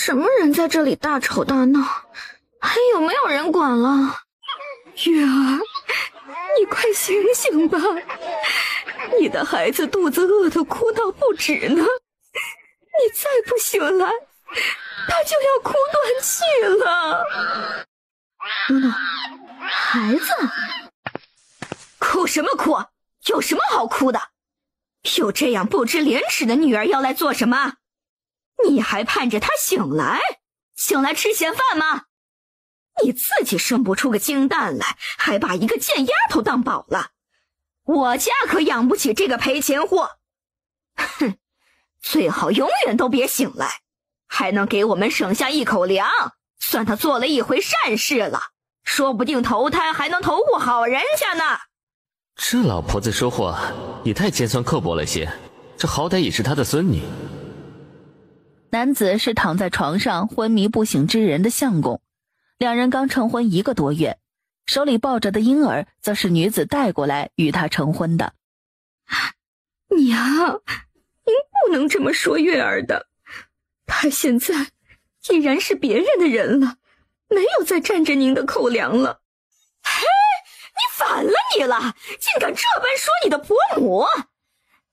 什么人在这里大吵大闹？还有没有人管了？月儿，你快醒醒吧！你的孩子肚子饿得哭闹不止呢，你再不醒来，他就要哭断气了。诺诺，孩子？哭什么哭？有什么好哭的？有这样不知廉耻的女儿要来做什么？你还盼着她醒来吃闲饭吗？你自己生不出个金蛋来，还把一个贱丫头当宝了。我家可养不起这个赔钱货。哼，最好永远都别醒来，还能给我们省下一口粮，算他做了一回善事了，说不定投胎还能投户好人家呢。这老婆子说话也太尖酸刻薄了些，这好歹也是他的孙女。男子是躺在床上昏迷不醒之人的相公，两人刚成婚1个多月，手里抱着的婴儿则是女子带过来与他成婚的。娘，您不能这么说月儿的，她现在已然是别人的人了，没有再占着您的口粮了。嘿，你反了你了，竟敢这般说你的伯母！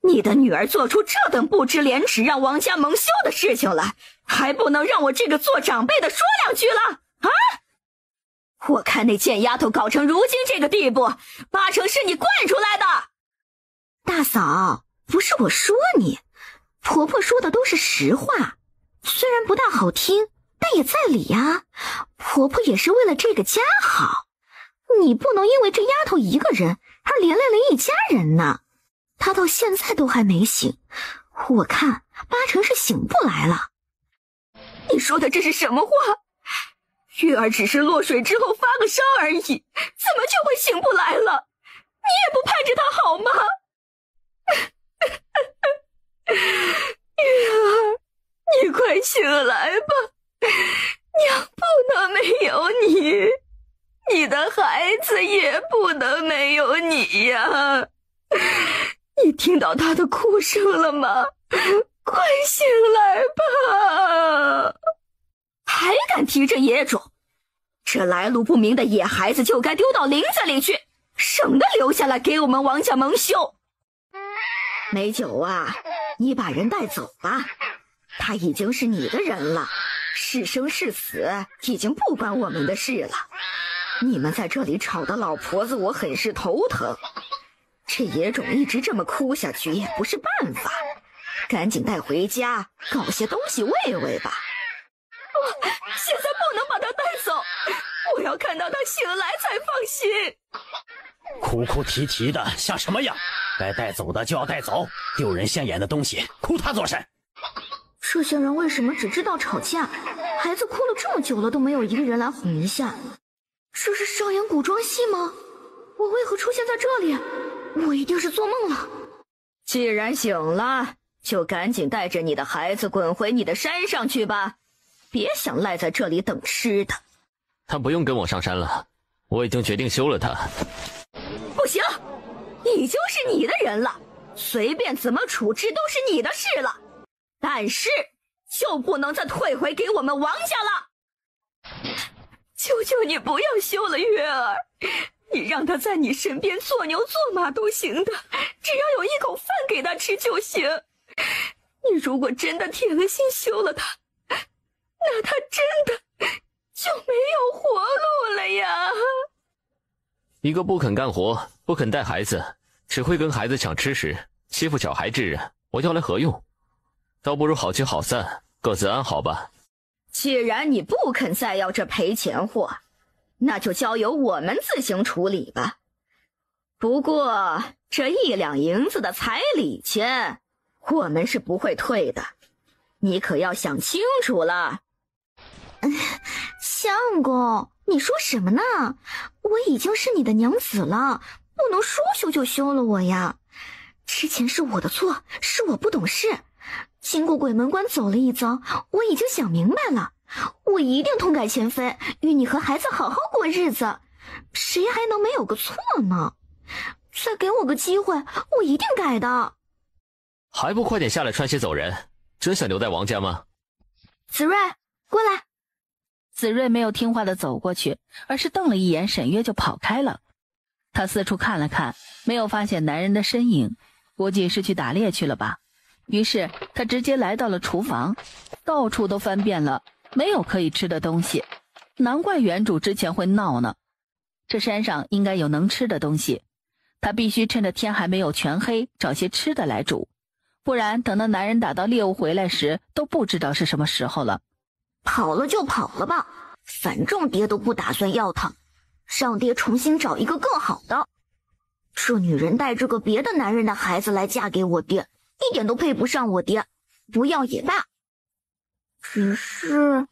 你的女儿做出这等不知廉耻让王家蒙羞的事情来，还不能让我这个做长辈的说两句了啊？我看那贱丫头搞成如今这个地步，8成是你惯出来的。大嫂，不是我说你，婆婆说的都是实话，虽然不大好听，但也在理呀。婆婆也是为了这个家好，你不能因为这丫头一个人而连累了一家人呢。她到现在都还没醒，我看8成是醒不来了。你说的这是什么话？月儿只是落水之后发个烧而已，怎么就会醒不来了？你也不盼着她好吗？月儿，你快醒来吧，娘不能没有你，你的孩子也不能没有你呀。你听到他的哭声了吗？快醒来吧！还敢提这野种？这来路不明的野孩子就该丢到林子里去，省得留下来给我们王家蒙羞。美酒啊，你把人带走吧，他已经是你的人了，是生是死已经不关我们的事了。你们在这里吵的老婆子我很是头疼，这野种一直这么哭下去也不是办法，赶紧带回家搞些东西喂喂吧。现在不能把他带走，我要看到他醒来才放心。哭哭啼啼的像什么样？该带走的就要带走，丢人现眼的东西哭他作甚？这些人为什么只知道吵架？孩子哭了这么久了都没有一个人来哄一下，这是上演古装戏吗？我为何出现在这里？我一定是做梦了。既然醒了，就赶紧带着你的孩子滚回你的山上去吧，别想赖在这里等吃的。他不用跟我上山了，我已经决定休了他。不行，已经是你的人了，随便怎么处置都是你的事了，但是就不能再退回给我们王家了。求求你不要休了月儿，你让他在你身边做牛做马都行的，只要有一口饭给他吃就行。你如果真的铁了心休了他，那他真的就没有活路了呀。一个不肯干活，不肯带孩子，只会跟孩子抢吃食，欺负小孩之人，我要来何用？倒不如好聚好散，各自安好吧。既然你不肯再要这赔钱货，那就交由我们自行处理吧。不过这1两银子的彩礼钱，我们是不会退的，你可要想清楚了。相公，你说什么呢？我已经是你的娘子了，不能说休就休了我呀。之前是我的错，是我不懂事。经过鬼门关走了一遭，我已经想明白了，我一定痛改前非，与你和孩子好好过日子，谁还能没有个错呢？再给我个机会，我一定改的。还不快点下来穿鞋走人，真想留在王家吗？子睿，过来。子睿没有听话的走过去，而是瞪了一眼沈月就跑开了。他四处看了看，没有发现男人的身影，估计是去打猎去了吧。于是他直接来到了厨房，到处都翻遍了，没有可以吃的东西。难怪原主之前会闹呢，这山上应该有能吃的东西，他必须趁着天还没有全黑找些吃的来煮，不然等那男人打到猎物回来时都不知道是什么时候了。跑了就跑了吧，反正爹都不打算要他，让爹重新找一个更好的。这女人带着个别的男人的孩子来嫁给我爹，一点都配不上我爹，不要也罢。只是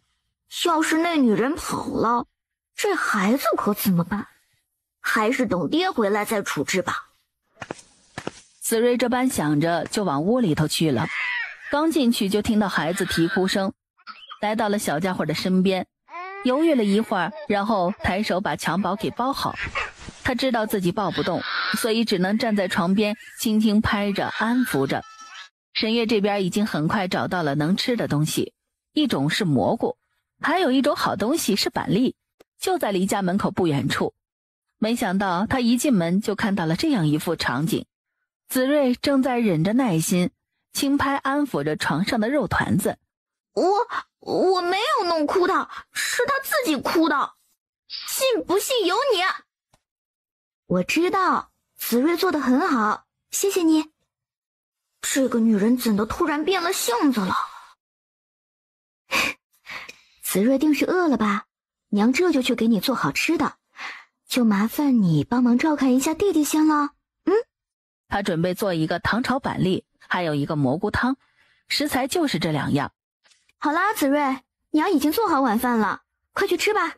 要是那女人跑了，这孩子可怎么办？还是等爹回来再处置吧。子睿这般想着，就往屋里头去了。刚进去就听到孩子啼哭声，来到了小家伙的身边，犹豫了一会儿，然后抬手把襁褓给包好。他知道自己抱不动，所以只能站在床边轻轻拍着安抚着。沈月这边已经很快找到了能吃的东西，一种是蘑菇，还有一种好东西是板栗，就在离家门口不远处。没想到他一进门就看到了这样一幅场景，子睿正在忍着耐心轻拍安抚着床上的肉团子。我没有弄哭他，是他自己哭的，信不信由你。我知道，子睿做得很好，谢谢你。这个女人怎的突然变了性子了？子睿定是饿了吧？娘这就去给你做好吃的，就麻烦你帮忙照看一下弟弟先了。他准备做一个糖炒板栗，还有一个蘑菇汤，食材就是这2样。好啦，子睿，娘已经做好晚饭了，快去吃吧。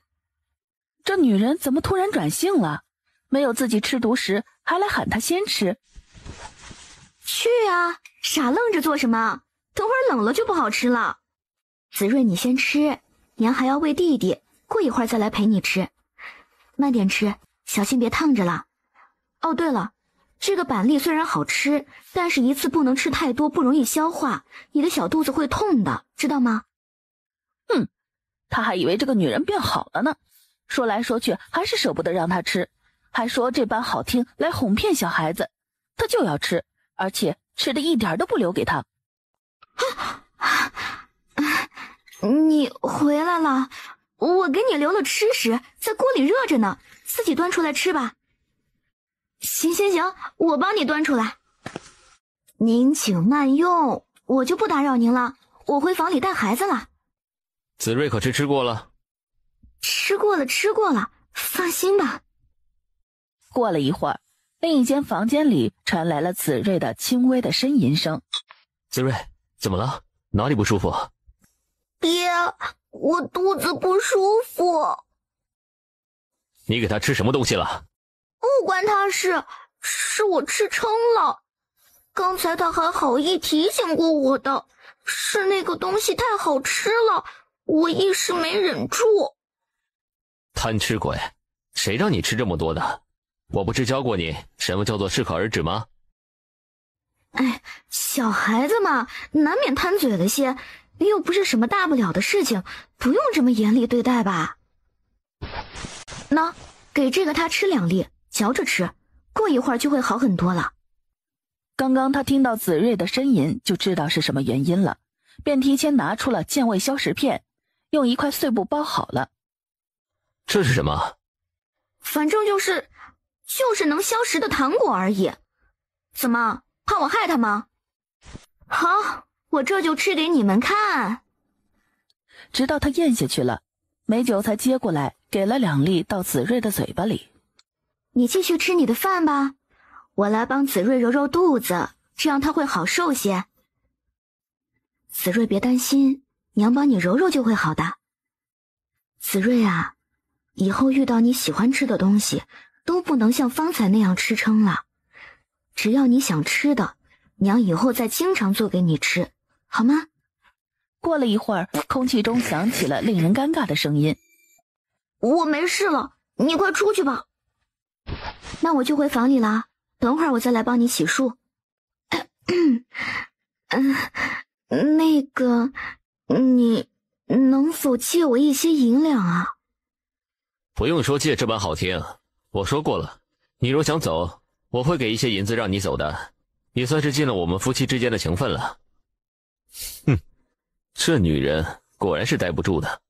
这女人怎么突然转性了？没有自己吃独食，还来喊他先吃。去啊，傻愣着做什么？等会儿冷了就不好吃了。子睿，你先吃，娘还要喂弟弟，过一会儿再来陪你吃。慢点吃，小心别烫着了。哦，对了，这个板栗虽然好吃，但是一次不能吃太多，不容易消化，你的小肚子会痛的，知道吗？他还以为这个女人变好了呢，说来说去还是舍不得让她吃，还说这般好听来哄骗小孩子，他就要吃，而且吃的一点都不留给他。你回来了，我给你留了吃食，在锅里热着呢，自己端出来吃吧。行，我帮你端出来。您请慢用，我就不打扰您了，我回房里带孩子了。子睿可是吃过了？吃过了，放心吧。过了一会儿，另一间房间里传来了子睿的轻微的呻吟声。子睿，怎么了？哪里不舒服？爹，我肚子不舒服。你给他吃什么东西了？不关他事，是我吃撑了。刚才他还好意提醒过我的，是那个东西太好吃了，我一时没忍住。贪吃鬼，谁让你吃这么多的？我不是教过你什么叫做适可而止吗？哎，小孩子嘛，难免贪嘴了些，又不是什么大不了的事情，不用这么严厉对待吧。那，给这个他吃2粒，嚼着吃，过一会儿就会好很多了。刚刚他听到子睿的呻吟，就知道是什么原因了，便提前拿出了健胃消食片，用一块碎布包好了。这是什么？反正就是能消食的糖果而已。怎么，怕我害他吗？好，我这就吃给你们看。直到他咽下去了，美酒才接过来，给了2粒到子睿的嘴巴里。你继续吃你的饭吧，我来帮子睿揉揉肚子，这样他会好受些。子睿别担心，娘帮你揉揉就会好的。子睿啊，以后遇到你喜欢吃的东西，都不能像方才那样吃撑了。只要你想吃的，娘以后再经常做给你吃，好吗？过了一会儿，空气中响起了令人尴尬的声音。我没事了，你快出去吧。那我就回房里了，等会儿我再来帮你洗漱。那个，能否借我一些银两啊？不用说借这般好听，我说过了，你若想走，我会给一些银子让你走的，也算是尽了我们夫妻之间的情分了。哼，这女人果然是待不住的。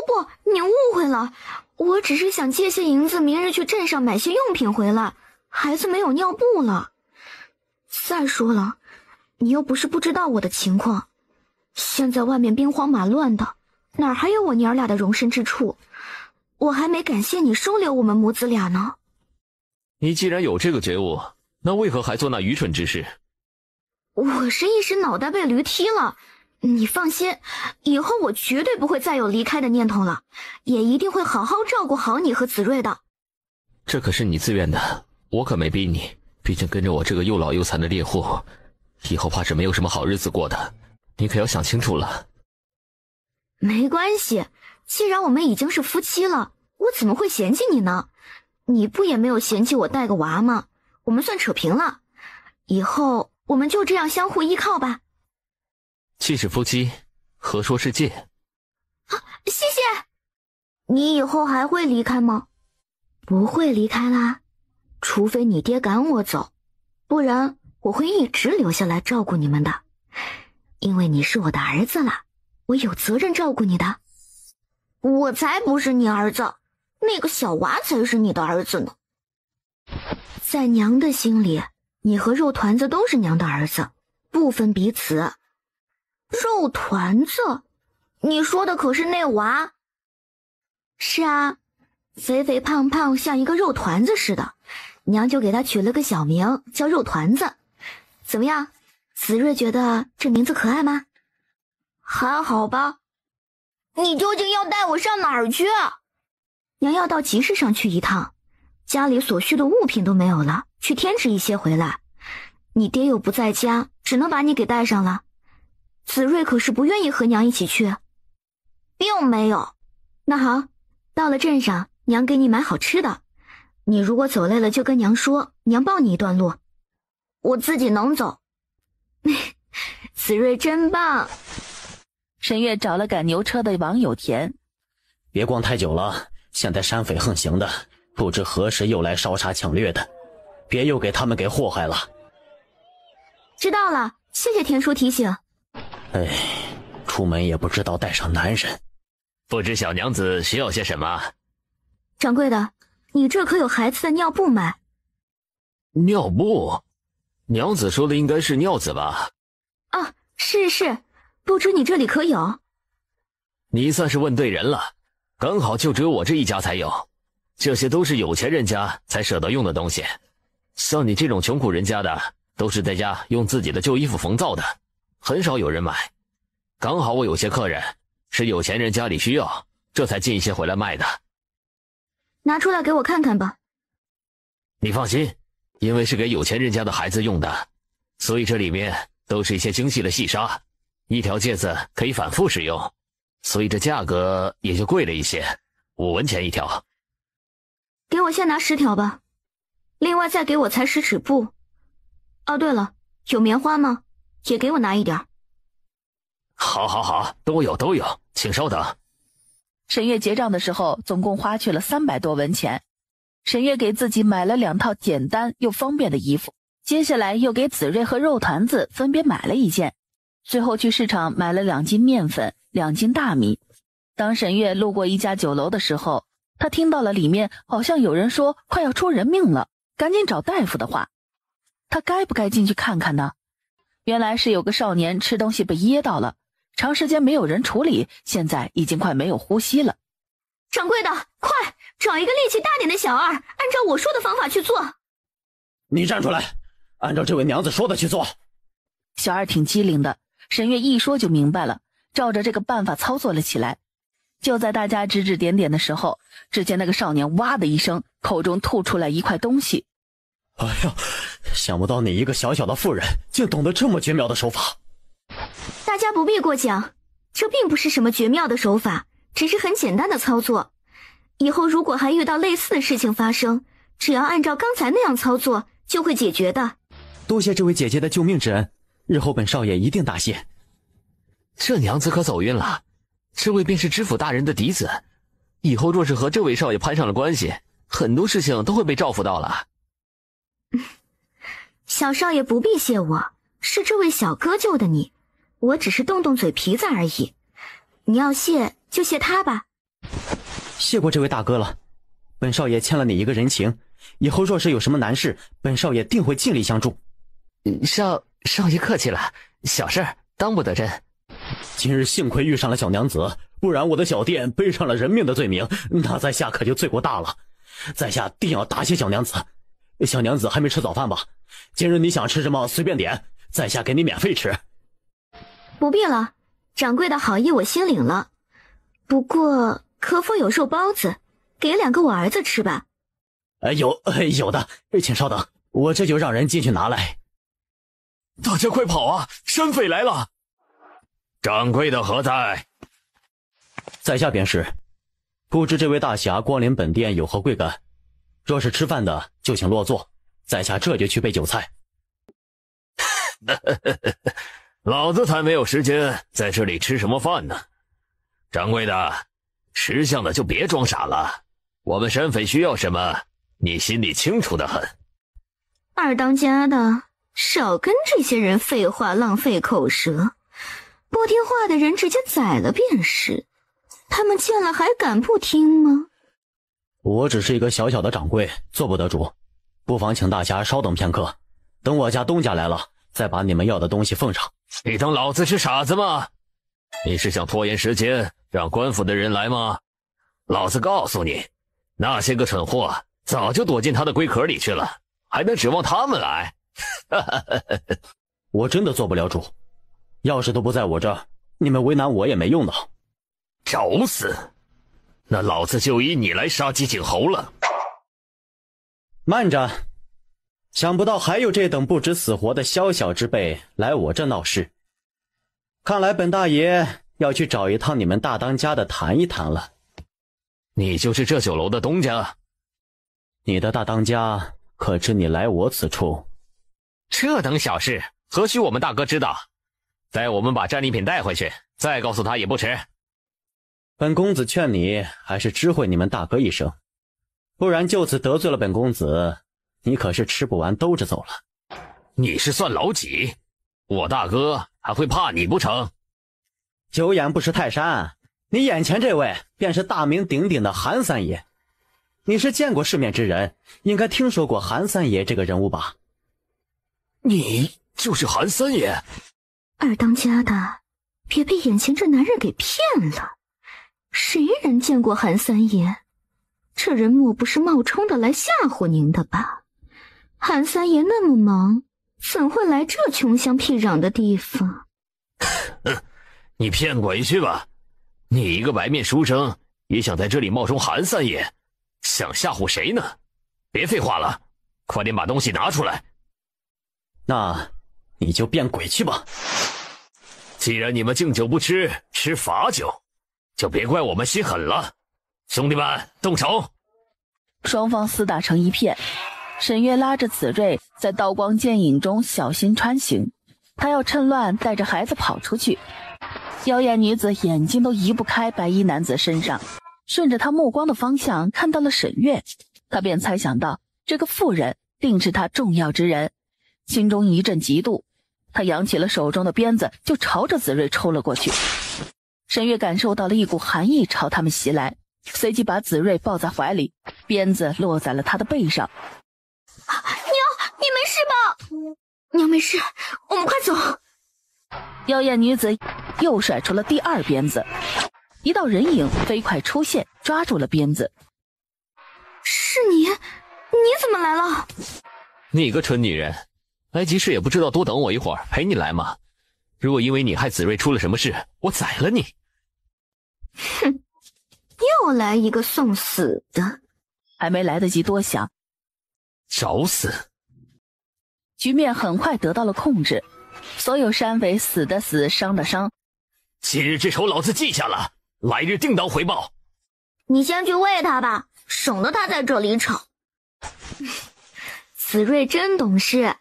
不，你误会了，我只是想借些银子，明日去镇上买些用品回来，孩子没有尿布了。再说了，你又不是不知道我的情况，现在外面兵荒马乱的，哪还有我娘俩的容身之处？我还没感谢你收留我们母子俩呢。你既然有这个觉悟，那为何还做那愚蠢之事？我是一时脑袋被驴踢了，你放心，以后我绝对不会再有离开的念头了，也一定会好好照顾好你和子睿的。这可是你自愿的，我可没逼你，毕竟跟着我这个又老又残的猎户，以后怕是没有什么好日子过的，你可要想清楚了。没关系，既然我们已经是夫妻了，我怎么会嫌弃你呢？你不也没有嫌弃我带个娃吗？我们算扯平了，以后我们就这样相互依靠吧。既是夫妻，何说是借？谢谢。你以后还会离开吗？不会离开啦，除非你爹赶我走，不然我会一直留下来照顾你们的。因为你是我的儿子了，我有责任照顾你的。我才不是你儿子，那个小娃才是你的儿子呢。在娘的心里，你和肉团子都是娘的儿子，不分彼此。肉团子？你说的可是那娃？是啊，肥肥胖胖像一个肉团子似的，娘就给他取了个小名叫肉团子。怎么样，子睿觉得这名字可爱吗？还好吧。你究竟要带我上哪儿去？娘要到集市上去一趟，家里所需的物品都没有了，去添置一些回来。你爹又不在家，只能把你给带上了。子睿可是不愿意和娘一起去。并没有。那好，到了镇上，娘给你买好吃的。你如果走累了就跟娘说，娘抱你一段路。我自己能走。子睿真棒。沈月找了赶牛车的王有田。别逛太久了，现在山匪横行的，不知何时又来烧杀抢掠的，别又给他们给祸害了。知道了，谢谢田叔提醒。哎，出门也不知道带上男人。不知小娘子需要些什么？掌柜的，你这可有孩子的尿布买？尿布？娘子说的应该是尿子吧？啊，是，不知你这里可有？你算是问对人了，刚好就只有我这一家才有。这些都是有钱人家才舍得用的东西，像你这种穷苦人家的，都是在家用自己的旧衣服缝造的，很少有人买。刚好我有些客人是有钱人家里需要，这才进一些回来卖的。拿出来给我看看吧。你放心，因为是给有钱人家的孩子用的，所以这里面都是一些精细的细纱，一条戒子可以反复使用，所以这价格也就贵了一些，5文钱一条。给我先拿10条吧，另外再给我裁10尺布。哦，对了，有棉花吗？也给我拿一点。好，都有，请稍等。沈月结账的时候，总共花去了300多文钱。沈月给自己买了2套简单又方便的衣服，接下来又给子睿和肉团子分别买了1件，最后去市场买了2斤面粉、2斤大米。当沈月路过一家酒楼的时候，他听到了里面好像有人说快要出人命了，赶紧找大夫的话。他该不该进去看看呢？原来是有个少年吃东西被噎到了，长时间没有人处理，现在已经快没有呼吸了。掌柜的，快找一个力气大点的小二，按照我说的方法去做。你站出来，按照这位娘子说的去做。小二挺机灵的，沈月一说就明白了，照着这个办法操作了起来。就在大家指指点点的时候，只见那个少年哇的一声，口中吐出来一块东西。哎呀，想不到你一个小小的妇人竟懂得这么绝妙的手法。大家不必过奖，这并不是什么绝妙的手法，只是很简单的操作。以后如果还遇到类似的事情发生，只要按照刚才那样操作，就会解决的。多谢这位姐姐的救命之恩，日后本少爷一定答谢。这娘子可走运了，这位便是知府大人的嫡子，以后若是和这位少爷攀上了关系，很多事情都会被照拂到了。小少爷不必谢我，是这位小哥救的你，我只是动动嘴皮子而已。你要谢就谢他吧。谢过这位大哥了，本少爷欠了你一个人情，以后若是有什么难事，本少爷定会尽力相助。少爷客气了，小事当不得真。今日幸亏遇上了小娘子，不然我的小店背上了人命的罪名，那在下可就罪过大了。在下定要答谢小娘子。小娘子还没吃早饭吧？今日你想吃什么随便点，在下给你免费吃。不必了，掌柜的好意我心领了。不过可否有肉包子，给2个我儿子吃吧。有的，请稍等，我这就让人进去拿来。大家快跑啊，山匪来了！掌柜的何在？在下便是。不知这位大侠光临本店有何贵干？若是吃饭的就请落座，在下这就去备酒菜。老子才没有时间在这里吃什么饭呢。掌柜的，识相的就别装傻了，我们山匪需要什么，你心里清楚的很。二当家的，少跟这些人废话浪费口舌，不听话的人直接宰了便是。他们见了还敢不听吗？我只是一个小小的掌柜，做不得主，不妨请大侠稍等片刻，等我家东家来了，再把你们要的东西奉上。你当老子是傻子吗？你是想拖延时间，让官府的人来吗？老子告诉你，那些个蠢货早就躲进他的龟壳里去了，还能指望他们来？我真的做不了主，钥匙都不在我这儿，你们为难我也没用的。找死！那老子就以你来杀鸡儆猴了。慢着，想不到还有这等不知死活的宵小之辈来我这闹事。看来本大爷要去找一趟你们大当家的谈一谈了。你就是这酒楼的东家？你的大当家可知你来我此处？这等小事何须我们大哥知道？待我们把战利品带回去，再告诉他也不迟。本公子劝你还是知会你们大哥一声，不然就此得罪了本公子，你可是吃不完兜着走了。你是算老几？我大哥还会怕你不成？有眼不识泰山，你眼前这位便是大名鼎鼎的韩三爷。你是见过世面之人，应该听说过韩三爷这个人物吧？你就是韩三爷？二当家的，别被眼前这男人给骗了。谁人见过韩三爷？这人莫不是冒充的来吓唬您的吧？韩三爷那么忙，怎会来这穷乡僻壤的地方？你骗鬼去吧！你一个白面书生，也想在这里冒充韩三爷，想吓唬谁呢？别废话了，快点把东西拿出来。那你就变鬼去吧。既然你们敬酒不吃，吃罚酒，就别怪我们心狠了。兄弟们，动手！双方厮打成一片。沈月拉着子睿在刀光剑影中小心穿行，他要趁乱带着孩子跑出去。妖艳女子眼睛都移不开白衣男子身上，顺着他目光的方向看到了沈月，他便猜想到这个妇人定是他重要之人，心中一阵嫉妒，他扬起了手中的鞭子就朝着子睿抽了过去。沈月感受到了一股寒意朝他们袭来，随即把子睿抱在怀里，鞭子落在了他的背上。娘，你没事吧？娘没事，我们快走。妖艳女子又甩出了第二鞭子，一道人影飞快出现，抓住了鞭子。是你？你怎么来了？你个蠢女人，来集市也不知道多等我一会儿陪你来吗？如果因为你害子睿出了什么事，我宰了你。哼，又来一个送死的。还没来得及多想，找死！局面很快得到了控制，所有山匪死的死，伤的伤。今日之仇老子记下了，来日定当回报。你先去喂他吧，省得他在这里吵。子睿真懂事，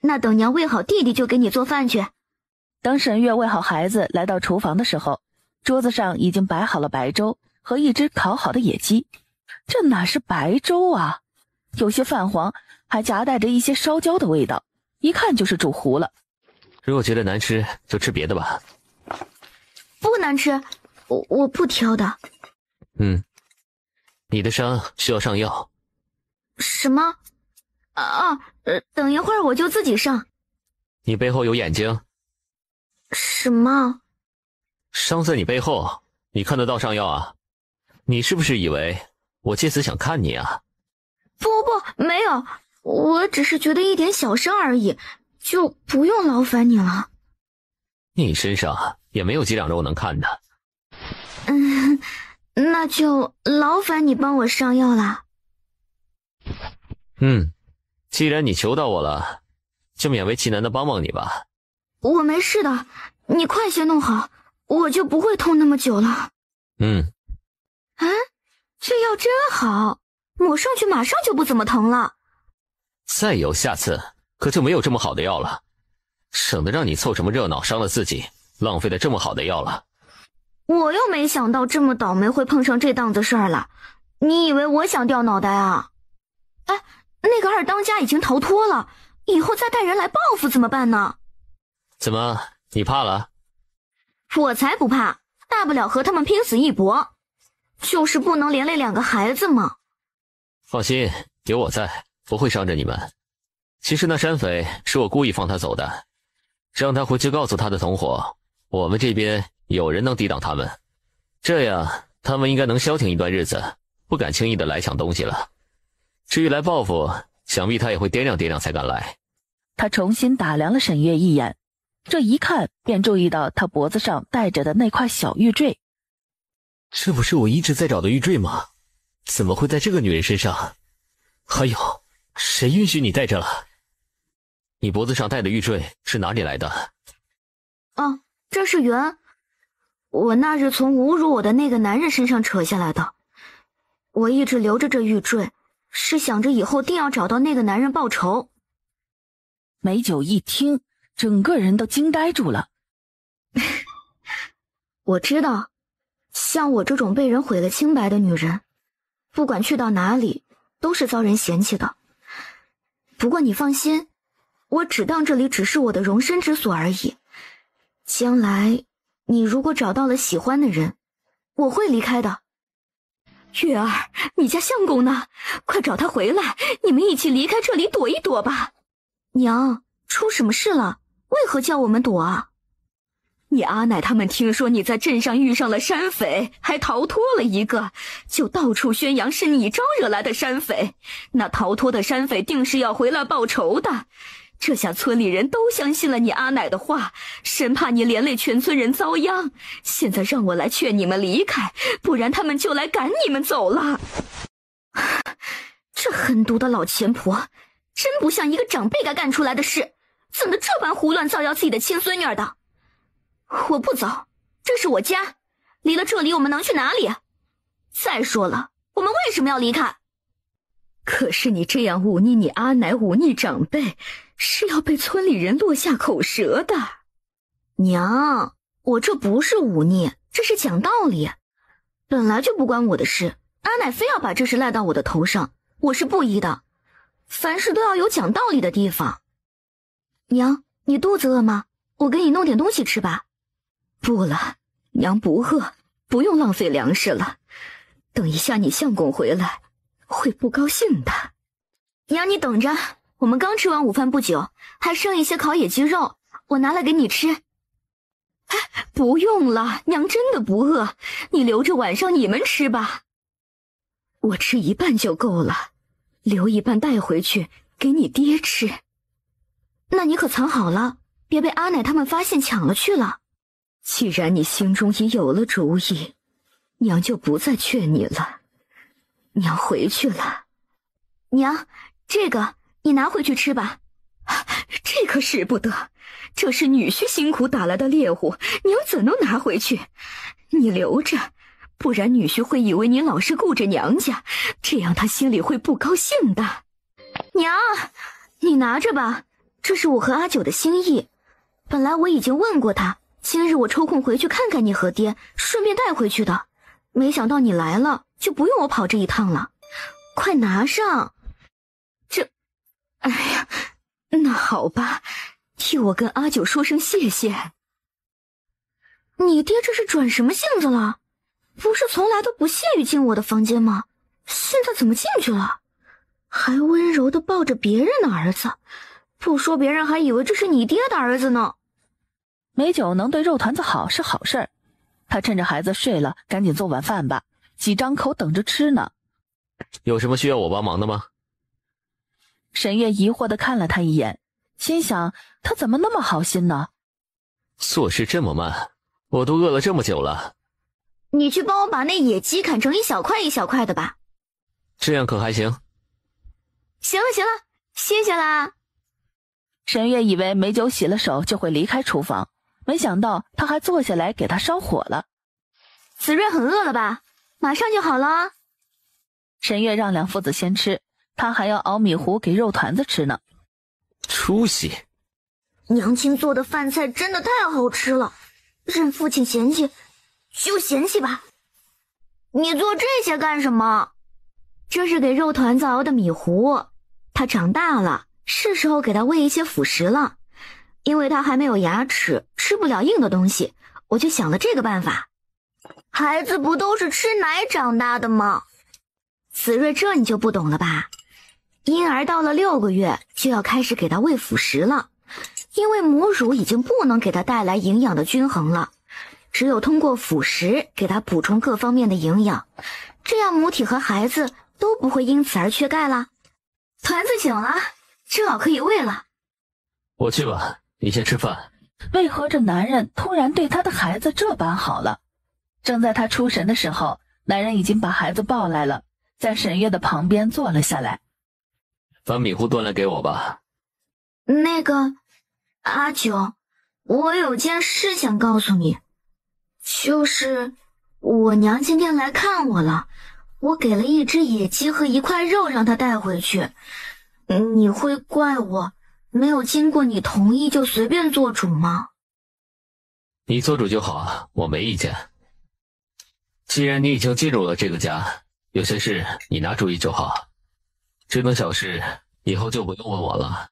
那等娘喂好弟弟就给你做饭去。等沈月喂好孩子来到厨房的时候，桌子上已经摆好了白粥和一只烤好的野鸡。这哪是白粥啊，有些泛黄，还夹带着一些烧焦的味道，一看就是煮糊了。如果觉得难吃就吃别的吧。不难吃，我不挑的。你的伤需要上药。什么？等一会儿我就自己上。你背后有眼睛。什么？伤在你背后，你看得到上药啊？你是不是以为我借此想看你啊？不，没有，我只是觉得一点小伤而已，就不用劳烦你了。你身上也没有几两肉能看的。那就劳烦你帮我上药了。既然你求到我了，就勉为其难的帮帮你吧。我没事的，你快些弄好，我就不会痛那么久了。这药真好，抹上去马上就不怎么疼了。再有下次可就没有这么好的药了，省得让你凑什么热闹伤了自己，浪费了这么好的药了。我又没想到这么倒霉会碰上这档子事儿了，你以为我想掉脑袋啊？那个二当家已经逃脱了，以后再带人来报复怎么办呢？怎么，你怕了？我才不怕，大不了和他们拼死一搏，就是不能连累2个孩子嘛。放心，有我在，不会伤着你们。其实那山匪是我故意放他走的，让他回去告诉他的同伙，我们这边有人能抵挡他们，这样他们应该能消停一段日子，不敢轻易的来抢东西了。至于来报复，想必他也会掂量掂量才敢来。他重新打量了沈月一眼，这一看便注意到他脖子上戴着的那块小玉坠。这不是我一直在找的玉坠吗？怎么会在这个女人身上？还有，谁允许你戴着了？你脖子上戴的玉坠是哪里来的？这是缘，我那日从侮辱我的那个男人身上扯下来的。我一直留着这玉坠，是想着以后定要找到那个男人报仇。美酒一听，整个人都惊呆住了。我知道，像我这种被人毁了清白的女人，不管去到哪里都是遭人嫌弃的。不过你放心，我只当这里只是我的容身之所而已。将来你如果找到了喜欢的人，我会离开的。月儿，你家相公呢？快找他回来，你们一起离开这里躲一躲吧。娘，出什么事了？为何叫我们躲啊？你阿奶他们听说你在镇上遇上了山匪，还逃脱了一个，就到处宣扬是你招惹来的山匪。那逃脱的山匪定是要回来报仇的。这下村里人都相信了你阿奶的话，生怕你连累全村人遭殃。现在让我来劝你们离开，不然他们就来赶你们走了。这狠毒的老钱婆，真不像一个长辈该干出来的事，怎么这般胡乱造谣自己的亲孙女儿的？我不走，这是我家，离了这里我们能去哪里？再说了，我们为什么要离开？可是你这样忤逆你阿奶，忤逆长辈，是要被村里人落下口舌的。娘，我这不是忤逆，这是讲道理。本来就不关我的事，阿奶非要把这事赖到我的头上，我是不依的。凡事都要有讲道理的地方。娘，你肚子饿吗？我给你弄点东西吃吧。不了，娘不饿，不用浪费粮食了。等一下你相公回来，会不高兴的。娘，你等着，我们刚吃完午饭不久，还剩一些烤野鸡肉，我拿来给你吃。不用了，娘真的不饿，你留着晚上你们吃吧。我吃一半就够了，留一半带回去给你爹吃。那你可藏好了，别被阿奶他们发现抢了去了。既然你心中已有了主意，娘就不再劝你了。娘回去了。娘，这个你拿回去吃吧。这可使不得，这是女婿辛苦打来的猎物，娘怎能拿回去？你留着，不然女婿会以为你老是顾着娘家，这样他心里会不高兴的。娘，你拿着吧，这是我和阿九的心意，本来我已经问过他，今日我抽空回去看看你和爹，顺便带回去的。没想到你来了，就不用我跑这一趟了。快拿上。哎呀，那好吧，替我跟阿九说声谢谢。你爹这是转什么性子了？不是从来都不屑于进我的房间吗？现在怎么进去了？还温柔地抱着别人的儿子，不说别人还以为这是你爹的儿子呢。美酒能对肉团子好是好事儿，他趁着孩子睡了，赶紧做晚饭吧，几张口等着吃呢。有什么需要我帮忙的吗？沈月疑惑地看了他一眼，心想他怎么那么好心呢？做事这么慢，我都饿了这么久了。你去帮我把那野鸡砍成一小块一小块的吧。这样可还行？行了，谢谢啦。沈月以为美酒洗了手就会离开厨房，没想到他还坐下来给他烧火了。子睿很饿了吧？马上就好了。沈月让两父子先吃，他还要熬米糊给肉团子吃呢。出息！娘亲做的饭菜真的太好吃了，任父亲嫌弃就嫌弃吧。你做这些干什么？这是给肉团子熬的米糊，他长大了，是时候给他喂一些辅食了。因为他还没有牙齿，吃不了硬的东西，我就想了这个办法。孩子不都是吃奶长大的吗？子睿，这你就不懂了吧？婴儿到了6个月就要开始给他喂辅食了，因为母乳已经不能给他带来营养的均衡了，只有通过辅食给他补充各方面的营养，这样母体和孩子都不会因此而缺钙啦。团子醒了，正好可以喂了。我去吧，你先吃饭。为何这男人突然对他的孩子这般好了？正在他出神的时候，男人已经把孩子抱来了，在沈月的旁边坐了下来。把米糊端来给我吧。那个，阿九，我有件事想告诉你，就是我娘今天来看我了，我给了一只野鸡和一块肉让她带回去。你会怪我没有经过你同意就随便做主吗？你做主就好，我没意见。既然你已经进入了这个家，有些事你拿主意就好，这种小事以后就不用问我了。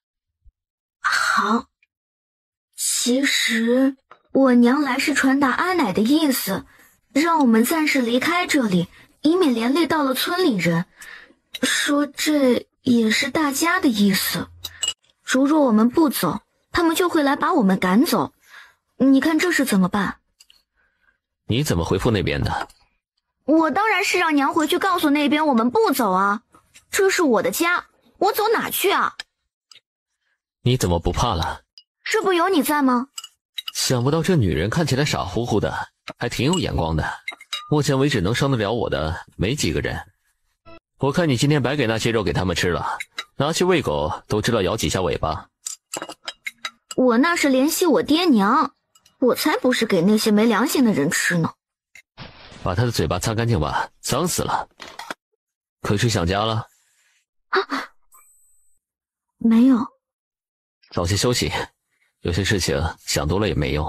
好，其实我娘来是传达阿奶的意思，让我们暂时离开这里，以免连累到了村里人，说这也是大家的意思。如若我们不走，他们就会来把我们赶走。你看这是怎么办？你怎么回复那边的？我当然是让娘回去告诉那边我们不走啊，这是我的家，我走哪去啊？你怎么不怕了？这不有你在吗？想不到这女人看起来傻乎乎的，还挺有眼光的。目前为止能伤得了我的没几个人。我看你今天白给那些肉给他们吃了，拿去喂狗都知道摇几下尾巴。我那是怜惜我爹娘，我才不是给那些没良心的人吃呢。把他的嘴巴擦干净吧，脏死了。可是想家了？啊，没有。早些休息，有些事情想多了也没用。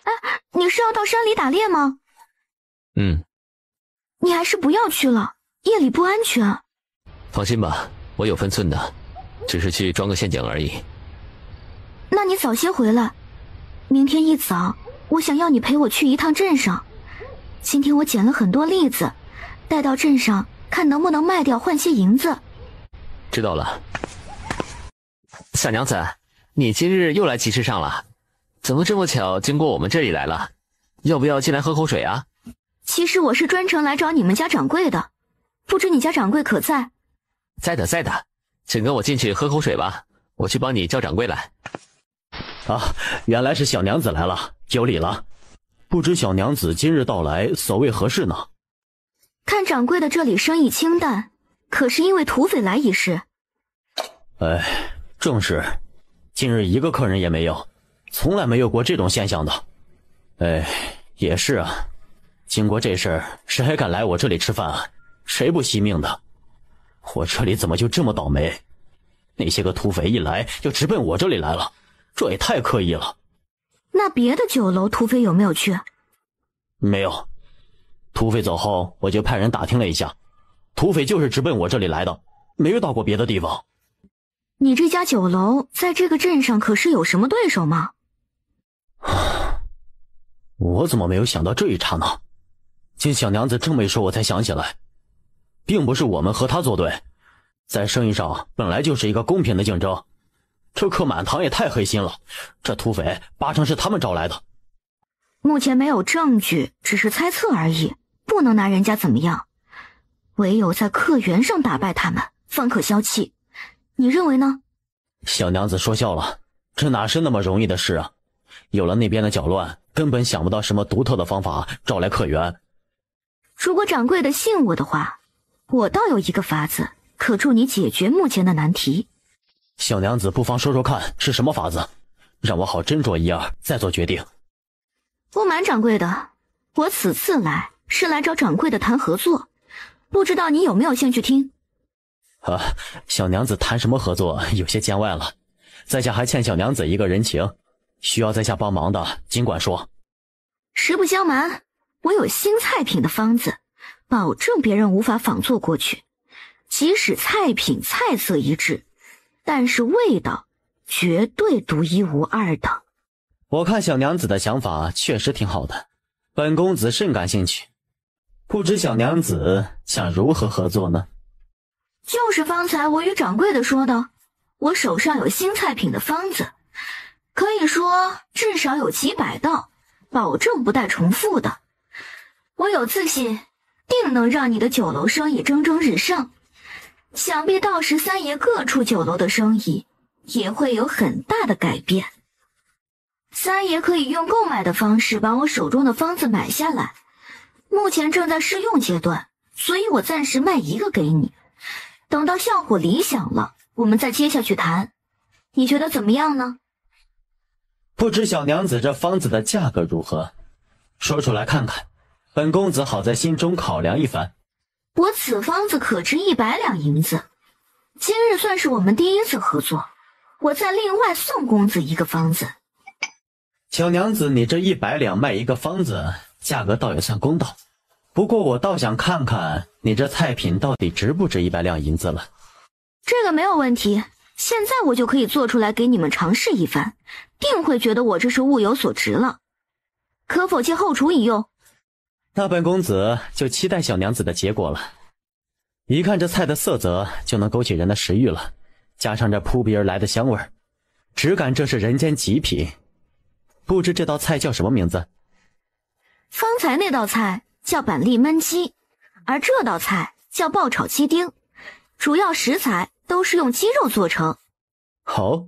哎，你是要到山里打猎吗？你还是不要去了，夜里不安全。放心吧，我有分寸的，只是去装个陷阱而已。那你早些回来，明天一早我想要你陪我去一趟镇上。今天我捡了很多栗子，带到镇上看能不能卖掉换些银子。知道了。小娘子，你今日又来集市上了，怎么这么巧经过我们这里来了？要不要进来喝口水啊？其实我是专程来找你们家掌柜的，不知你家掌柜可在？在的，在的，请跟我进去喝口水吧，我去帮你叫掌柜来。啊，原来是小娘子来了，有礼了。不知小娘子今日到来，所谓何事呢？看掌柜的这里生意清淡，可是因为土匪来一事？哎，正是，今日一个客人也没有，从来没有过这种现象的。哎，也是啊，经过这事儿，谁还敢来我这里吃饭啊？谁不惜命的？我这里怎么就这么倒霉？那些个土匪一来就直奔我这里来了，这也太刻意了。那别的酒楼土匪有没有去？没有，土匪走后我就派人打听了一下，土匪就是直奔我这里来的，没有到过别的地方。你这家酒楼在这个镇上可是有什么对手吗？我怎么没有想到这一刹那？经小娘子这么一说，我才想起来，并不是我们和他作对，在生意上本来就是一个公平的竞争。这客满堂也太黑心了，这土匪八成是他们招来的。目前没有证据，只是猜测而已，不能拿人家怎么样。唯有在客源上打败他们，方可消气。你认为呢？小娘子说笑了，这哪是那么容易的事啊！有了那边的搅乱，根本想不到什么独特的方法招来客源。如果掌柜的信我的话，我倒有一个法子，可助你解决目前的难题。小娘子不妨说说看是什么法子，让我好斟酌一二，再做决定。不瞒掌柜的，我此次来是来找掌柜的谈合作，不知道你有没有兴趣听？小娘子谈什么合作有些见外了，在下还欠小娘子一个人情，需要在下帮忙的尽管说。实不相瞒，我有新菜品的方子，保证别人无法仿做过去。即使菜品菜色一致，但是味道绝对独一无二的。我看小娘子的想法确实挺好的，本公子甚感兴趣。不知小娘子想如何合作呢？就是方才我与掌柜的说的，我手上有新菜品的方子，可以说至少有几百道，保证不带重复的。我有自信，定能让你的酒楼生意蒸蒸日上。想必到时三爷各处酒楼的生意也会有很大的改变。三爷可以用购买的方式把我手中的方子买下来，目前正在试用阶段，所以我暂时卖一个给你。等到效果理想了，我们再接下去谈，你觉得怎么样呢？不知小娘子这方子的价格如何？说出来看看，本公子好在心中考量一番。我此方子可值100两银子，今日算是我们第一次合作，我再另外送公子一个方子。小娘子，你这100两卖一个方子，价格倒也算公道。不过我倒想看看你这菜品到底值不值100两银子了。这个没有问题，现在我就可以做出来给你们尝试一番，定会觉得我这是物有所值了。可否借后厨一用？那本公子就期待小娘子的结果了。一看这菜的色泽就能勾起人的食欲了，加上这扑鼻而来的香味儿，只感这是人间极品。不知这道菜叫什么名字？方才那道菜叫板栗焖鸡，而这道菜叫爆炒鸡丁，主要食材都是用鸡肉做成。好，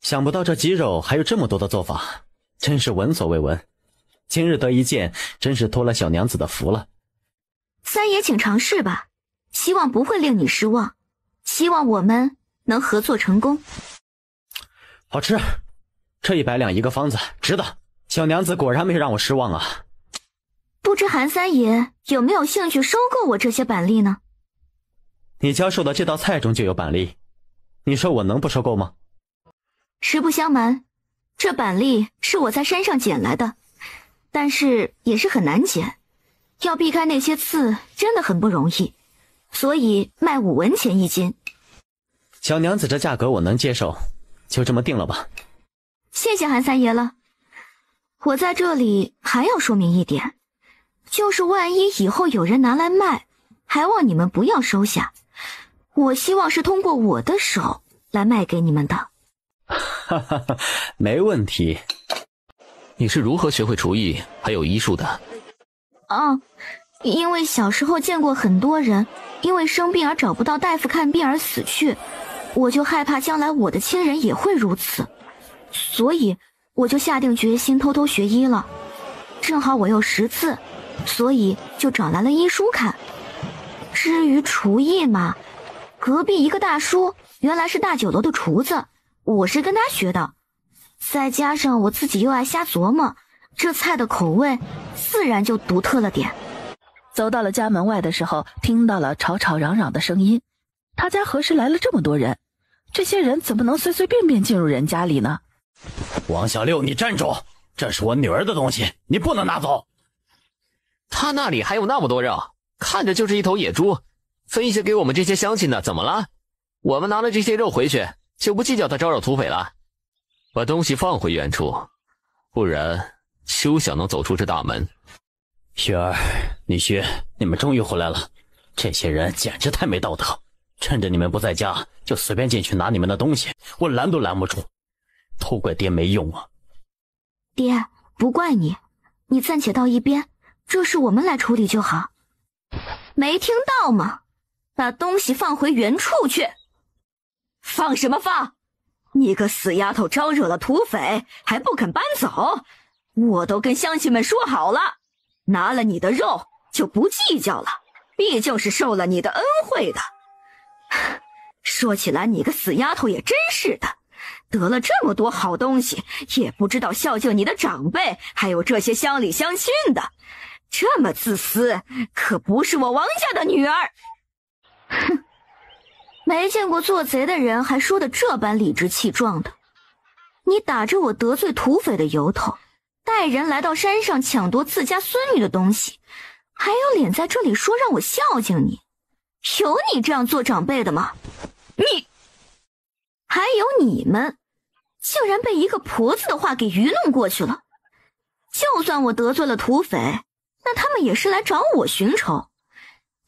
想不到这鸡肉还有这么多的做法，真是闻所未闻。今日得一见，真是托了小娘子的福了。三爷请尝试吧，希望不会令你失望，希望我们能合作成功。好吃，这100两一个方子，值得。小娘子果然没让我失望啊。不知韩三爷有没有兴趣收购我这些板栗呢？你教授的这道菜中就有板栗，你说我能不收购吗？实不相瞒，这板栗是我在山上捡来的，但是也是很难捡，要避开那些刺真的很不容易，所以卖5文钱一斤。小娘子这价格我能接受，就这么定了吧。谢谢韩三爷了。我在这里还要说明一点，就是万一以后有人拿来卖，还望你们不要收下，我希望是通过我的手来卖给你们的。哈哈哈，没问题。你是如何学会厨艺还有医术的？因为小时候见过很多人因为生病而找不到大夫看病而死去，我就害怕将来我的亲人也会如此，所以我就下定决心偷偷学医了。正好我又识字，所以就找来了医书看。至于厨艺嘛，隔壁一个大叔原来是大酒楼的厨子，我是跟他学的，再加上我自己又爱瞎琢磨，这菜的口味自然就独特了点。走到了家门外的时候，听到了吵吵嚷嚷的声音。他家何时来了这么多人？这些人怎么能随随便便进入人家里呢？王小六，你站住！这是我女儿的东西，你不能拿走。他那里还有那么多肉，看着就是一头野猪，分些给我们这些乡亲的，怎么了？我们拿了这些肉回去，就不计较他招惹土匪了。把东西放回原处，不然休想能走出这大门。雪儿、女婿，你们终于回来了。这些人简直太没道德，趁着你们不在家就随便进去拿你们的东西，我拦都拦不住。都怪爹没用啊。爹，不怪你，你暂且到一边，这事我们来处理就好。没听到吗？把东西放回原处去。放什么放？你个死丫头招惹了土匪，还不肯搬走？我都跟乡亲们说好了，拿了你的肉就不计较了，毕竟是受了你的恩惠的。说起来，你个死丫头也真是的，得了这么多好东西，也不知道孝敬你的长辈，还有这些乡里乡亲的，这么自私，可不是我王家的女儿。哼，没见过做贼的人还说的这般理直气壮的。你打着我得罪土匪的由头，带人来到山上抢夺自家孙女的东西，还有脸在这里说让我孝敬你？有你这样做长辈的吗？还有你们，竟然被一个婆子的话给愚弄过去了。就算我得罪了土匪，那他们也是来找我寻仇。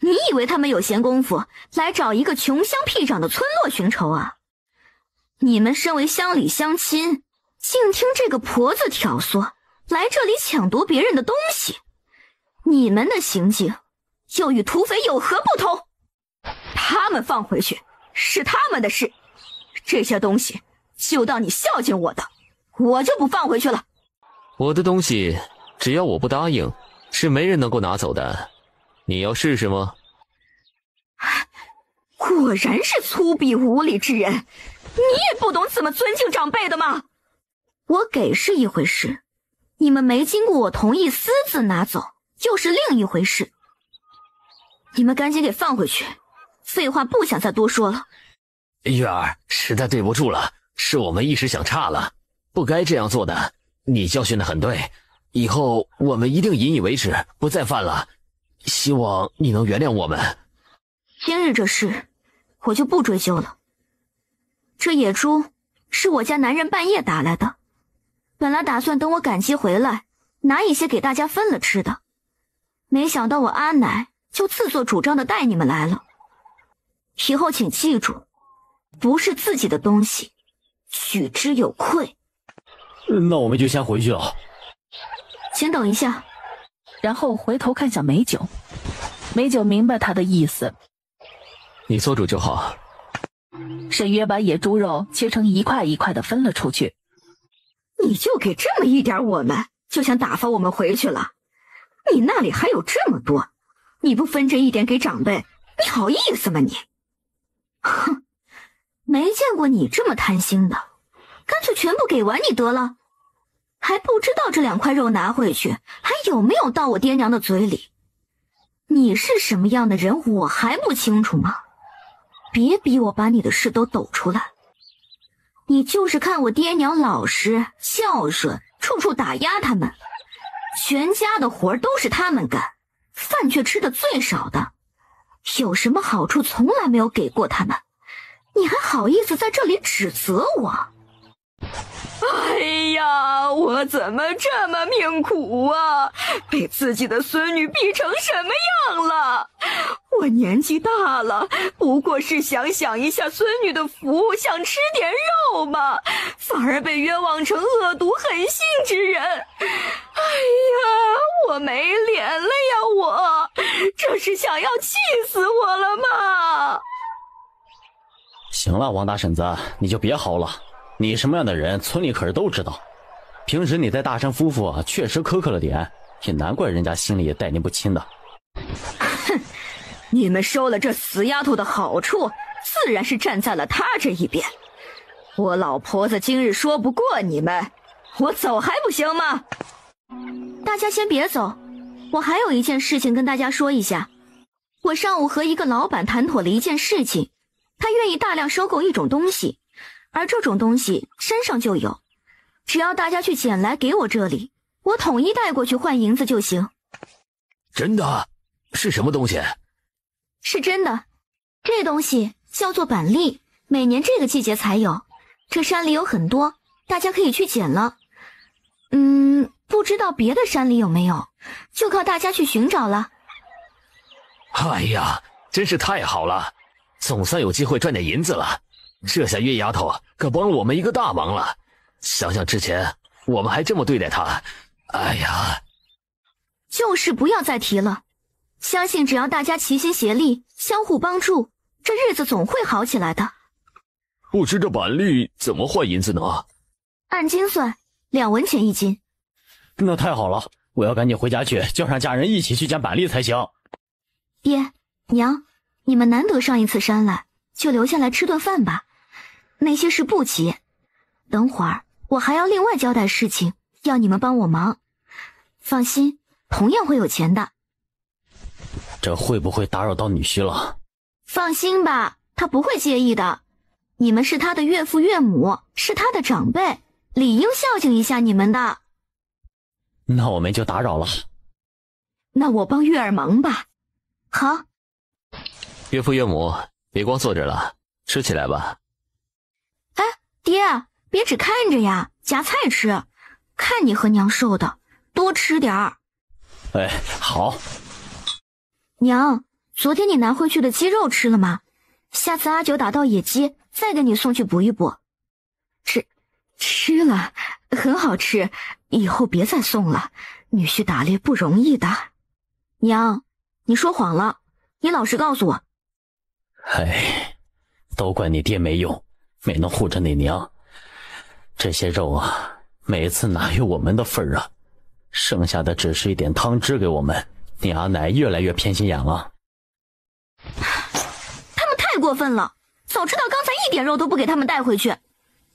你以为他们有闲工夫来找一个穷乡僻壤的村落寻仇啊？你们身为乡里乡亲，竟听这个婆子挑唆，来这里抢夺别人的东西，你们的行径又与土匪有何不同？他们放回去是他们的事，这些东西就当你孝敬我的，我就不放回去了。我的东西只要我不答应，是没人能够拿走的。你要试试吗？果然是粗鄙无礼之人，你也不懂怎么尊敬长辈的吗？我给是一回事，你们没经过我同意私自拿走又是另一回事。你们赶紧给放回去，废话不想再多说了。月儿，实在对不住了，是我们一时想差了，不该这样做的。你教训得很对，以后我们一定引以为耻，不再犯了。希望你能原谅我们。今日这事我就不追究了。这野猪是我家男人半夜打来的，本来打算等我赶集回来拿一些给大家分了吃的，没想到我阿奶就自作主张的带你们来了。以后请记住，不是自己的东西取之有愧。那我们就先回去了。请等一下。然后回头看向美酒，美酒明白他的意思。你做主就好。沈约把野猪肉切成一块一块的分了出去。你就给这么一点我们，就想打发我们回去了？你那里还有这么多，你不分这一点给长辈，你好意思吗你？哼，没见过你这么贪心的，干脆全部给完你得了。还不知道这2块肉拿回去还有没有到我爹娘的嘴里。你是什么样的人我还不清楚吗？别逼我把你的事都抖出来。你就是看我爹娘老实孝顺，处处打压他们，全家的活都是他们干，饭却吃的最少的，有什么好处从来没有给过他们，你还好意思在这里指责我？哎呀，我怎么这么命苦啊，被自己的孙女逼成什么样了？我年纪大了，不过是想想一下孙女的福，想吃点肉嘛，反而被冤枉成恶毒狠心之人。哎呀，我没脸了呀，我这是想要气死我了吗？行了，王大婶子，你就别嚎了。你什么样的人，村里可是都知道。平时你在大山夫妇确实苛刻了点，也难怪人家心里也待你不亲的。哼，你们收了这死丫头的好处，自然是站在了她这一边。我老婆子今日说不过你们，我走还不行吗？大家先别走，我还有一件事情跟大家说一下。我上午和一个老板谈妥了一件事情，他愿意大量收购一种东西，而这种东西山上就有，只要大家去捡来给我这里，我统一带过去换银子就行。真的？是什么东西？是真的，这东西叫做板栗，每年这个季节才有，这山里有很多，大家可以去捡了。不知道别的山里有没有，就靠大家去寻找了。哎呀，真是太好了，总算有机会赚点银子了。这下月丫头可帮了我们一个大忙了。想想之前我们还这么对待她，哎呀，就是不要再提了。相信只要大家齐心协力，相互帮助，这日子总会好起来的。不知这板栗怎么换银子呢？按斤算，2文钱一斤。那太好了，我要赶紧回家去，叫上家人一起去捡板栗才行。爹娘，你们难得上一次山来，就留下来吃顿饭吧。那些事不急，等会儿我还要另外交代事情，要你们帮我忙。放心，同样会有钱的。这会不会打扰到女婿了？放心吧，他不会介意的。你们是他的岳父岳母，是他的长辈，理应孝敬一下你们的。那我们就打扰了。那我帮月儿忙吧。好。岳父岳母，别光坐着了，吃起来吧。哎，爹，别只看着呀，夹菜吃。看你和娘瘦的，多吃点儿。哎，好。娘，昨天你拿回去的鸡肉吃了吗？下次阿九打到野鸡，再给你送去补一补。吃了，很好吃，以后别再送了，女婿打猎不容易的。娘，你说谎了，你老实告诉我。哎，都怪你爹没用，没能护着你娘。这些肉啊，每次哪有我们的份儿啊？剩下的只是一点汤汁给我们，你阿奶越来越偏心眼了。他们太过分了，早知道刚才一点肉都不给他们带回去，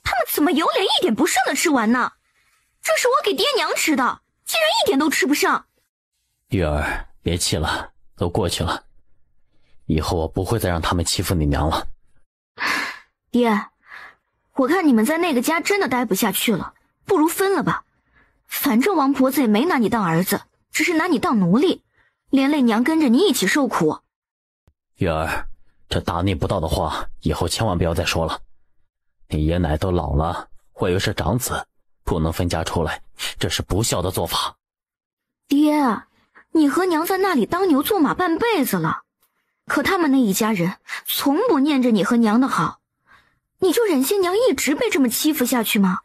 他们怎么有脸一点不剩的吃完呢？这是我给爹娘吃的，竟然一点都吃不上。玉儿，别气了，都过去了，以后我不会再让他们欺负你娘了。爹，我看你们在那个家真的待不下去了，不如分了吧。反正王婆子也没拿你当儿子，只是拿你当奴隶，连累娘跟着你一起受苦。玉儿，这大逆不道的话以后千万不要再说了。你爷奶都老了，我又是长子，不能分家出来，这是不孝的做法。爹，你和娘在那里当牛做马半辈子了，可他们那一家人从不念着你和娘的好，你就忍心娘一直被这么欺负下去吗？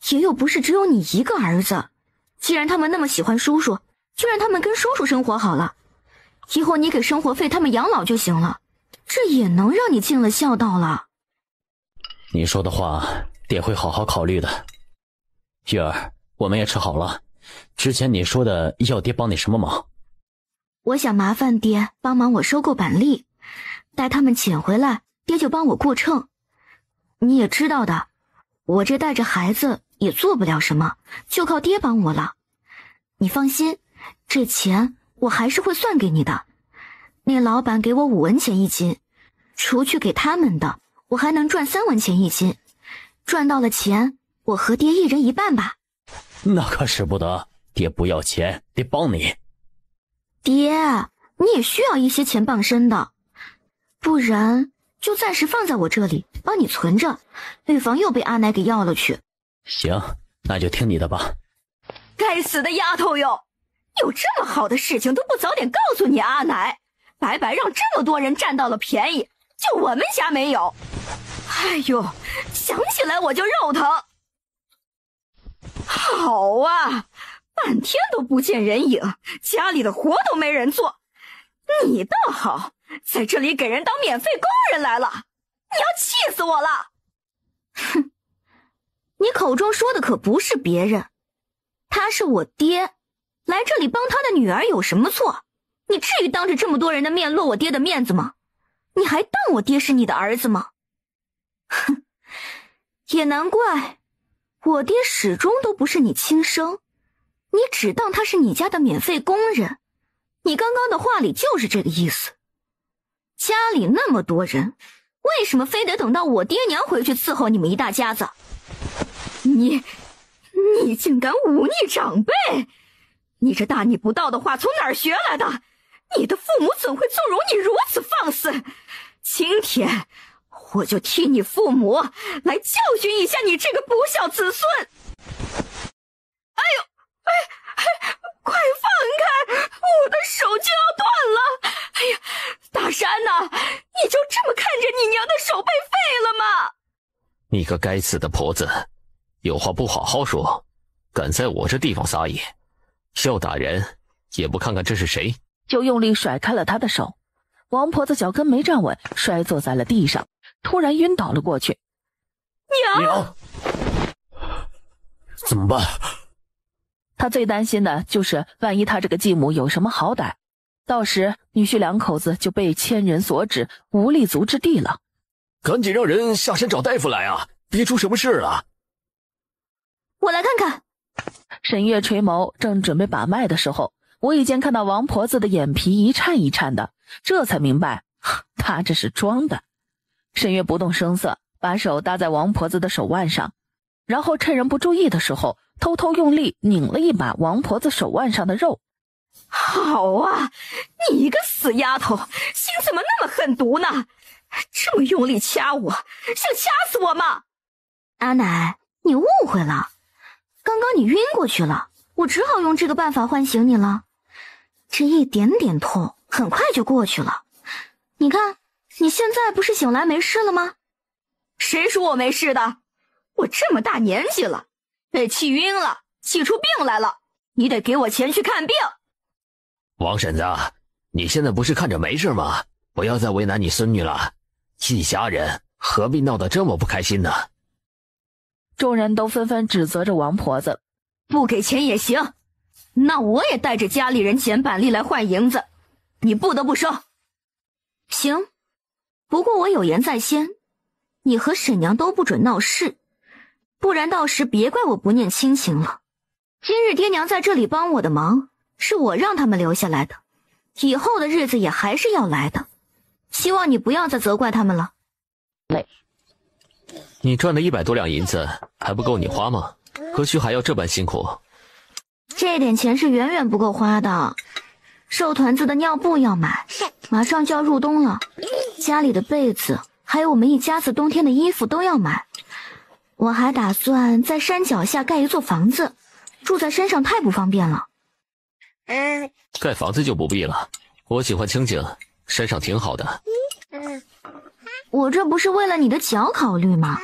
也又不是只有你一个儿子，既然他们那么喜欢叔叔，就让他们跟叔叔生活好了，以后你给生活费他们养老就行了，这也能让你尽了孝道了。你说的话爹会好好考虑的。玉儿，我们也吃好了，之前你说的要爹帮你什么忙？我想麻烦爹帮忙我收购板栗，待他们捡回来，爹就帮我过秤。你也知道的，我这带着孩子也做不了什么，就靠爹帮我了。你放心，这钱我还是会算给你的。那老板给我5文钱一斤，除去给他们的，我还能赚3文钱一斤。赚到了钱，我和爹一人一半吧。那可使不得，爹不要钱，得帮你。爹，你也需要一些钱傍身的，不然就暂时放在我这里，帮你存着，预防又被阿奶给要了去。行，那就听你的吧。该死的丫头哟，有这么好的事情都不早点告诉你阿奶，白白让这么多人占到了便宜，就我们家没有。哎呦，想起来我就肉疼。好啊，半天都不见人影，家里的活都没人做。你倒好，在这里给人当免费工人来了，你要气死我了。哼，你口中说的可不是别人，他是我爹，来这里帮他的女儿有什么错？你至于当着这么多人的面落我爹的面子吗？你还当我爹是你的儿子吗？哼，也难怪，我爹始终都不是你亲生，你只当他是你家的免费工人。你刚刚的话里就是这个意思。家里那么多人，为什么非得等到我爹娘回去伺候你们一大家子？你你竟敢忤逆长辈！你这大逆不道的话从哪儿学来的？你的父母怎会纵容你如此放肆？今天我就替你父母来教训一下你这个不孝子孙！哎呦，快放开！我的手就要断了！哎呀，大山呐，你就这么看着你娘的手被废了吗？你个该死的婆子，有话不好好说，敢在我这地方撒野，要打人也不看看这是谁，就用力甩开了他的手。王婆子脚跟没站稳，摔坐在了地上，突然晕倒了过去。娘，怎么办？他最担心的就是万一他这个继母有什么好歹，到时女婿两口子就被千人所指，无立足之地了。赶紧让人下山找大夫来啊，别出什么事了。我来看看。沈月垂眸，正准备把脉的时候，无意间看到王婆子的眼皮一颤一颤的，这才明白她这是装的。沈月不动声色，把手搭在王婆子的手腕上，然后趁人不注意的时候，偷偷用力拧了一把王婆子手腕上的肉。好啊，你一个死丫头，心怎么那么狠毒呢？这么用力掐我，想掐死我吗？阿奶，你误会了，刚刚你晕过去了，我只好用这个办法唤醒你了。这一点点痛很快就过去了，你看你现在不是醒来没事了吗？谁说我没事的？我这么大年纪了，被气晕了，气出病来了，你得给我钱去看病。王婶子，你现在不是看着没事吗？不要再为难你孙女了，一家人何必闹得这么不开心呢？众人都纷纷指责着王婆子。不给钱也行，那我也带着家里人捡板栗来换银子，你不得不收。行，不过我有言在先，你和沈娘都不准闹事，不然到时别怪我不念亲情了。今日爹娘在这里帮我的忙，是我让他们留下来的，以后的日子也还是要来的，希望你不要再责怪他们了。你赚的100多两银子还不够你花吗？何须还要这般辛苦？这点钱是远远不够花的，瘦团子的尿布要买，马上就要入冬了，家里的被子还有我们一家子冬天的衣服都要买。我还打算在山脚下盖一座房子，住在山上太不方便了。盖房子就不必了，我喜欢清静，山上挺好的。我这不是为了你的脚考虑吗？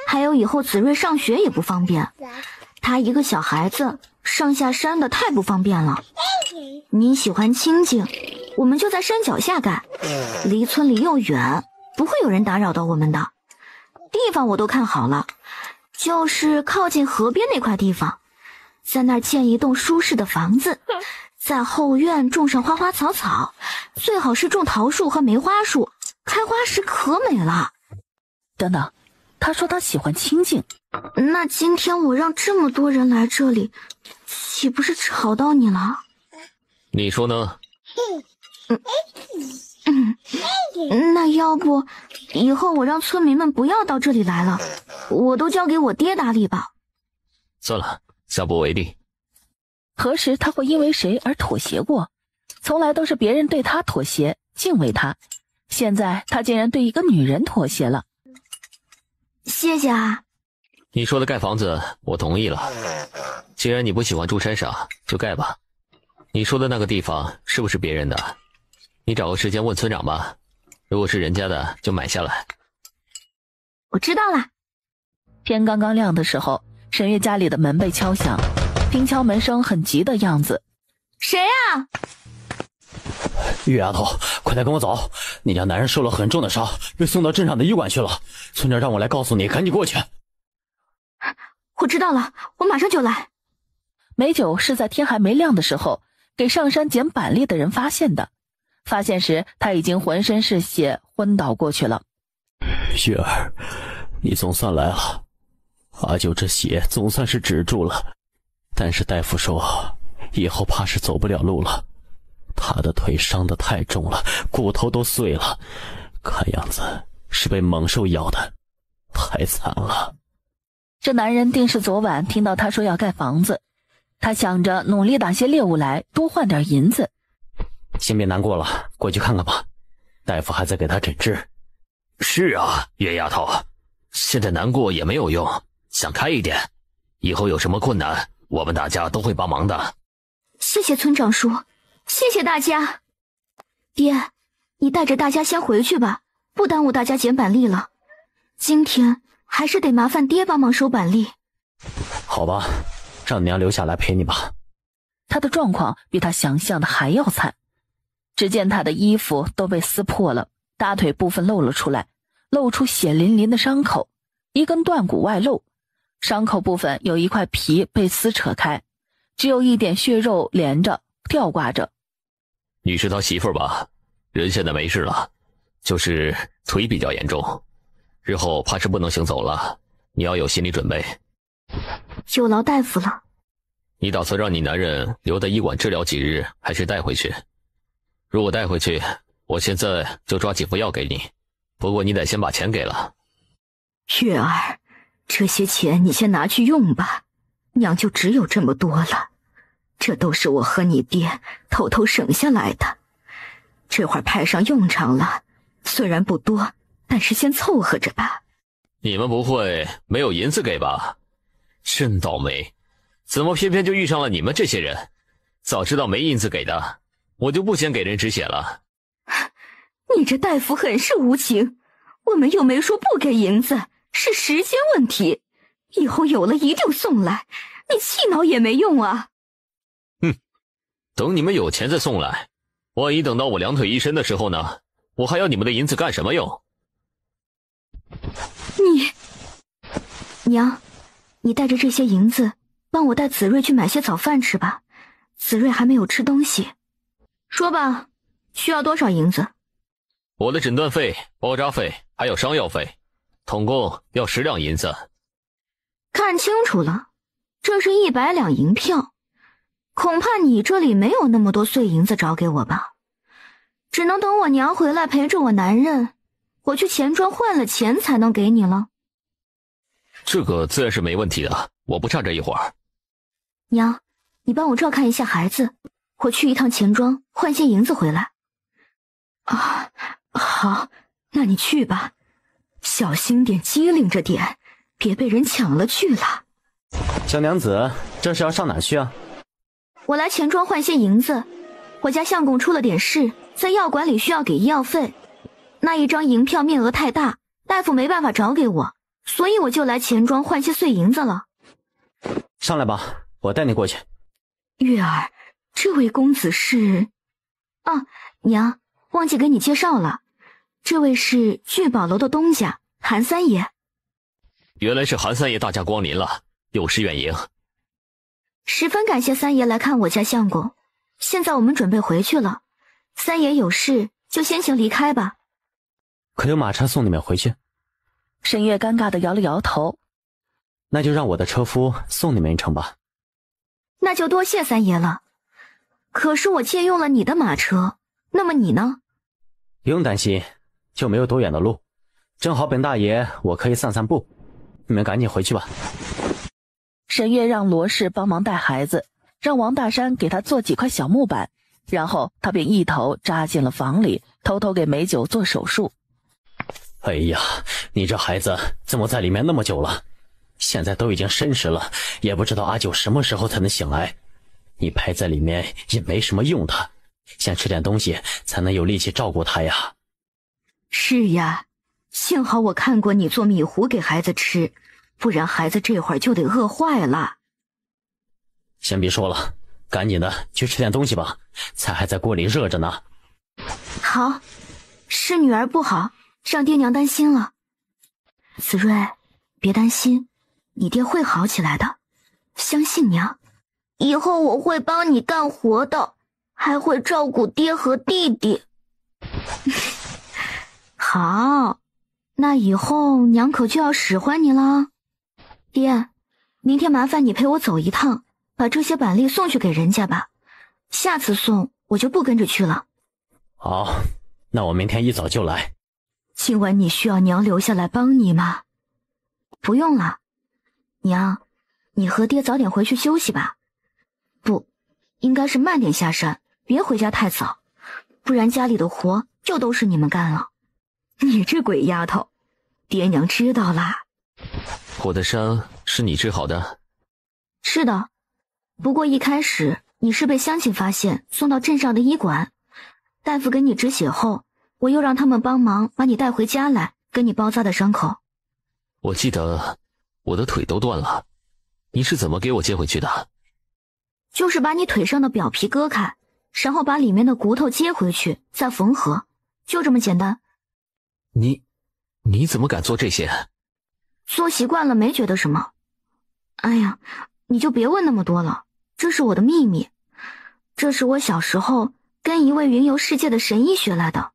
还有以后子睿上学也不方便，他一个小孩子上下山的太不方便了。你喜欢清静，我们就在山脚下盖，离村里又远，不会有人打扰到我们的。地方我都看好了，就是靠近河边那块地方，在那儿建一栋舒适的房子，在后院种上花花草草，最好是种桃树和梅花树，开花时可美了。等等，他说他喜欢清静，那今天我让这么多人来这里，岂不是吵到你了？你说呢？那要不以后我让村民们不要到这里来了，我都交给我爹打理吧。算了，下不为例。何时他会因为谁而妥协过？从来都是别人对他妥协，敬畏他，现在他竟然对一个女人妥协了。谢谢啊。你说的盖房子我同意了，既然你不喜欢住山上，就盖吧。你说的那个地方是不是别人的？你找个时间问村长吧，如果是人家的就买下来。我知道了。天刚刚亮的时候，沈月家里的门被敲响，听敲门声很急的样子。谁啊？月丫头，快点跟我走，你家男人受了很重的伤，被送到镇上的医馆去了。村长让我来告诉你，赶紧过去。我知道了，我马上就来。美酒是在天还没亮的时候给上山捡板栗的人发现的，发现时他已经浑身是血，昏倒过去了。月儿，你总算来了，阿九这血总算是止住了，但是大夫说以后怕是走不了路了，他的腿伤得太重了，骨头都碎了，看样子是被猛兽咬的，太惨了。这男人定是昨晚听到他说要盖房子，他想着努力打些猎物来，多换点银子。先别难过了，过去看看吧，大夫还在给他诊治。是啊，月丫头，现在难过也没有用，想开一点，以后有什么困难，我们大家都会帮忙的。谢谢村长叔，谢谢大家。爹，你带着大家先回去吧，不耽误大家捡板栗了。今天还是得麻烦爹帮忙收板栗。好吧，让娘留下来陪你吧。他的状况比他想象的还要惨，只见他的衣服都被撕破了，大腿部分露了出来，露出血淋淋的伤口，一根断骨外露，伤口部分有一块皮被撕扯开，只有一点血肉连着吊挂着。你是他媳妇儿吧？人现在没事了，就是腿比较严重，日后怕是不能行走了，你要有心理准备。有劳大夫了。你打算让你男人留在医馆治疗几日，还是带回去？如果带回去，我现在就抓几副药给你，不过你得先把钱给了。月儿，这些钱你先拿去用吧，娘就只有这么多了，这都是我和你爹偷偷省下来的，这会儿派上用场了，虽然不多，但是先凑合着吧。你们不会没有银子给吧？真倒霉，怎么偏偏就遇上了你们这些人？早知道没银子给的，我就不先给人止血了。你这大夫很是无情，我们又没说不给银子，是时间问题，以后有了一定送来，你气恼也没用啊。等你们有钱再送来，万一等到我两腿一伸的时候呢？我还要你们的银子干什么用？娘，你带着这些银子帮我带子睿去买些早饭吃吧，子睿还没有吃东西。说吧，需要多少银子？我的诊断费、包扎费还有伤药费，统共要10两银子。看清楚了，这是100两银票，恐怕你这里没有那么多碎银子找给我吧，只能等我娘回来陪着我男人，我去钱庄换了钱才能给你了。这个自然是没问题的，我不差这一会儿。娘，你帮我照看一下孩子，我去一趟钱庄换些银子回来。啊，好，那你去吧，小心点，机灵着点，别被人抢了去了。小娘子，这是要上哪去啊？我来钱庄换些银子，我家相公出了点事，在药馆里需要给医药费，那一张银票面额太大，大夫没办法找给我，所以我就来钱庄换些碎银子了。上来吧，我带你过去。月儿，这位公子是……啊，娘，忘记给你介绍了，这位是聚宝楼的东家韩三爷。原来是韩三爷大驾光临了，有失远迎。十分感谢三爷来看我家相公，现在我们准备回去了，三爷有事就先行离开吧。可有马车送你们回去？沈月尴尬地摇了摇头。那就让我的车夫送你们一程吧。那就多谢三爷了。可是我借用了你的马车，那么你呢？不用担心，就没有多远的路，正好本大爷我可以散散步，你们赶紧回去吧。沈月让罗氏帮忙带孩子，让王大山给他做几块小木板，然后他便一头扎进了房里，偷偷给美九做手术。哎呀，你这孩子怎么在里面那么久了？现在都已经申时了，也不知道阿九什么时候才能醒来。你排在里面也没什么用的，先吃点东西才能有力气照顾他呀。是呀，幸好我看过你做米糊给孩子吃，不然孩子这会儿就得饿坏了。先别说了，赶紧的去吃点东西吧，菜还在锅里热着呢。好，是女儿不好，让爹娘担心了。子睿，别担心，你爹会好起来的，相信娘。以后我会帮你干活的，还会照顾爹和弟弟。好，那以后娘可就要使唤你了。爹，明天麻烦你陪我走一趟，把这些板栗送去给人家吧，下次送我就不跟着去了。好，那我明天一早就来。今晚你需要娘留下来帮你吗？不用了，娘，你和爹早点回去休息吧。不，应该是慢点下山，别回家太早，不然家里的活就都是你们干了。你这鬼丫头，爹娘知道啦。我的伤是你治好的？是的，不过一开始你是被乡亲发现送到镇上的医馆，大夫给你止血后，我又让他们帮忙把你带回家来，给你包扎的伤口。我记得我的腿都断了，你是怎么给我接回去的？就是把你腿上的表皮割开，然后把里面的骨头接回去，再缝合，就这么简单。你怎么敢做这些？做习惯了没觉得什么。哎呀，你就别问那么多了，这是我的秘密。这是我小时候跟一位云游世界的神医学来的。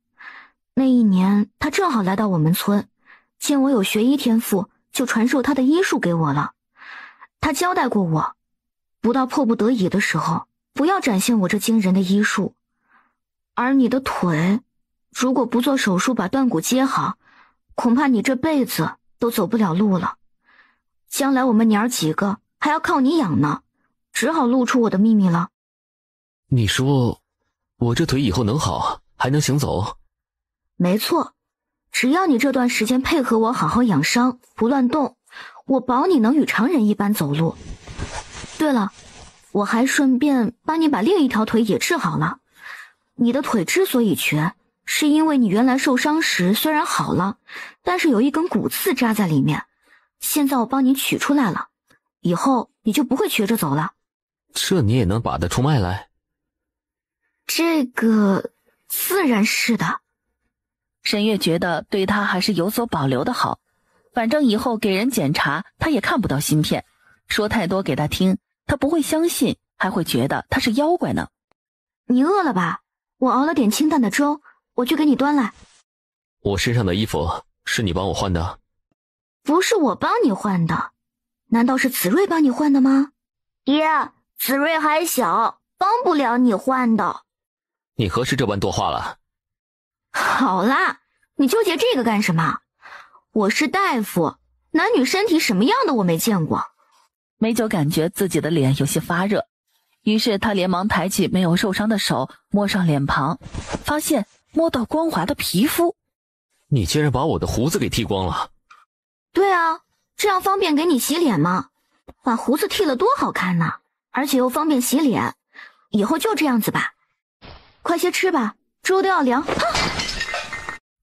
那一年他正好来到我们村，见我有学医天赋，就传授他的医术给我了。他交代过我，不到迫不得已的时候，不要展现我这惊人的医术。而你的腿，如果不做手术把断骨接好，恐怕你这辈子都走不了路了。将来我们娘儿几个还要靠你养呢，只好露出我的秘密了。你说我这腿以后能好，还能行走？没错，只要你这段时间配合我好好养伤，不乱动，我保你能与常人一般走路。对了，我还顺便帮你把另一条腿也治好了。你的腿之所以瘸，是因为你原来受伤时虽然好了，但是有一根骨刺扎在里面，现在我帮你取出来了，以后你就不会瘸着走了。这你也能把得出脉来？这个自然是的。沈月觉得对他还是有所保留的好，反正以后给人检查他也看不到芯片，说太多给他听，他不会相信，还会觉得他是妖怪呢。你饿了吧？我熬了点清淡的粥，我去给你端来。我身上的衣服是你帮我换的？不是我帮你换的，难道是子睿帮你换的吗？爹，子睿还小，帮不了你换的。你何时这般多话了？好啦，你纠结这个干什么？我是大夫，男女身体什么样的我没见过。美酒感觉自己的脸有些发热，于是他连忙抬起没有受伤的手摸上脸庞，发现摸到光滑的皮肤。你竟然把我的胡子给剃光了？对啊，这样方便给你洗脸嘛，把胡子剃了多好看呢，而且又方便洗脸。以后就这样子吧，快些吃吧，粥都要凉。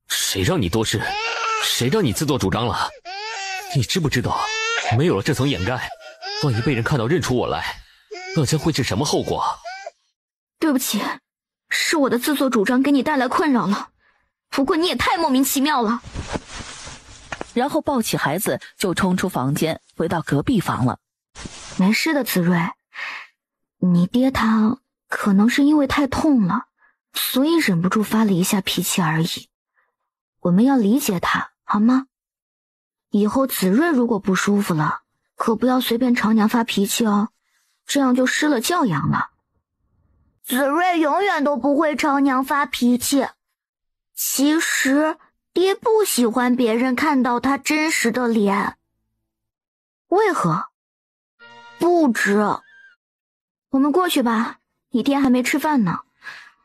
谁让你多事？谁让你自作主张了？你知不知道，没有了这层掩盖，万一被人看到认出我来，那将会是什么后果？对不起，是我的自作主张给你带来困扰了，不过你也太莫名其妙了。然后抱起孩子就冲出房间，回到隔壁房了。没事的，子睿，你爹他可能是因为太痛了，所以忍不住发了一下脾气而已。我们要理解他，好吗？以后子睿如果不舒服了，可不要随便朝娘发脾气哦，这样就失了教养了。子睿永远都不会朝娘发脾气。其实爹不喜欢别人看到他真实的脸。为何？不知。我们过去吧，你爹还没吃饭呢，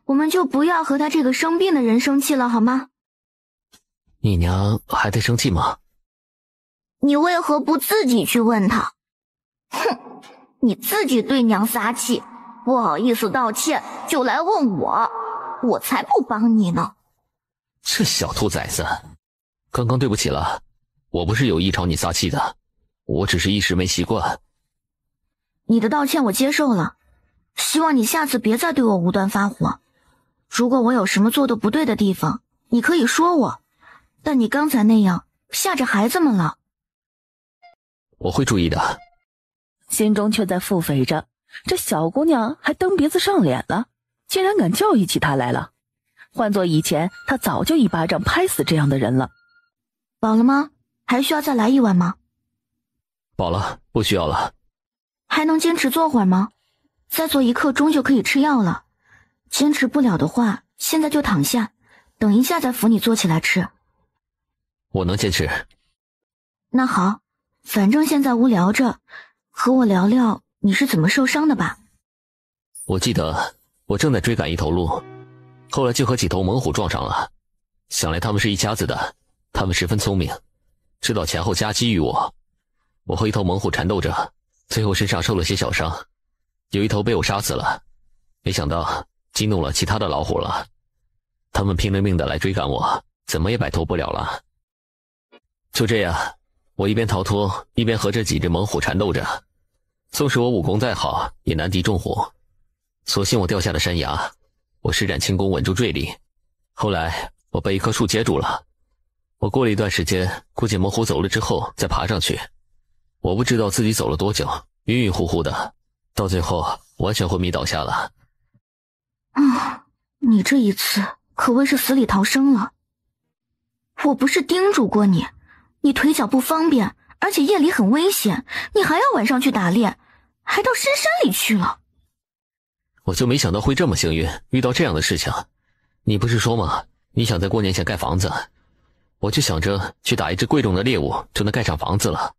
我们就不要和他这个生病的人生气了，好吗？你娘还在生气吗？你为何不自己去问他？哼，你自己对娘撒气，不好意思道歉，就来问我，我才不帮你呢。这小兔崽子，刚刚对不起了，我不是有意朝你撒气的，我只是一时没习惯。你的道歉我接受了，希望你下次别再对我无端发火。如果我有什么做的不对的地方，你可以说我，但你刚才那样吓着孩子们了。我会注意的。心中却在腹诽着，这小姑娘还蹬鼻子上脸了，竟然敢教育起她来了。换做以前，他早就一巴掌拍死这样的人了。饱了吗？还需要再来一碗吗？饱了，不需要了。还能坚持坐会儿吗？再坐1刻钟就可以吃药了。坚持不了的话，现在就躺下，等一下再扶你坐起来吃。我能坚持。那好，反正现在无聊着，和我聊聊你是怎么受伤的吧。我记得我正在追赶一头鹿，后来就和几头猛虎撞上了。想来他们是一家子的，他们十分聪明，知道前后夹击于我。我和一头猛虎缠斗着，最后身上受了些小伤，有一头被我杀死了。没想到激怒了其他的老虎了，他们拼了命的来追赶我，怎么也摆脱不了了。就这样，我一边逃脱，一边和这几只猛虎缠斗着。纵使我武功再好，也难敌众虎。所幸我掉下了山崖，我施展轻功稳住坠力。后来我被一棵树接住了。我过了一段时间，估计猛虎走了之后再爬上去。我不知道自己走了多久，晕晕乎乎的，到最后完全昏迷倒下了。你这一次可谓是死里逃生了。我不是叮嘱过你，你腿脚不方便，而且夜里很危险，你还要晚上去打猎，还到深山里去了。我就没想到会这么幸运，遇到这样的事情。你不是说吗？你想在过年前盖房子，我就想着去打一只贵重的猎物，就能盖上房子了。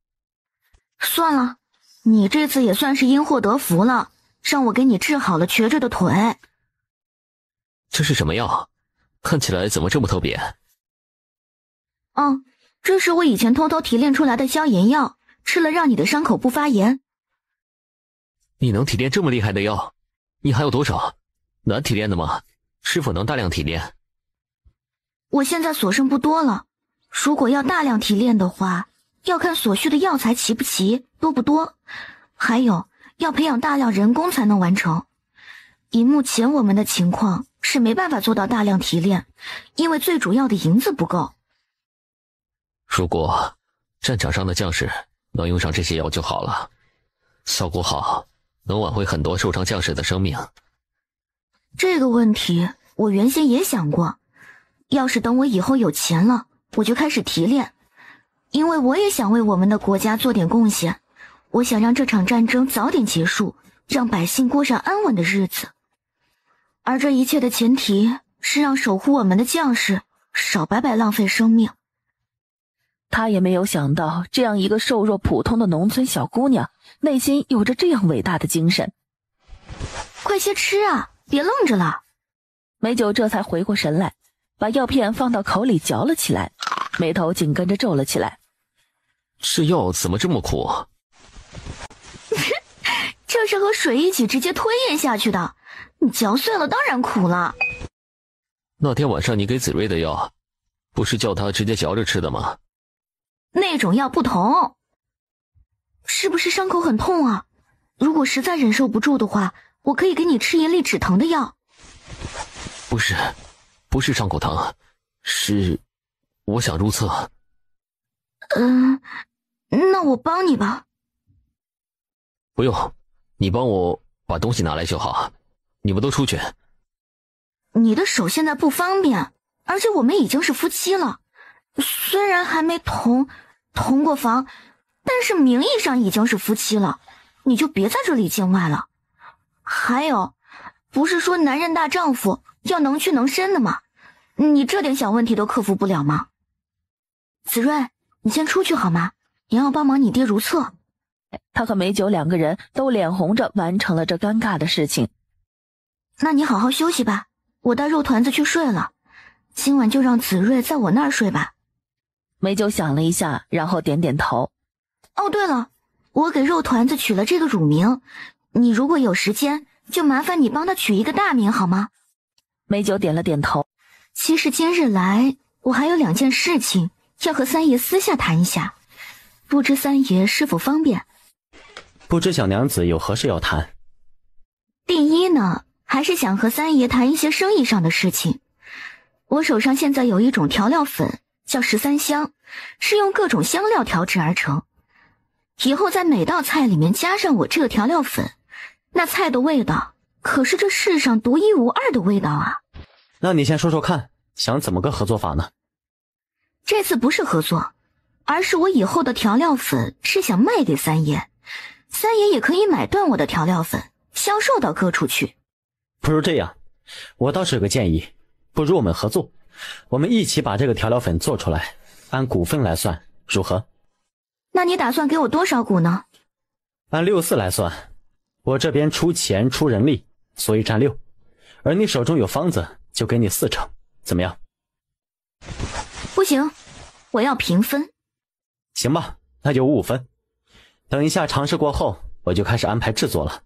算了，你这次也算是因祸得福了，让我给你治好了瘸着的腿。这是什么药？看起来怎么这么特别？这是我以前偷偷提炼出来的消炎药，吃了让你的伤口不发炎。你能提炼这么厉害的药？你还有多少？难提炼的吗？是否能大量提炼？我现在所剩不多了，如果要大量提炼的话，要看所需的药材齐不齐，多不多，还有要培养大量人工才能完成。以目前我们的情况是没办法做到大量提炼，因为最主要的银子不够。如果战场上的将士能用上这些药就好了，效果好，能挽回很多受伤将士的生命。这个问题我原先也想过，要是等我以后有钱了，我就开始提炼，因为我也想为我们的国家做点贡献，我想让这场战争早点结束，让百姓过上安稳的日子。而这一切的前提是让守护我们的将士少白白浪费生命。他也没有想到，这样一个瘦弱普通的农村小姑娘，内心有着这样伟大的精神。快些吃啊，别愣着了。美酒这才回过神来，把药片放到口里嚼了起来，眉头紧跟着皱了起来。这药怎么这么苦？这是和水一起直接吞咽下去的，你嚼碎了当然苦了。那天晚上你给子睿的药，不是叫他直接嚼着吃的吗？那种药不同。是不是伤口很痛啊？如果实在忍受不住的话，我可以给你吃一粒止疼的药。不是伤口疼，是我想如厕。那我帮你吧。不用，你帮我把东西拿来就好。你们都出去。你的手现在不方便，而且我们已经是夫妻了，虽然还没同过房，但是名义上已经是夫妻了，你就别在这里见外了。还有，不是说男人大丈夫要能屈能伸的吗？你这点小问题都克服不了吗？子睿，你先出去好吗？你要帮忙你爹如厕。他和美酒两个人都脸红着完成了这尴尬的事情。那你好好休息吧，我带肉团子去睡了，今晚就让子睿在我那儿睡吧。美酒想了一下，然后点点头。哦，对了，我给肉团子取了这个乳名，你如果有时间，就麻烦你帮他取一个大名好吗？美酒点了点头。其实今日来，我还有2件事情要和三爷私下谈一下，不知三爷是否方便？不知小娘子有何事要谈？第一呢，还是想和三爷谈一些生意上的事情。我手上现在有一种调料粉，叫13香，是用各种香料调制而成。以后在每道菜里面加上我这个调料粉，那菜的味道可是这世上独一无二的味道啊。那你先说说看，想怎么个合作法呢？这次不是合作，而是我以后的调料粉是想卖给三爷，三爷也可以买断我的调料粉，销售到各处去。不如这样，我倒是有个建议，不如我们合作，我们一起把这个调料粉做出来，按股份来算，如何？那你打算给我多少股呢？按6:4来算，我这边出钱出人力，所以占6，而你手中有方子，就给你40%，怎么样？不行，我要平分。行吧，那就55分。等一下尝试过后，我就开始安排制作了，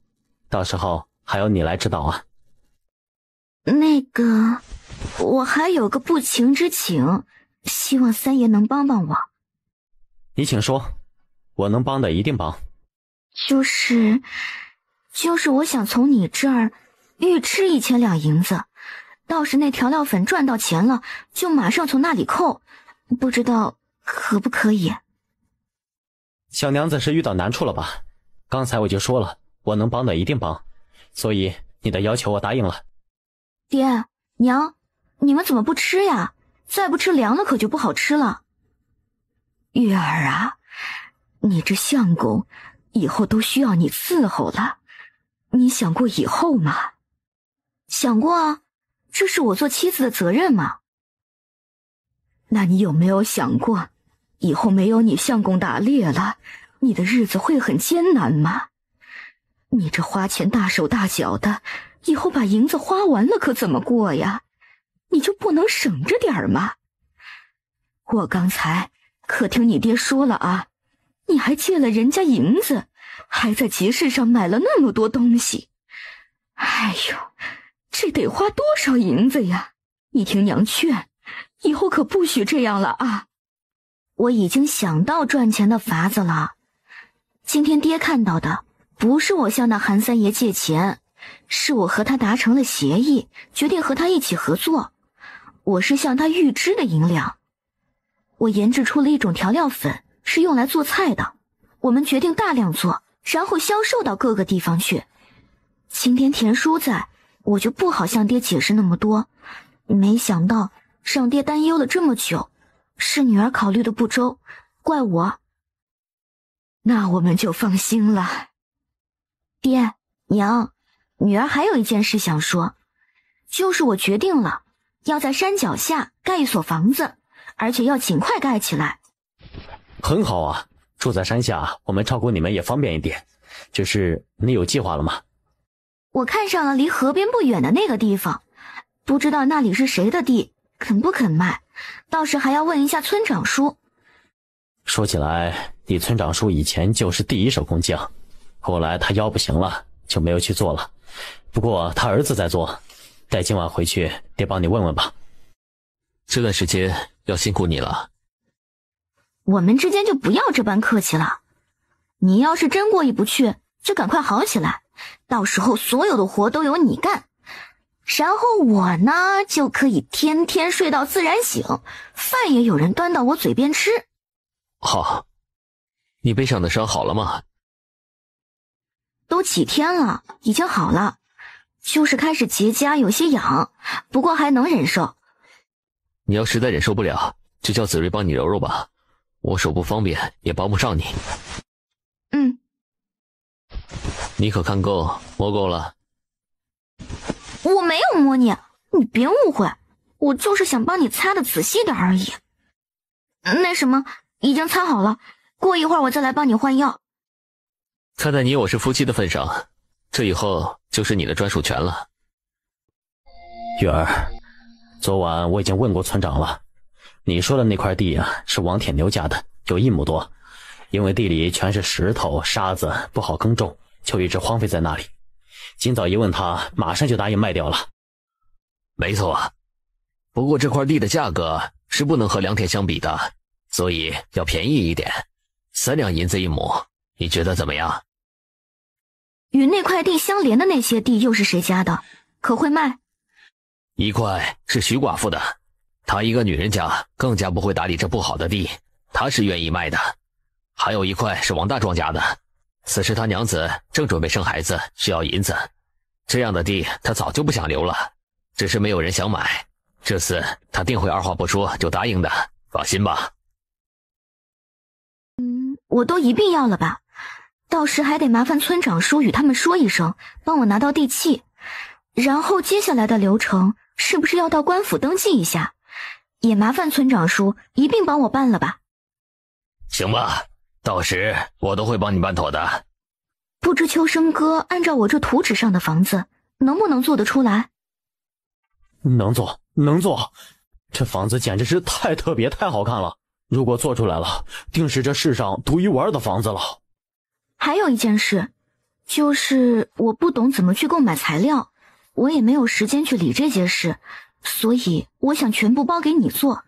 到时候还要你来指导啊。那个，我还有个不情之请，希望三爷能帮帮我。你请说，我能帮的一定帮。就是我想从你这儿预支1000两银子，到时那调料粉赚到钱了，就马上从那里扣，不知道可不可以？小娘子是遇到难处了吧？刚才我就说了，我能帮的一定帮，所以你的要求我答应了。爹娘，你们怎么不吃呀？再不吃凉了可就不好吃了。月儿啊，你这相公以后都需要你伺候了，你想过以后吗？想过啊，这是我做妻子的责任嘛。那你有没有想过，以后没有你相公打猎了，你的日子会很艰难吗？你这花钱大手大脚的，以后把银子花完了可怎么过呀？你就不能省着点吗？我刚才可听你爹说了啊，你还借了人家银子，还在集市上买了那么多东西。哎呦，这得花多少银子呀？你听娘劝，以后可不许这样了啊。我已经想到赚钱的法子了。今天爹看到的不是我向那韩三爷借钱，是我和他达成了协议，决定和他一起合作。我是向他预支的银两。我研制出了一种调料粉，是用来做菜的。我们决定大量做，然后销售到各个地方去。今天田叔在，我就不好向爹解释那么多。没想到让爹担忧了这么久，是女儿考虑的不周，怪我。那我们就放心了。爹娘，女儿还有一件事想说，就是我决定了，要在山脚下盖一所房子，而且要尽快盖起来。很好啊，住在山下，我们照顾你们也方便一点。就是你有计划了吗？我看上了离河边不远的那个地方，不知道那里是谁的地，肯不肯卖，到时还要问一下村长叔。说起来，你村长叔以前就是第一手工匠，后来他腰不行了，就没有去做了。不过他儿子在做，待今晚回去得帮你问问吧。这段时间要辛苦你了。我们之间就不要这般客气了。你要是真过意不去，就赶快好起来，到时候所有的活都由你干，然后我呢就可以天天睡到自然醒，饭也有人端到我嘴边吃。好，你背上的伤好了吗？都几天了，已经好了，就是开始结痂，有些痒，不过还能忍受。你要实在忍受不了，就叫子睿帮你揉揉吧，我手不方便，也帮不上你。嗯。你可看够摸够了？我没有摸你，你别误会，我就是想帮你擦的仔细点而已。那什么，已经擦好了，过一会儿我再来帮你换药。看在你我是夫妻的份上，这以后就是你的专属权了。月儿，昨晚我已经问过村长了，你说的那块地啊，是王铁牛家的，有1亩多，因为地里全是石头沙子，不好耕种，就一直荒废在那里。今早一问他，马上就答应卖掉了。没错，不过这块地的价格是不能和良田相比的，所以要便宜一点，3两银子1亩，你觉得怎么样？与那块地相连的那些地又是谁家的？可会卖？一块是徐寡妇的，她一个女人家更加不会打理这不好的地，她是愿意卖的。还有一块是王大庄家的，此时他娘子正准备生孩子，需要银子，这样的地他早就不想留了，只是没有人想买，这次他定会二话不说就答应的，放心吧。我都一并要了吧，到时还得麻烦村长叔与他们说一声，帮我拿到地契，然后接下来的流程是不是要到官府登记一下，也麻烦村长叔一并帮我办了吧。行吧，到时我都会帮你办妥的。不知秋生哥按照我这图纸上的房子，能不能做得出来？能做，能做。这房子简直是太特别、太好看了。如果做出来了，定是这世上独一无二的房子了。还有一件事，就是我不懂怎么去购买材料，我也没有时间去理这些事，所以我想全部包给你做。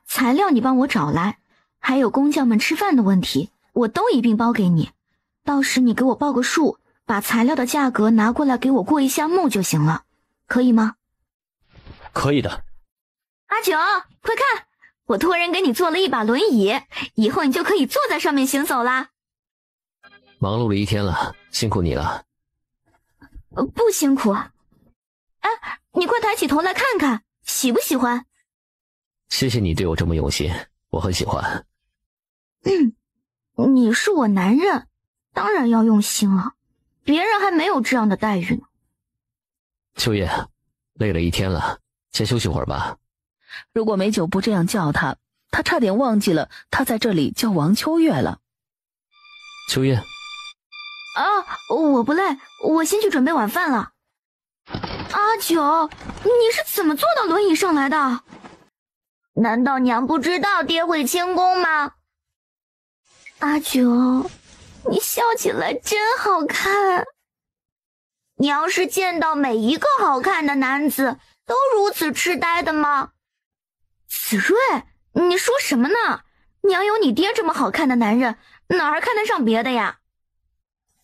材料你帮我找来，还有工匠们吃饭的问题，我都一并包给你。到时你给我报个数，把材料的价格拿过来给我过一下目就行了，可以吗？可以的。阿九，快看，我托人给你做了一把轮椅，以后你就可以坐在上面行走啦。忙碌了一天了，辛苦你了。不辛苦。哎，你快抬起头来看看，喜不喜欢？谢谢你对我这么用心，我很喜欢。你是我男人，当然要用心了，别人还没有这样的待遇呢。秋叶，累了一天了，先休息会儿吧。如果美酒不这样叫他，他差点忘记了他在这里叫王秋月了。秋叶。我不累，我先去准备晚饭了。阿九，你是怎么坐到轮椅上来的？难道娘不知道爹会轻功吗？阿九，你笑起来真好看。娘是见到每一个好看的男子都如此痴呆的吗？子睿，你说什么呢？娘有你爹这么好看的男人，哪儿看得上别的呀？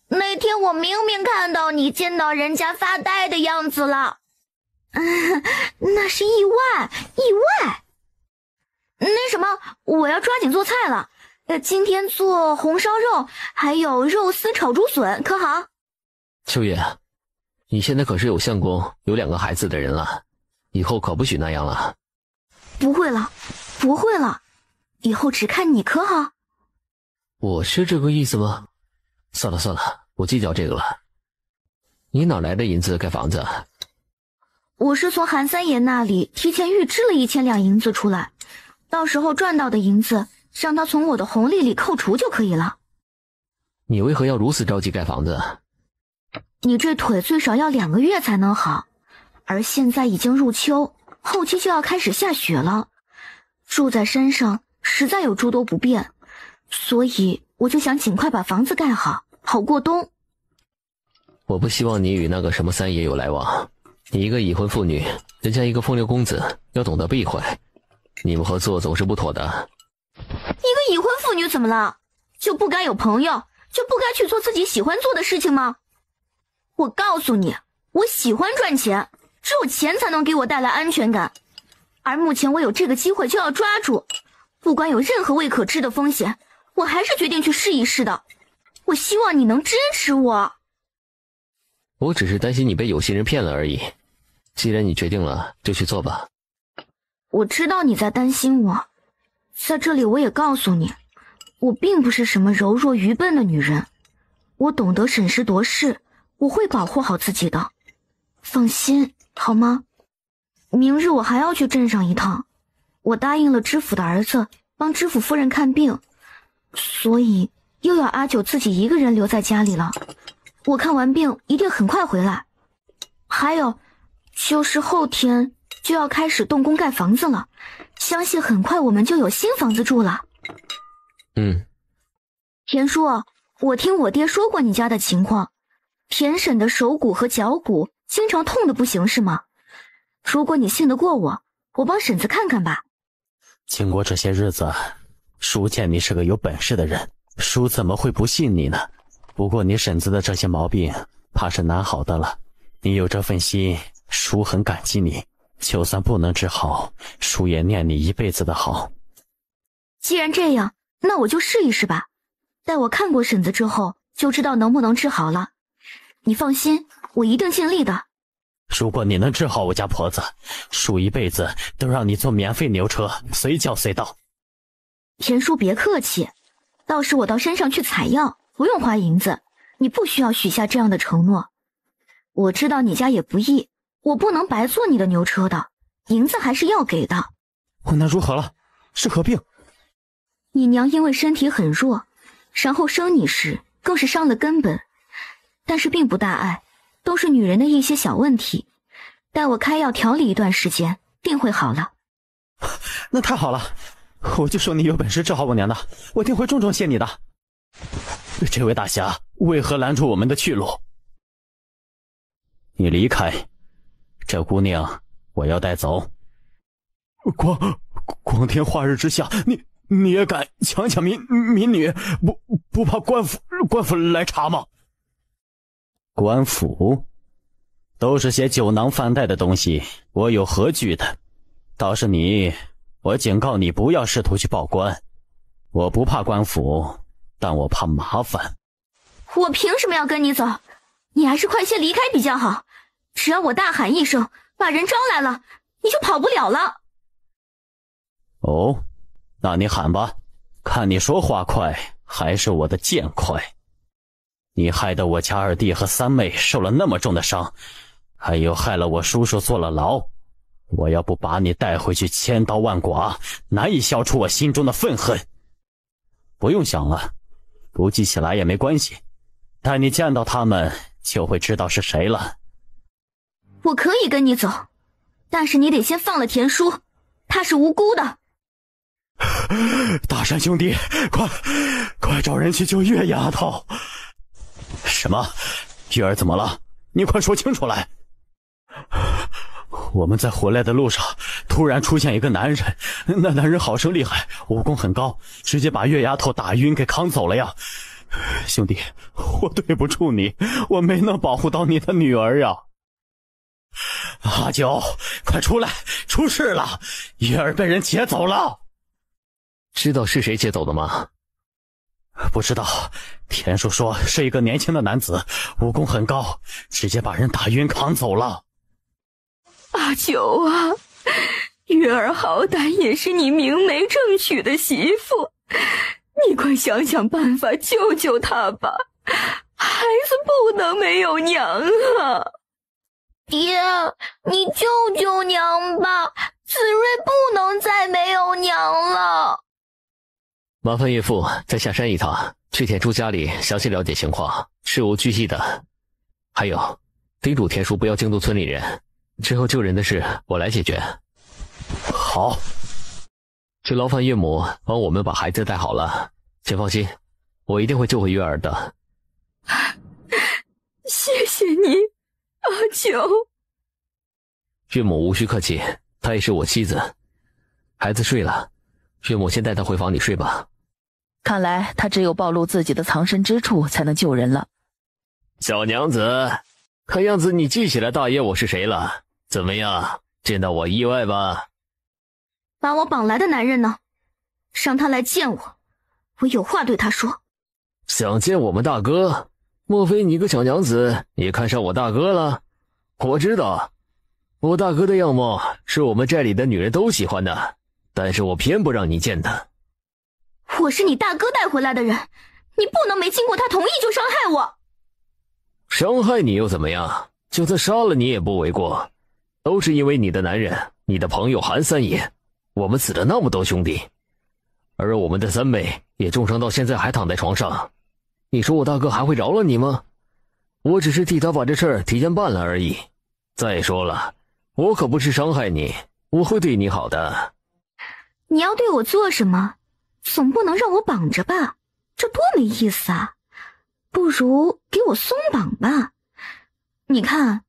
那天我明明看到你见到人家发呆的样子了。那是意外。那什么，我要抓紧做菜了。今天做红烧肉，还有肉丝炒竹笋，可好？秋叶，你现在可是有相公、有2个孩子的人了，以后可不许那样了。不会了，以后只看你，可好？我是这个意思吗？算了，不计较这个了。你哪来的银子盖房子？我是从韩三爷那里提前预支了1000两银子出来，到时候赚到的银子让他从我的红利里扣除就可以了。你为何要如此着急盖房子？你这腿最少要2个月才能好，而现在已经入秋，后期就要开始下雪了。住在山上实在有诸多不便，所以我就想尽快把房子盖好，好过冬。我不希望你与那个什么三爷有来往，你一个已婚妇女，人家一个风流公子，要懂得避讳。你们合作总是不妥的。一个已婚妇女怎么了？就不该有朋友，就不该去做自己喜欢做的事情吗？我告诉你，我喜欢赚钱，只有钱才能给我带来安全感。而目前我有这个机会就要抓住，不管有任何未可知的风险，我还是决定去试一试的。我希望你能支持我。我只是担心你被有心人骗了而已。既然你决定了，就去做吧。我知道你在担心我，在这里我也告诉你，我并不是什么柔弱愚笨的女人，我懂得审时度势，我会保护好自己的。放心，好吗？明日我还要去镇上一趟，我答应了知府的儿子帮知府夫人看病，所以又要阿九自己一个人留在家里了。我看完病一定很快回来。还有，就是后天就要开始动工盖房子了，相信很快我们就有新房子住了。田叔，我听我爹说过你家的情况，田婶的手骨和脚骨经常痛得不行是吗？如果你信得过我，我帮婶子看看吧。经过这些日子，叔见你是个有本事的人，叔怎么会不信你呢？不过你婶子的这些毛病怕是难好的了，你有这份心，叔很感激你，就算不能治好，叔也念你一辈子的好。既然这样，那我就试一试吧，待我看过婶子之后就知道能不能治好了。你放心，我一定尽力的。如果你能治好我家婆子，叔一辈子都让你坐免费牛车，随叫随到。田叔别客气，到时我到山上去采药，不用花银子，你不需要许下这样的承诺。我知道你家也不易，我不能白坐你的牛车的，银子还是要给的。那如何了？是何病？你娘因为身体很弱，然后生你时更是伤了根本。但是并不大碍，都是女人的一些小问题，待我开药调理一段时间，定会好了。那太好了，我就说你有本事治好我娘的，我定会重重谢你的。这位大侠为何拦住我们的去路？你离开，这姑娘我要带走。光天化日之下，你也敢强抢民女，不怕官府来查吗？官府都是些酒囊饭袋的东西，我有何惧的？倒是你，我警告你不要试图去报官。我不怕官府，但我怕麻烦。我凭什么要跟你走？你还是快些离开比较好。只要我大喊一声，把人招来了，你就跑不了了。哦，那你喊吧，看你说话快还是我的剑快。你害得我家二弟和三妹受了那么重的伤，还有害了我叔叔坐了牢。我要不把你带回去千刀万剐，难以消除我心中的愤恨。不用想了，不记起来也没关系，待你见到他们就会知道是谁了。我可以跟你走，但是你得先放了田叔，他是无辜的。大山兄弟，快找人去救月丫头。什么？月儿怎么了？你快说清楚来。我们在回来的路上突然出现一个男人，那男人好生厉害，武功很高，直接把月丫头打晕给扛走了呀。兄弟，我对不住你，我没能保护到你的女儿呀。阿九，快出来，出事了，月儿被人劫走了。知道是谁劫走的吗？不知道，田叔说是一个年轻的男子，武功很高，直接把人打晕扛走了。阿九啊，月儿好歹也是你明媒正娶的媳妇，你快想想办法救救她吧，孩子不能没有娘啊。爹，你救救娘吧，子睿不能再没有娘了。麻烦岳父再下山一趟，去田叔家里详细了解情况，事无巨细的。还有，叮嘱田叔不要惊动村里人，之后救人的事我来解决。好。去劳烦岳母帮我们把孩子带好了，请放心，我一定会救回月儿的。谢谢你，阿九。岳母无需客气，她也是我妻子。孩子睡了，岳母先带他回房里睡吧。看来他只有暴露自己的藏身之处才能救人了。小娘子，看样子你记起来大爷我是谁了？怎么样，见到我意外吧？把我绑来的男人呢？让他来见我，我有话对他说。想见我们大哥？莫非你个小娘子也看上我大哥了？我知道，我大哥的样貌是我们寨里的女人都喜欢的，但是我偏不让你见他。我是你大哥带回来的人，你不能没经过他同意就伤害我。伤害你又怎么样？就算杀了你也不为过。都是因为你的男人，你的朋友韩三爷，我们死了那么多兄弟，而我们的三妹也重伤到现在还躺在床上。你说我大哥还会饶了你吗？我只是替他把这事儿提前办了而已。再说了，我可不是伤害你，我会对你好的。你要对我做什么？总不能让我绑着吧，这多没意思啊！不如给我松绑吧。你看，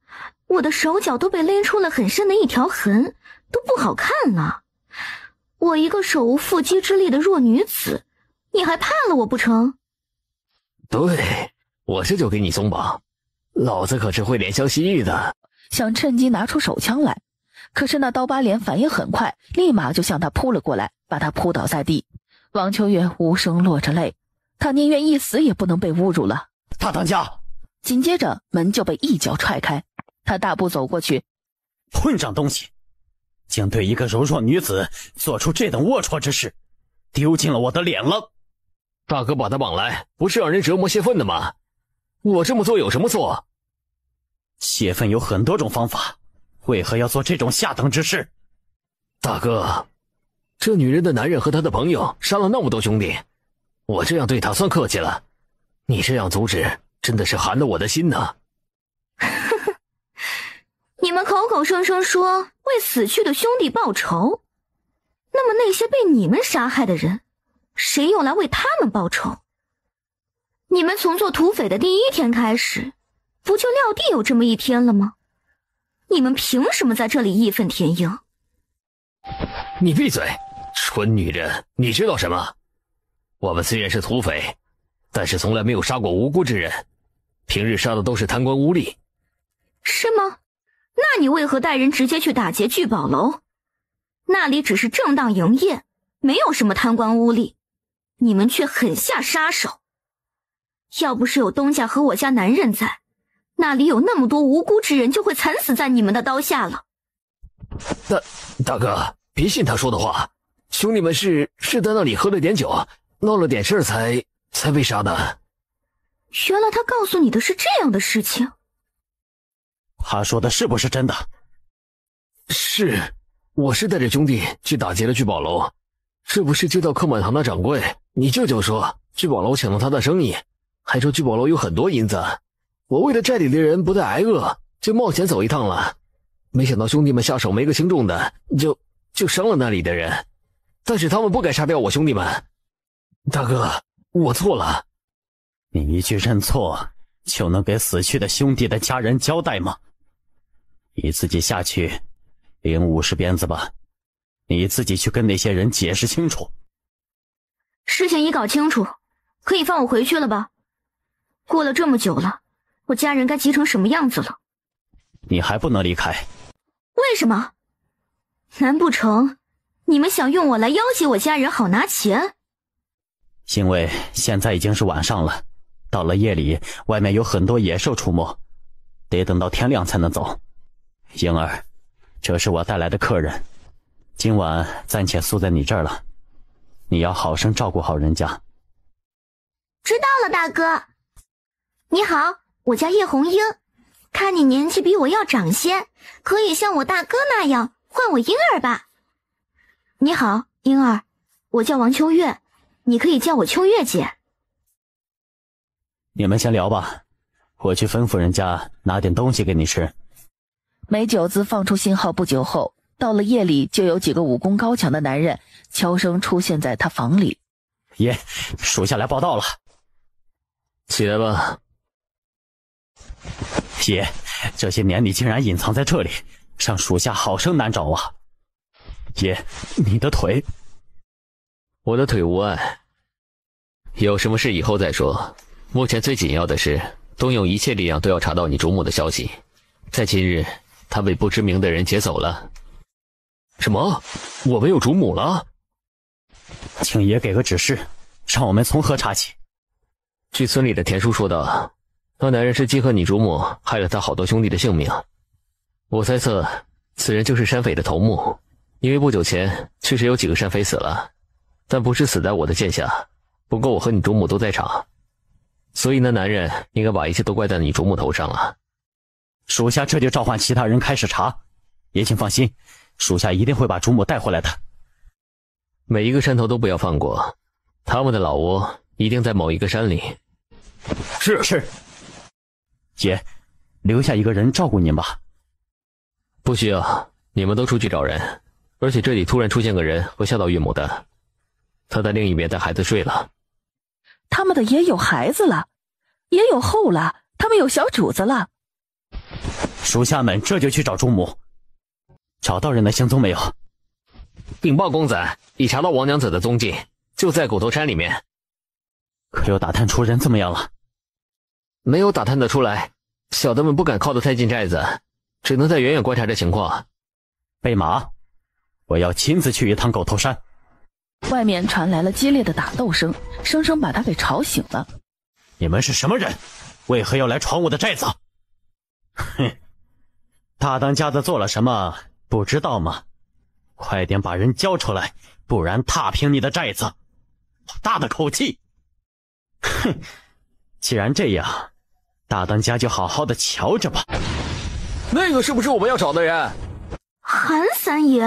我的手脚都被勒出了很深的一条痕，都不好看了。我一个手无缚鸡之力的弱女子，你还怕了我不成？对，我这就给你松绑，老子可是会怜香惜玉的。想趁机拿出手枪来，可是那刀疤脸反应很快，立马就向他扑了过来，把他扑倒在地。王秋月无声落着泪，他宁愿一死也不能被侮辱了。大当家！紧接着门就被一脚踹开，他大步走过去。混账东西，竟对一个柔弱女子做出这等龌龊之事，丢尽了我的脸了。大哥把他绑来，不是让人折磨泄愤的吗？我这么做有什么错？泄愤有很多种方法，为何要做这种下等之事？大哥，这女人的男人和他的朋友杀了那么多兄弟，我这样对他算客气了，你这样阻止真的是寒了我的心呐。你们口口声声说为死去的兄弟报仇，那么那些被你们杀害的人，谁又来为他们报仇？你们从做土匪的第一天开始，不就料定有这么一天了吗？你们凭什么在这里义愤填膺？你闭嘴，蠢女人，你知道什么？我们虽然是土匪，但是从来没有杀过无辜之人，平日杀的都是贪官污吏。是吗？那你为何带人直接去打劫聚宝楼？那里只是正当营业，没有什么贪官污吏，你们却狠下杀手。要不是有东家和我家男人在，那里有那么多无辜之人就会惨死在你们的刀下了。大哥，别信他说的话，兄弟们是在那里喝了点酒，闹了点事儿才被杀的。原来他告诉你的是这样的事情。他说的是不是真的？是，我是带着兄弟去打劫了聚宝楼。这不是接到客满堂的掌柜，你舅舅说聚宝楼抢了他的生意，还说聚宝楼有很多银子。我为了寨里的人不再挨饿，就冒险走一趟了。没想到兄弟们下手没个轻重的，就伤了那里的人。但是他们不该杀掉我兄弟们。大哥，我错了。你一句认错就能给死去的兄弟的家人交代吗？你自己下去领50鞭子吧，你自己去跟那些人解释清楚。事情已搞清楚，可以放我回去了吧？过了这么久了，我家人该急成什么样子了？你还不能离开。为什么？难不成你们想用我来要挟我家人好拿钱？因为现在已经是晚上了，到了夜里外面有很多野兽出没，得等到天亮才能走。婴儿，这是我带来的客人，今晚暂且宿在你这儿了，你要好生照顾好人家。知道了，大哥。你好，我叫叶红英，看你年纪比我要长些，可以像我大哥那样唤我婴儿吧。你好，婴儿，我叫王秋月，你可以叫我秋月姐。你们先聊吧，我去吩咐人家拿点东西给你吃。美九子放出信号不久后，到了夜里就有几个武功高强的男人悄声出现在他房里。爷，属下来报道了。起来吧。爷，这些年你竟然隐藏在这里，让属下好生难找啊。爷，你的腿。我的腿无碍，有什么事以后再说。目前最紧要的是动用一切力量都要查到你主母的消息。在今日他被不知名的人劫走了。什么？我们有主母了？请爷给个指示，让我们从何查起？据村里的田叔说道，那男人是记恨你主母，害了他好多兄弟的性命。我猜测此人就是山匪的头目，因为不久前确实有几个山匪死了，但不是死在我的剑下。不过我和你主母都在场，所以那男人应该把一切都怪在你主母头上了。属下这就召唤其他人开始查。爷请放心，属下一定会把主母带回来的。每一个山头都不要放过，他们的老窝一定在某一个山里。是。爷，留下一个人照顾您吧。不需要，你们都出去找人。而且这里突然出现个人会吓到岳母的，他在另一边带孩子睡了。他们的也有孩子了，也有后了，他们有小主子了。属下们这就去找主母。找到人的行踪没有？禀报公子，已查到王娘子的踪迹，就在狗头山里面。可有打探出人怎么样了？没有打探得出来，小的们不敢靠得太近寨子，只能在远远观察着情况。备马，我要亲自去一趟狗头山。外面传来了激烈的打斗声，生生把他给吵醒了。你们是什么人？为何要来闯我的寨子？哼，大当家的做了什么不知道吗？快点把人交出来，不然踏平你的寨子。好大的口气！哼，既然这样，大当家就好好的瞧着吧。那个是不是我们要找的人？韩三爷，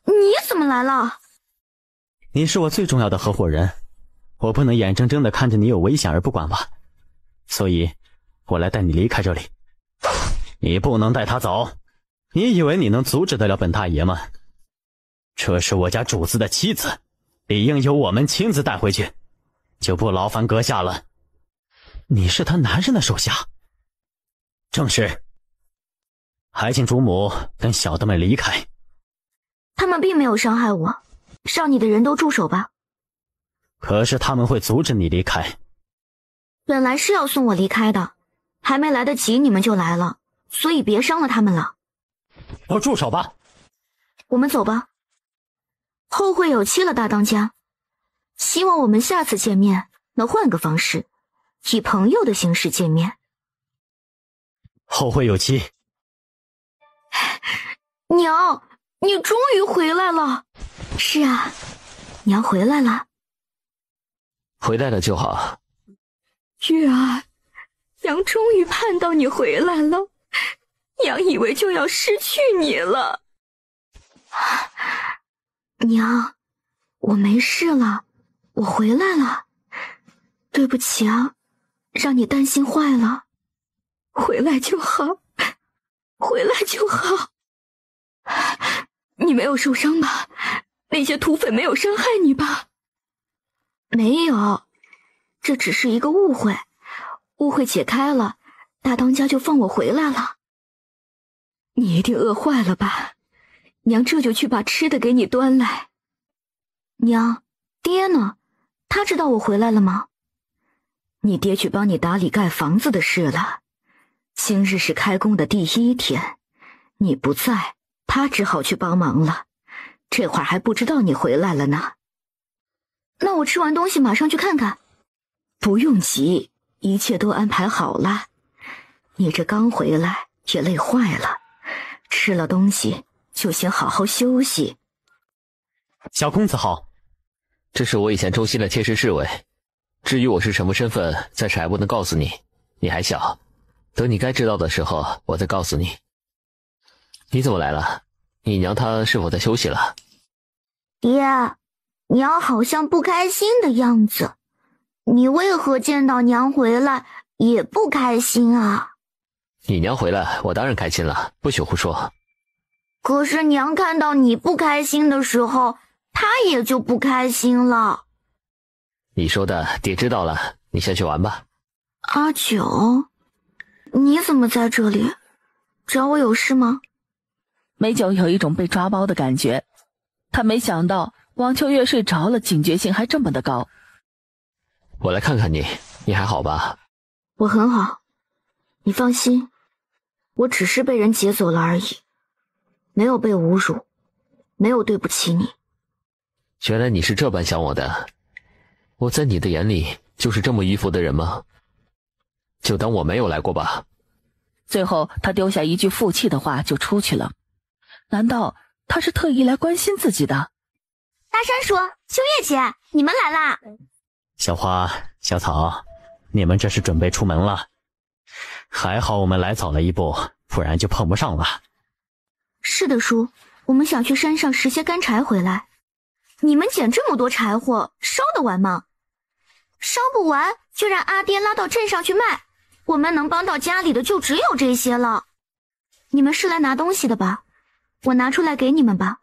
你怎么来了？你是我最重要的合伙人，我不能眼睁睁地看着你有危险而不管吧，所以我来带你离开这里。你不能带他走，你以为你能阻止得了本大爷吗？这是我家主子的妻子，理应由我们亲自带回去，就不劳烦阁下了。你是他男人的手下？正是。还请主母跟小的们离开。他们并没有伤害我，上你的人都住手吧。可是他们会阻止你离开。本来是要送我离开的，还没来得及你们就来了，所以别伤了他们了。我住手吧。我们走吧。后会有期了，大当家。希望我们下次见面能换个方式，以朋友的形式见面。后会有期。娘，你终于回来了。是啊，娘回来了。回来了就好。月儿，娘终于盼到你回来了，娘以为就要失去你了。娘，我没事了，我回来了。对不起啊，让你担心坏了。回来就好，回来就好。你没有受伤吧？那些土匪没有伤害你吧？没有，这只是一个误会，误会解开了，大当家就放我回来了。你一定饿坏了吧？娘这就去把吃的给你端来。娘，爹呢？他知道我回来了吗？你爹去帮你打理盖房子的事了。今日是开工的第1天，你不在，他只好去帮忙了。这会儿还不知道你回来了呢。那我吃完东西马上去看看。不用急，一切都安排好了。你这刚回来也累坏了，吃了东西就先好好休息。小公子好。这是我以前州西的贴身侍卫，至于我是什么身份，暂时还不能告诉你，你还小，等你该知道的时候我再告诉你。你怎么来了？你娘她是否在休息了？爹，娘好像不开心的样子，你为何见到娘回来也不开心啊？你娘回来我当然开心了，不许胡说。可是娘看到你不开心的时候，她也就不开心了。你说的爹知道了，你先去玩吧。阿九，你怎么在这里？找我有事吗？美九有一种被抓包的感觉，他没想到王秋月睡着了，警觉性还这么的高。我来看看你，你还好吧？我很好，你放心，我只是被人劫走了而已，没有被侮辱，没有对不起你。原来你是这般想我的，我在你的眼里就是这么迂腐的人吗？就当我没有来过吧。最后他丢下一句负气的话就出去了。难道他是特意来关心自己的？大山叔，秋月姐，你们来啦！小花、小草，你们这是准备出门了？还好我们来早了一步，不然就碰不上了。是的，叔，我们想去山上拾些干柴回来。你们捡这么多柴火，烧得完吗？烧不完就让阿爹拉到镇上去卖，我们能帮到家里的就只有这些了。你们是来拿东西的吧？我拿出来给你们吧。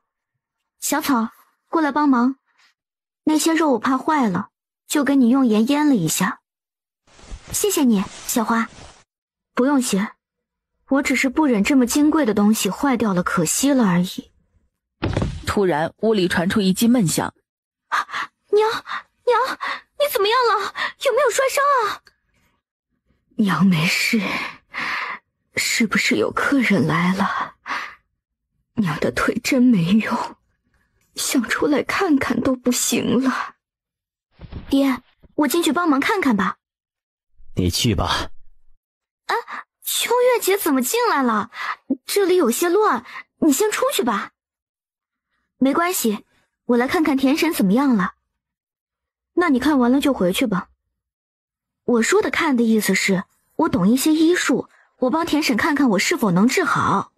小草，过来帮忙。那些肉我怕坏了，就给你用盐腌了一下。谢谢你，小花。不用谢，我只是不忍这么金贵的东西坏掉了，可惜了而已。突然屋里传出一记闷响。娘，你怎么样了？有没有摔伤啊？娘没事，是不是有客人来了？娘的腿真没用，想出来看看都不行了。爹，我进去帮忙看看吧。你去吧。啊，秋月姐怎么进来了？这里有些乱，你先出去吧。没关系，我来看看田婶怎么样了。那你看完了就回去吧。我说的看的意思是，我懂一些医术，我帮田婶看看我是否能治好。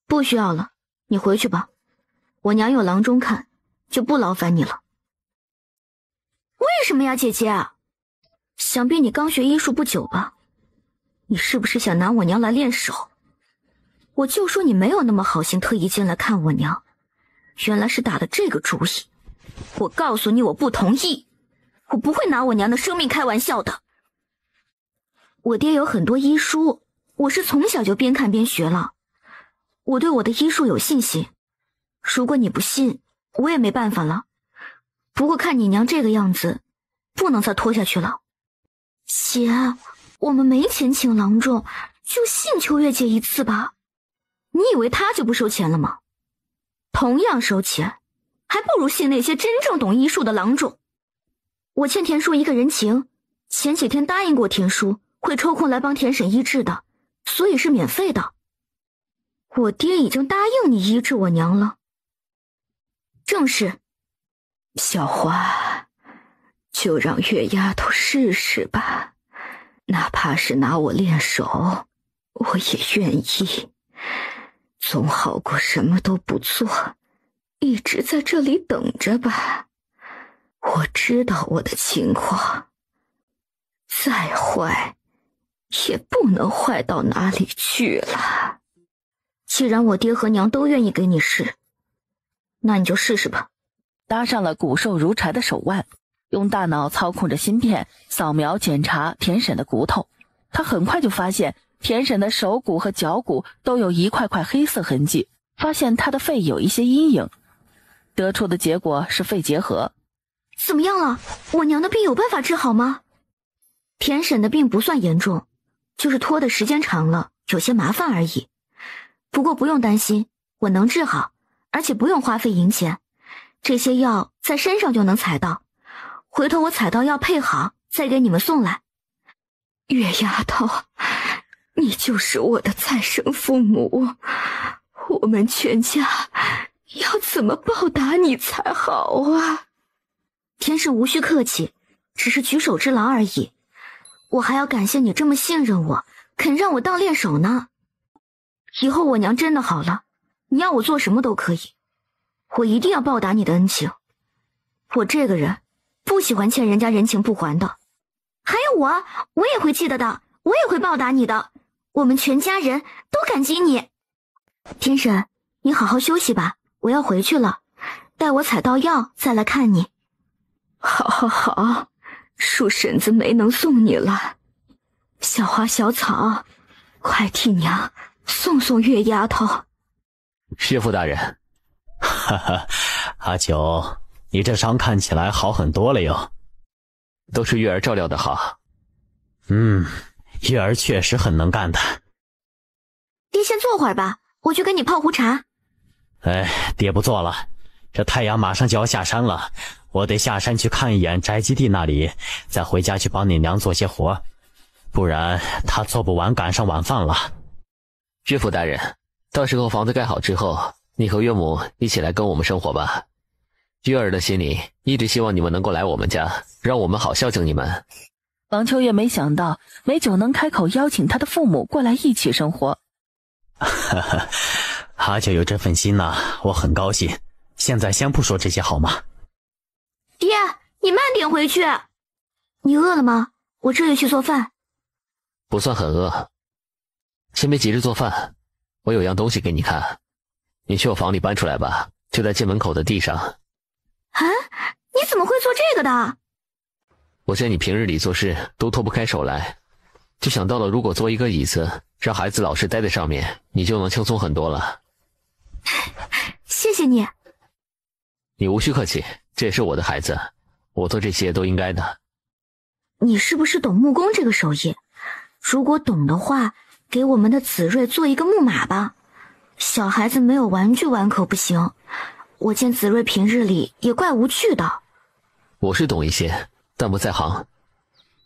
不需要了，你回去吧。我娘有郎中看，就不劳烦你了。为什么呀，姐姐？想必你刚学医术不久吧？你是不是想拿我娘来练手？我就说你没有那么好心特意进来看我娘，原来是打了这个主意。我告诉你，我不同意，我不会拿我娘的生命开玩笑的。我爹有很多医书，我是从小就边看边学了，我对我的医术有信心。如果你不信，我也没办法了。不过看你娘这个样子，不能再拖下去了。姐，我们没钱请郎中，就信秋月姐一次吧。你以为她就不收钱了吗？同样收钱，还不如信那些真正懂医术的郎中。我欠田叔一个人情，前几天答应过田叔会抽空来帮田婶医治的，所以是免费的。我爹已经答应你医治我娘了。正是。小花，就让月丫头试试吧，哪怕是拿我练手，我也愿意，总好过什么都不做，一直在这里等着吧。我知道我的情况，再坏也不能坏到哪里去了。既然我爹和娘都愿意给你试，那你就试试吧。搭上了骨瘦如柴的手腕，用大脑操控着芯片扫描检查田婶的骨头。他很快就发现田婶的手骨和脚骨都有一块块黑色痕迹，发现她的肺有一些阴影，得出的结果是肺结核。怎么样了？我娘的病有办法治好吗？田婶的病不算严重，就是拖的时间长了，有些麻烦而已。不过不用担心，我能治好，而且不用花费银钱。这些药在山上就能采到，回头我采到药配好，再给你们送来。月丫头，你就是我的再生父母，我们全家要怎么报答你才好啊？田婶无需客气，只是举手之劳而已。我还要感谢你这么信任我，肯让我当练手呢。以后我娘真的好了，你要我做什么都可以。我一定要报答你的恩情，我这个人不喜欢欠人家人情不还的。还有我也会记得的，我也会报答你的，我们全家人都感激你。田婶，你好好休息吧，我要回去了，待我采到药再来看你。好，恕婶子没能送你了。小花小草，快替娘送送月丫头。师傅大人。哈哈，阿九，你这伤看起来好很多了哟。都是月儿照料的好。月儿确实很能干的。爹先坐会儿吧，我去给你泡壶茶。爹不做了，这太阳马上就要下山了，我得下山去看一眼宅基地那里，再回家去帮你娘做些活，不然她做不完赶上晚饭了。岳父大人，到时候房子盖好之后，你和岳母一起来跟我们生活吧。月儿的心里一直希望你们能够来我们家，让我们好孝敬你们。王秋月没想到梅九能开口邀请他的父母过来一起生活。阿九有这份心呐，我很高兴。现在先不说这些好吗？爹，你慢点回去。你饿了吗？我这就去做饭。不算很饿，先别急着做饭，我有样东西给你看，你去我房里搬出来吧，就在进门口的地上。啊，你怎么会做这个的？我见你平日里做事都脱不开手来，就想到了如果做一个椅子，让孩子老实待在上面，你就能轻松很多了。谢谢你。你无需客气，这也是我的孩子，我做这些都应该的。你是不是懂木工这个手艺？如果懂的话，给我们的子睿做一个木马吧。小孩子没有玩具玩可不行，我见子睿平日里也怪无趣的。我是懂一些，但不在行。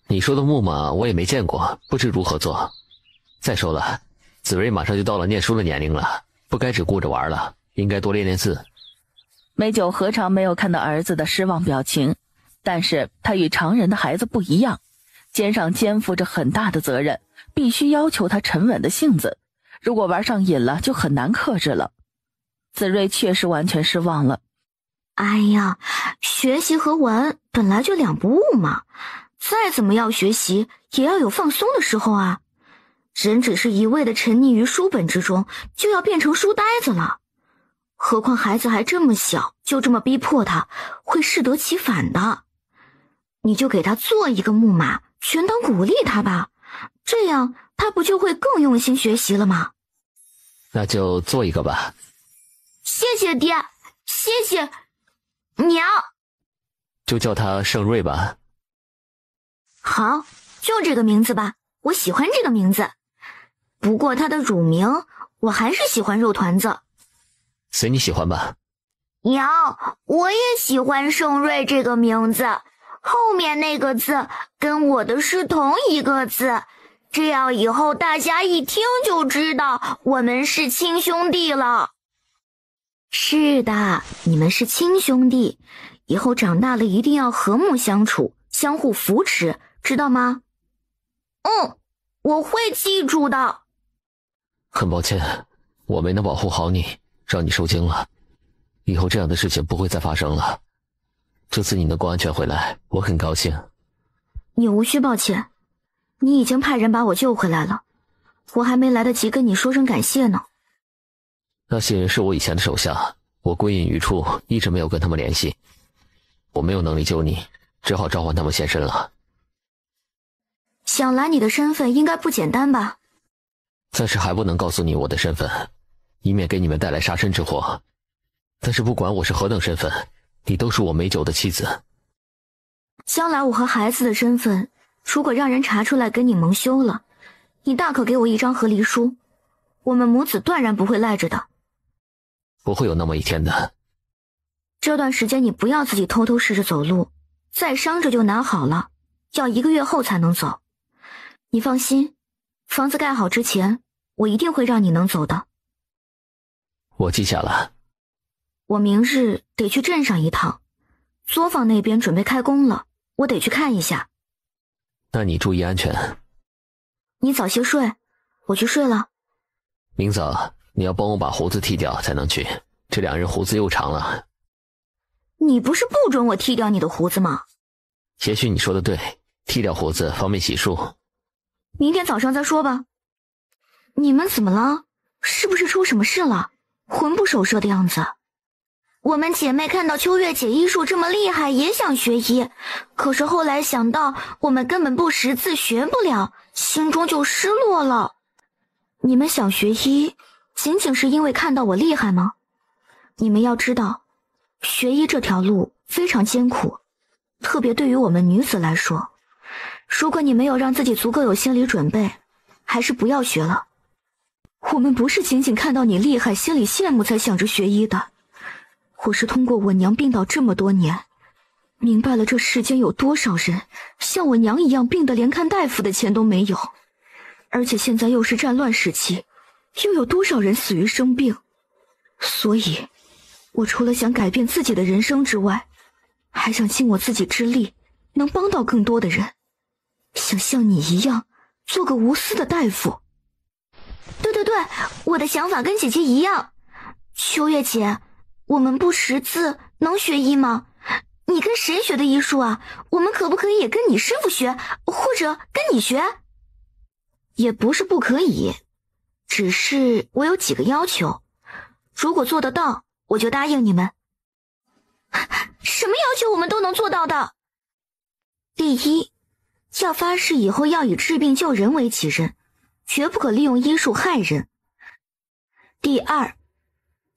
你说的木马我也没见过，不知如何做。再说了，子睿马上就到了念书的年龄了，不该只顾着玩了，应该多练练字。梅九何尝没有看到儿子的失望表情，但是他与常人的孩子不一样，肩上肩负着很大的责任，必须要求他沉稳的性子，如果玩上瘾了就很难克制了。子睿确实完全失望了。哎呀，学习和玩本来就两不误嘛，再怎么要学习，也要有放松的时候啊。人只是一味的沉溺于书本之中，就要变成书呆子了。何况孩子还这么小，就这么逼迫他，会适得其反的。你就给他做一个木马，全当鼓励他吧，这样他不就会更用心学习了吗？那就做一个吧。谢谢爹，谢谢娘。就叫他盛瑞吧。好，就这个名字吧，我喜欢这个名字。不过他的乳名，我还是喜欢肉团子。随你喜欢吧。娘，我也喜欢盛瑞这个名字，后面那个字跟我的是同一个字，这样以后大家一听就知道我们是亲兄弟了。是的，你们是亲兄弟，以后长大了一定要和睦相处，相互扶持，知道吗？我会记住的。很抱歉，我没能保护好你，让你受惊了。以后这样的事情不会再发生了。这次你能够安全回来，我很高兴。你无需抱歉，你已经派人把我救回来了，我还没来得及跟你说声感谢呢。那些人是我以前的手下，我归隐于处，一直没有跟他们联系。我没有能力救你，只好召唤他们现身了。想来你的身份应该不简单吧？暂时还不能告诉你我的身份，以免给你们带来杀身之祸。但是不管我是何等身份，你都是我美酒的妻子。将来我和孩子的身份，如果让人查出来跟你蒙羞了，你大可给我一张和离书，我们母子断然不会赖着的。不会有那么一天的。这段时间你不要自己偷偷试着走路，再伤着就难好了，要1个月后才能走。你放心，房子盖好之前，我一定会让你能走的。我记下了。我明日得去镇上一趟，作坊那边准备开工了，我得去看一下。那你注意安全。你早些睡，我去睡了。明早你要帮我把胡子剃掉才能去，这2人胡子又长了。你不是不准我剃掉你的胡子吗？也许你说的对，剃掉胡子方便洗漱。明天早上再说吧。你们怎么了？是不是出什么事了？魂不守舍的样子。我们姐妹看到秋月姐医术这么厉害，也想学医，可是后来想到我们根本不识字，学不了，心中就失落了。你们想学医，仅仅是因为看到我厉害吗？你们要知道，学医这条路非常艰苦，特别对于我们女子来说，如果你没有让自己足够有心理准备，还是不要学了。我们不是仅仅看到你厉害，心里羡慕才想着学医的。我是通过我娘病倒这么多年，明白了这世间有多少人像我娘一样病得连看大夫的钱都没有，而且现在又是战乱时期，又有多少人死于生病。所以我除了想改变自己的人生之外，还想尽我自己之力能帮到更多的人，想像你一样做个无私的大夫。对，我的想法跟姐姐一样。秋月姐，我们不识字能学医吗？你跟谁学的医术啊？我们可不可以也跟你师傅学，或者跟你学？也不是不可以，只是我有几个要求，如果做得到，我就答应你们。什么要求我们都能做到的。第一，要发誓以后要以治病救人为己任，绝不可利用医术害人。第二，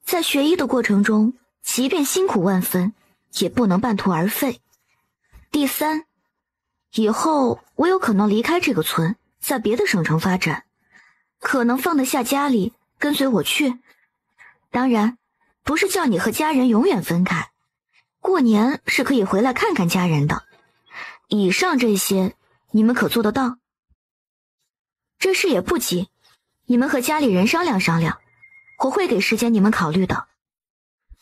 在学医的过程中，即便辛苦万分，也不能半途而废。第三，以后我有可能离开这个村，在别的省城发展，可能放得下家里，跟随我去。当然，不是叫你和家人永远分开，过年是可以回来看看家人的。以上这些，你们可做得到？这事也不急，你们和家里人商量商量，我会给时间你们考虑的。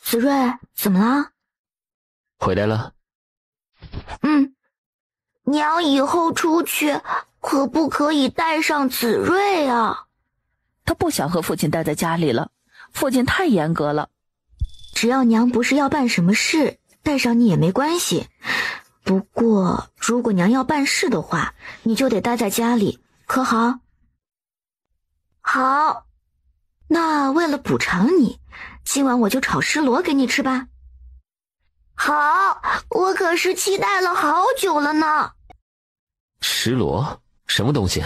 子睿，怎么了？回来了。娘以后出去可不可以带上子睿啊？他不想和父亲待在家里了，父亲太严格了。只要娘不是要办什么事，带上你也没关系。不过如果娘要办事的话，你就得待在家里，可好？好。那为了补偿你，今晚我就炒石螺给你吃吧。好，我可是期待了好久了呢。石螺？什么东西？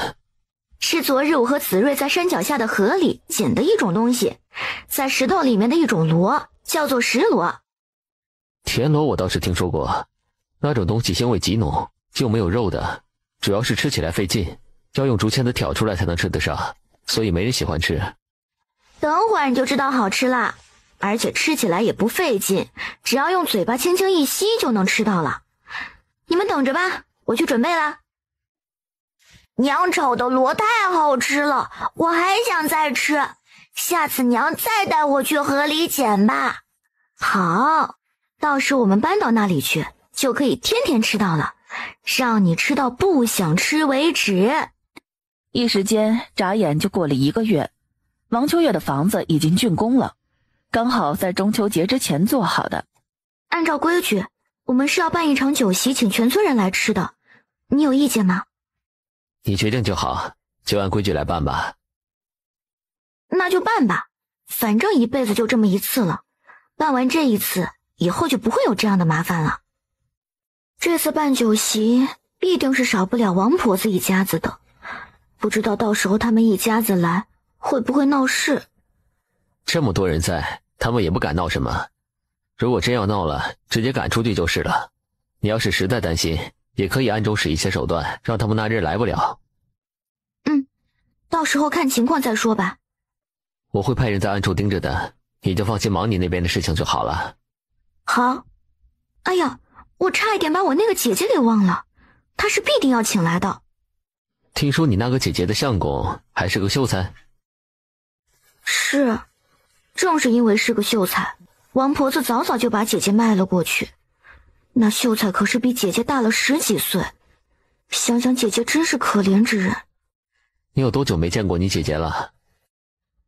是昨日我和子睿在山脚下的河里捡的一种东西，在石头里面的一种螺，叫做石螺。田螺我倒是听说过，那种东西腥味极浓，又没有肉的，主要是吃起来费劲，要用竹签子挑出来才能吃得上，所以没人喜欢吃。等会儿你就知道好吃啦，而且吃起来也不费劲，只要用嘴巴轻轻一吸就能吃到了。你们等着吧，我去准备啦。娘炒的螺太好吃了，我还想再吃，下次娘再带我去河里捡吧。好，到时我们搬到那里去，就可以天天吃到了，让你吃到不想吃为止。一时间眨眼就过了1个月，王秋月的房子已经竣工了，刚好在中秋节之前做好的。按照规矩，我们是要办一场酒席，请全村人来吃的，你有意见吗？你决定就好，就按规矩来办吧。那就办吧，反正一辈子就这么一次了，办完这一次，以后就不会有这样的麻烦了。这次办酒席，必定是少不了王婆子一家子的，不知道到时候他们一家子来，会不会闹事？这么多人在，他们也不敢闹什么。如果真要闹了，直接赶出去就是了。你要是实在担心，也可以暗中使一些手段，让他们那日来不了。到时候看情况再说吧。我会派人在暗处盯着的，你就放心忙你那边的事情就好了。好。哎呀，我差一点把我那个姐姐给忘了，她是必定要请来的。听说你那个姐姐的相公还是个秀才？是，正是因为是个秀才，王婆子早早就把姐姐卖了过去。那秀才可是比姐姐大了10几岁，想想姐姐真是可怜之人。你有多久没见过你姐姐了？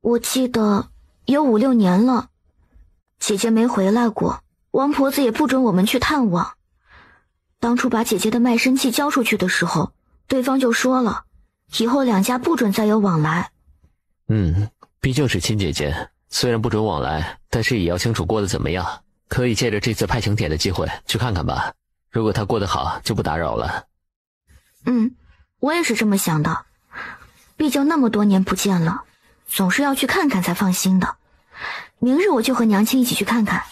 我记得有5、6年了，姐姐没回来过，王婆子也不准我们去探望。当初把姐姐的卖身契交出去的时候，对方就说了，以后2家不准再有往来。毕竟是亲姐姐，虽然不准往来，但是也要清楚过得怎么样，可以借着这次派请帖的机会去看看吧。如果她过得好，就不打扰了。我也是这么想的，毕竟那么多年不见了，总是要去看看才放心的。明日我就和娘亲一起去看看。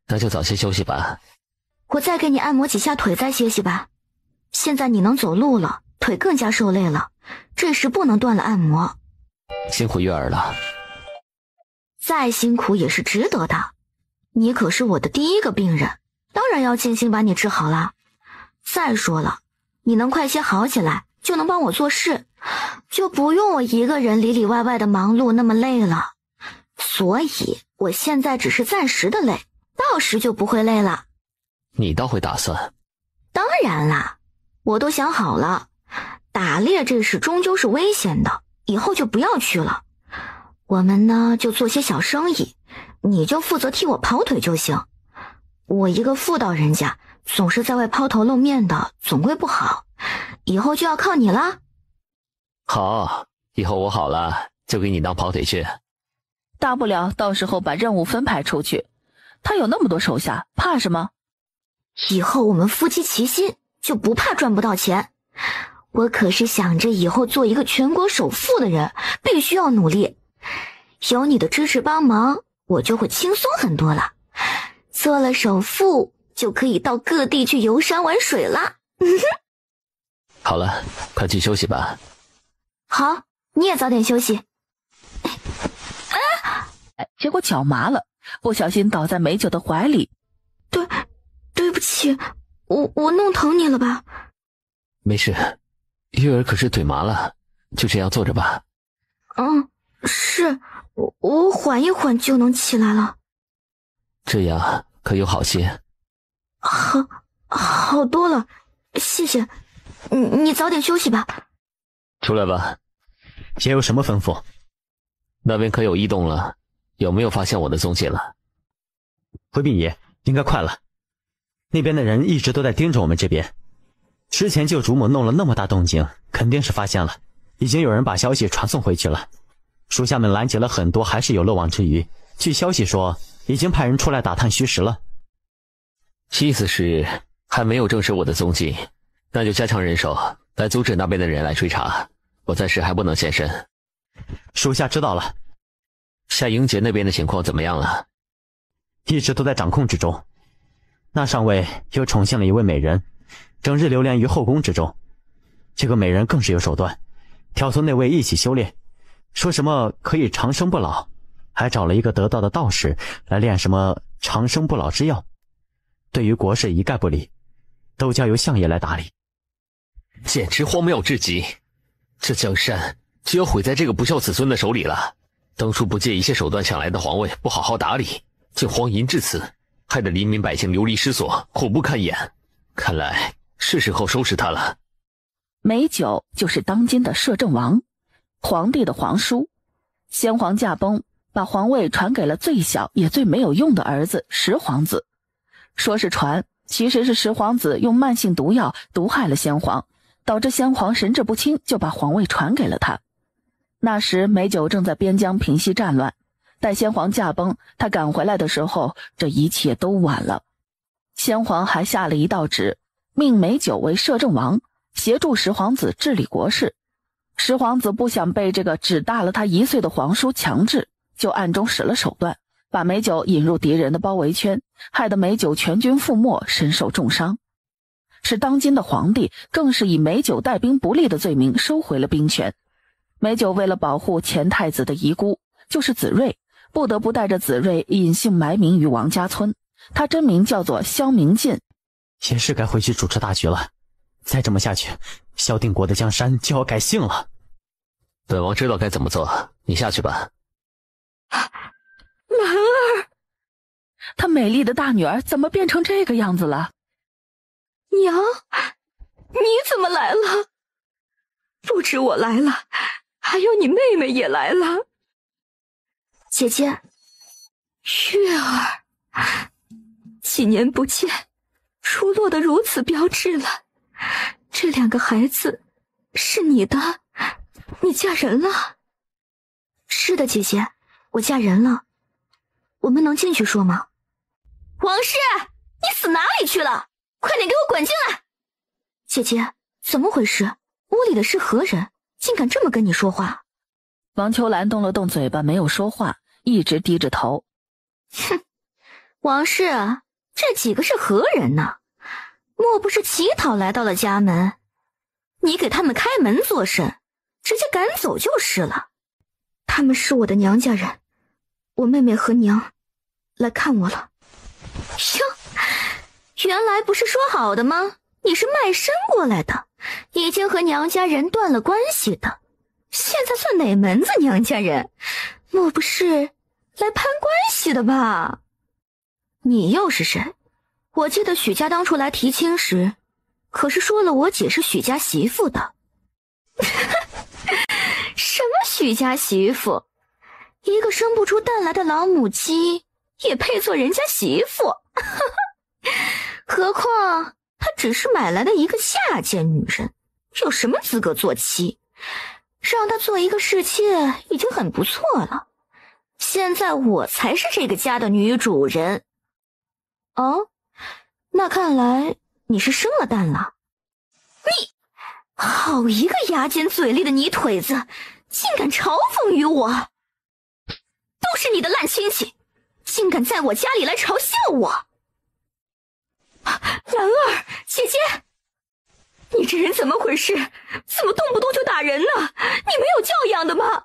那就早些休息吧。我再给你按摩几下腿再歇息吧。现在你能走路了，腿更加受累了，这时不能断了按摩。辛苦月儿了。再辛苦也是值得的，你可是我的第一个病人，当然要尽心把你治好了。再说了，你能快些好起来，就能帮我做事，就不用我一个人里里外外的忙碌那么累了。所以我现在只是暂时的累，到时就不会累了。你倒会打算。当然啦，我都想好了，打猎这事终究是危险的，以后就不要去了。我们呢就做些小生意，你就负责替我跑腿就行。我一个妇道人家，总是在外抛头露面的，总归不好，以后就要靠你了。好，以后我好了，就给你当跑腿去。大不了到时候把任务分派出去，他有那么多手下，怕什么？以后我们夫妻齐心，就不怕赚不到钱。我可是想着以后做一个全国首富的人，必须要努力。有你的支持帮忙，我就会轻松很多了。做了首富，就可以到各地去游山玩水了。好了，快去休息吧。好，你也早点休息。结果脚麻了，不小心倒在美酒的怀里。对不起，我弄疼你了吧？没事，月儿可是腿麻了，就这样坐着吧。是，我缓一缓就能起来了。这样可有好些？好多了，谢谢。你早点休息吧。出来吧。爷有什么吩咐？那边可有异动了？有没有发现我的踪迹了？回禀爷，应该快了。那边的人一直都在盯着我们这边。之前救主母弄了那么大动静，肯定是发现了，已经有人把消息传送回去了。属下们拦截了很多，还是有漏网之鱼。据消息说，已经派人出来打探虚实了。意思是还没有证实我的踪迹，那就加强人手来阻止那边的人来追查，我暂时还不能现身。属下知道了。夏英杰那边的情况怎么样了？一直都在掌控之中。那上尉又宠幸了一位美人，整日流连于后宫之中。这个美人更是有手段，挑唆那位一起修炼，说什么可以长生不老，还找了一个得道的道士来炼什么长生不老之药。对于国事一概不理，都交由相爷来打理。简直荒谬至极，这江山就要毁在这个不孝子孙的手里了。当初不借一切手段抢来的皇位不好好打理，竟荒淫至此，害得黎民百姓流离失所，苦不堪言。看来是时候收拾他了。美酒就是当今的摄政王，皇帝的皇叔。先皇驾崩，把皇位传给了最小也最没有用的儿子十皇子。说是传，其实是十皇子用慢性毒药毒害了先皇，导致先皇神志不清，就把皇位传给了他。那时美酒正在边疆平息战乱，待先皇驾崩，他赶回来的时候，这一切都晚了。先皇还下了一道旨，命美酒为摄政王，协助十皇子治理国事。十皇子不想被这个只大了他1岁的皇叔强制，就暗中使了手段，把美酒引入敌人的包围圈，害得美酒全军覆没，身受重伤。是当今的皇帝更是以美酒带兵不利的罪名收回了兵权。美酒为了保护前太子的遗孤，就是子睿，不得不带着子睿隐姓埋名于王家村。他真名叫做萧明进。也是该回去主持大局了，再这么下去，萧定国的江山就要改姓了。本王知道该怎么做，你下去吧。兰儿，他美丽的大女儿怎么变成这个样子了？娘，你怎么来了？不止我来了，还有你妹妹也来了。姐姐，月儿，几年不见，出落得如此标致了。这2个孩子是你的，你嫁人了？是的，姐姐，我嫁人了。我们能进去说吗？王氏，你死哪里去了？快点给我滚进来！姐姐，怎么回事？屋里的是何人？竟敢这么跟你说话？王秋兰动了动嘴巴，没有说话，一直低着头。哼，王氏，这几个是何人呢？莫不是乞讨来到了家门？你给他们开门作甚，直接赶走就是了。他们是我的娘家人，我妹妹和娘来看我了。哟，原来不是说好的吗？你是卖身过来的，已经和娘家人断了关系的，现在算哪门子娘家人？莫不是来攀关系的吧？你又是谁？我记得许家当初来提亲时，可是说了我姐是许家媳妇的。什么许家媳妇？一个生不出蛋来的老母鸡也配做人家媳妇？何况她只是买来的一个下贱女人，有什么资格做妻？让她做一个侍妾已经很不错了，现在我才是这个家的女主人。哦，那看来你是生了蛋了。你好一个牙尖嘴利的泥腿子，竟敢嘲讽于我！都是你的烂亲戚，竟敢在我家里来嘲笑我！兰儿，姐姐，你这人怎么回事？怎么动不动就打人呢？你没有教养的吗？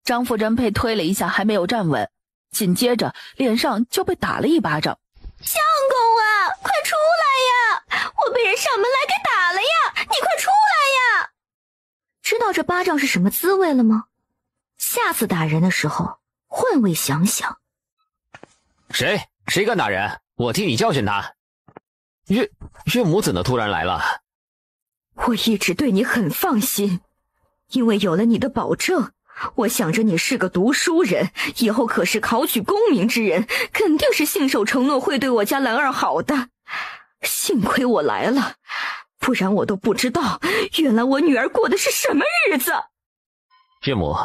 张夫人被推了一下，还没有站稳，紧接着脸上就被打了一巴掌。相公啊，快出来呀！我被人上门来给打了呀！你快出来呀！知道这巴掌是什么滋味了吗？下次打人的时候换位想想。谁敢打人？我替你教训他。岳母怎么突然来了？我一直对你很放心，因为有了你的保证，我想着你是个读书人，以后可是考取功名之人，肯定是信守承诺会对我家兰儿好的。幸亏我来了，不然我都不知道，原来我女儿过的是什么日子。岳母，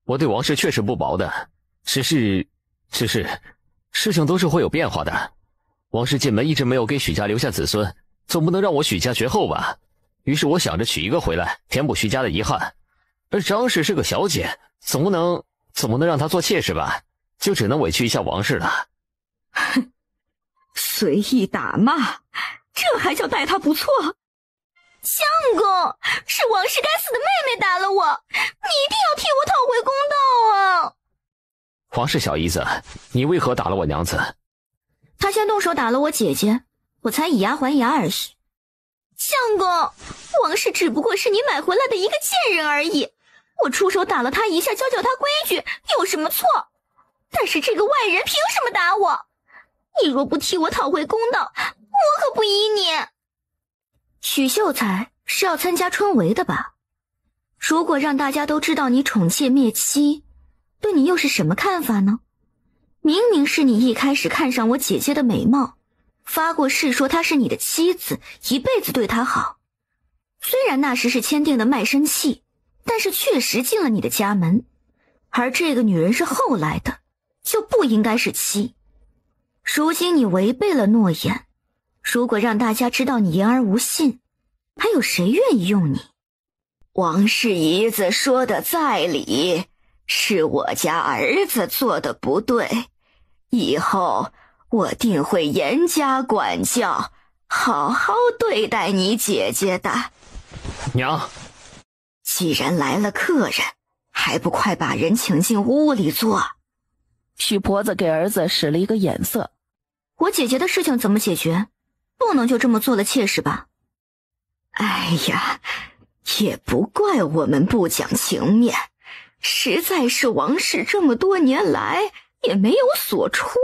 我对王氏确实不薄的，只是事情都是会有变化的。王氏进门一直没有给许家留下子孙，总不能让我许家绝后吧？于是我想着娶一个回来，填补徐家的遗憾。而张氏是个小姐，总不能让她做妾室吧？就只能委屈一下王氏了。哼，随意打骂，这还叫待她不错？相公，是王氏该死的妹妹打了我，你一定要替我讨回公道啊！王氏小姨子，你为何打了我娘子？她先动手打了我姐姐，我才以牙还牙而已。相公，王氏只不过是你买回来的一个贱人而已，我出手打了她一下，教教她规矩，有什么错？但是这个外人凭什么打我？你若不替我讨回公道，我可不依你。许秀才是要参加春闱的吧？如果让大家都知道你宠妾灭妻，对你又是什么看法呢？明明是你一开始看上我姐姐的美貌，发过誓说她是你的妻子，一辈子对她好。虽然那时是签订的卖身契，但是确实进了你的家门，而这个女人是后来的，就不应该是妻。如今你违背了诺言，如果让大家知道你言而无信，还有谁愿意用你？王氏姨子说的在理，是我家儿子做的不对，以后我定会严加管教，好好对待你姐姐的。娘，既然来了客人，还不快把人请进屋里坐？许婆子给儿子使了一个眼色。我姐姐的事情怎么解决？不能就这么做了妾室吧？哎呀，也不怪我们不讲情面，实在是王氏这么多年来也没有所出，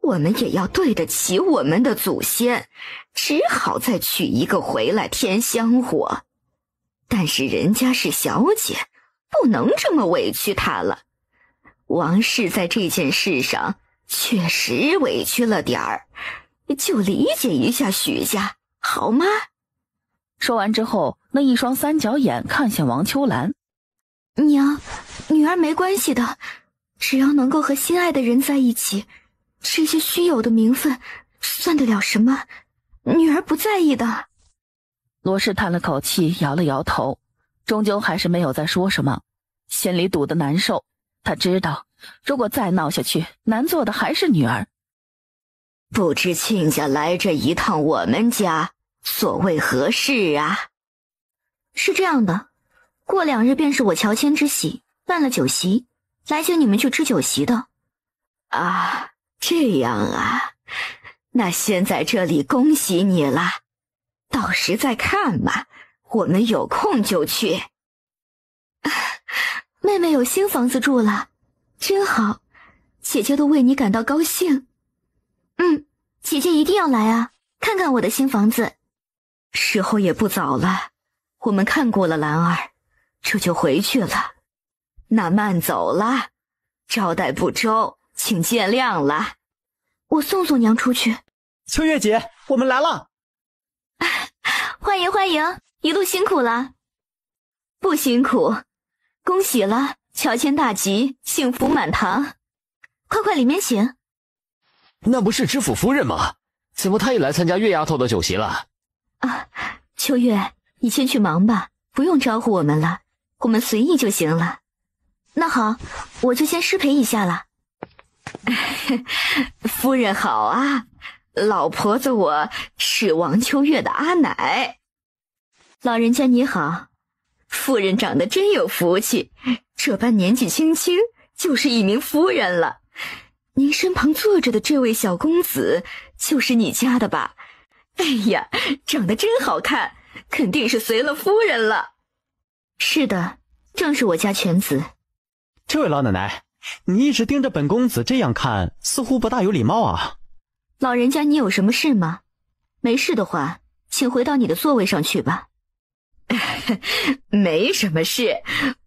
我们也要对得起我们的祖先，只好再娶一个回来添香火。但是人家是小姐，不能这么委屈她了。王氏在这件事上确实委屈了点儿，就理解一下许家，好吗？说完之后，那一双三角眼看向王秋兰。娘，女儿没关系的，只要能够和心爱的人在一起，这些虚有的名分算得了什么？女儿不在意的。罗氏叹了口气，摇了摇头，终究还是没有再说什么，心里堵得难受。他知道，如果再闹下去，难做的还是女儿。不知亲家来这一趟我们家，所谓何事啊？是这样的，过2日便是我乔迁之喜，办了酒席，来请你们去吃酒席的。啊，这样啊，那先在这里恭喜你了，到时再看嘛，我们有空就去。妹妹有新房子住了，真好，姐姐都为你感到高兴。姐姐一定要来啊，看看我的新房子。时候也不早了，我们看过了兰儿，这就回去了。那慢走了，招待不周，请见谅了。我送送娘出去。秋月姐，我们来了。欢迎欢迎，一路辛苦了。不辛苦，恭喜了，乔迁大吉，幸福满堂。快里面请。那不是知府夫人吗？怎么她也来参加月丫头的酒席了？啊，秋月，你先去忙吧，不用招呼我们了，我们随意就行了。那好，我就先失陪一下了。夫人好啊，老婆子我是王秋月的阿奶。老人家你好，夫人长得真有福气，这般年纪轻轻就是一名夫人了。您身旁坐着的这位小公子就是你家的吧？哎呀，长得真好看，肯定是随了夫人了。是的，正是我家犬子。这位老奶奶，你一直盯着本公子这样看，似乎不大有礼貌啊。老人家你有什么事吗？没事的话，请回到你的座位上去吧。没什么事，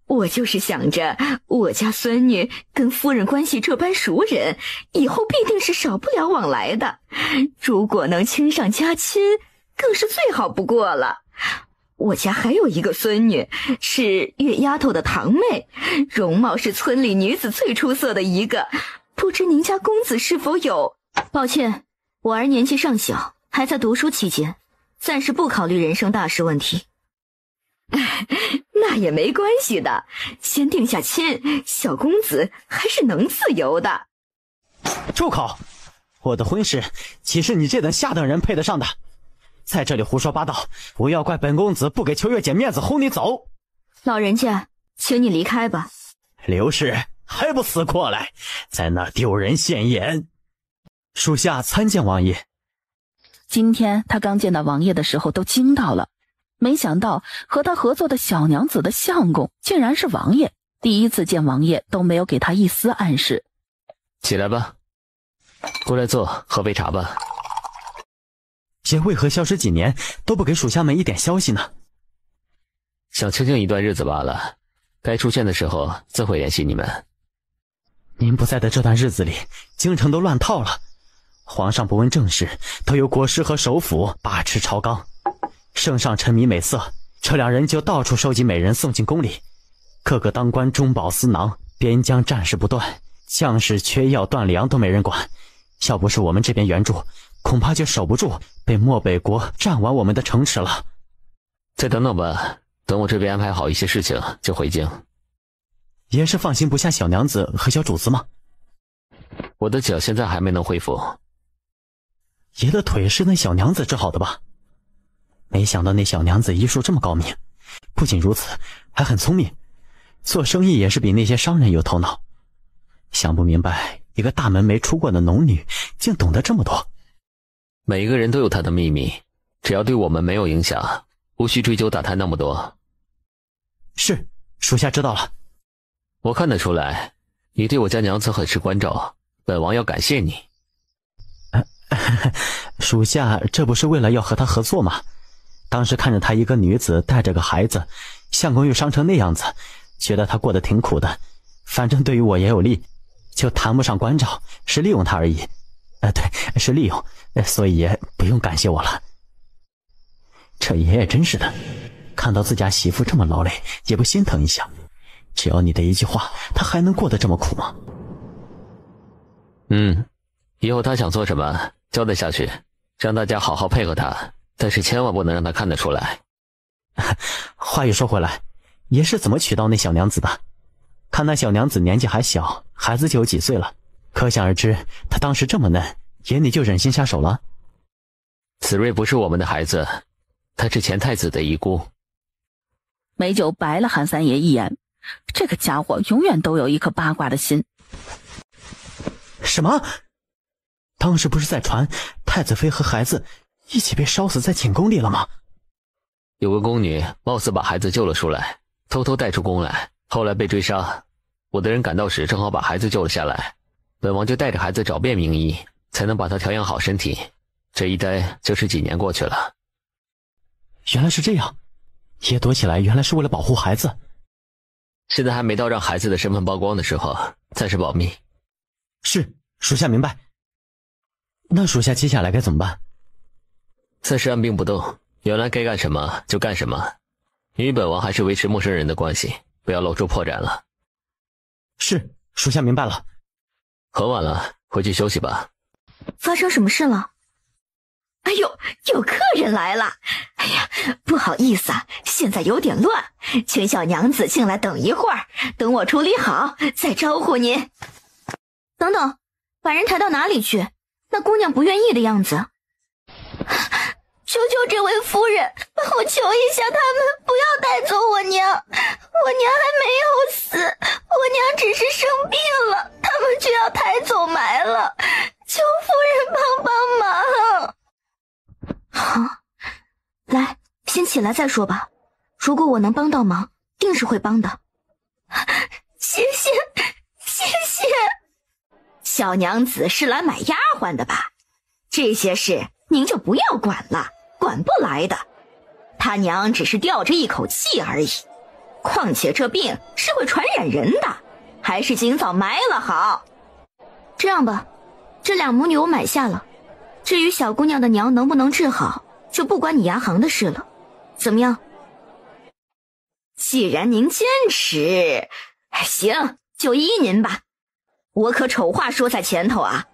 我就是想着我家孙女跟夫人关系这般熟人，以后必定是少不了往来的。如果能亲上加亲，更是最好不过了。我家还有一个孙女，是月丫头的堂妹，容貌是村里女子最出色的一个，不知您家公子是否有？抱歉，我儿年纪尚小，还在读书期间，暂时不考虑人生大事问题。那也没关系的，先定下亲，小公子还是能自由的。住口！我的婚事岂是你这等下等人配得上的？在这里胡说八道，不要怪本公子不给秋月姐面子轰你走。老人家，请你离开吧。刘氏还不死过来，在那丢人现眼。属下参见王爷。今天他刚见到王爷的时候都惊到了，没想到和他合作的小娘子的相公竟然是王爷，第一次见王爷都没有给他一丝暗示。起来吧，过来坐，喝杯茶吧。爷为何消失几年都不给属下们一点消息呢？想清静一段日子罢了，该出现的时候自会联系你们。您不在的这段日子里，京城都乱套了，皇上不问政事，都由国师和首辅把持朝纲。圣上沉迷美色，这两人就到处收集美人送进宫里，各个当官中饱私囊，边疆战事不断，将士缺药断粮都没人管。要不是我们这边援助，恐怕就守不住，被漠北国占完我们的城池了。再等等吧，等我这边安排好一些事情就回京。爷是放心不下小娘子和小主子吗？我的脚现在还没能恢复。爷的腿是那小娘子治好的吧？没想到那小娘子医术这么高明，不仅如此，还很聪明，做生意也是比那些商人有头脑。想不明白，一个大门没出过的农女竟懂得这么多。每一个人都有他的秘密，只要对我们没有影响，无需追究打探那么多。是，属下知道了。我看得出来，你对我家娘子很是关照，本王要感谢你。属下这不是为了要和她合作吗？当时看着她一个女子带着个孩子，相公又伤成那样子，觉得她过得挺苦的，反正对于我也有利，就谈不上关照，是利用她而已。对，是利用，所以爷不用感谢我了。这爷爷真是的，看到自家媳妇这么劳累，也不心疼一下。只要你的一句话，他还能过得这么苦吗？以后他想做什么交代下去，让大家好好配合他，但是千万不能让他看得出来。话又说回来，爷是怎么娶到那小娘子的？看那小娘子年纪还小，孩子就有几岁了，可想而知她当时这么嫩，爷你就忍心下手了？子睿不是我们的孩子，他是前太子的遗孤。美酒白了韩三爷一眼，这个家伙永远都有一颗八卦的心。什么？当时不是在传太子妃和孩子一起被烧死在寝宫里了吗？有个宫女貌似把孩子救了出来，偷偷带出宫来，后来被追杀。我的人赶到时正好把孩子救了下来，本王就带着孩子找遍名医，才能把他调养好身体。这一待就是几年过去了。原来是这样，爷躲起来原来是为了保护孩子。现在还没到让孩子的身份曝光的时候，暂时保密。是，属下明白。那属下接下来该怎么办？暂时按兵不动，原来该干什么就干什么。与本王还是维持陌生人的关系，不要露出破绽了。是，属下明白了。很晚了，回去休息吧。发生什么事了？哎呦，有客人来了！哎呀，不好意思啊，现在有点乱，请小娘子进来等一会儿，等我处理好再招呼您。等等，把人抬到哪里去？那姑娘不愿意的样子。求求这位夫人，帮我求一下他们，不要带走我娘。我娘还没有死，我娘只是生病了，他们却要抬走埋了。求夫人帮帮忙。好，来，先起来再说吧。如果我能帮到忙，定是会帮的。谢谢，谢谢。小娘子是来买丫鬟的吧？这些事您就不要管了，管不来的。他娘只是吊着一口气而已。况且这病是会传染人的，还是尽早埋了好。这样吧，这2母女我买下了，至于小姑娘的娘能不能治好，就不关你牙行的事了，怎么样？既然您坚持，行，就依您吧。我可丑话说在前头啊，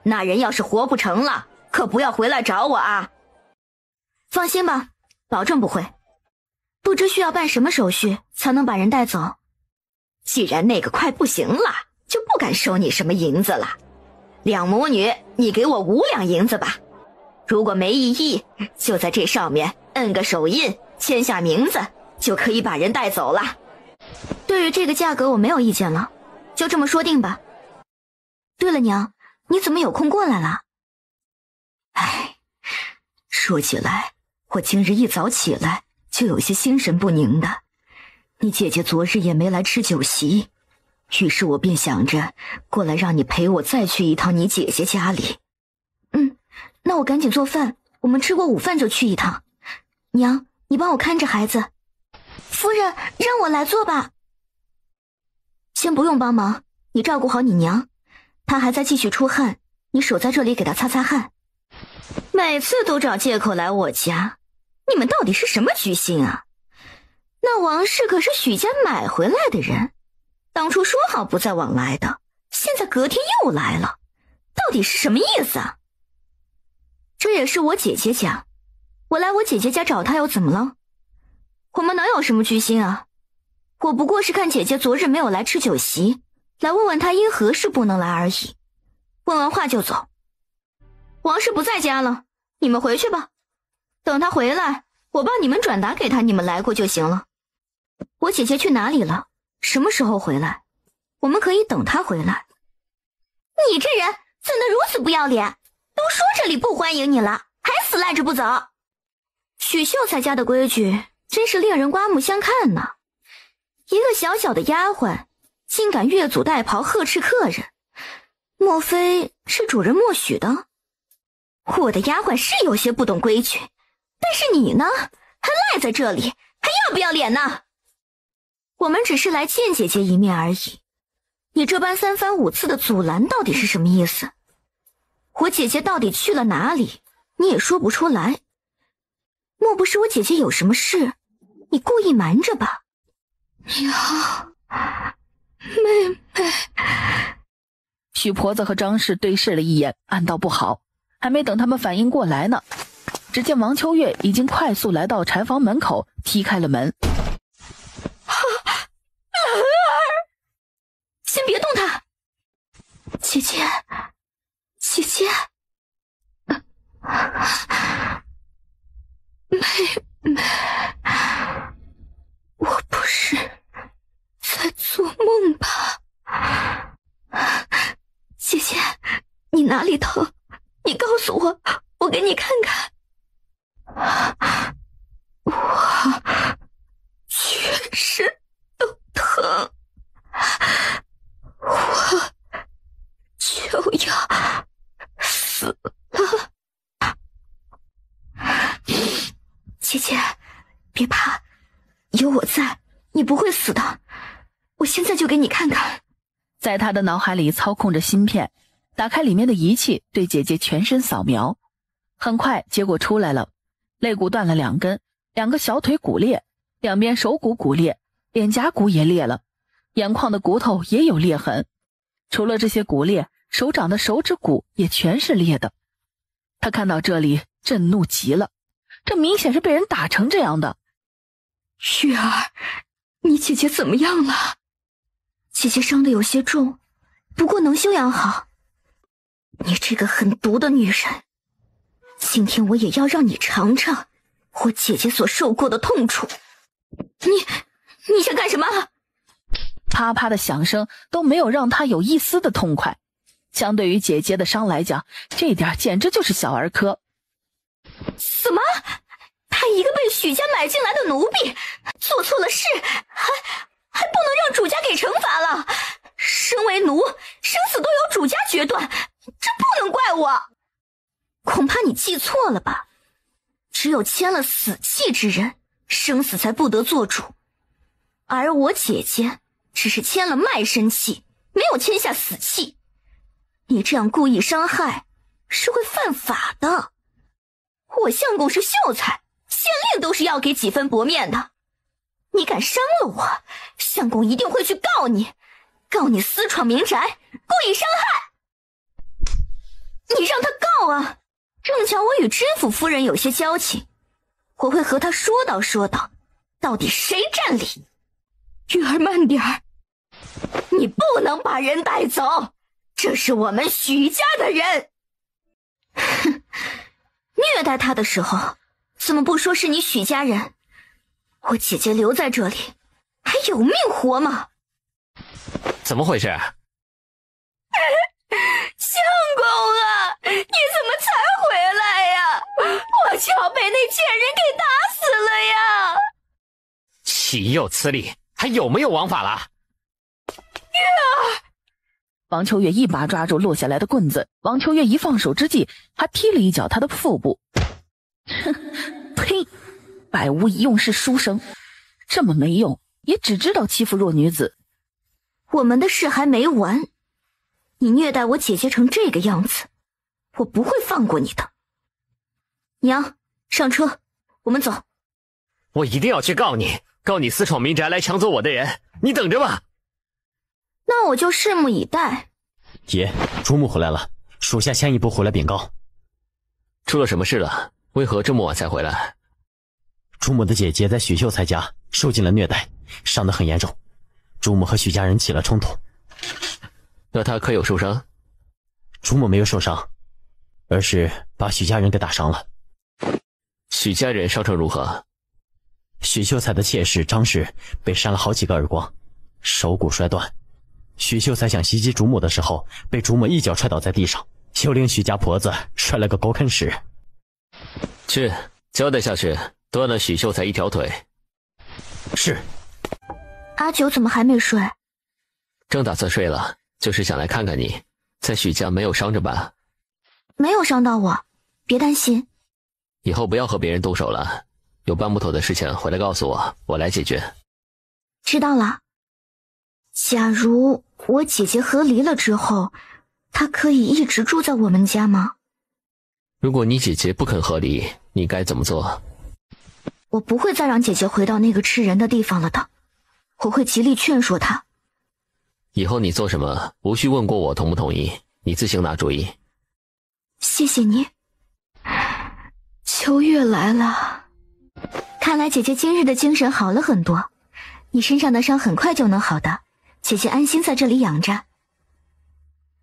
那人要是活不成了，可不要回来找我啊。放心吧，保证不会。不知需要办什么手续才能把人带走？既然那个快不行了，就不敢收你什么银子了。2母女，你给我5两银子吧。如果没异议，就在这上面摁个手印，签下名字，就可以把人带走了。对于这个价格我没有意见了，就这么说定吧。对了娘，你怎么有空过来了？说起来，我今日一早起来就有些心神不宁的。你姐姐昨日也没来吃酒席，于是我便想着过来让你陪我再去一趟你姐姐家里。那我赶紧做饭，我们吃过午饭就去一趟。娘，你帮我看着孩子。夫人，让我来做吧。先不用帮忙，你照顾好你娘，她还在继续出汗，你守在这里给她擦擦汗。每次都找借口来我家，你们到底是什么居心啊？那王氏可是许家买回来的人，当初说好不再往来的，现在隔天又来了，到底是什么意思啊？这也是我姐姐家，我来我姐姐家找她又怎么了？我们能有什么居心啊？我不过是看姐姐昨日没有来吃酒席，来问问她因何事不能来而已。问完话就走。王氏不在家了，你们回去吧。等她回来，我帮你们转达给她你们来过就行了。我姐姐去哪里了？什么时候回来？我们可以等她回来。你这人怎能如此不要脸？都说这里不欢迎你了，还死赖着不走。许秀才家的规矩真是令人刮目相看呢。一个小小的丫鬟竟敢越俎代庖呵斥客人，莫非是主人默许的？我的丫鬟是有些不懂规矩，但是你呢，还赖在这里，还要不要脸呢？我们只是来见姐姐一面而已，你这般3番5次的阻拦到底是什么意思？我姐姐到底去了哪里，你也说不出来。莫不是我姐姐有什么事，你故意瞒着吧？娘，妹妹。许婆子和张氏对视了一眼，暗道不好。还没等他们反应过来呢，只见王秋月已经快速来到柴房门口，踢开了门。兰儿，先别动他。姐姐，姐姐，妹妹，我不是在做梦吧？姐姐，你哪里疼？你告诉我，我给你看看。我全身都疼，我就要死了。姐姐，别怕，有我在，你不会死的。我现在就给你看看。在他的脑海里操控着芯片，打开里面的仪器，对姐姐全身扫描。很快结果出来了，肋骨断了2根，2个小腿骨裂，2边手骨骨裂，脸颊骨也裂了，眼眶的骨头也有裂痕。除了这些骨裂，手掌的手指骨也全是裂的。他看到这里震怒极了，这明显是被人打成这样的。月儿，你姐姐怎么样了？姐姐伤得有些重，不过能休养好。你这个狠毒的女人，今天我也要让你尝尝我姐姐所受过的痛楚。你想干什么？啪啪的响声都没有让他有一丝的痛快，相对于姐姐的伤来讲，这点简直就是小儿科。什么？她一个被许家买进来的奴婢，做错了事，还不能让主家给惩罚了？身为奴，生死都由主家决断，这不能怪我。恐怕你记错了吧？只有签了死契之人，生死才不得做主。而我姐姐只是签了卖身契，没有签下死契。你这样故意伤害是会犯法的。我相公是秀才，县令都是要给几分薄面的。你敢伤了我，相公一定会去告你，告你私闯民宅，故意伤害。你让他告啊，正巧我与知府夫人有些交情，我会和他说道，到底谁占理。玉儿慢点儿，你不能把人带走，这是我们许家的人。哼，虐待他的时候怎么不说是你许家人？我姐姐留在这里还有命活吗？怎么回事？相公啊，你怎么才回来呀？我就要被那贱人给打死了呀！岂有此理，还有没有王法了？月儿！王秋月一把抓住落下来的棍子，王秋月一放手之际，还踢了一脚他的腹部。哼，呸！百无一用是书生，这么没用，也只知道欺负弱女子。我们的事还没完，你虐待我姐姐成这个样子，我不会放过你的。娘，上车，我们走。我一定要去告你，告你私闯民宅来抢走我的人，你等着吧。那我就拭目以待。爷，主母回来了，属下先一步回来禀告。出了什么事了？为何这么晚才回来？主母的姐姐在许秀才家受尽了虐待，伤得很严重，主母和许家人起了冲突。那她可有受伤？主母没有受伤，而是把许家人给打伤了。许家人伤成如何？许秀才的妾室张氏被扇了好几个耳光，手骨摔断。许秀才想袭击主母的时候，被主母一脚踹倒在地上，又令许家婆子摔了个狗啃屎。去，交代下去，断了许秀才一条腿。是。阿九怎么还没睡？正打算睡了，就是想来看看你，在许家没有伤着吧？没有伤到我，别担心。以后不要和别人动手了，有办不妥的事情回来告诉我，我来解决。知道了。假如我姐姐和离了之后，她可以一直住在我们家吗？如果你姐姐不肯和离，你该怎么做？我不会再让姐姐回到那个吃人的地方了的，我会极力劝说她。以后你做什么无需问过我同不同意，你自行拿主意。谢谢你。秋月来了，看来姐姐今日的精神好了很多，你身上的伤很快就能好的，姐姐安心在这里养着。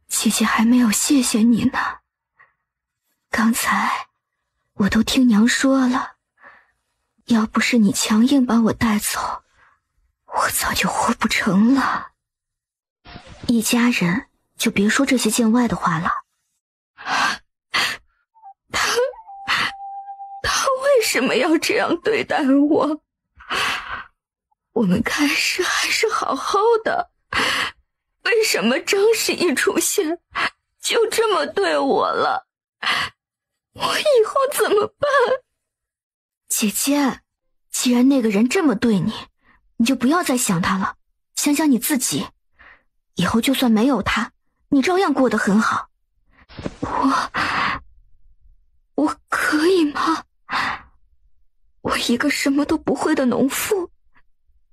姐姐还没有谢谢你呢，刚才我都听娘说了，要不是你强硬把我带走，我早就活不成了。一家人就别说这些见外的话了。他为什么要这样对待我？我们开始还是好好的，为什么张氏一出现就这么对我了？我以后怎么办？姐姐，既然那个人这么对你，你就不要再想他了，想想你自己，以后就算没有他，你照样过得很好。我可以吗？我一个什么都不会的农妇，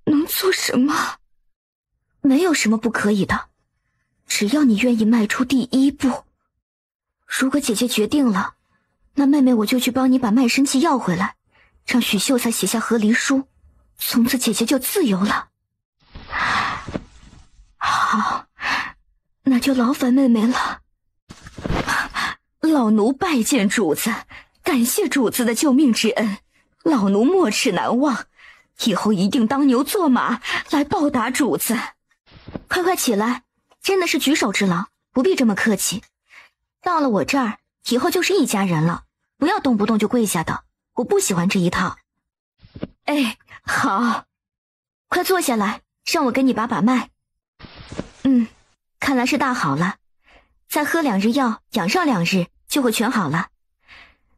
能做什么？没有什么不可以的，只要你愿意迈出第一步。如果姐姐决定了，那妹妹我就去帮你把卖身契要回来，让许秀才写下和离书，从此姐姐就自由了。好，那就劳烦妹妹了。老奴拜见主子，感谢主子的救命之恩，老奴没齿难忘，以后一定当牛做马来报答主子。快快起来，真的是举手之劳，不必这么客气。到了我这儿，以后就是一家人了，不要动不动就跪下的，我不喜欢这一套。哎，好，快坐下来，让我给你把把脉。看来是大好了，再喝2日药，养上2日就会全好了。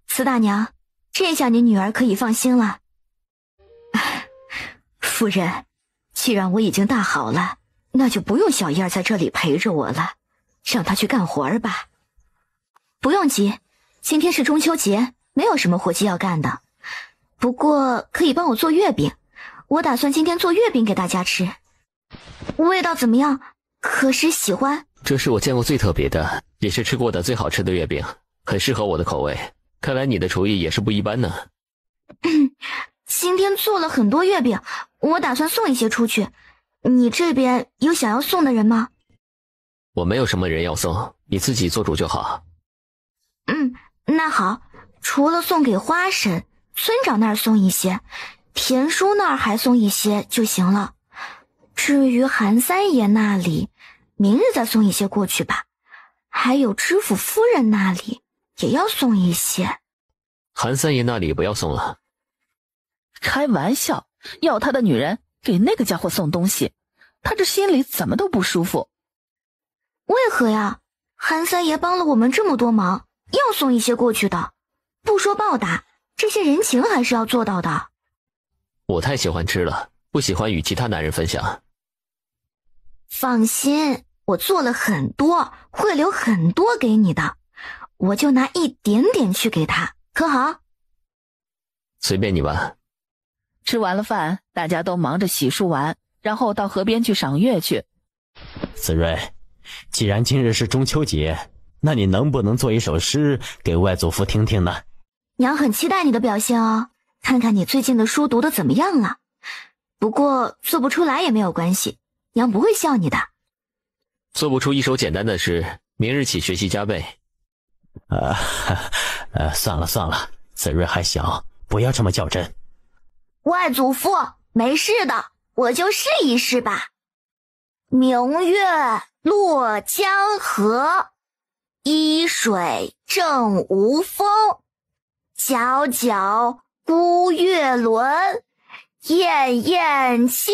慈大娘，这下你女儿可以放心了。夫人，既然我已经大好了，那就不用小燕在这里陪着我了，让她去干活儿吧。不用急，今天是中秋节，没有什么活计要干的。不过可以帮我做月饼，我打算今天做月饼给大家吃。味道怎么样？可是喜欢？这是我见过最特别的，也是吃过的最好吃的月饼，很适合我的口味。看来你的厨艺也是不一般呢。今天做了很多月饼，我打算送一些出去。你这边有想要送的人吗？我没有什么人要送，你自己做主就好。那好，除了送给花神，村长那儿送一些，田叔那儿还送一些就行了。至于韩三爷那里，明日再送一些过去吧。还有知府夫人那里也要送一些。韩三爷那里不要送了。开玩笑，要他的女人给那个家伙送东西，他这心里怎么都不舒服。为何呀？韩三爷帮了我们这么多忙，要送一些过去的。不说报答，这些人情还是要做到的。我太喜欢吃了，不喜欢与其他男人分享。放心，我做了很多，会留很多给你的，我就拿一点点去给他，可好？随便你吧。吃完了饭，大家都忙着洗漱完，然后到河边去赏月去。子睿，既然今日是中秋节，那你能不能做一首诗给外祖父听听呢？娘很期待你的表现哦，看看你最近的书读得怎么样了。不过做不出来也没有关系，娘不会笑你的。做不出一首简单的诗，明日起学习加倍。算了，子睿还小，不要这么较真。外祖父，没事的，我就试一试吧。明月落江河，依水正无风。皎皎孤月轮，燕燕千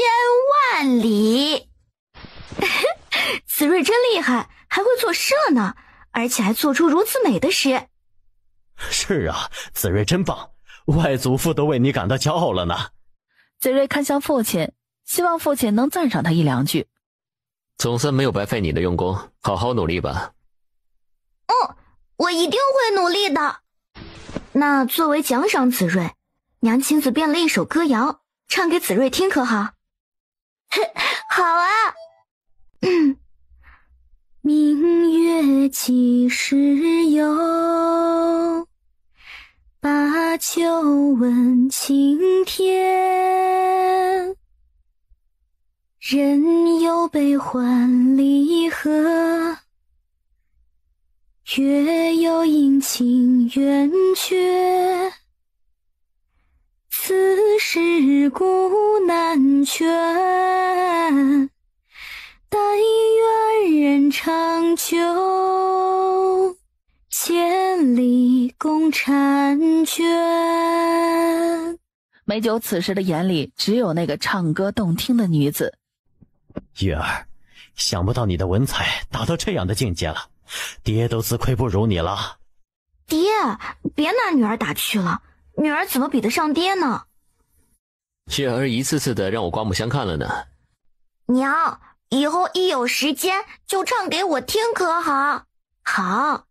万里。子睿真厉害，还会作诗了呢，而且还做出如此美的诗。是啊，子睿真棒，外祖父都为你感到骄傲了呢。子睿看向父亲，希望父亲能赞赏他一两句。总算没有白费你的用功，好好努力吧。我一定会努力的。那作为奖赏子睿，娘亲自编了一首歌谣，唱给子睿听可好？好啊。明月几时有？把酒问青天。人有悲欢离合，月有阴晴圆缺。此事古难全，但愿人长久，千里共婵娟。美酒此时的眼里只有那个唱歌动听的女子。月儿，想不到你的文采达到这样的境界了，爹都自愧不如你了。爹，别拿女儿打趣了，女儿怎么比得上爹呢？月儿一次次的让我刮目相看了呢。娘，以后一有时间就唱给我听可好？好，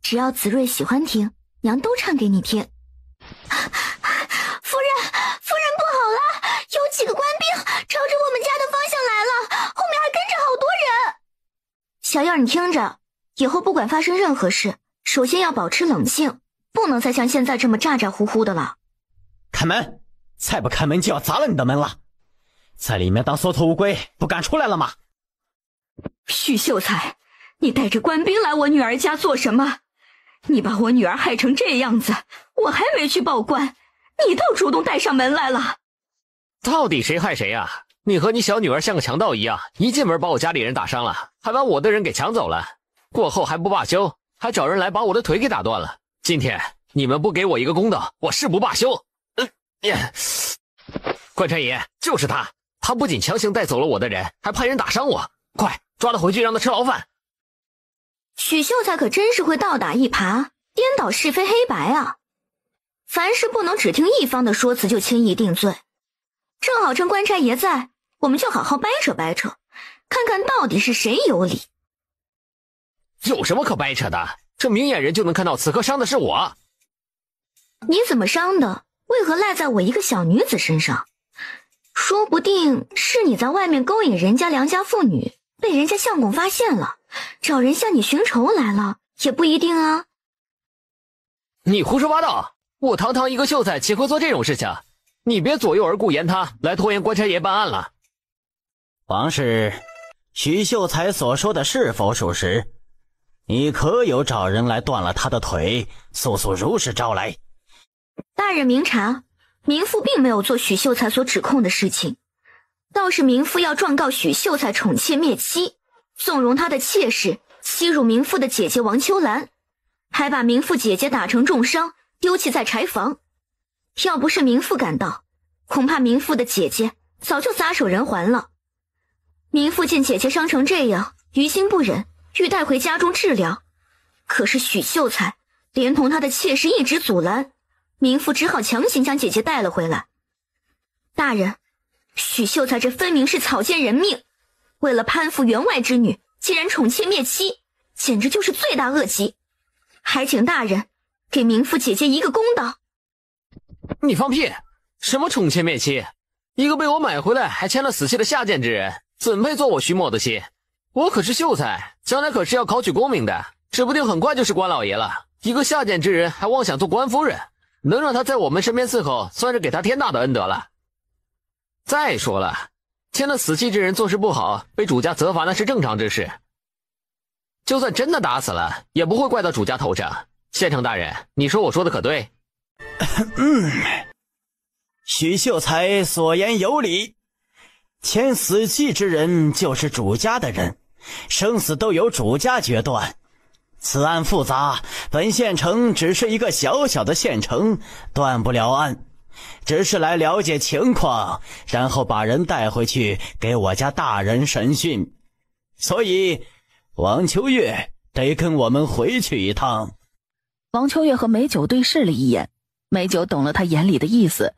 只要子睿喜欢听，娘都唱给你听。夫人不好了，有几个官兵朝着我们家的方向来了，后面还跟着好多人。小燕，你听着，以后不管发生任何事，首先要保持冷静，不能再像现在这么咋咋呼呼的了。开门，再不开门就要砸了你的门了。在里面当缩头乌龟，不敢出来了吗？许秀才，你带着官兵来我女儿家做什么？你把我女儿害成这样子，我还没去报官，你倒主动带上门来了。到底谁害谁啊？你和你小女儿像个强盗一样，一进门把我家里人打伤了，还把我的人给抢走了，过后还不罢休，还找人来把我的腿给打断了。今天你们不给我一个公道，我誓不罢休。官差爷，就是他，他不仅强行带走了我的人，还派人打伤我，快抓他回去让他吃牢饭。许秀才可真是会倒打一耙，颠倒是非黑白啊！凡事不能只听一方的说辞就轻易定罪。正好趁官差爷在，我们就好好掰扯掰扯，看看到底是谁有理。有什么可掰扯的？这明眼人就能看到此刻伤的是我。你怎么伤的？为何赖在我一个小女子身上？说不定是你在外面勾引人家良家妇女，被人家相公发现了，找人向你寻仇来了，也不一定啊。你胡说八道！我堂堂一个秀才，岂会做这种事情？你别左右而顾言他，来拖延官差爷办案了。王氏，许秀才所说的是否属实？你可有找人来断了他的腿，速速如实招来。大人明察，民妇并没有做许秀才所指控的事情，倒是民妇要状告许秀才宠妾灭妻，纵容他的妾室欺辱民妇的姐姐王秋兰，还把民妇姐姐打成重伤，丢弃在柴房。要不是民妇赶到，恐怕民妇的姐姐早就撒手人寰了。民妇见姐姐伤成这样，于心不忍，欲带回家中治疗，可是许秀才连同他的妾室一直阻拦，民妇只好强行将姐姐带了回来。大人，许秀才这分明是草菅人命，为了攀附员外之女，竟然宠妾灭妻，简直就是罪大恶极，还请大人给民妇姐姐一个公道。你放屁！什么宠妾灭妻？一个被我买回来还签了死契的下贱之人，怎配做我徐某的妻？我可是秀才，将来可是要考取功名的，指不定很快就是官老爷了。一个下贱之人还妄想做官夫人，能让他在我们身边伺候，算是给他天大的恩德了。再说了，签了死契之人做事不好，被主家责罚那是正常之事。就算真的打死了，也不会怪到主家头上。县丞大人，你说我说的可对？许秀才所言有理，签死契之人就是主家的人，生死都由主家决断。此案复杂，本县城只是一个小小的县城，断不了案，只是来了解情况，然后把人带回去给我家大人审讯。所以王秋月得跟我们回去一趟。王秋月和美酒对视了一眼，美酒懂了他眼里的意思。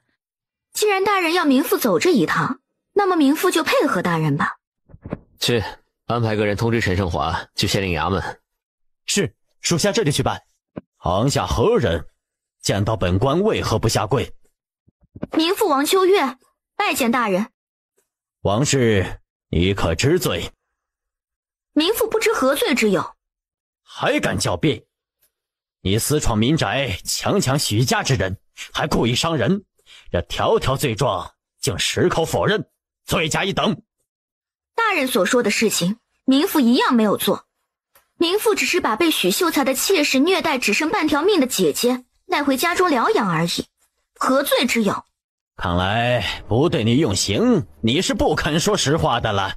既然大人要民妇走这一趟，那么民妇就配合大人吧。去，安排个人通知陈胜华去县令衙门。是，属下这就去办。堂下何人？见到本官为何不下跪？民妇王秋月，拜见大人。王氏，你可知罪？民妇不知何罪之有。还敢狡辩？你私闯民宅，强抢许家之人，还故意伤人，这条条罪状竟矢口否认，罪加一等。大人所说的事情，民妇一样没有做。民妇只是把被许秀才的妾室虐待只剩半条命的姐姐带回家中疗养而已，何罪之有？看来不对你用刑，你是不肯说实话的了。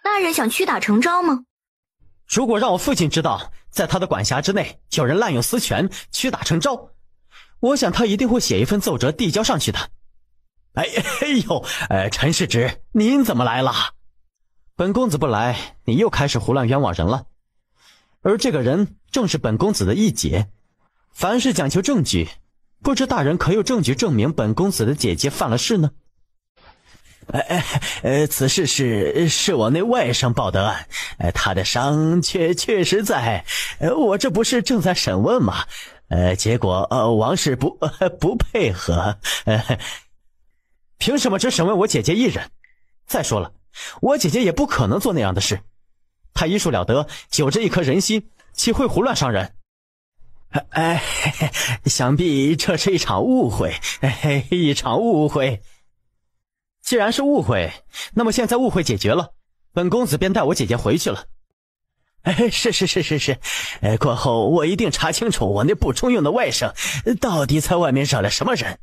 大人想屈打成招吗？如果让我父亲知道在他的管辖之内有人滥用私权，屈打成招，我想他一定会写一份奏折递交上去的。哎呦，陈世侄，您怎么来了？本公子不来，你又开始胡乱冤枉人了。而这个人正是本公子的义姐，凡事讲求证据，不知大人可有证据证明本公子的姐姐犯了事呢？此事是我那外甥报的案，他的伤确实在，我这不是正在审问吗？结果王氏不配合。凭什么只审问我姐姐一人？再说了，我姐姐也不可能做那样的事。她医术了得，有着一颗人心，岂会胡乱伤人？想必这是一场误会，一场误会。既然是误会，那么现在误会解决了，本公子便带我姐姐回去了。是，过后我一定查清楚我那不中用的外甥到底在外面惹了什么人。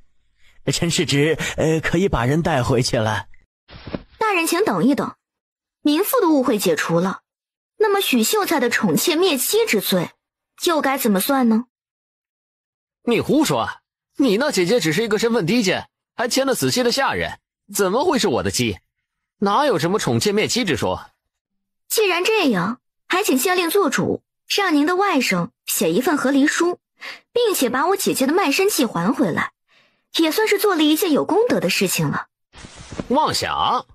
陈世侄，可以把人带回去了。大人请等一等，民妇的误会解除了，那么许秀才的宠妾灭妻之罪又该怎么算呢？你胡说，你那姐姐只是一个身份低贱还签了死契的下人，怎么会是我的妻？哪有什么宠妾灭妻之说？既然这样，还请县令做主，让您的外甥写一份和离书，并且把我姐姐的卖身契还回来，也算是做了一件有功德的事情了。妄想！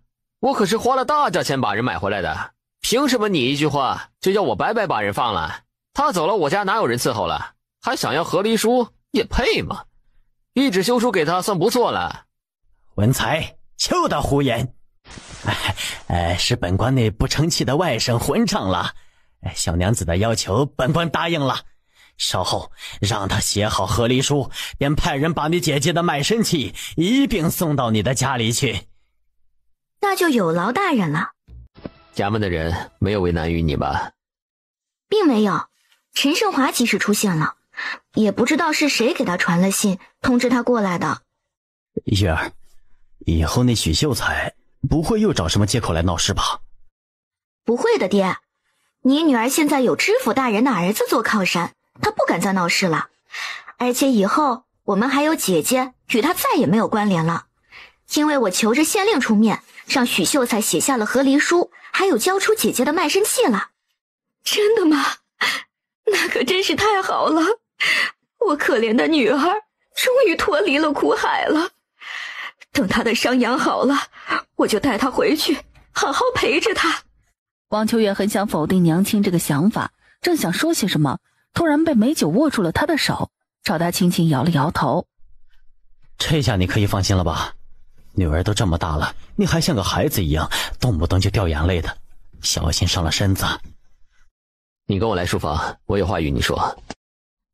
我可是花了大价钱把人买回来的，凭什么你一句话就要我白白把人放了？他走了，我家哪有人伺候了？还想要和离书，也配吗？一纸休书给他算不错了。文才，休得胡言！是本官那不成器的外甥混账了。小娘子的要求，本官答应了。稍后让他写好和离书，便派人把你姐姐的卖身契一并送到你的家里去。那就有劳大人了。衙门的人没有为难于你吧？并没有，陈胜华及时出现了，也不知道是谁给他传了信，通知他过来的。月儿，以后那许秀才不会又找什么借口来闹事吧？不会的，爹。你女儿现在有知府大人的儿子做靠山，她不敢再闹事了。而且以后我们还有姐姐，与她再也没有关联了。因为我求着县令出面，让许秀才写下了和离书，还有交出姐姐的卖身契了。真的吗？那可真是太好了，我可怜的女儿终于脱离了苦海了。等她的伤养好了，我就带她回去，好好陪着她。王秋月很想否定娘亲这个想法，正想说些什么，突然被美酒握住了他的手，朝他轻轻摇了摇头。这下你可以放心了吧？女儿都这么大了，你还像个孩子一样，动不动就掉眼泪的，小心伤了身子。你跟我来书房，我有话与你说。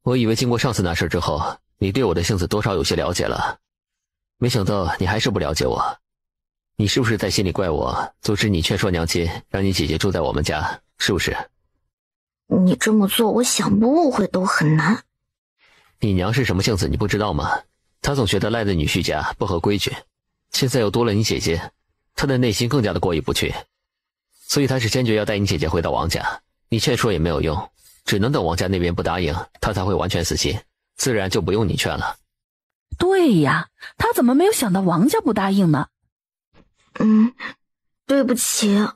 我以为经过上次那事之后，你对我的性子多少有些了解了，没想到你还是不了解我。你是不是在心里怪我阻止你劝说娘亲让你姐姐住在我们家，是不是？你这么做，我想不误会都很难。你娘是什么性子你不知道吗？她总觉得赖在女婿家不合规矩，现在又多了你姐姐，她的内心更加的过意不去，所以她是坚决要带你姐姐回到王家。你劝说也没有用，只能等王家那边不答应，她才会完全死心，自然就不用你劝了。对呀，他怎么没有想到王家不答应呢？对不起。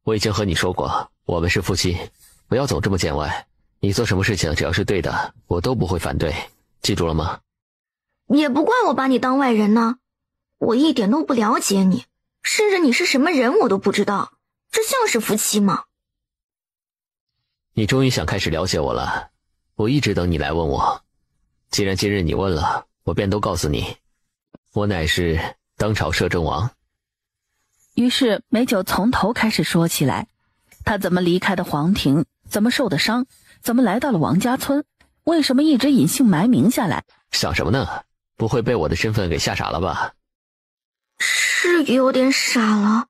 我已经和你说过，我们是夫妻，不要总这么见外。你做什么事情只要是对的，我都不会反对，记住了吗？也不怪我把你当外人呢，我一点都不了解你，甚至你是什么人我都不知道，这像是夫妻吗？你终于想开始了解我了，我一直等你来问我。既然今日你问了，我便都告诉你，我乃是当朝摄政王。于是美酒从头开始说起来，他怎么离开的皇庭，怎么受的伤，怎么来到了王家村，为什么一直隐姓埋名下来。想什么呢？不会被我的身份给吓傻了吧？是有点傻了。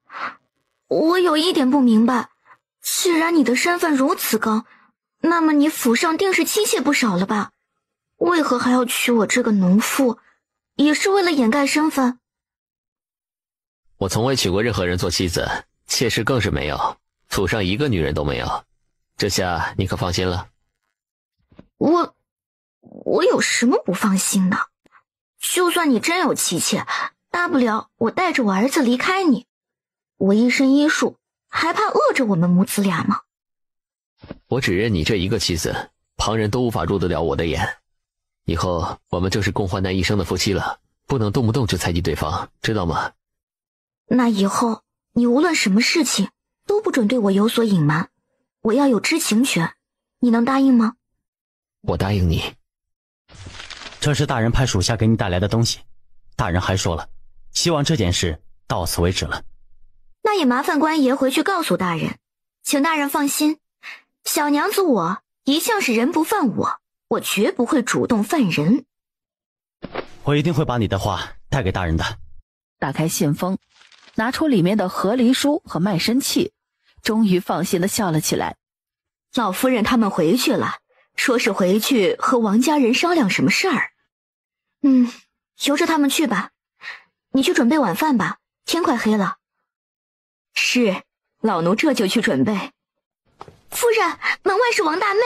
我有一点不明白，既然你的身份如此高，那么你府上定是妻妾不少了吧？为何还要娶我这个农妇？也是为了掩盖身份？我从未娶过任何人做妻子，妾室更是没有，府上一个女人都没有。这下你可放心了？我有什么不放心的？就算你真有妻妾，大不了我带着我儿子离开你。我一身医术，还怕饿着我们母子俩吗？我只认你这一个妻子，旁人都无法入得了我的眼。以后我们就是共患难一生的夫妻了，不能动不动就猜忌对方，知道吗？那以后你无论什么事情都不准对我有所隐瞒，我要有知情权，你能答应吗？我答应你。这是大人派属下给你带来的东西，大人还说了，希望这件事到此为止了。那也麻烦官爷回去告诉大人，请大人放心，小娘子我一向是人不犯我，我绝不会主动犯人。我一定会把你的话带给大人的。打开信封，拿出里面的和离书和卖身契，终于放心地笑了起来。老夫人他们回去了，说是回去和王家人商量什么事儿。由着他们去吧，你去准备晚饭吧，天快黑了。是，老奴这就去准备。夫人，门外是王大妹，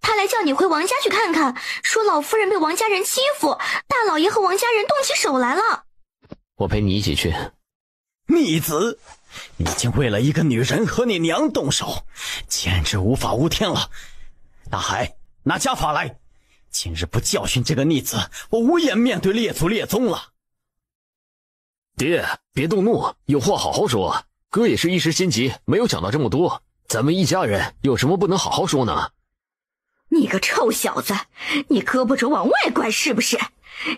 她来叫你回王家去看看，说老夫人被王家人欺负，大老爷和王家人动起手来了。我陪你一起去。逆子，你竟为了一个女人和你娘动手，简直无法无天了。大海，拿家法来，今日不教训这个逆子，我无颜面对列祖列宗了。爹，别动怒，有话好好说。哥也是一时心急，没有想到这么多。咱们一家人有什么不能好好说呢？你个臭小子，你胳膊肘往外拐是不是？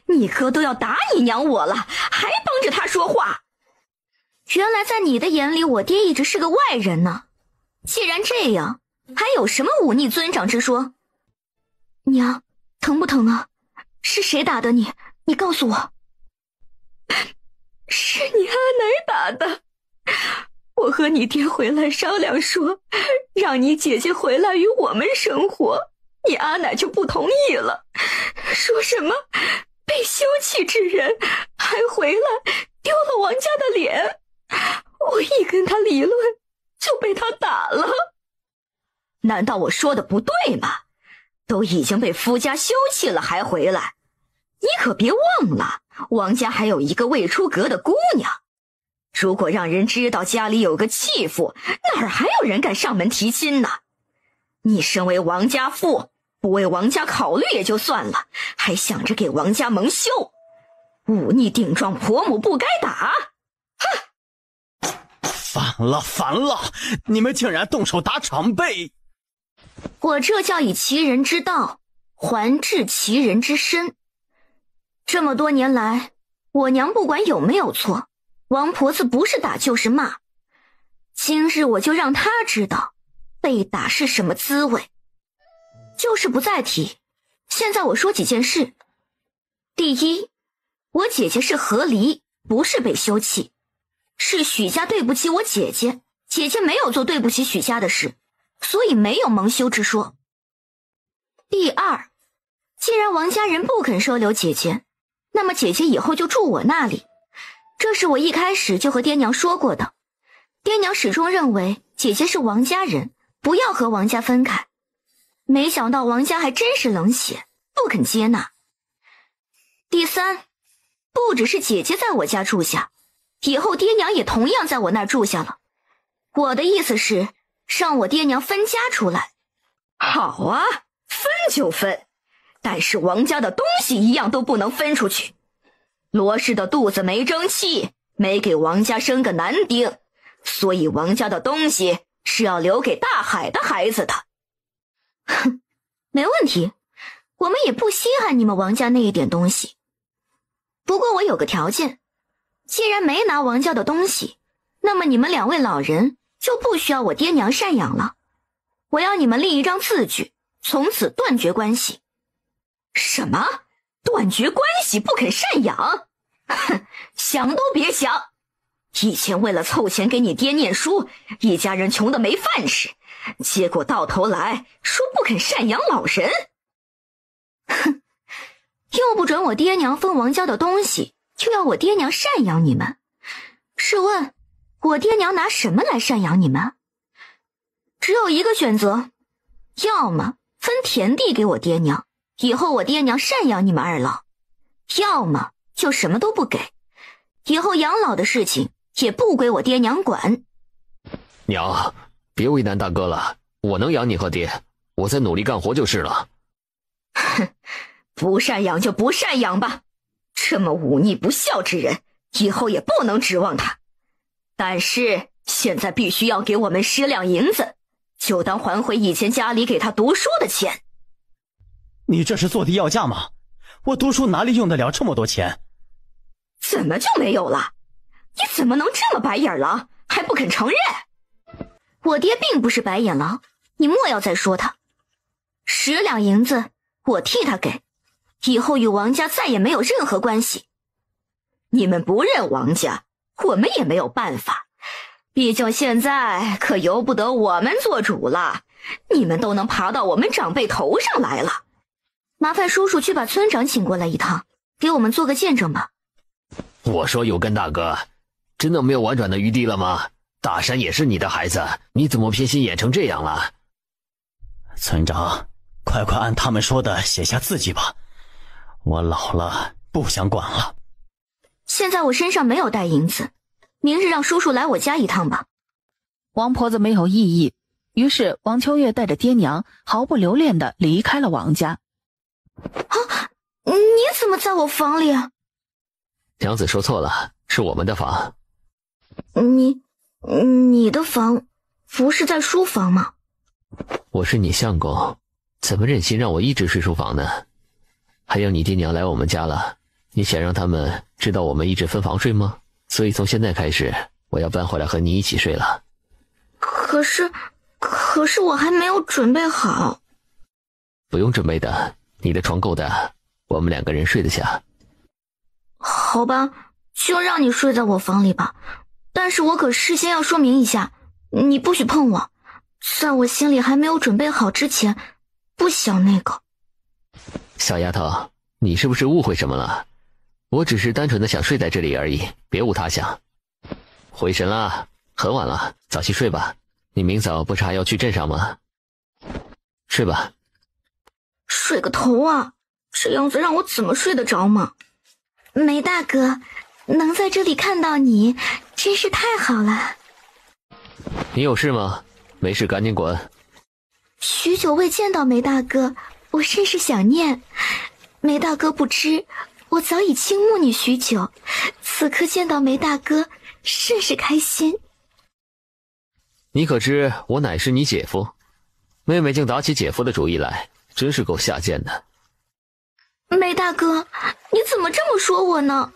你哥都要打你娘我了，还帮着他说话。原来在你的眼里，我爹一直是个外人呢。既然这样，还有什么忤逆尊长之说？娘，疼不疼啊？是谁打的你？你告诉我。是你阿奶打的。我和你爹回来商量说，让你姐姐回来与我们生活，你阿奶就不同意了，说什么被休弃之人还回来丢了王家的脸。我一跟他理论，就被他打了。难道我说的不对吗？都已经被夫家休弃了还回来，你可别忘了，王家还有一个未出阁的姑娘。如果让人知道家里有个继父，哪儿还有人敢上门提亲呢？你身为王家父，不为王家考虑也就算了，还想着给王家蒙羞，忤逆顶撞婆母不该打。哼！反了！你们竟然动手打长辈！我这叫以其人之道还治其人之身。这么多年来，我娘不管有没有错，王婆子不是打就是骂。今日我就让她知道被打是什么滋味。就是不再提，现在我说几件事。第一，我姐姐是和离，不是被休弃，是许家对不起我姐姐，姐姐没有做对不起许家的事，所以没有蒙羞之说。第二，既然王家人不肯收留姐姐，那么姐姐以后就住我那里。这是我一开始就和爹娘说过的，爹娘始终认为姐姐是王家人，不要和王家分开。没想到王家还真是冷血，不肯接纳。第三，不只是姐姐在我家住下，以后爹娘也同样在我那儿住下了。我的意思是让我爹娘分家出来。好啊，分就分，但是王家的东西一样都不能分出去。罗氏的肚子没争气，没给王家生个男丁，所以王家的东西是要留给大海的孩子的。哼，没问题，我们也不稀罕你们王家那一点东西。不过我有个条件，既然没拿王家的东西，那么你们两位老人就不需要我爹娘赡养了。我要你们立一张字据，从此断绝关系。什么？断绝关系不肯赡养？哼，想都别想！以前为了凑钱给你爹念书，一家人穷得没饭吃，结果到头来说不肯赡养老人。哼，又不准我爹娘分王家的东西，就要我爹娘赡养你们。试问我爹娘拿什么来赡养你们？只有一个选择，要么分田地给我爹娘，以后我爹娘赡养你们二老，要么就什么都不给，以后养老的事情也不归我爹娘管。娘，别为难大哥了，我能养你和爹，我再努力干活就是了。哼，不赡养就不赡养吧，这么忤逆不孝之人，以后也不能指望他。但是现在必须要给我们10两银子，就当还回以前家里给他读书的钱。你这是坐地要价吗？我读书哪里用得了这么多钱？怎么就没有了？你怎么能这么白眼狼，还不肯承认？我爹并不是白眼狼，你莫要再说他。10两银子我替他给，以后与王家再也没有任何关系。你们不认王家，我们也没有办法，毕竟现在可由不得我们做主了，你们都能爬到我们长辈头上来了。麻烦叔叔去把村长请过来一趟，给我们做个见证吧。我说有根大哥，真的没有婉转的余地了吗？大山也是你的孩子，你怎么偏心眼成这样了？村长，快按他们说的写下字据吧，我老了不想管了。现在我身上没有带银子，明日让叔叔来我家一趟吧。王婆子没有异议，于是王秋月带着爹娘毫不留恋地离开了王家。啊，你怎么在我房里啊？娘子说错了，是我们的房。你的房不是在书房吗？我是你相公，怎么忍心让我一直睡书房呢？还有你爹娘来我们家了，你想让他们知道我们一直分房睡吗？所以从现在开始，我要搬回来和你一起睡了。可是我还没有准备好。不用准备的，你的床够大，我们2个人睡得下。好吧，就让你睡在我房里吧。但是我可事先要说明一下，你不许碰我，在我心里还没有准备好之前，不想那个。小丫头，你是不是误会什么了？我只是单纯的想睡在这里而已，别无他想。回神了，很晚了，早些睡吧。你明早不是还要去镇上吗？睡吧。睡个头啊，这样子让我怎么睡得着嘛？梅大哥，能在这里看到你真是太好了。你有事吗？没事赶紧滚。许久未见到梅大哥，我甚是想念。梅大哥不知，我早已倾慕你许久，此刻见到梅大哥，甚是开心。你可知我乃是你姐夫？妹妹竟打起姐夫的主意来，真是够下贱的。梅大哥，你怎么这么说我呢？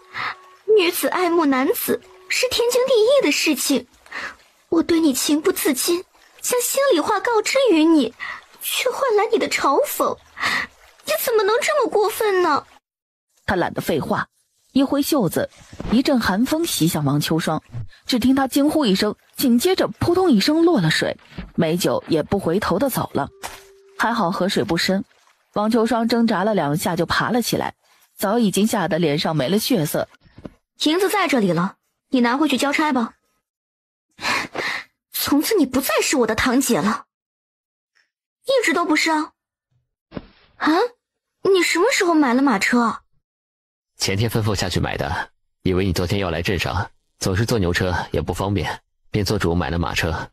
女子爱慕男子是天经地义的事情，我对你情不自禁，将心里话告知于你，却换来你的嘲讽，你怎么能这么过分呢？他懒得废话，一挥袖子，一阵寒风袭向王秋霜，只听他惊呼一声，紧接着扑通一声落了水，美酒也不回头的走了。还好河水不深，王秋霜挣扎了2下就爬了起来，早已经吓得脸上没了血色。银子在这里了，你拿回去交差吧。从此你不再是我的堂姐了。一直都不是啊。啊？你什么时候买了马车？前天吩咐下去买的，以为你昨天要来镇上，总是坐牛车也不方便，便做主买了马车。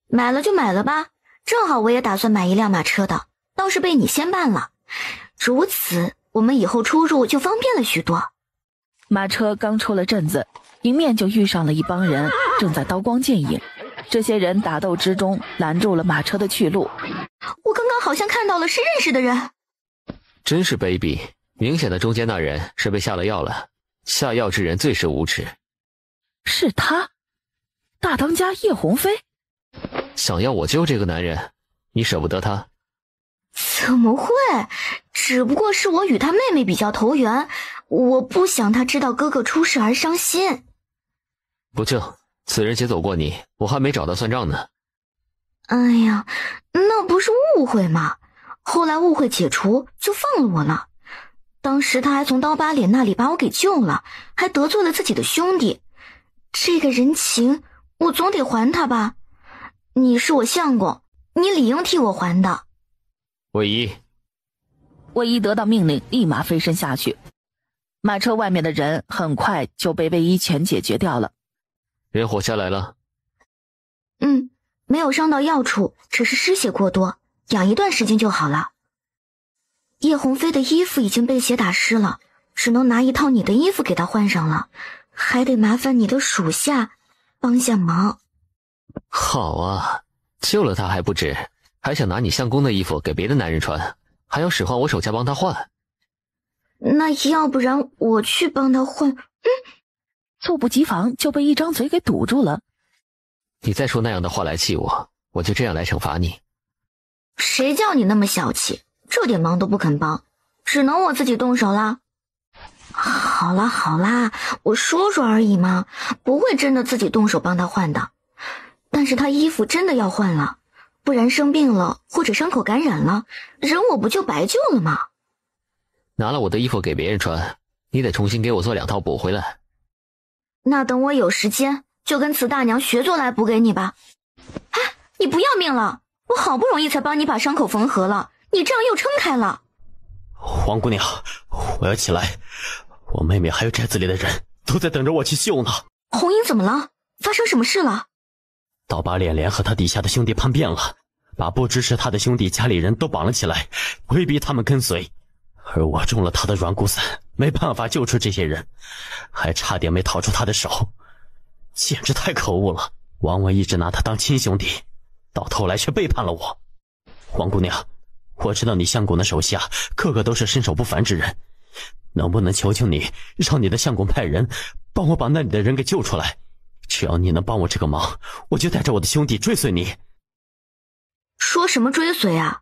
买了就买了吧，正好我也打算买一辆马车的，倒是被你先办了。如此，我们以后出入就方便了许多。马车刚出了镇子，迎面就遇上了一帮人，正在刀光剑影。这些人打斗之中拦住了马车的去路。我刚刚好像看到了是认识的人。真是卑鄙，明显的中间那人是被下了药了，下药之人最是无耻。是他，大当家叶鸿飞。想要我救这个男人，你舍不得他？怎么会？只不过是我与他妹妹比较投缘，我不想他知道哥哥出事而伤心。不救，此人劫走过你，我还没找他算账呢。哎呀，那不是误会吗？后来误会解除，就放了我了。当时他还从刀疤脸那里把我给救了，还得罪了自己的兄弟。这个人情，我总得还他吧。你是我相公，你理应替我还的。魏一。魏一得到命令，立马飞身下去。马车外面的人很快就被魏一全解决掉了。人活下来了？没有伤到要处，只是失血过多，养一段时间就好了。叶鸿飞的衣服已经被血打湿了，只能拿一套你的衣服给他换上了，还得麻烦你的属下帮下忙。好啊，救了他还不止，还想拿你相公的衣服给别的男人穿，还要使唤我手下帮他换。那要不然我去帮他换。猝不及防就被一张嘴给堵住了。你再说那样的话来气我，我就这样来惩罚你。谁叫你那么小气，这点忙都不肯帮，只能我自己动手啦。好啦好啦，我说说而已嘛，不会真的自己动手帮他换的。但是他衣服真的要换了，不然生病了或者伤口感染了，人我不就白救了吗？拿了我的衣服给别人穿，你得重新给我做2套补回来。那等我有时间就跟慈大娘学做来补给你吧。哎，你不要命了？我好不容易才帮你把伤口缝合了，你这样又撑开了。王姑娘，我要起来，我妹妹还有寨子里的人都在等着我去救呢。红英怎么了？发生什么事了？刀疤脸连和他底下的兄弟叛变了，把不支持他的兄弟家里人都绑了起来，威逼他们跟随。而我中了他的软骨散，没办法救出这些人，还差点没逃出他的手，简直太可恶了。王伟一直拿他当亲兄弟，到头来却背叛了我。王姑娘，我知道你相公的手下个个都是身手不凡之人，能不能求求你，让你的相公派人帮我把那里的人给救出来？只要你能帮我这个忙，我就带着我的兄弟追随你。说什么追随啊？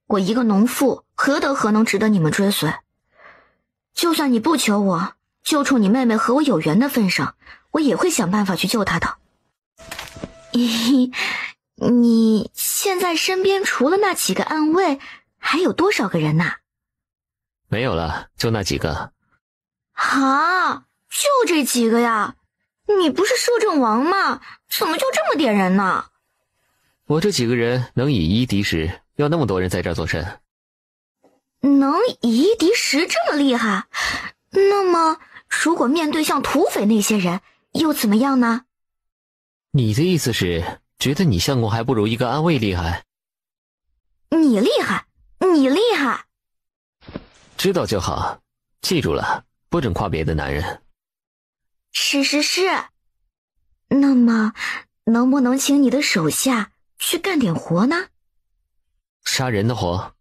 我一个农妇，何能值得你们追随？就算你不求我，就冲你妹妹和我有缘的份上，我也会想办法去救她的。你现在身边除了那几个暗卫，还有多少个人呐？没有了，就那几个。啊，就这几个呀？你不是摄政王吗？怎么就这么点人呢？我这几个人能以一敌十，要那么多人在这儿做甚？能以一敌十这么厉害？那么如果面对像土匪那些人，又怎么样呢？你的意思是觉得你相公还不如一个暗卫厉害？你厉害，你厉害。知道就好，记住了，不准夸别的男人。是。那么能不能请你的手下去干点活呢？杀人的活？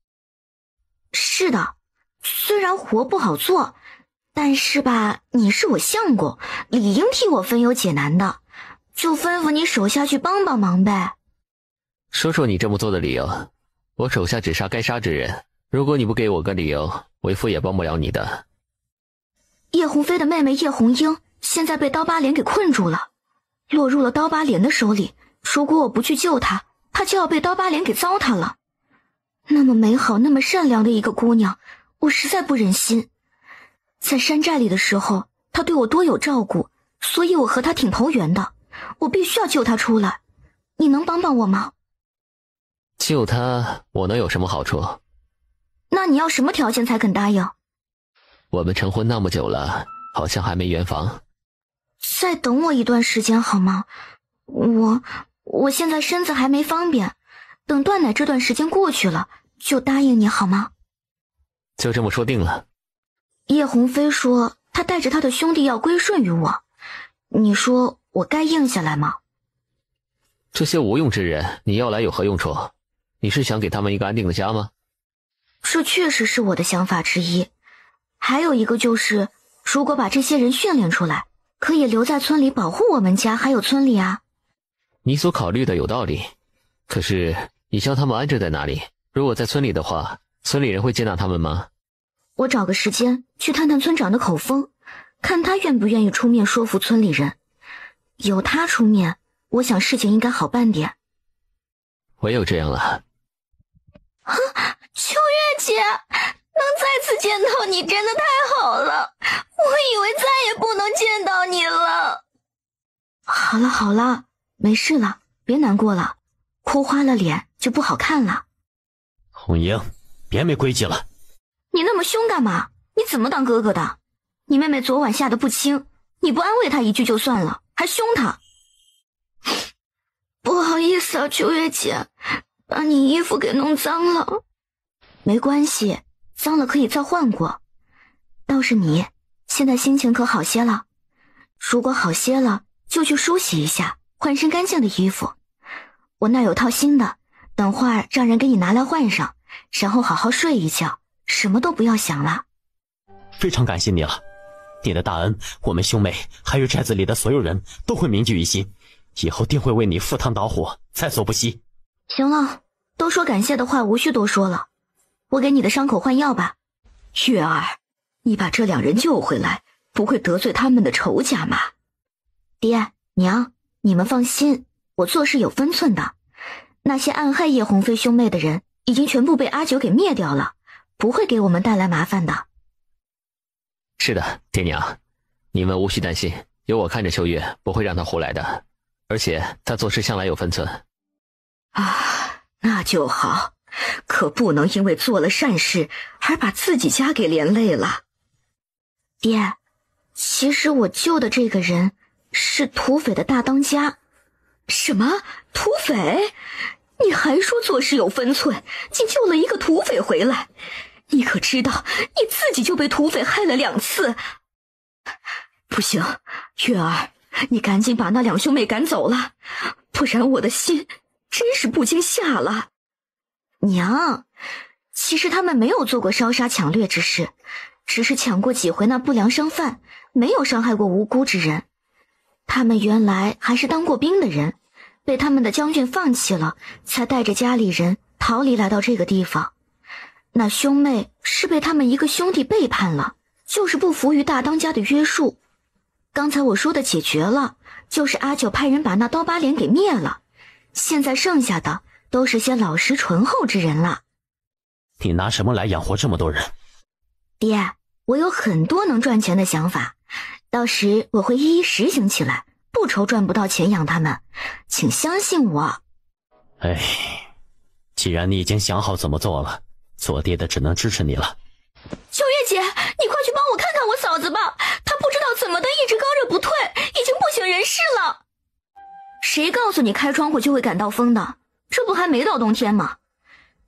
是的，虽然活不好做，但是吧，你是我相公，理应替我分忧解难的，就吩咐你手下去帮忙呗。说说你这么做的理由。我手下只杀该杀之人，如果你不给我个理由，为父也帮不了你的。叶鸿飞的妹妹叶红英现在被刀疤脸给困住了，落入了刀疤脸的手里，如果我不去救她，她就要被刀疤脸给糟蹋了。那么美好那么善良的一个姑娘，我实在不忍心。在山寨里的时候，她对我多有照顾，所以我和她挺投缘的，我必须要救她出来。你能帮我吗？救她我能有什么好处？那你要什么条件才肯答应？我们成婚那么久了，好像还没圆房。再等我一段时间好吗？我现在身子还没方便，等断奶这段时间过去了，就答应你好吗？就这么说定了。叶鸿飞说他带着他的兄弟要归顺于我，你说我该应下来吗？这些无用之人你要来有何用处？你是想给他们一个安定的家吗？这确实是我的想法之一，还有一个就是，如果把这些人训练出来，可以留在村里保护我们家还有村里啊。你所考虑的有道理，可是你将他们安置在哪里？如果在村里的话，村里人会接纳他们吗？我找个时间去探探村长的口风，看他愿不愿意出面说服村里人。有他出面，我想事情应该好办点。唯有这样了。秋月姐，能再次见到你真的太好了，我以为再也不能见到你了。好了，没事了，别难过了，哭花了脸就不好看了。红英，别没规矩了。你那么凶干嘛？你怎么当哥哥的？你妹妹昨晚下得不轻，你不安慰她一句就算了，还凶她。不好意思啊，秋月姐，把你衣服给弄脏了。没关系，脏了可以再换过。倒是你，现在心情可好些了？如果好些了，就去梳洗一下，换身干净的衣服。我那有套新的，等会儿让人给你拿来换上，然后好好睡一觉，什么都不要想了。非常感谢你了，你的大恩，我们兄妹还有寨子里的所有人都会铭记于心，以后定会为你赴汤蹈火，在所不惜。行了，都说感谢的话无需多说了，我给你的伤口换药吧。月儿，你把这两人救回来，不会得罪他们的仇家吗？爹娘，你们放心，我做事有分寸的。那些暗害叶鸿飞兄妹的人已经全部被阿九给灭掉了，不会给我们带来麻烦的。是的，爹娘，你们无需担心，有我看着秋月，不会让他胡来的，而且他做事向来有分寸。啊，那就好，可不能因为做了善事而把自己家给连累了。爹，其实我救的这个人是土匪的大当家。什么？土匪？你还说做事有分寸，竟救了一个土匪回来？你可知道你自己就被土匪害了2次？不行，月儿，你赶紧把那2兄妹赶走了，不然我的心真是不禁下了。娘，其实他们没有做过烧杀抢掠之事，只是抢过几回那不良商贩，没有伤害过无辜之人。他们原来还是当过兵的人，被他们的将军放弃了，才带着家里人逃离来到这个地方。那兄妹是被他们一个兄弟背叛了，就是不服于大当家的约束。刚才我说的解决了，就是阿九派人把那刀疤脸给灭了，现在剩下的都是些老实醇厚之人了。你拿什么来养活这么多人？爹，我有很多能赚钱的想法，到时我会一一实行起来，不愁赚不到钱养他们，请相信我。哎，既然你已经想好怎么做了，做爹的只能支持你了。秋月姐，你快去帮我看看我嫂子吧，她不知道怎么的一直高热不退，已经不省人事了。谁告诉你开窗户就会感到风的？这不还没到冬天吗？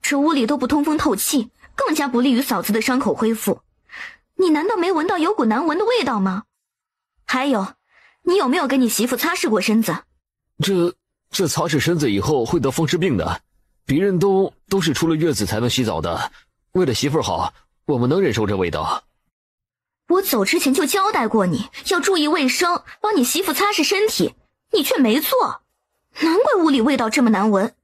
这屋里都不通风透气，更加不利于嫂子的伤口恢复。你难道没闻到有股难闻的味道吗？还有，你有没有跟你媳妇擦拭过身子？这擦拭身子以后会得风湿病的，别人都是出了月子才能洗澡的，为了媳妇好，我们能忍受这味道。我走之前就交代过你要注意卫生，帮你媳妇擦拭身体，你却没做，难怪屋里味道这么难闻。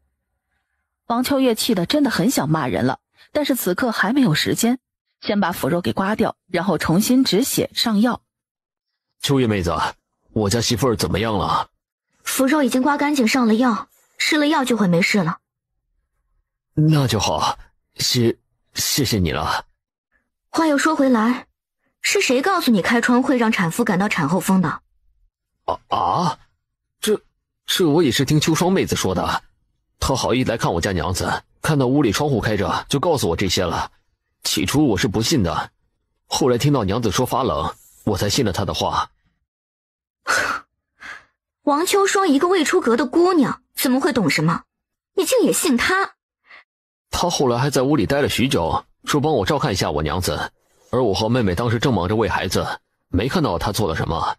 王秋月气得真的很想骂人了，但是此刻还没有时间，先把腐肉给刮掉，然后重新止血上药。秋月妹子，我家媳妇儿怎么样了？腐肉已经刮干净上了药，吃了药就会没事了。那就好，谢谢你了。话又说回来，是谁告诉你开窗会让产妇感到产后风的？这我也是听秋霜妹子说的，她好意来看我家娘子，看到屋里窗户开着就告诉我这些了。起初我是不信的，后来听到娘子说发冷，我才信了她的话。王秋霜一个未出阁的姑娘，怎么会懂什么？你竟也信她？她后来还在屋里待了许久，说帮我照看一下我娘子，而我和妹妹当时正忙着喂孩子，没看到她做了什么。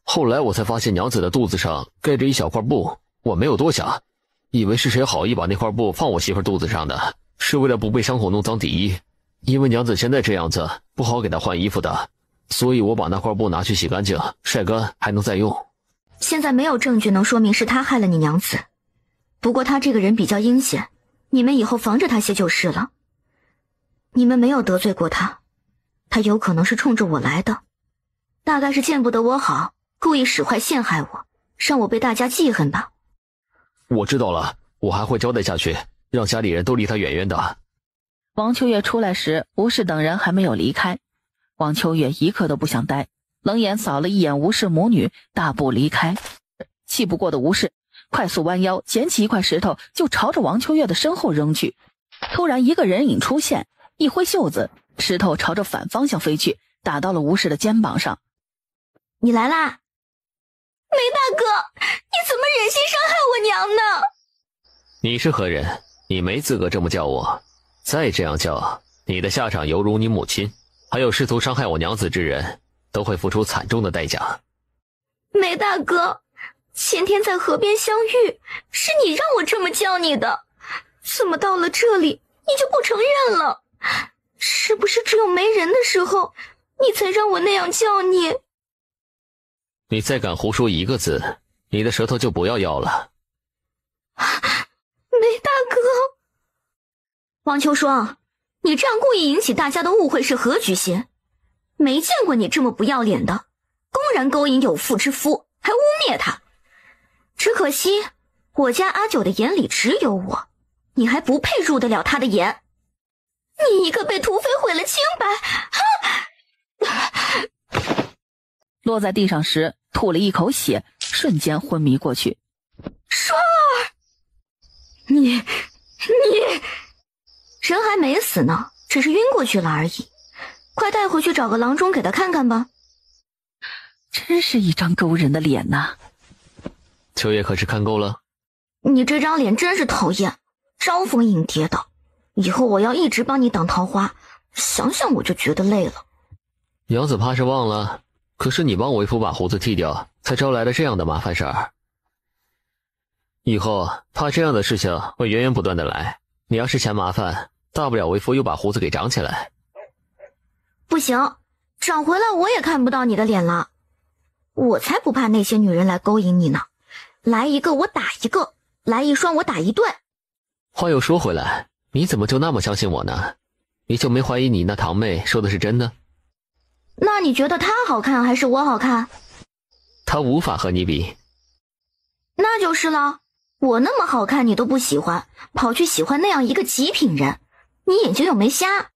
后来我才发现娘子的肚子上盖着一小块布，我没有多想，以为是谁好意把那块布放我媳妇肚子上的，是为了不被伤口弄脏底衣，因为娘子现在这样子不好给她换衣服的，所以我把那块布拿去洗干净晒干还能再用。现在没有证据能说明是他害了你娘子，不过他这个人比较阴险，你们以后防着他些就是了。你们没有得罪过他，他有可能是冲着我来的，大概是见不得我好，故意使坏陷害我，让我被大家记恨吧。我知道了，我还会交代下去，让家里人都离他远远的。王秋月出来时，吴氏等人还没有离开，王秋月一刻都不想待，冷眼扫了一眼吴氏母女，大步离开。气不过的吴氏快速弯腰捡起一块石头，就朝着王秋月的身后扔去。突然一个人影出现，一挥袖子，石头朝着反方向飞去，打到了吴氏的肩膀上。你来啦！梅大哥，你怎么忍心伤害我娘呢？你是何人？你没资格这么叫我，再这样叫，你的下场犹如你母亲，还有试图伤害我娘子之人，都会付出惨重的代价。梅大哥，前天在河边相遇，是你让我这么叫你的，怎么到了这里你就不承认了？是不是只有没人的时候，你才让我那样叫你？你再敢胡说一个字，你的舌头就不要了。梅大哥，王秋霜，你这样故意引起大家的误会是何居心？没见过你这么不要脸的，公然勾引有妇之夫，还污蔑他。只可惜我家阿九的眼里只有我，你还不配入得了他的眼。你一个被土匪毁了清白，哼！落在地上时吐了一口血，瞬间昏迷过去。双儿，你人还没死呢，只是晕过去了而已，快带回去找个郎中给他看看吧。真是一张勾人的脸呐！秋叶可是看够了？你这张脸真是讨厌，招蜂引蝶的，以后我要一直帮你挡桃花，想想我就觉得累了。娘子怕是忘了，可是你帮为夫把胡子剃掉，才招来了这样的麻烦事儿。以后怕这样的事情会源源不断的来，你要是嫌麻烦，大不了为夫又把胡子给长起来。不行，长回来我也看不到你的脸了。我才不怕那些女人来勾引你呢，来一个我打一个，来一双我打一顿。话又说回来，你怎么就那么相信我呢？你就没怀疑你那堂妹说的是真的？那你觉得她好看还是我好看？她无法和你比。那就是了，我那么好看你都不喜欢，跑去喜欢那样一个极品人，你眼睛又没瞎。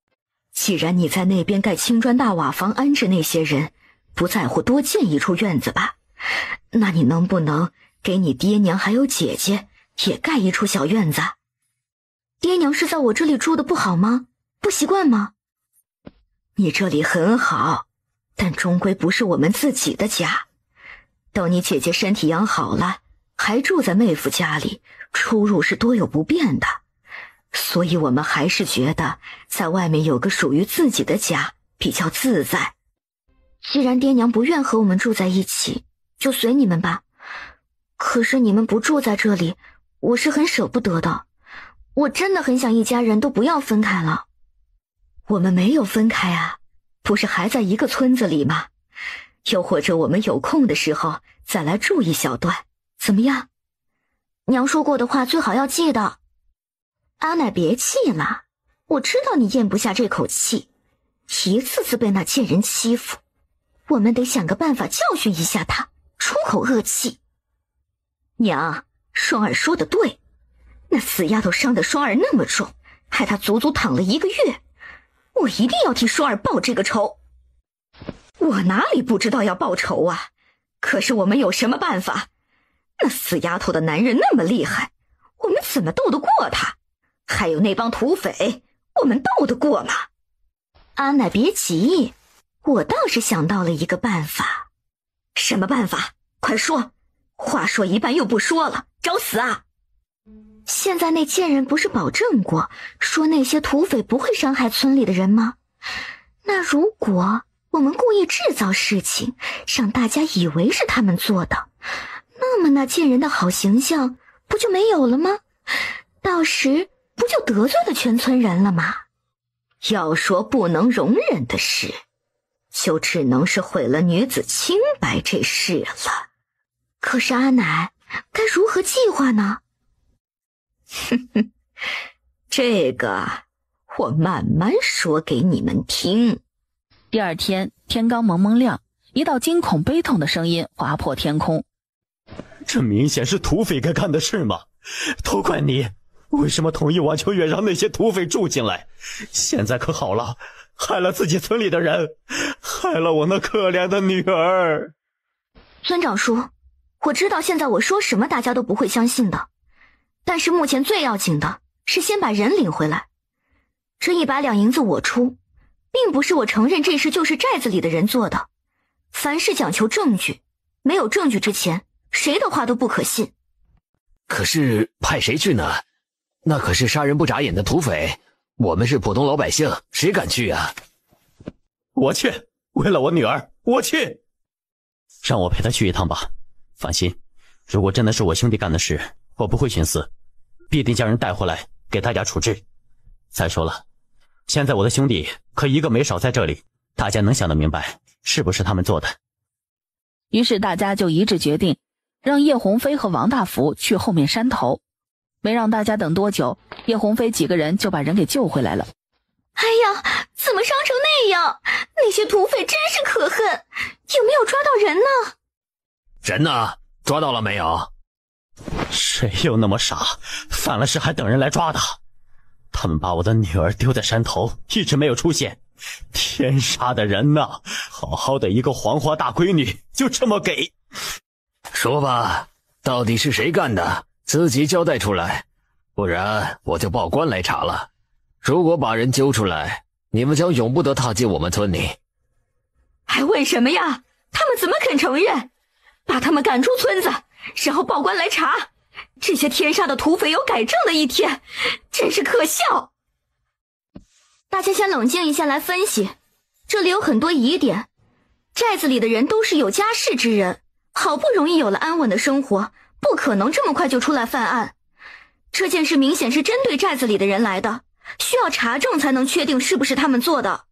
既然你在那边盖青砖大瓦房安置那些人，不在乎多建一处院子吧，那你能不能给你爹娘还有姐姐也盖一处小院子？爹娘是在我这里住的不好吗？不习惯吗？你这里很好，但终归不是我们自己的家。等你姐姐身体养好了，还住在妹夫家里，出入是多有不便的。所以我们还是觉得在外面有个属于自己的家比较自在。既然爹娘不愿和我们住在一起，就随你们吧。可是你们不住在这里，我是很舍不得的。我真的很想一家人都不要分开了。我们没有分开啊，不是还在一个村子里吗？又或者我们有空的时候再来住一小段，怎么样？娘说过的话最好要记得。阿奶别气了，我知道你咽不下这口气，一次次被那贱人欺负，我们得想个办法教训一下他，出口恶气。娘，双儿说的对，那死丫头伤得双儿那么重，害她足足躺了1个月，我一定要替双儿报这个仇。我哪里不知道要报仇啊，可是我们有什么办法？那死丫头的男人那么厉害，我们怎么斗得过他？还有那帮土匪，我们斗得过吗？阿奶别急，我倒是想到了一个办法。什么办法？快说，话说一半又不说了，找死啊！现在那贱人不是保证过，说那些土匪不会伤害村里的人吗？那如果我们故意制造事情，让大家以为是他们做的，那么那贱人的好形象不就没有了吗？到时不就得罪了全村人了吗？要说不能容忍的事，就只能是毁了女子清白这事了。可是阿奶，该如何计划呢？哼哼，这个我慢慢说给你们听。第二天天刚蒙蒙亮，一道惊恐悲痛的声音划破天空。这明显是土匪该干的事嘛，都怪你，为什么同意王秋月让那些土匪住进来？现在可好了，害了自己村里的人，害了我那可怜的女儿。村长叔，我知道现在我说什么大家都不会相信的，但是目前最要紧的是先把人领回来。这100两银子我出，并不是我承认这事就是寨子里的人做的，凡事讲求证据，没有证据之前，谁的话都不可信。可是派谁去呢？那可是杀人不眨眼的土匪，我们是普通老百姓，谁敢去啊？我去，为了我女儿，我去。让我陪她去一趟吧。放心，如果真的是我兄弟干的事，我不会寻死，必定将人带回来给大家处置。再说了，现在我的兄弟可一个没少在这里，大家能想得明白是不是他们做的。于是大家就一致决定让叶鸿飞和王大福去后面山头。没让大家等多久，叶鸿飞几个人就把人给救回来了。哎呀，怎么伤成那样？那些土匪真是可恨，有没有抓到人呢？人呢？抓到了没有？谁又那么傻，犯了事还等人来抓他？他们把我的女儿丢在山头，一直没有出现。天杀的人呐！好好的一个黄花大闺女，就这么给……说吧，到底是谁干的？自己交代出来，不然我就报官来查了。如果把人揪出来，你们将永不得踏进我们村里。还问什么呀？他们怎么肯承认？把他们赶出村子，然后报官来查。这些天杀的土匪有改正的一天，真是可笑。大家先冷静一下来分析，这里有很多疑点。寨子里的人都是有家室之人，好不容易有了安稳的生活，不可能这么快就出来犯案。这件事明显是针对寨子里的人来的，需要查证才能确定是不是他们做的。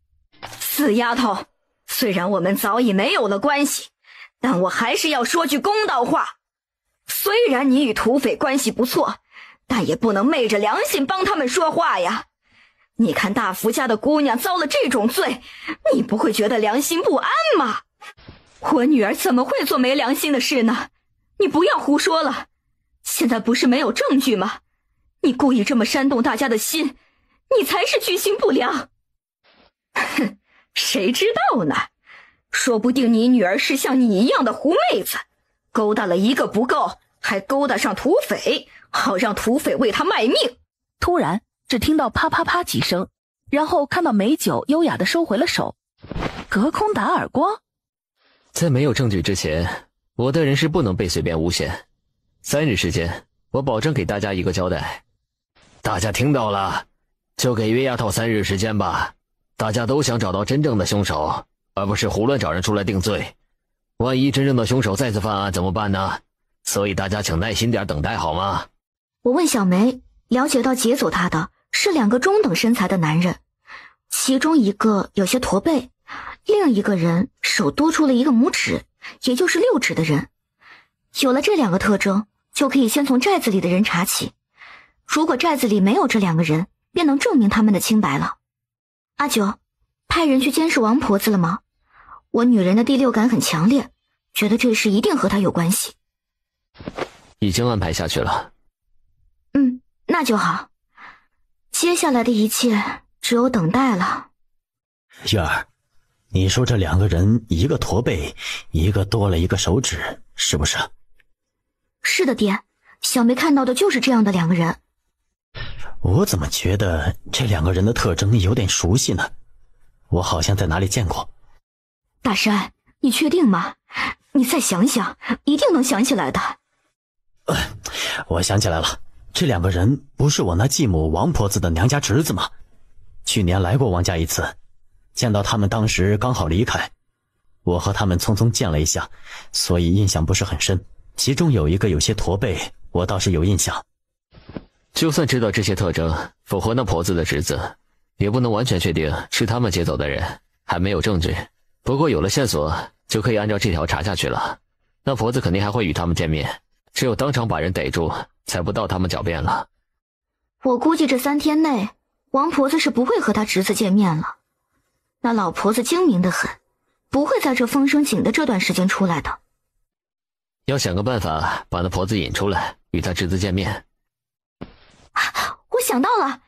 死丫头，虽然我们早已没有了关系，但我还是要说句公道话。虽然你与土匪关系不错，但也不能昧着良心帮他们说话呀。你看大福家的姑娘遭了这种罪，你不会觉得良心不安吗？我女儿怎么会做没良心的事呢？你不要胡说了，现在不是没有证据吗？你故意这么煽动大家的心，你才是居心不良。哼，谁知道呢？说不定你女儿是像你一样的狐妹子，勾搭了一个不够，还勾搭上土匪，好让土匪为她卖命。突然只听到啪啪啪几声，然后看到美酒优雅地收回了手，隔空打耳光。在没有证据之前，我的人是不能被随便诬陷。3日时间，我保证给大家一个交代。大家听到了，就给月丫头3日时间吧。大家都想找到真正的凶手，而不是胡乱找人出来定罪。万一真正的凶手再次犯案怎么办呢？所以大家请耐心点等待好吗？我问小梅，了解到劫走她的是2个中等身材的男人，其中一个有些驼背，另一个人手多出了一个拇指，也就是6指的人。有了这2个特征，就可以先从寨子里的人查起。如果寨子里没有这2个人，便能证明他们的清白了。阿九，派人去监视王婆子了吗？我女人的第6感很强烈，觉得这事一定和她有关系。已经安排下去了。那就好。接下来的一切只有等待了。月儿，你说这2个人，一个驼背，一个多了一个手指，是不是？是的，爹，小梅看到的就是这样的2个人。我怎么觉得这2个人的特征有点熟悉呢？我好像在哪里见过。大山，你确定吗？你再想想，一定能想起来的。我想起来了，这2个人不是我那继母王婆子的娘家侄子吗？去年来过王家一次，见到他们当时刚好离开，我和他们匆匆见了一下，所以印象不是很深。其中有一个有些驼背，我倒是有印象。就算知道这些特征符合那婆子的侄子，也不能完全确定是他们劫走的人，还没有证据。不过有了线索，就可以按照这条查下去了。那婆子肯定还会与他们见面，只有当场把人逮住，才不到他们狡辩了。我估计这3天内，王婆子是不会和她侄子见面了。那老婆子精明得很，不会在这风声紧的这段时间出来的。要想个办法把那婆子引出来，与她侄子见面。我想到了，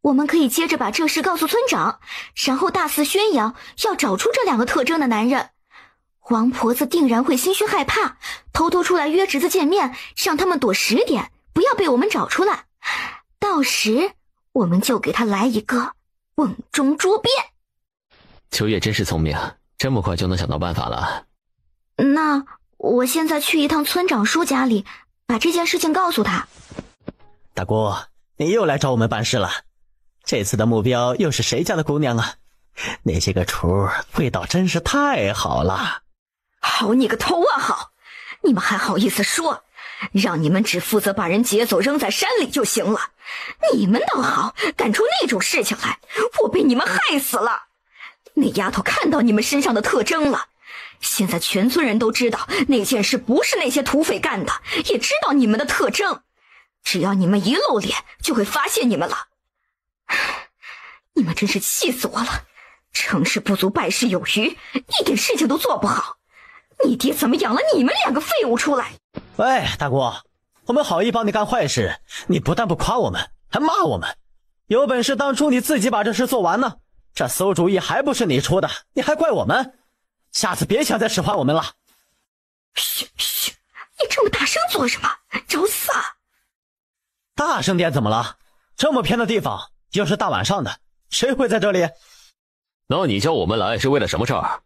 我们可以接着把这事告诉村长，然后大肆宣扬要找出这2个特征的男人。王婆子定然会心虚害怕，偷偷出来约侄子见面，让他们躲10点，不要被我们找出来。到时我们就给他来一个瓮中捉鳖。秋月真是聪明，这么快就能想到办法了。那我现在去一趟村长叔家里，把这件事情告诉他。大姑，你又来找我们办事了。这次的目标又是谁家的姑娘啊？那些个厨味道真是太好了。好你个头啊好！你们还好意思说？让你们只负责把人劫走扔在山里就行了。你们倒好，干出那种事情来，我被你们害死了。那丫头看到你们身上的特征了，现在全村人都知道那件事不是那些土匪干的，也知道你们的特征。只要你们一露脸，就会发现你们了。你们真是气死我了！成事不足败事有余，一点事情都做不好。你爹怎么养了你们2个废物出来？喂，大姑，我们好意帮你干坏事，你不但不夸我们，还骂我们。有本事当初你自己把这事做完呢，这馊主意还不是你出的，你还怪我们？下次别想再使唤我们了。嘘嘘，你这么大声做什么？找死啊！大声点怎么了？这么偏的地方，又是大晚上的，谁会在这里？那你叫我们来是为了什么事儿？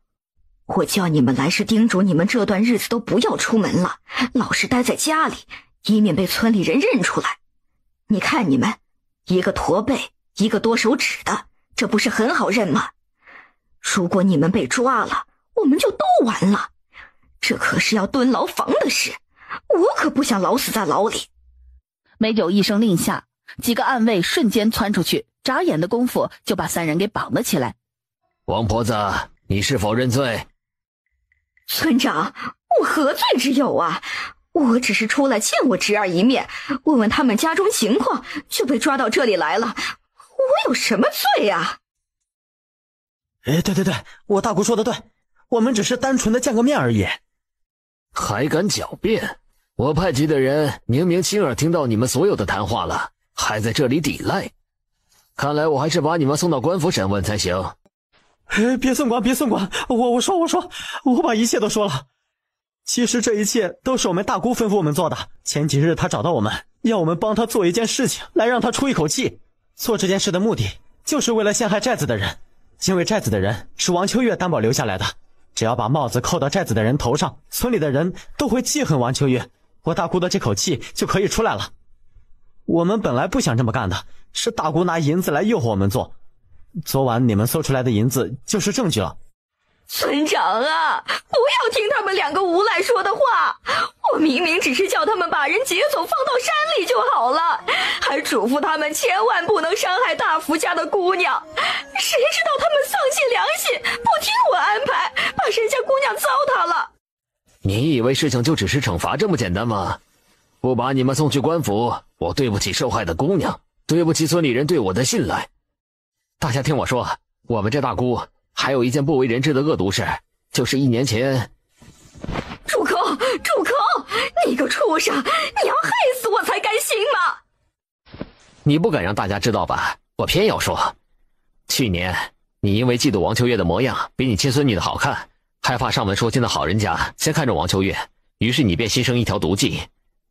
我叫你们来是叮嘱你们这段日子都不要出门了，老实待在家里，以免被村里人认出来。你看你们，一个驼背，一个多手指的，这这不是很好认吗？如果你们被抓了，我们就都完了。这可是要蹲牢房的事，我可不想老死在牢里。美酒一声令下，几个暗卫瞬间窜出去，眨眼的功夫就把3人给绑了起来。王婆子，你是否认罪？村长，我何罪之有啊？我只是出来见我侄儿一面，问问他们家中情况，就被抓到这里来了。我有什么罪啊？对，我大姑说的对，我们只是单纯的见个面而已。还敢狡辩？我派去的人明明亲耳听到你们所有的谈话了，还在这里抵赖。看来我还是把你们送到官府审问才行。别送官，我说，我把一切都说了。其实这一切都是我们大姑吩咐我们做的。前几日她找到我们，要我们帮她做一件事情，来让她出一口气。做这件事的目的，就是为了陷害寨子的人。因为寨子的人是王秋月担保留下来的，只要把帽子扣到寨子的人头上，村里的人都会记恨王秋月，我大姑的这口气就可以出来了。我们本来不想这么干的，是大姑拿银子来诱惑我们做。昨晚你们搜出来的银子就是证据了。村长啊，不要听他们2个无赖说的话，我明明只是叫他们把人劫走放到山里就好了，还嘱咐他们千万不能伤害大福家的姑娘。谁知道他们丧尽良心，不听我安排，把人家姑娘糟蹋了。你以为事情就只是惩罚这么简单吗？不把你们送去官府，我对不起受害的姑娘，对不起村里人对我的信赖。大家听我说，我们这大姑还有一件不为人知的恶毒事，就是1年前。住口！你个畜生，你要害死我才甘心吗？你不敢让大家知道吧？我偏要说。去年你因为嫉妒王秋月的模样比你亲孙女的好看，害怕上门说亲的好人家先看中王秋月，于是你便心生一条毒计，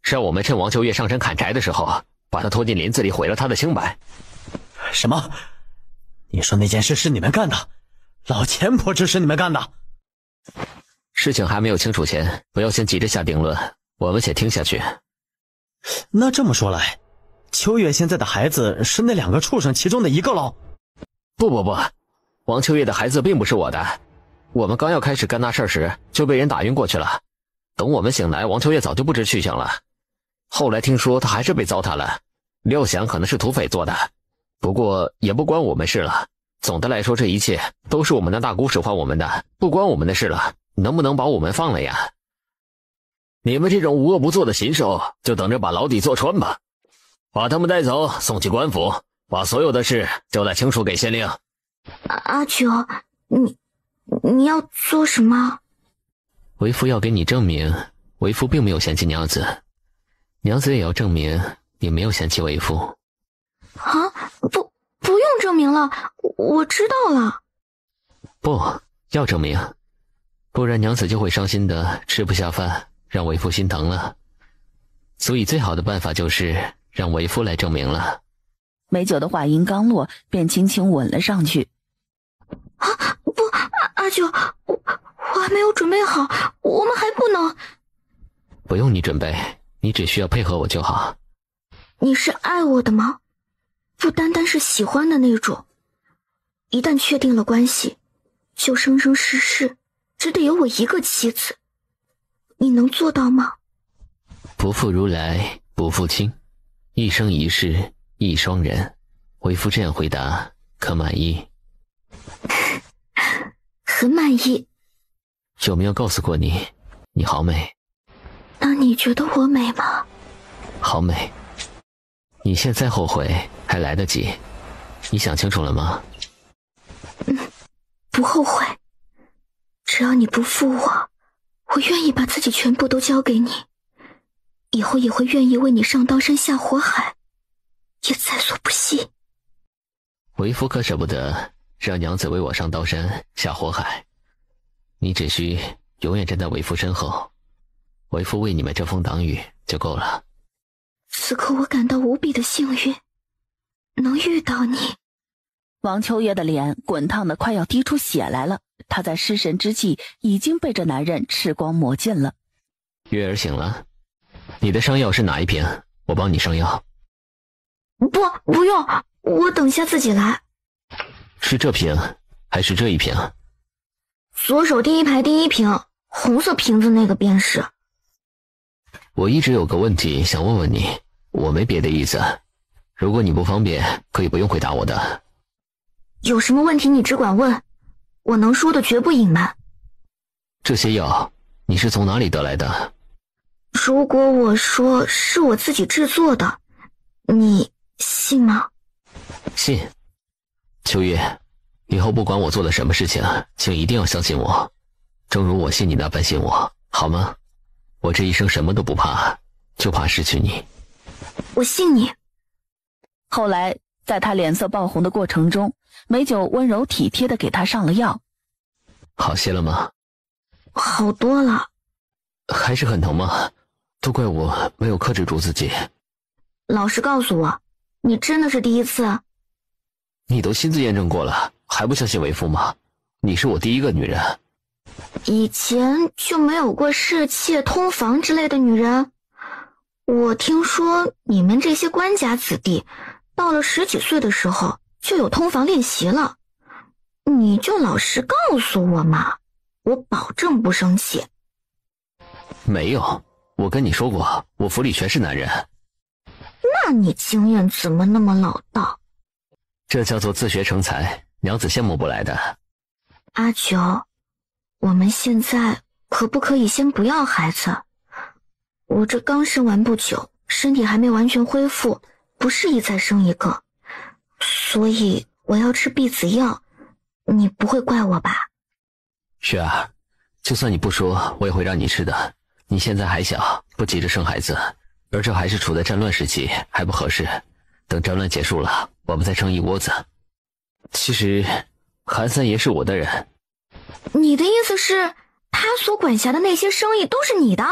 让我们趁王秋月上山砍柴的时候，把她拖进林子里，毁了她的清白。什么？你说那件事是你们干的？老钱婆指使你们干的？事情还没有清楚前，不要先急着下定论，我们且听下去。那这么说来，秋月现在的孩子是那2个畜生其中的一个喽？不，王秋月的孩子并不是我的。我们刚要开始干那事时，就被人打晕过去了。等我们醒来，王秋月早就不知去向了。后来听说他还是被糟蹋了，料想可能是土匪做的，不过也不关我们事了。总的来说，这一切都是我们的大姑使唤我们的，不关我们的事了，能不能把我们放了呀？你们这种无恶不作的禽兽，就等着把牢底坐穿吧。把他们带走，送去官府，把所有的事交代清楚给县令。阿九，你要做什么？为夫要给你证明，为夫并没有嫌弃娘子，娘子也要证明你没有嫌弃为夫。啊，不用证明了，我知道了。不要证明，不然娘子就会伤心的吃不下饭，让为夫心疼了。所以最好的办法就是让为夫来证明了。美酒的话音刚落，便轻轻吻了上去。啊，不，阿九，我还没有准备好，我们还不能。不用你准备，你只需要配合我就好。你是爱我的吗？不单单是喜欢的那种。一旦确定了关系，就生生世世只得有我一个妻子。你能做到吗？不负如来不负卿，一生一世一双人。为夫这样回答可满意？很满意。有没有告诉过你，你好美？那你觉得我美吗？好美。你现在后悔还来得及，你想清楚了吗？不后悔。只要你不负我，我愿意把自己全部都交给你，以后也会愿意为你上刀山下火海，也在所不惜。为夫可舍不得让娘子为我上刀山下火海，你只需永远站在为夫身后，为夫为你们遮风挡雨就够了。此刻我感到无比的幸运，能遇到你。王秋月的脸滚烫的快要滴出血来了，她在失神之际已经被这男人吃光抹尽了。月儿醒了，你的伤药是哪一瓶？我帮你上药。不用，我等下自己来。是这瓶还是这一瓶？左手第一排第一瓶，红色瓶子那个便是。我一直有个问题想问问你，我没别的意思，如果你不方便，可以不用回答我的。有什么问题你只管问，我能说的绝不隐瞒。这些药你是从哪里得来的？如果我说是我自己制作的，你信吗？信。秋月，以后不管我做了什么事情，请一定要相信我，正如我信你那般信我，好吗？我这一生什么都不怕，就怕失去你。我信你。后来在他脸色爆红的过程中，美酒温柔体贴地给他上了药。好些了吗？好多了。还是很疼吗？都怪我没有克制住自己。老实告诉我，你真的是第一次？你都亲自验证过了，还不相信为夫吗？你是我第一个女人。以前就没有过侍妾、通房之类的女人？我听说你们这些官家子弟，到了10几岁的时候就有通房练习了。你就老实告诉我嘛，我保证不生气。没有，我跟你说过，我府里全是男人。那你经验怎么那么老道？这叫做自学成才，娘子羡慕不来的。阿九，我们现在可不可以先不要孩子？我这刚生完不久，身体还没完全恢复，不适宜再生一个，所以我要吃避子药，你不会怪我吧？雪儿，就算你不说，我也会让你吃的。你现在还小，不急着生孩子，而这还是处在战乱时期，还不合适。等战乱结束了，我们再生一窝子。其实韩三爷是我的人。你的意思是，他所管辖的那些生意都是你的？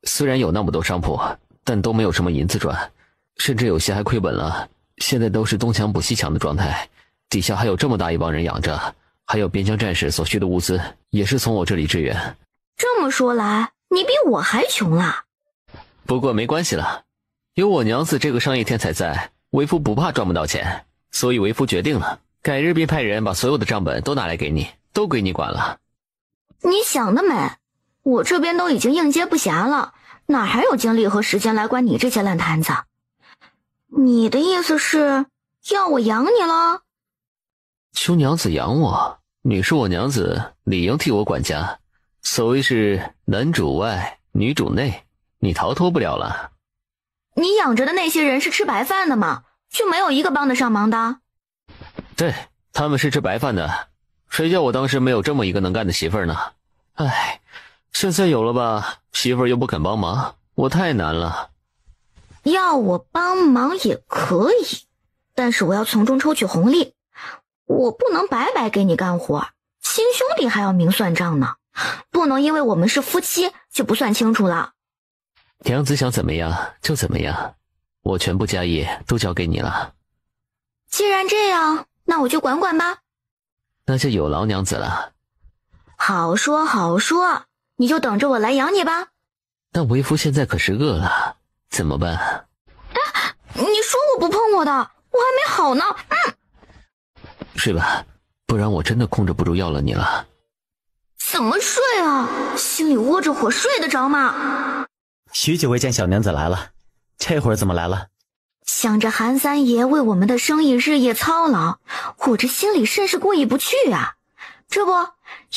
虽然有那么多商铺，但都没有什么银子赚，甚至有些还亏本了。现在都是东墙补西墙的状态，底下还有这么大一帮人养着，还有边疆战士所需的物资，也是从我这里支援。这么说来，你比我还穷啦。不过没关系了，有我娘子这个商业天才在，为夫不怕赚不到钱，所以为夫决定了，改日便派人把所有的账本都拿来给你，都归你管了。你想得美，我这边都已经应接不暇了，哪还有精力和时间来管你这些烂摊子？你的意思是要我养你了？求娘子养我，你是我娘子，理应替我管家。所谓是男主外女主内，你逃脱不了了。你养着的那些人是吃白饭的吗？就没有一个帮得上忙的？对，他们是吃白饭的，谁叫我当时没有这么一个能干的媳妇儿呢？唉，现在有了吧，媳妇儿又不肯帮忙，我太难了。要我帮忙也可以，但是我要从中抽取红利，我不能白白给你干活，亲兄弟还要明算账呢，不能因为我们是夫妻就不算清楚了。娘子想怎么样就怎么样，我全部家业都交给你了。既然这样，那我就管管吧。那就有劳娘子了。好说好说，你就等着我来养你吧。但为夫现在可是饿了，怎么办？你说我不碰我的，我还没好呢。睡吧，不然我真的控制不住要了你了。怎么睡啊？心里窝着火，睡得着吗？许久未见小娘子来了，这会儿怎么来了？想着韩三爷为我们的生意日夜操劳，我这心里甚是过意不去啊。这不，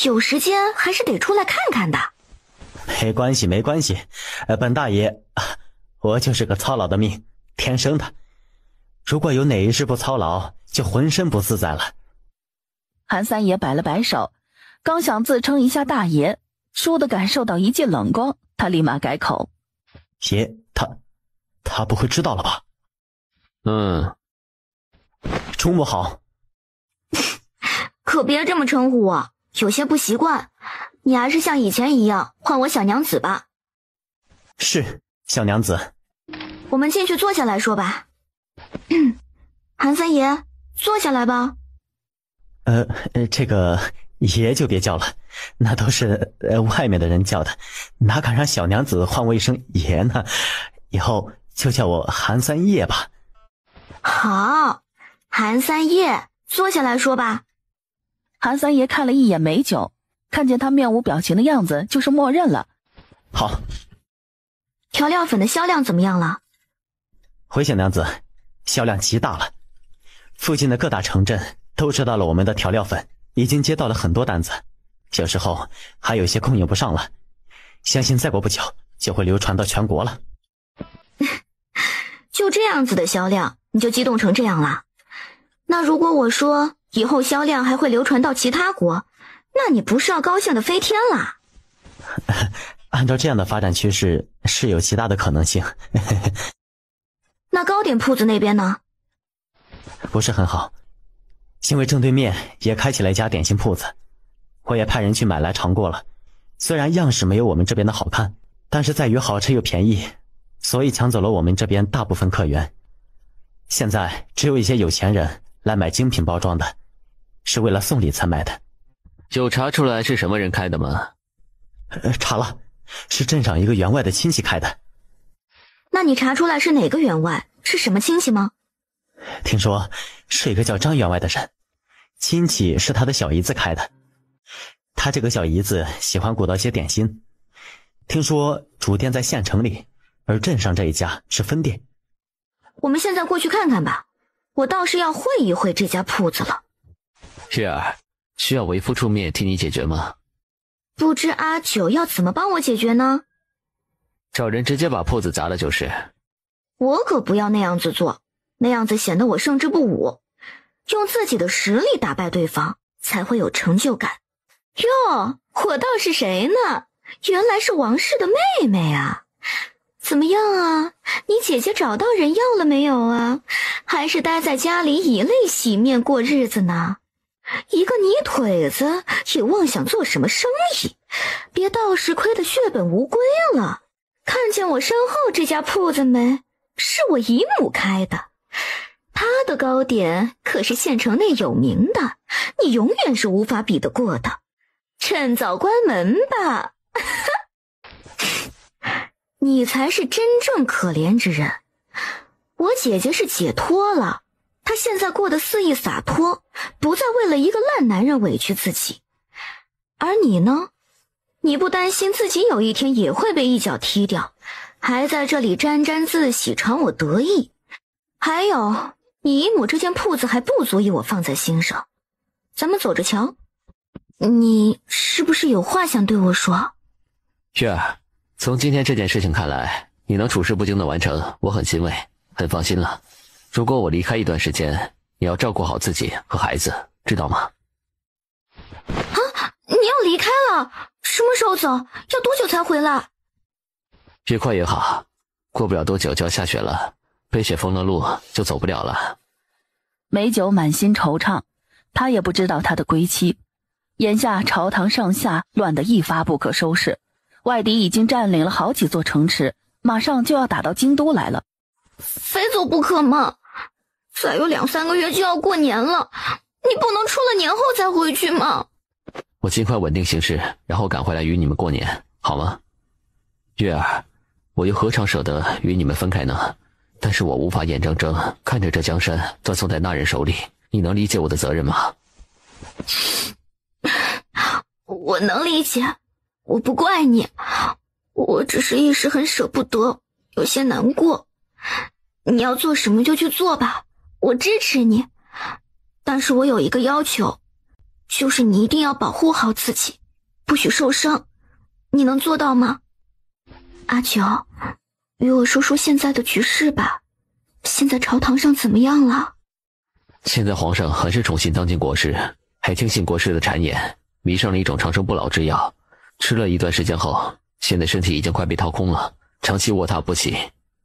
有时间还是得出来看看的。没关系没关系，本大爷，我就是个操劳的命，天生的。如果有哪一日不操劳，就浑身不自在了。韩三爷摆了摆手，刚想自称一下大爷，倏地感受到一记冷光，他立马改口：爷，他不会知道了吧？中午好。可别这么称呼我，有些不习惯。你还是像以前一样唤我小娘子吧。是，小娘子。我们进去坐下来说吧。韩三爷，坐下来吧。这个爷就别叫了，那都是外面的人叫的，哪敢让小娘子唤我一声爷呢？以后就叫我韩三爷吧。好，韩三爷，坐下来说吧。韩三爷看了一眼美酒，看见他面无表情的样子，就是默认了。好。调料粉的销量怎么样了？回小娘子，销量极大了。附近的各大城镇都知道了我们的调料粉，已经接到了很多单子，有时候还有些供应不上了，相信再过不久就会流传到全国了。就这样子的销量，你就激动成这样了？那如果我说以后销量还会流传到其他国，那你不是要高兴的飞天了？按照这样的发展趋势，是有极大的可能性。那糕点铺子那边呢？不是很好，因为正对面也开起了一家点心铺子，我也派人去买来尝过了，虽然样式没有我们这边的好看，但是在于好吃又便宜，所以抢走了我们这边大部分客源。现在只有一些有钱人来买精品包装的，是为了送礼才买的。有查出来是什么人开的吗？查了，是镇上一个员外的亲戚开的。那你查出来是哪个员外？是什么亲戚吗？听说是一个叫张员外的人，亲戚是他的小姨子开的。他这个小姨子喜欢鼓捣些点心，听说主店在县城里，而镇上这一家是分店。我们现在过去看看吧，我倒是要会一会这家铺子了。月儿，需要为夫出面替你解决吗？不知阿九要怎么帮我解决呢？找人直接把铺子砸了就是。我可不要那样子做，那样子显得我胜之不武。用自己的实力打败对方，才会有成就感。哟，我倒是谁呢？原来是王氏的妹妹啊！怎么样啊？你姐姐找到人要了没有啊？还是待在家里以泪洗面过日子呢？一个泥腿子也妄想做什么生意，别到时亏得血本无归了。看见我身后这家铺子没？是我姨母开的，她的糕点可是县城内有名的，你永远是无法比得过的。趁早关门吧。你才是真正可怜之人。我姐姐是解脱了，她现在过得肆意洒脱，不再为了一个烂男人委屈自己。而你呢？你不担心自己有一天也会被一脚踢掉，还在这里沾沾自喜，尝我得意。还有，你姨母这间铺子还不足以我放在心上。咱们走着瞧。你是不是有话想对我说？月儿，从今天这件事情看来，你能处事不惊的完成，我很欣慰，很放心了。如果我离开一段时间，你要照顾好自己和孩子，知道吗？啊，你要离开了？什么时候走？要多久才回来？越快越好，过不了多久就要下雪了，被雪封了路就走不了了。美酒满心惆怅，他也不知道他的归期。眼下朝堂上下乱得一发不可收拾，外敌已经占领了好几座城池，马上就要打到京都来了。非走不可吗？再有2-3个月就要过年了，你不能出了年后再回去吗？我尽快稳定形势，然后赶回来与你们过年，好吗？月儿，我又何尝舍得与你们分开呢？但是我无法眼睁睁看着这江山断送在那人手里，你能理解我的责任吗？我能理解，我不怪你，我只是一时很舍不得，有些难过。你要做什么就去做吧，我支持你。但是我有一个要求，就是你一定要保护好自己，不许受伤。你能做到吗？阿九，与我说说现在的局势吧。现在朝堂上怎么样了？现在皇上很是宠信当今国师，还听信国师的谗言，迷上了一种长生不老之药。吃了一段时间后，现在身体已经快被掏空了，长期卧榻不起。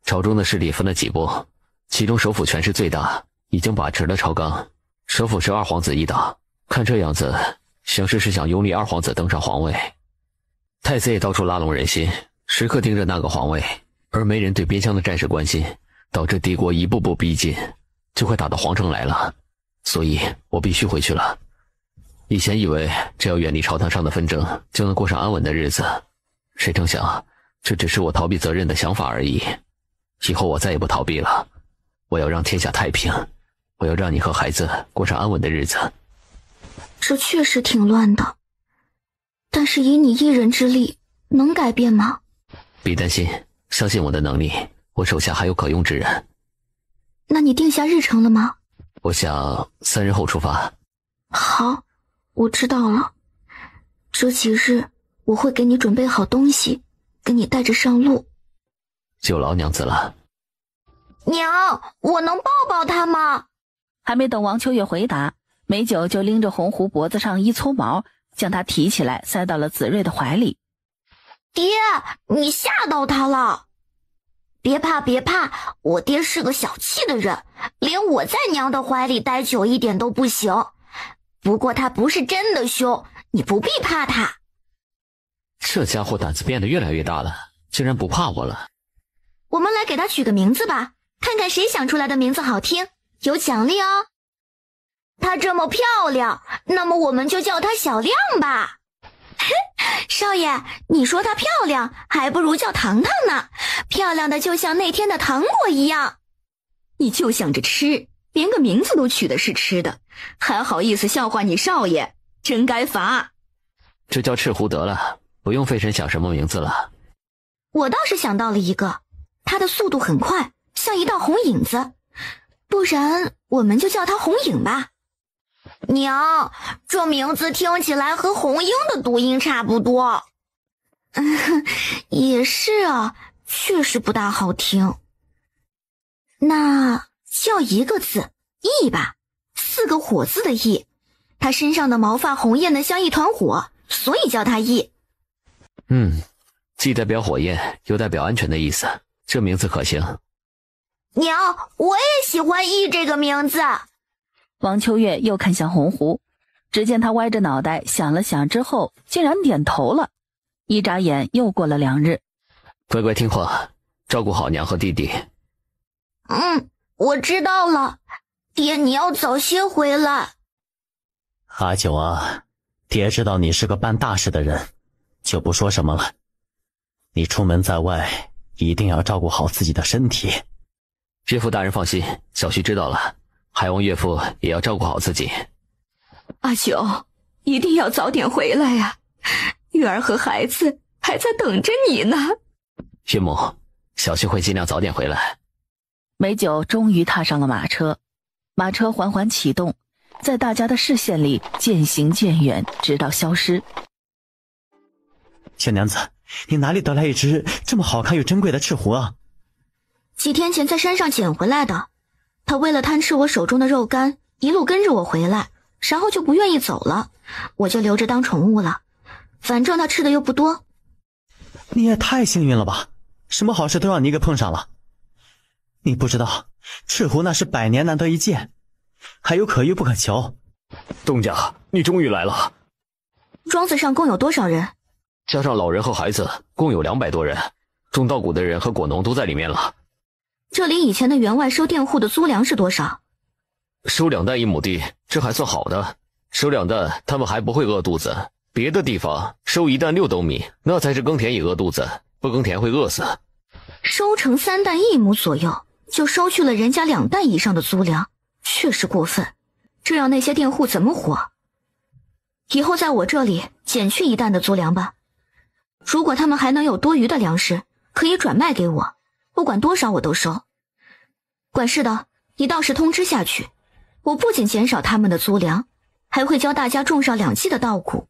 朝中的势力分了几波，其中首辅权势最大，已经把持了朝纲。首辅是二皇子一党，看这样子像是想拥立二皇子登上皇位。太子也到处拉拢人心，时刻盯着那个皇位，而没人对边疆的战事关心，导致敌国一步步逼近，就快打到皇城来了。所以我必须回去了。以前以为只要远离朝堂上的纷争，就能过上安稳的日子，谁成想这只是我逃避责任的想法而已。以后我再也不逃避了，我要让天下太平，我要让你和孩子过上安稳的日子。这确实挺乱的，但是以你一人之力，能改变吗？别担心，相信我的能力，我手下还有可用之人。那你定下日程了吗？我想3日后出发。好，我知道了。这几日我会给你准备好东西，给你带着上路。就劳娘子了。娘，我能抱抱他吗？还没等王秋月回答，美九就拎着红狐脖子上一撮毛，将他提起来塞到了子睿的怀里。爹，你吓到他了。别怕别怕，我爹是个小气的人，连我在娘的怀里待久一点都不行。不过他不是真的凶，你不必怕他。这家伙胆子变得越来越大了，竟然不怕我了。我们来给他取个名字吧，看看谁想出来的名字好听，有奖励哦。她这么漂亮，那么我们就叫她小亮吧。少爷，你说她漂亮，还不如叫糖糖呢，漂亮的就像那天的糖果一样。你就想着吃，连个名字都取的是吃的，还好意思笑话你少爷，真该罚。这叫赤狐得了，不用费神想什么名字了。我倒是想到了一个，它的速度很快，像一道红影子，不然我们就叫它红影吧。娘，这名字听起来和红鹰的读音差不多。也是啊，确实不大好听。那叫一个字，羿吧，4个火字的羿。他身上的毛发红艳的像一团火，所以叫他羿。既代表火焰，又代表安全的意思，这名字可行。娘，我也喜欢羿这个名字。王秋月又看向红狐，只见他歪着脑袋想了想之后，竟然点头了。一眨眼又过了2日。乖乖听话，照顾好娘和弟弟。我知道了。爹，你要早些回来。阿九啊，爹知道你是个办大事的人，就不说什么了。你出门在外，一定要照顾好自己的身体。岳父大人放心，小婿知道了。还望岳父也要照顾好自己。阿九，一定要早点回来呀，玉儿和孩子还在等着你呢。岳母，小婿会尽量早点回来。美九终于踏上了马车，马车缓缓启动，在大家的视线里渐行渐远，直到消失。小娘子，你哪里得来一只这么好看又珍贵的赤狐啊？几天前在山上捡回来的。他为了贪吃我手中的肉干，一路跟着我回来，然后就不愿意走了，我就留着当宠物了。反正他吃的又不多。你也太幸运了吧，什么好事都让你给碰上了。你不知道，赤狐那是100年难得一见，还有可遇不可求。东家，你终于来了。庄子上共有多少人？加上老人和孩子，共有200多人，种稻谷的人和果农都在里面了。这里以前的员外收佃户的租粮是多少？收2担1亩地，这还算好的。收2担，他们还不会饿肚子。别的地方收1担6斗米，那才是耕田也饿肚子，不耕田会饿死。收成3担1亩左右，就收去了人家2担以上的租粮，确实过分。这让那些佃户怎么活？以后在我这里减去1担的租粮吧。如果他们还能有多余的粮食，可以转卖给我，不管多少我都收。管事的，你到时通知下去，我不仅减少他们的租粮，还会教大家种上2季的稻谷，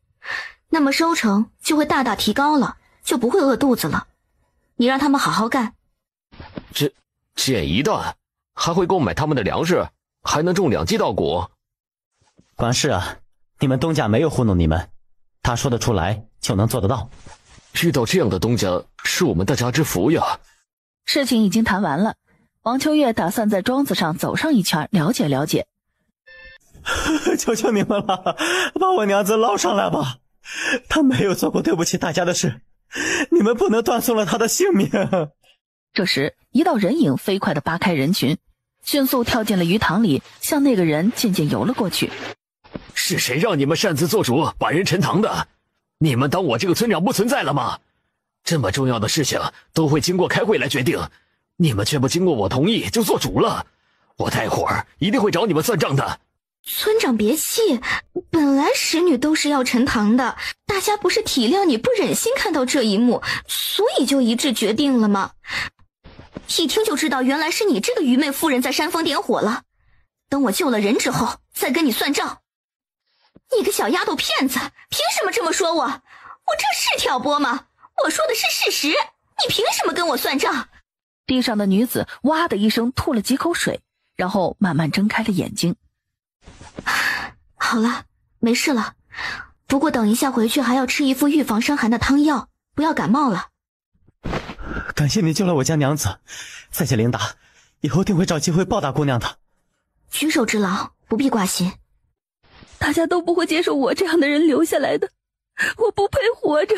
那么收成就会大大提高了，就不会饿肚子了。你让他们好好干。减1担，还会购买他们的粮食，还能种2季稻谷。管事啊，你们东家没有糊弄你们，他说得出来就能做得到。遇到这样的东家，是我们大家之福呀。事情已经谈完了，王秋月打算在庄子上走上一圈，了解了解。求求你们了，把我娘子捞上来吧，她没有做过对不起大家的事，你们不能断送了她的性命。这时一道人影飞快地扒开人群，迅速跳进了鱼塘里，向那个人渐渐游了过去。是谁让你们擅自做主把人沉塘的？你们当我这个村长不存在了吗？这么重要的事情都会经过开会来决定，你们却不经过我同意就做主了。我待会儿一定会找你们算账的。村长别气，本来使女都是要陈塘的，大家不是体谅你不忍心看到这一幕，所以就一致决定了吗？一听就知道原来是你这个愚昧妇人在煽风点火了。等我救了人之后再跟你算账。你个小丫头片子，凭什么这么说我？我这是挑拨吗？我说的是事实，你凭什么跟我算账？地上的女子哇的一声吐了几口水，然后慢慢睁开了眼睛。好了，没事了。不过等一下回去还要吃一副预防伤寒的汤药，不要感冒了。感谢你救了我家娘子，再见琳达，以后定会找机会报答姑娘的。举手之劳，不必挂心。大家都不会接受我这样的人留下来的，我不配活着。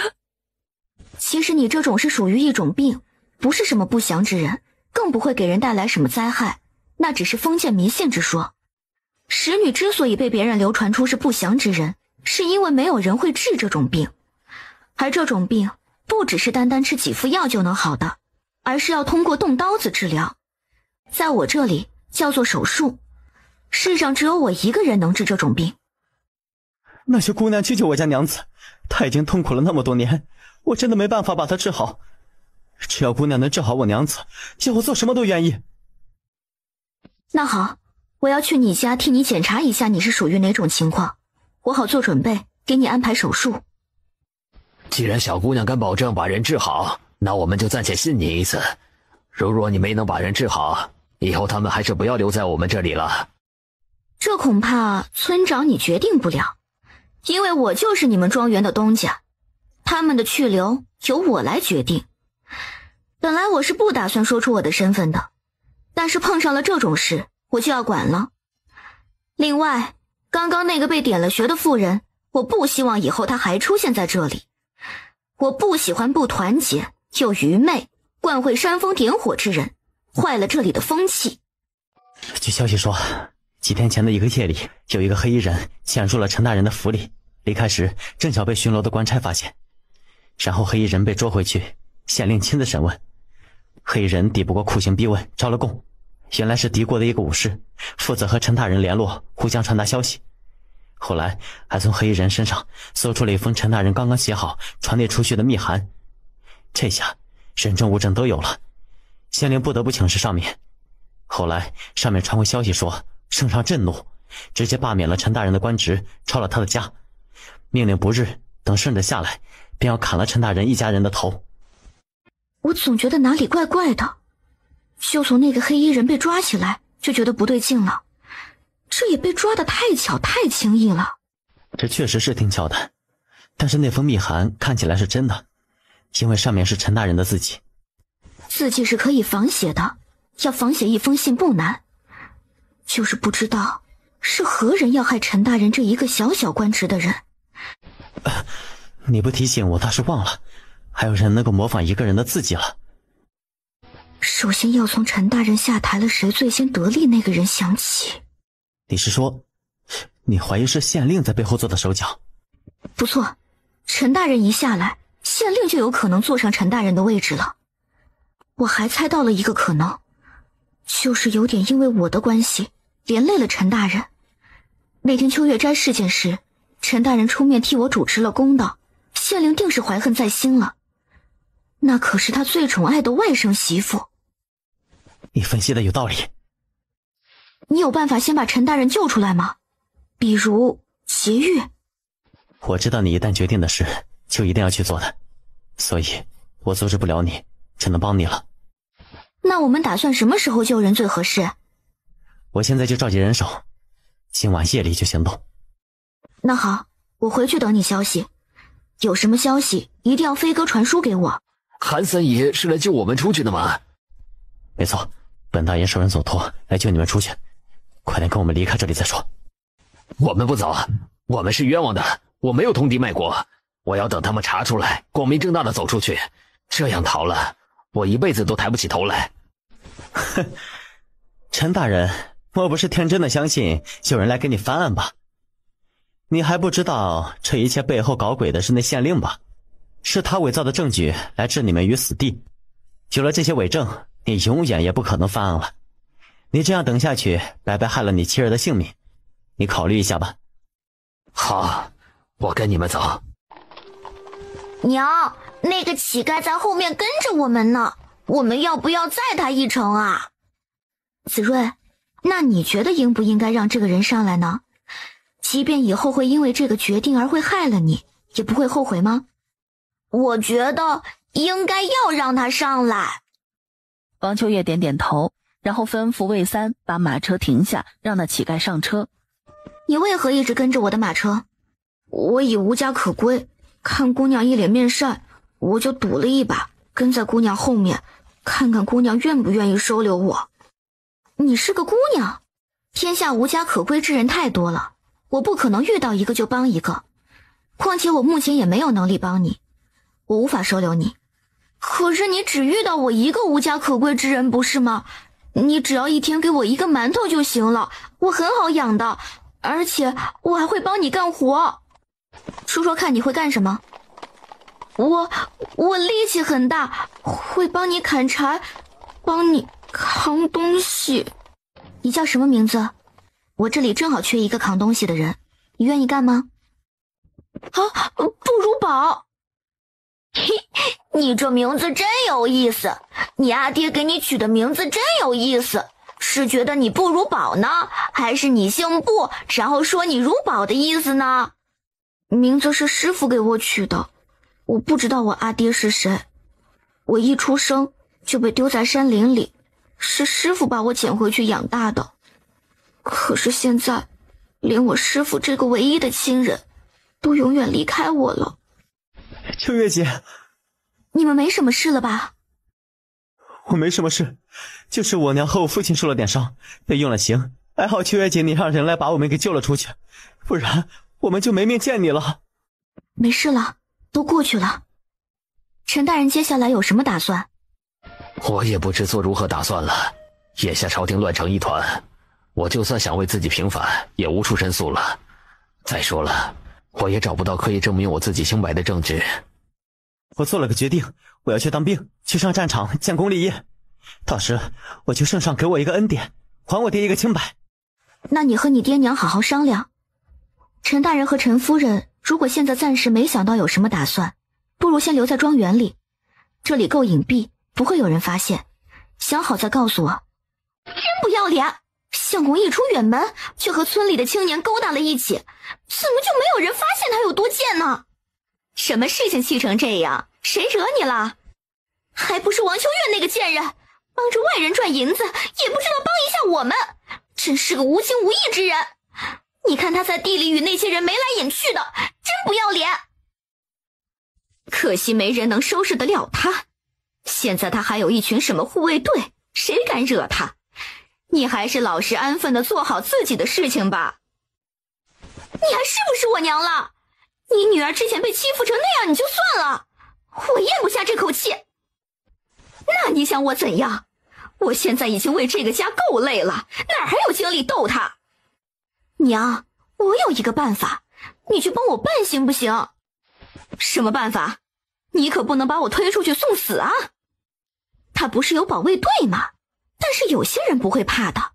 其实你这种是属于一种病，不是什么不祥之人，更不会给人带来什么灾害，那只是封建迷信之说。使女之所以被别人流传出是不祥之人，是因为没有人会治这种病，而这种病不只是单单吃几副药就能好的，而是要通过动刀子治疗，在我这里叫做手术。世上只有我一个人能治这种病。那些姑娘去救我家娘子，她已经痛苦了那么多年，我真的没办法把她治好。只要姑娘能治好我娘子，叫我做什么都愿意。那好，我要去你家替你检查一下你是属于哪种情况，我好做准备，给你安排手术。既然小姑娘敢保证把人治好，那我们就暂且信你一次。如若你没能把人治好，以后他们还是不要留在我们这里了。这恐怕村长你决定不了，因为我就是你们庄园的东家，他们的去留由我来决定。本来我是不打算说出我的身份的，但是碰上了这种事，我就要管了。另外，刚刚那个被点了穴的妇人，我不希望以后她还出现在这里。我不喜欢不团结又愚昧、惯会煽风点火之人，坏了这里的风气。据消息说，几天前的一个夜里，有一个黑衣人潜入了陈大人的府里，离开时正巧被巡逻的官差发现，然后黑衣人被捉回去，县令亲自审问。黑衣人抵不过酷刑逼问，招了供，原来是敌国的一个武士，负责和陈大人联络，互相传达消息。后来还从黑衣人身上搜出了一封陈大人刚刚写好传递出去的密函，这下人证物证都有了，县令不得不请示上面。后来上面传回消息说，圣上震怒，直接罢免了陈大人的官职，抄了他的家，命令不日等圣旨下来，便要砍了陈大人一家人的头。我总觉得哪里怪怪的，就从那个黑衣人被抓起来就觉得不对劲了，这也被抓得太巧太轻易了。这确实是挺巧的，但是那封密函看起来是真的，因为上面是陈大人的字迹。字迹是可以仿写的，要仿写一封信不难，就是不知道是何人要害陈大人这一个小小官职的人。你不提醒我倒是忘了，还有人能够模仿一个人的字迹了。首先要从陈大人下台了谁最先得利那个人想起。你是说，你怀疑是县令在背后做的手脚？不错，陈大人一下来，县令就有可能坐上陈大人的位置了。我还猜到了一个可能，就是有点因为我的关系连累了陈大人。那天秋月斋事件时，陈大人出面替我主持了公道，县令定是怀恨在心了。那可是他最宠爱的外甥媳妇。你分析的有道理。你有办法先把陈大人救出来吗？比如劫狱？我知道你一旦决定的事就一定要去做的，所以我阻止不了你，只能帮你了。那我们打算什么时候救人最合适？我现在就召集人手，今晚夜里就行动。那好，我回去等你消息，有什么消息一定要飞鸽传书给我。韩三爷是来救我们出去的吗？没错，本大爷受人所托来救你们出去，快点跟我们离开这里再说。我们不走，我们是冤枉的，我没有通敌卖国，我要等他们查出来，光明正大的走出去，这样逃了，我一辈子都抬不起头来。哼，陈大人，莫不是天真的相信有人来给你翻案吧？你还不知道这一切背后搞鬼的是那县令吧？是他伪造的证据来置你们于死地，有了这些伪证，你永远也不可能翻案了。你这样等下去，白白害了你妻儿的性命，你考虑一下吧。好，我跟你们走。娘，那个乞丐在后面跟着我们呢，我们要不要载他一程啊？子睿，那你觉得应不应该让这个人上来呢？即便以后会因为这个决定而会害了你，也不会后悔吗？我觉得应该要让他上来。王秋月点点头，然后吩咐魏三把马车停下，让那乞丐上车。你为何一直跟着我的马车？我已无家可归，看姑娘一脸面善，我就赌了一把，跟在姑娘后面，看看姑娘愿不愿意收留我。你是个姑娘，天下无家可归之人太多了，我不可能遇到一个就帮一个，况且我目前也没有能力帮你，我无法收留你。可是你只遇到我一个无家可归之人，不是吗？你只要一天给我一个馒头就行了，我很好养的，而且我还会帮你干活。说说看你会干什么？我力气很大，会帮你砍柴，帮你扛东西。你叫什么名字？我这里正好缺一个扛东西的人，你愿意干吗？啊，不如宝。嘿，你这名字真有意思，你阿爹给你取的名字真有意思，是觉得你不如宝呢，还是你姓不，然后说你如宝的意思呢？名字是师傅给我取的，我不知道我阿爹是谁，我一出生就被丢在山林里，是师傅把我捡回去养大的。可是现在，连我师傅这个唯一的亲人，都永远离开我了。秋月姐，你们没什么事了吧？我没什么事，就是我娘和我父亲受了点伤，被用了刑。还好秋月姐你让人来把我们给救了出去，不然我们就没命见你了。没事了，都过去了。陈大人接下来有什么打算？我也不知做如何打算了，眼下朝廷乱成一团，我就算想为自己平反，也无处申诉了。再说了，我也找不到可以证明我自己清白的证据。我做了个决定，我要去当兵，去上战场建功立业，到时我求圣上给我一个恩典，还我爹一个清白。那你和你爹娘好好商量。陈大人和陈夫人如果现在暂时没想到有什么打算，不如先留在庄园里，这里够隐蔽，不会有人发现，想好再告诉我。真不要脸，相公一出远门就和村里的青年勾搭了一起，怎么就没有人发现他有多贱呢？什么事情气成这样？谁惹你了？还不是王秋月那个贱人，帮着外人赚银子，也不知道帮一下我们，真是个无情无义之人。你看他在地里与那些人眉来眼去的，真不要脸。可惜没人能收拾得了他，现在他还有一群什么护卫队，谁敢惹他？你还是老实安分的做好自己的事情吧。你还是不是我娘了？你女儿之前被欺负成那样你就算了，我咽不下这口气。那你想我怎样？我现在已经为这个家够累了，哪还有精力逗她？娘，我有一个办法，你去帮我办行不行？什么办法？你可不能把我推出去送死啊！他不是有保卫队吗？但是有些人不会怕的。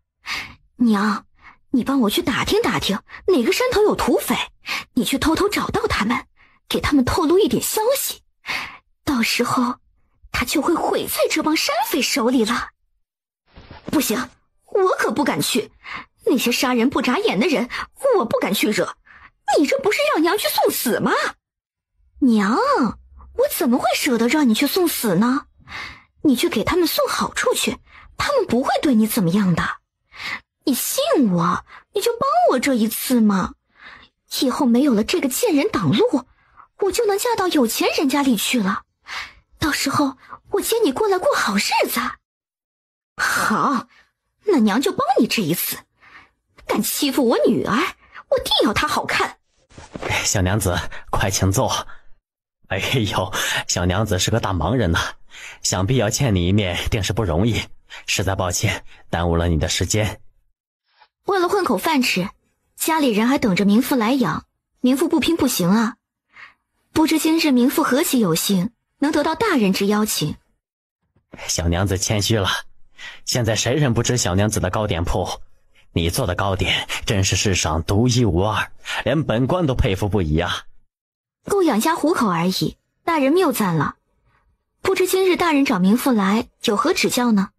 娘，你帮我去打听打听哪个山头有土匪，你去偷偷找到他们，给他们透露一点消息，到时候他就会毁在这帮山匪手里了。不行，我可不敢去，那些杀人不眨眼的人我不敢去惹，你这不是让娘去送死吗？娘，我怎么会舍得让你去送死呢？你去给他们送好处去，他们不会对你怎么样的。你信我，你就帮我这一次嘛。以后没有了这个贱人挡路，我就能嫁到有钱人家里去了。到时候我接你过来过好日子。好，那娘就帮你这一次。敢欺负我女儿，我定要她好看。小娘子，快请坐。哎呦，小娘子是个大忙人呐，想必要见你一面定是不容易，实在抱歉耽误了你的时间。为了混口饭吃，家里人还等着民妇来养，民妇不拼不行啊。不知今日民妇何其有幸，能得到大人之邀请。小娘子谦虚了，现在谁人不知小娘子的糕点铺？你做的糕点真是世上独一无二，连本官都佩服不已啊！够养家糊口而已，大人谬赞了。不知今日大人找名妇来，有何指教呢？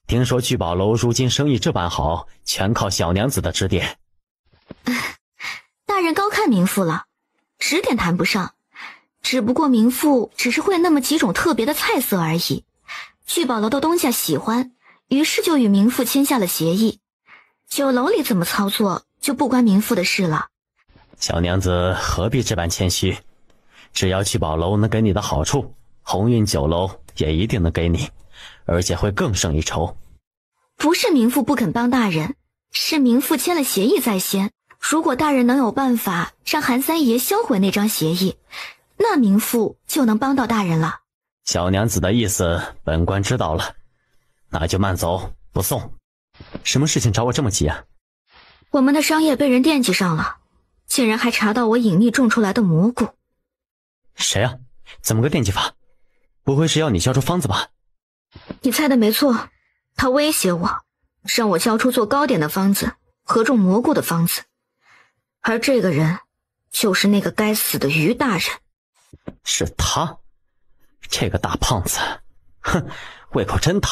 听说聚宝楼如今生意这般好，全靠小娘子的指点。大人高看名妇了，指点谈不上，只不过名妇只是会那么几种特别的菜色而已。聚宝楼的东家喜欢，于是就与名妇签下了协议。酒楼里怎么操作，就不关名妇的事了。小娘子何必这般谦虚？只要聚宝楼能给你的好处，鸿运酒楼也一定能给你，而且会更胜一筹。不是名妇不肯帮大人，是名妇签了协议在先。如果大人能有办法让韩三爷销毁那张协议，那名妇就能帮到大人了。小娘子的意思本官知道了，那就慢走不送。什么事情找我这么急啊？我们的商业被人惦记上了，竟然还查到我隐秘种出来的蘑菇。谁啊？怎么个惦记法？不会是要你交出方子吧？你猜的没错，他威胁我，让我交出做糕点的方子和种蘑菇的方子。而这个人就是那个该死的于大人。是他？这个大胖子，哼，胃口真大，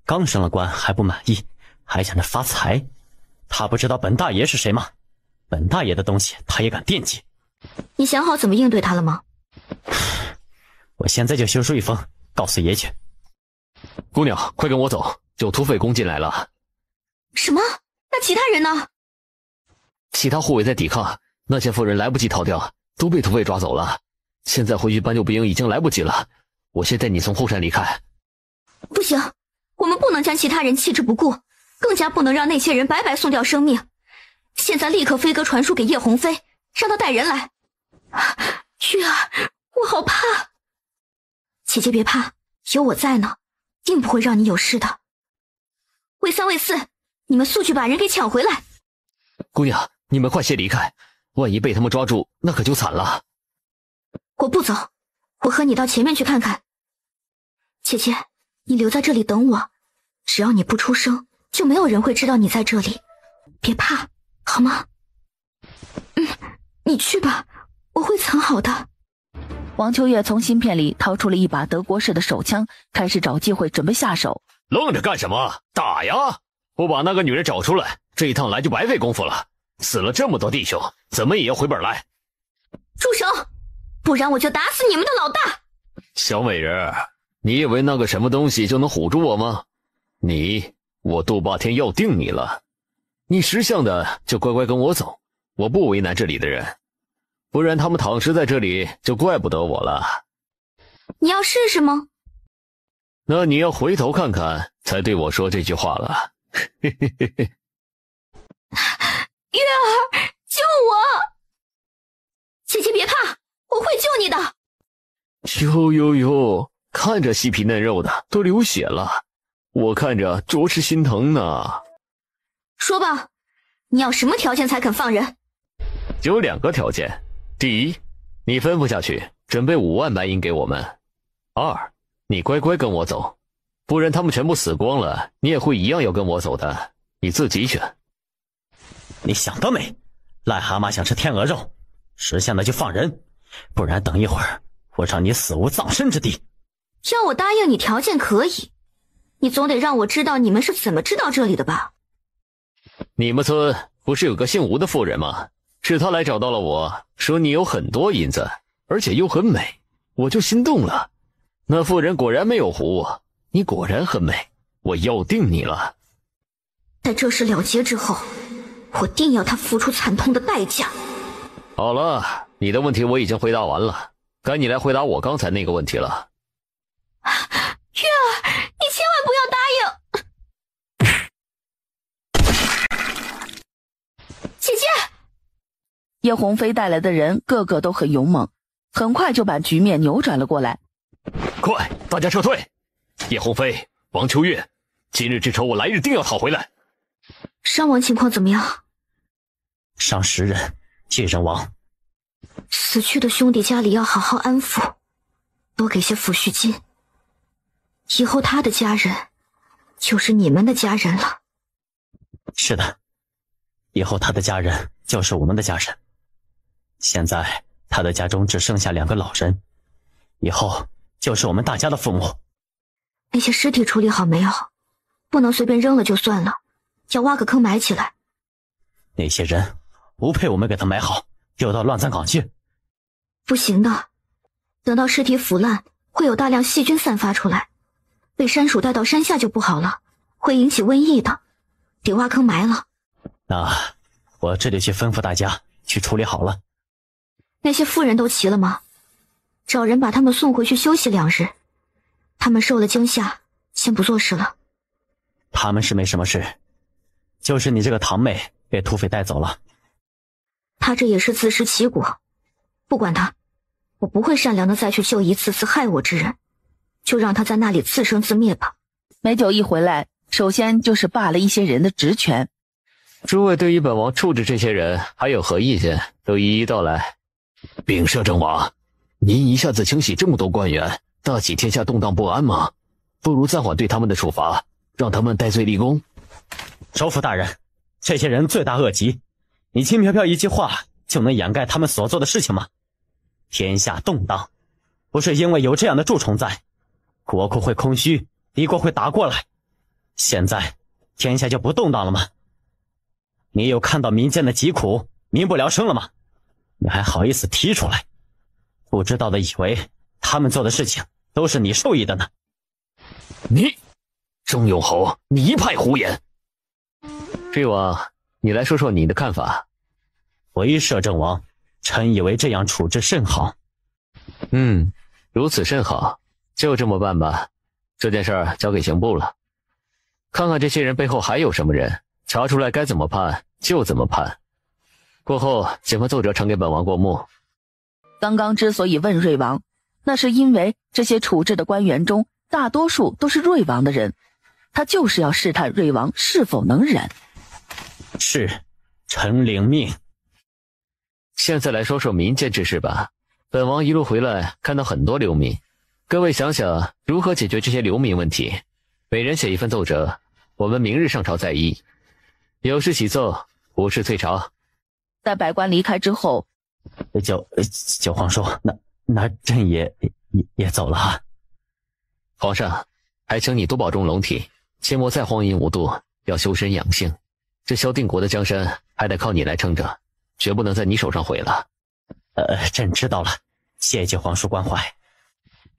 刚升了官还不满意，还想着发财。他不知道本大爷是谁吗？本大爷的东西他也敢惦记。你想好怎么应对他了吗？我现在就修书一封告诉爷去。姑娘，快跟我走，有土匪攻进来了。什么？那其他人呢？其他护卫在抵抗，那些妇人来不及逃掉，都被土匪抓走了。现在回去搬救兵已经来不及了，我先带你从后山离开。不行，我们不能将其他人弃之不顾，更加不能让那些人白白送掉生命。现在立刻飞鸽传书给叶鸿飞，让他带人来。玉儿，我好怕。姐姐别怕，有我在呢，定不会让你有事的。魏三魏四，你们速去把人给抢回来。姑娘，你们快些离开，万一被他们抓住，那可就惨了。我不走，我和你到前面去看看。姐姐，你留在这里等我，只要你不出声，就没有人会知道你在这里。别怕，好吗？你去吧，我会藏好的。王秋月从芯片里掏出了一把德国式的手枪，开始找机会准备下手。愣着干什么？打呀！我把那个女人找出来，这一趟来就白费功夫了。死了这么多弟兄，怎么也要回本来。住手！不然我就打死你们的老大！小美人，你以为那个什么东西就能唬住我吗？我杜霸天要定你了。你识相的就乖乖跟我走，我不为难这里的人，不然他们躺尸在这里就怪不得我了。你要试试吗？那你要回头看看才对我说这句话了。嘿嘿嘿嘿。月儿，救我！姐姐别怕，我会救你的。哟，看着细皮嫩肉的都流血了，我看着着实心疼呢。说吧，你要什么条件才肯放人？有2个条件，第一，你吩咐下去，准备5万白银给我们；二，你乖乖跟我走，不然他们全部死光了，你也会一样要跟我走的，你自己选。你想得美，癞蛤蟆想吃天鹅肉，识相的就放人，不然等一会儿我让你死无葬身之地。要我答应你条件可以，你总得让我知道你们是怎么知道这里的吧？你们村不是有个姓吴的妇人吗？是她来找到了我，说你有很多银子，而且又很美，我就心动了。那妇人果然没有唬我，你果然很美，我要定你了。在这事了结之后，我定要他付出惨痛的代价。好了，你的问题我已经回答完了，该你来回答我刚才那个问题了。月儿，你千万不要答应！姐姐！叶鸿飞带来的人个个都很勇猛，很快就把局面扭转了过来。快，大家撤退！叶鸿飞、王秋月，今日之仇我来日定要讨回来。伤亡情况怎么样？伤10人，7人亡。死去的兄弟家里要好好安抚，多给些抚恤金。以后他的家人就是你们的家人了。是的，以后他的家人就是我们的家人。现在他的家中只剩下2个老人，以后就是我们大家的父母。那些尸体处理好没有？不能随便扔了就算了，要挖个坑埋起来。那些人不配我们给他埋好，丢到乱葬岗去。不行的，等到尸体腐烂，会有大量细菌散发出来，被山鼠带到山下就不好了，会引起瘟疫的，得挖坑埋了。那我这就去吩咐大家去处理好了。那些妇人都齐了吗？找人把他们送回去休息2日。他们受了惊吓，先不做事了。他们是没什么事，就是你这个堂妹被土匪带走了。他这也是自食其果，不管他，我不会善良的再去救一次次害我之人，就让他在那里自生自灭吧。美酒一回来，首先就是罢了一些人的职权。诸位对于本王处置这些人还有何意见，都一一道来。禀摄政王，您一下子清洗这么多官员，大喜天下动荡不安吗？不如暂缓对他们的处罚，让他们戴罪立功。首辅大人，这些人罪大恶极，你轻飘飘一句话就能掩盖他们所做的事情吗？天下动荡，不是因为有这样的蛀虫在，国库会空虚，敌国会打过来，现在天下就不动荡了吗？你有看到民间的疾苦，民不聊生了吗？你还好意思提出来？不知道的以为他们做的事情都是你受益的呢。你，钟永侯，你一派胡言。魏王，你来说说你的看法。回摄政王，臣以为这样处置甚好。如此甚好，就这么办吧。这件事儿交给刑部了，看看这些人背后还有什么人，查出来该怎么判就怎么判。过后请把奏折呈给本王过目。刚刚之所以问瑞王，那是因为这些处置的官员中大多数都是瑞王的人，他就是要试探瑞王是否能忍。是，臣领命。现在来说说民间之事吧。本王一路回来看到很多流民，各位想想如何解决这些流民问题，每人写一份奏折，我们明日上朝再议。有事启奏，无事退朝。在百官离开之后，九皇叔，那朕也走了啊。皇上，还请你多保重龙体，切莫再荒淫无度，要修身养性。这萧定国的江山还得靠你来撑着，绝不能在你手上毁了。朕知道了，谢九皇叔关怀。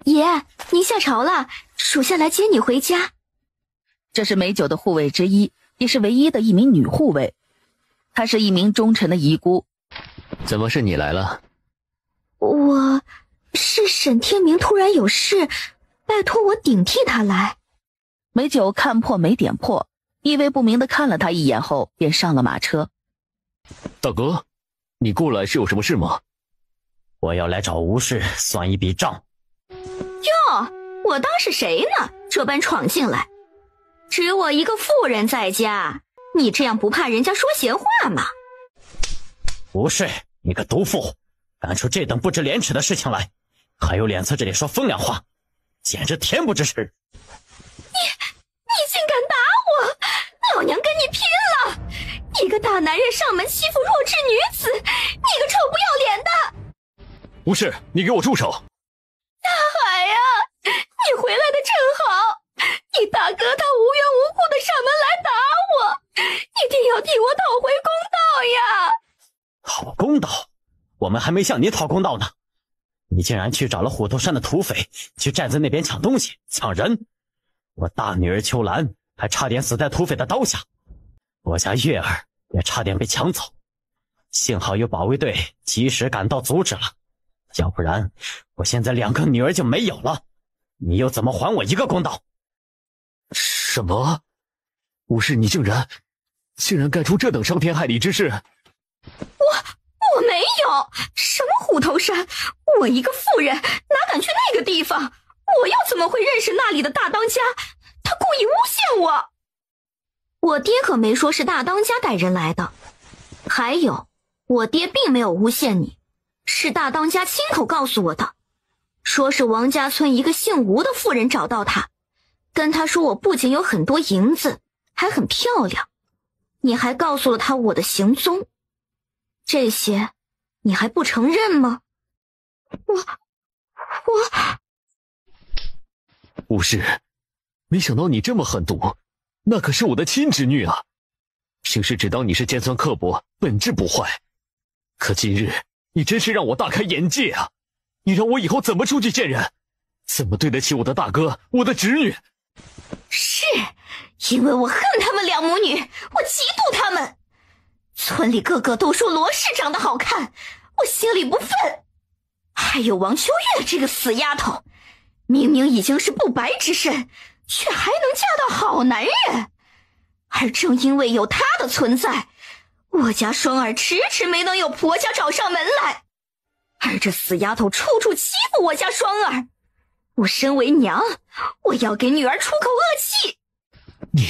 爷，您下朝了，属下来接你回家。这是美酒的护卫之一，也是唯一的一名女护卫。她是一名忠臣的遗孤。怎么是你来了？我是沈天明突然有事，拜托我顶替他来。美酒看破没点破，意味不明的看了他一眼后便上了马车。大哥，你过来是有什么事吗？我要来找吴氏算一笔账。哟，我当是谁呢？这般闯进来，只我一个妇人在家，你这样不怕人家说闲话吗？吴氏，你个毒妇，干出这等不知廉耻的事情来，还有脸在这里说风凉话，简直恬不知耻。你竟敢打我，老娘跟你拼了！一个大男人上门欺负弱智女子，你个臭不要脸的！吴氏，你给我住手！大海呀，你回来的正好，你大哥他无缘无故的上门来打我，一定要替我讨回公道呀！讨公道？我们还没向你讨公道呢，你竟然去找了虎头山的土匪，去站在那边抢东西抢人，我大女儿秋兰还差点死在土匪的刀下，我家月儿也差点被抢走，幸好有保卫队及时赶到阻止了，要不然我现在2个女儿就没有了，你又怎么还我一个公道？什么？吴氏，你竟然干出这等伤天害理之事！我没有什么虎头山，我一个妇人哪敢去那个地方？我又怎么会认识那里的大当家？他故意诬陷我。我爹可没说是大当家带人来的，还有我爹并没有诬陷你，是大当家亲口告诉我的，说是王家村一个姓吴的妇人找到他，跟他说我不仅有很多银子，还很漂亮。你还告诉了他我的行踪，这些你还不承认吗？无事，没想到你这么狠毒，那可是我的亲侄女啊！平时只当你是尖酸刻薄，本质不坏，可今日你真是让我大开眼界啊！你让我以后怎么出去见人？怎么对得起我的大哥，我的侄女？是因为我恨他们两母女，我嫉妒他们。村里个个都说罗氏长得好看，我心里不忿。还有王秋月这个死丫头，明明已经是不白之身，却还能嫁到好男人。而正因为有她的存在，我家双儿迟迟没能有婆家找上门来。而这死丫头处处欺负我家双儿，我身为娘，我要给女儿出口恶气。你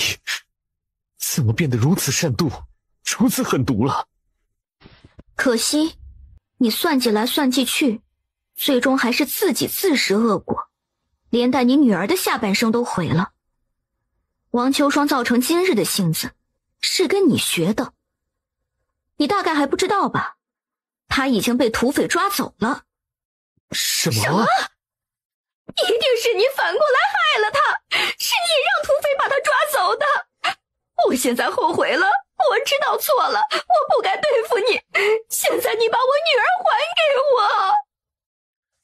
怎么变得如此善妒，如此狠毒了？可惜你算计来算计去，最终还是自己自食恶果，连带你女儿的下半生都毁了。王秋霜造成今日的性子，是跟你学的。你大概还不知道吧，他已经被土匪抓走了。什么？一定是你反过来害了他，是你让土匪把他抓走的。我现在后悔了，我知道错了，我不该对付你。现在你把我女儿还给我。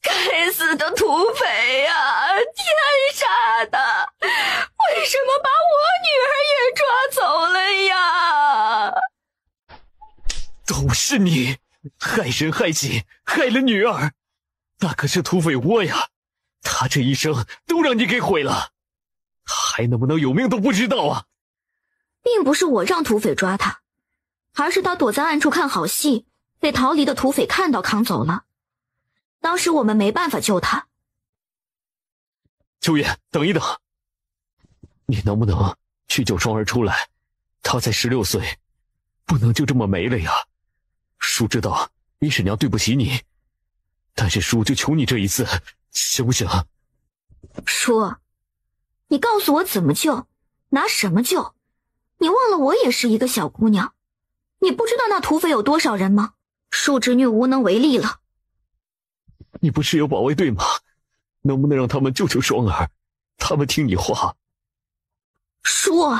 该死的土匪啊，天杀的！为什么把我女儿也抓走了呀？都是你，害人害己，害了女儿。那可是土匪窝呀，他这一生都让你给毁了，还能不能有命都不知道啊！并不是我让土匪抓他，而是他躲在暗处看好戏，被逃离的土匪看到扛走了。当时我们没办法救他。秋月，等一等，你能不能去救双儿出来？他才16岁，不能就这么没了呀！叔知道李婶娘对不起你，但是叔就求你这一次，行不行？叔，你告诉我怎么救，拿什么救？你忘了我也是一个小姑娘，你不知道那土匪有多少人吗？恕侄女无能为力了。你不是有保卫队吗？能不能让他们救救双儿？他们听你话。叔，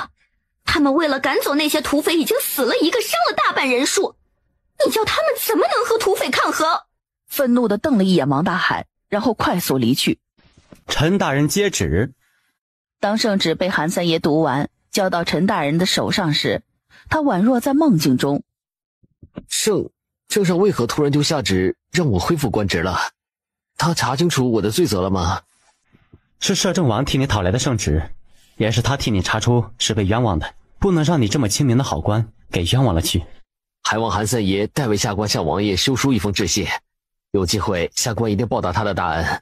他们为了赶走那些土匪已经死了一个，伤了大半人数，你叫他们怎么能和土匪抗衡？愤怒地瞪了一眼王大海，然后快速离去。陈大人接旨。当圣旨被韩三爷读完，交到陈大人的手上时，他宛若在梦境中。圣上为何突然就下旨让我恢复官职了？他查清楚我的罪责了吗？是摄政王替你讨来的圣旨，也是他替你查出是被冤枉的，不能让你这么亲民的好官给冤枉了去。还望韩三爷代为下官向王爷修书一封致谢，有机会下官一定报答他的大恩。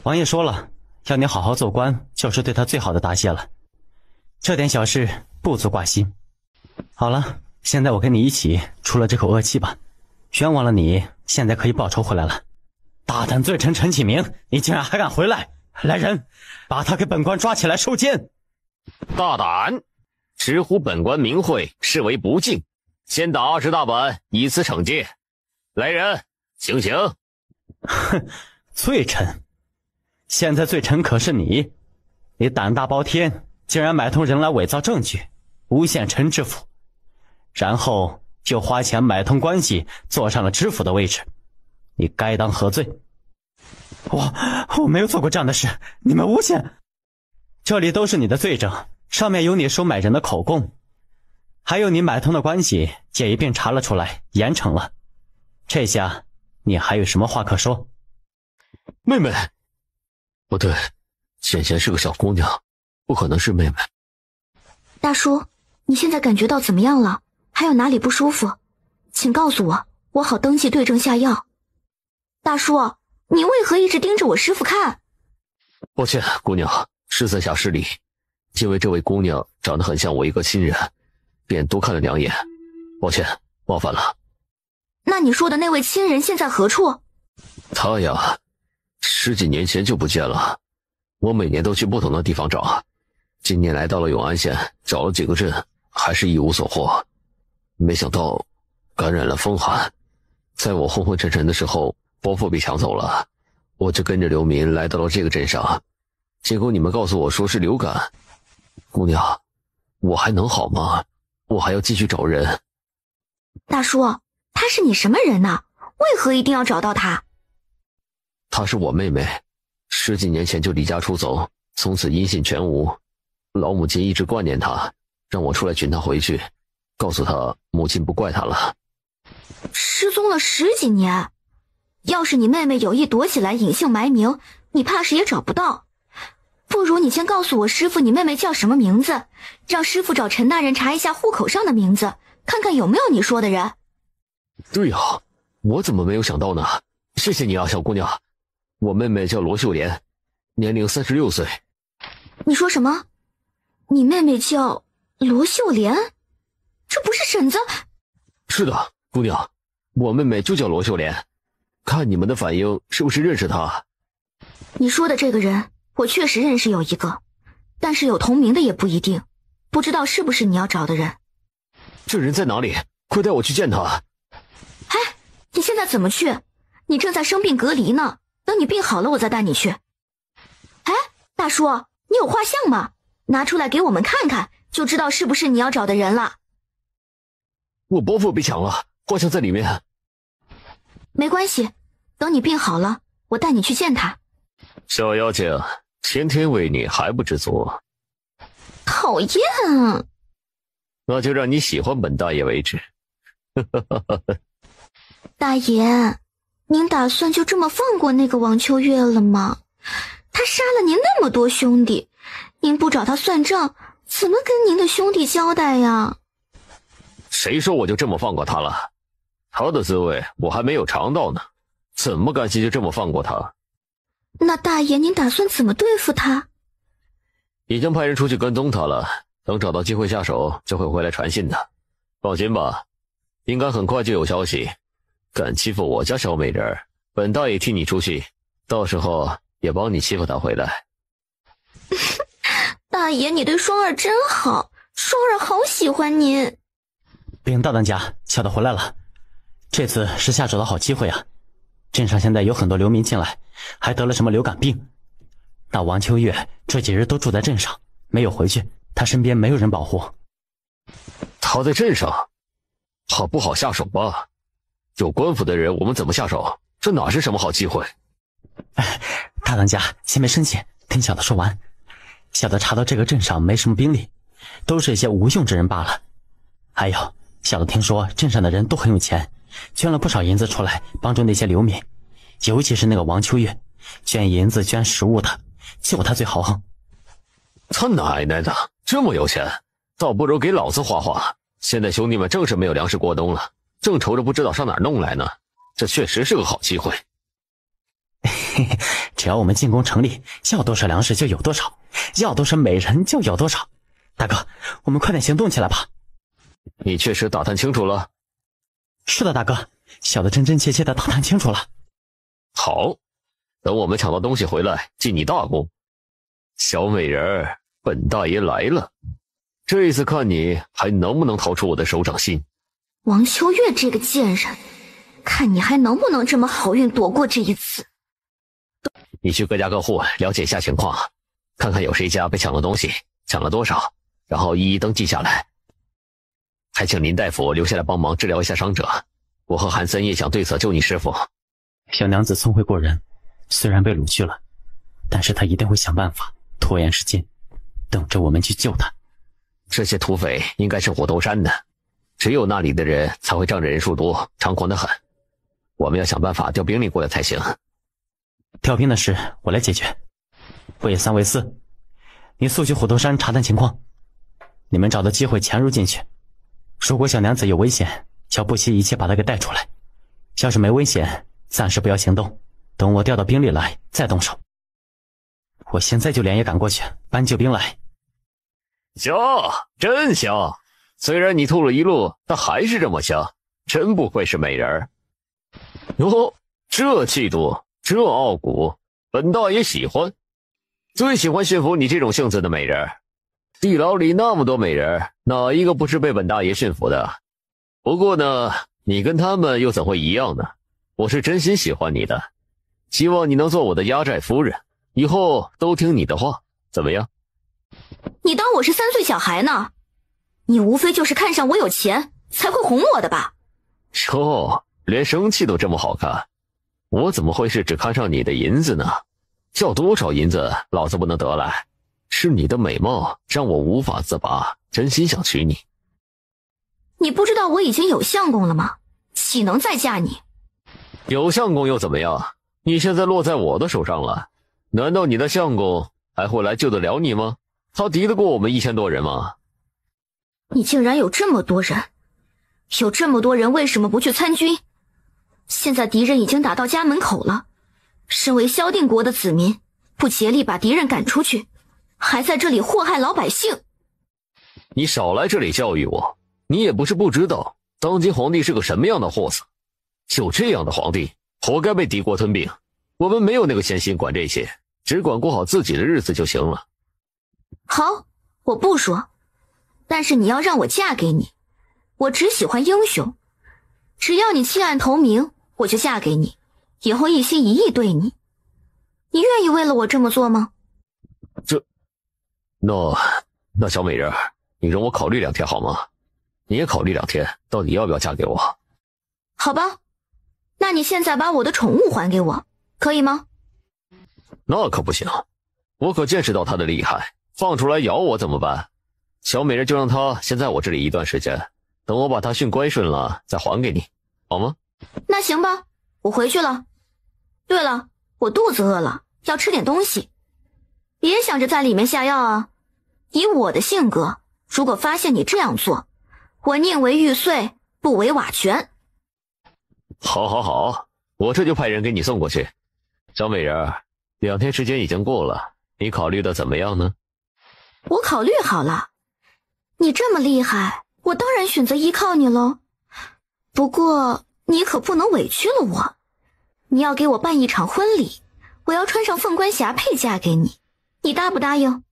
王爷说了，要你好好做官，就是对他最好的答谢了。这点小事不足挂心。好了，现在我跟你一起出了这口恶气吧。冤枉了你，现在可以报仇回来了。大胆罪臣陈启明，你竟然还敢回来！来人，把他给本官抓起来收监。大胆，直呼本官名讳，视为不敬，先打20大板，以此惩戒。来人，行刑。哼，罪臣，现在罪臣可是你，你胆大包天，竟然买通人来伪造证据，诬陷陈知府，然后就花钱买通关系，坐上了知府的位置，你该当何罪？我没有做过这样的事，你们诬陷。这里都是你的罪证，上面有你收买人的口供，还有你买通的关系，也一并查了出来，严惩了。这下你还有什么话可说？妹妹，不对，简贤是个小姑娘，不可能是妹妹。大叔，你现在感觉到怎么样了？还有哪里不舒服？请告诉我，我好登记对症下药。大叔，你为何一直盯着我师傅看？抱歉，姑娘，实在下失礼。因为这位姑娘长得很像我一个亲人，便多看了2眼。抱歉，冒犯了。那你说的那位亲人现在何处？他呀，10几年前就不见了。我每年都去不同的地方找，今年来到了永安县，找了几个镇，还是一无所获。没想到感染了风寒，在我昏昏沉沉的时候，伯父被抢走了，我就跟着流民来到了这个镇上，结果你们告诉我说是流感。姑娘，我还能好吗？我还要继续找人。大叔，她是你什么人呢？为何一定要找到她？她是我妹妹，10几年前就离家出走，从此音信全无。老母亲一直挂念她，让我出来寻她回去，告诉她母亲不怪她了。失踪了10几年，要是你妹妹有意躲起来隐姓埋名，你怕是也找不到。不如你先告诉我师傅你妹妹叫什么名字，让师傅找陈大人查一下户口上的名字，看看有没有你说的人。对呀，我怎么没有想到呢？谢谢你啊，小姑娘。我妹妹叫罗秀莲，年龄36岁。你说什么？你妹妹叫罗秀莲？这不是婶子？是的，姑娘，我妹妹就叫罗秀莲。看你们的反应，是不是认识她？你说的这个人，我确实认识有一个，但是有同名的也不一定，不知道是不是你要找的人。这人在哪里？快带我去见他。哎，你现在怎么去？你正在生病隔离呢，等你病好了我再带你去。哎，大叔，你有画像吗？拿出来给我们看看，就知道是不是你要找的人了。我伯父被抢了，画像在里面。没关系，等你病好了，我带你去见他。小妖精，天天为你还不知足。讨厌，那就让你喜欢本大爷为止。大爷，您打算就这么放过那个王秋月了吗？他杀了您那么多兄弟，您不找他算账，怎么跟您的兄弟交代呀？谁说我就这么放过他了？他的滋味我还没有尝到呢，怎么甘心就这么放过他？那大爷您打算怎么对付他？已经派人出去跟踪他了，等找到机会下手就会回来传信的。放心吧，应该很快就有消息。敢欺负我家小美人，本大爷替你出气，到时候也帮你欺负他回来。大爷你对双儿真好，双儿好喜欢您。禀大当家，小的回来了。这次是下手的好机会啊！镇上现在有很多流民进来，还得了什么流感病。那王秋月这几日都住在镇上，没有回去，他身边没有人保护。他在镇上，好不好下手吧？有官府的人，我们怎么下手？这哪是什么好机会？大当家，先别生气，听小的说完。小的查到这个镇上没什么兵力，都是一些无用之人罢了。还有，小的听说镇上的人都很有钱，捐了不少银子出来帮助那些流民，尤其是那个王秋月，捐银子捐食物的，就他最豪横。他奶奶的，这么有钱，倒不如给老子花花。现在兄弟们正是没有粮食过冬了，正愁着不知道上哪儿弄来呢，这确实是个好机会。只要我们进攻城里，要多少粮食就有多少，要多少美人就有多少。大哥，我们快点行动起来吧。你确实打探清楚了？是的，大哥，小的真真切切的打探清楚了。好，等我们抢到东西回来，记你大功。小美人儿，本大爷来了，这一次看你还能不能逃出我的手掌心。王秋月这个贱人，看你还能不能这么好运躲过这一次。你去各家各户了解一下情况，看看有谁家被抢了东西，抢了多少，然后一一登记下来。还请林大夫留下来帮忙治疗一下伤者，我和韩三也想对此救你师傅。小娘子聪慧过人，虽然被掳去了，但是她一定会想办法拖延时间，等着我们去救她。这些土匪应该是虎头山的，只有那里的人才会仗着人数多，猖狂得很。我们要想办法调兵力过来才行。调兵的事我来解决。魏三、魏四，你速去虎头山查探情况，你们找到机会潜入进去。如果小娘子有危险，要不惜一切把她给带出来。要是没危险，暂时不要行动，等我调到兵力来再动手。我现在就连夜赶过去搬救兵来。香，真香！虽然你吐了一路，但还是这么香，真不愧是美人儿。哟，这气度，这傲骨，本大爷喜欢。最喜欢驯服你这种性子的美人。地牢里那么多美人，哪一个不是被本大爷驯服的？不过呢，你跟他们又怎会一样呢？我是真心喜欢你的，希望你能做我的压寨夫人，以后都听你的话，怎么样？你当我是3岁小孩呢？你无非就是看上我有钱，才会哄我的吧？哟，连生气都这么好看，我怎么会是只看上你的银子呢？要多少银子，老子不能得来。是你的美貌让我无法自拔，真心想娶你。你不知道我已经有相公了吗？岂能再嫁你？有相公又怎么样？你现在落在我的手上了，难道你的相公还会来救得了你吗？他敌得过我们1000多人吗？你竟然有这么多人，有这么多人为什么不去参军？现在敌人已经打到家门口了，身为萧定国的子民，不竭力把敌人赶出去，还在这里祸害老百姓。你少来这里教育我，你也不是不知道当今皇帝是个什么样的货色，就这样的皇帝活该被敌国吞并。我们没有那个闲心管这些，只管过好自己的日子就行了。好，我不说，但是你要让我嫁给你，我只喜欢英雄，只要你弃暗投明，我就嫁给你，以后一心一意对你。你愿意为了我这么做吗？那小美人，你容我考虑2天好吗？你也考虑2天，到底要不要嫁给我？好吧，那你现在把我的宠物还给我，可以吗？那可不行，我可见识到他的厉害，放出来咬我怎么办？小美人就让他先在我这里一段时间，等我把他训乖顺了再还给你，好吗？那行吧，我回去了。对了，我肚子饿了，要吃点东西。别想着在里面下药啊！以我的性格，如果发现你这样做，我宁为玉碎，不为瓦全。好，我这就派人给你送过去。小美人，2天时间已经过了，你考虑的怎么样呢？我考虑好了，你这么厉害，我当然选择依靠你喽。不过你可不能委屈了我，你要给我办一场婚礼，我要穿上凤冠霞帔嫁给你，你答不答应？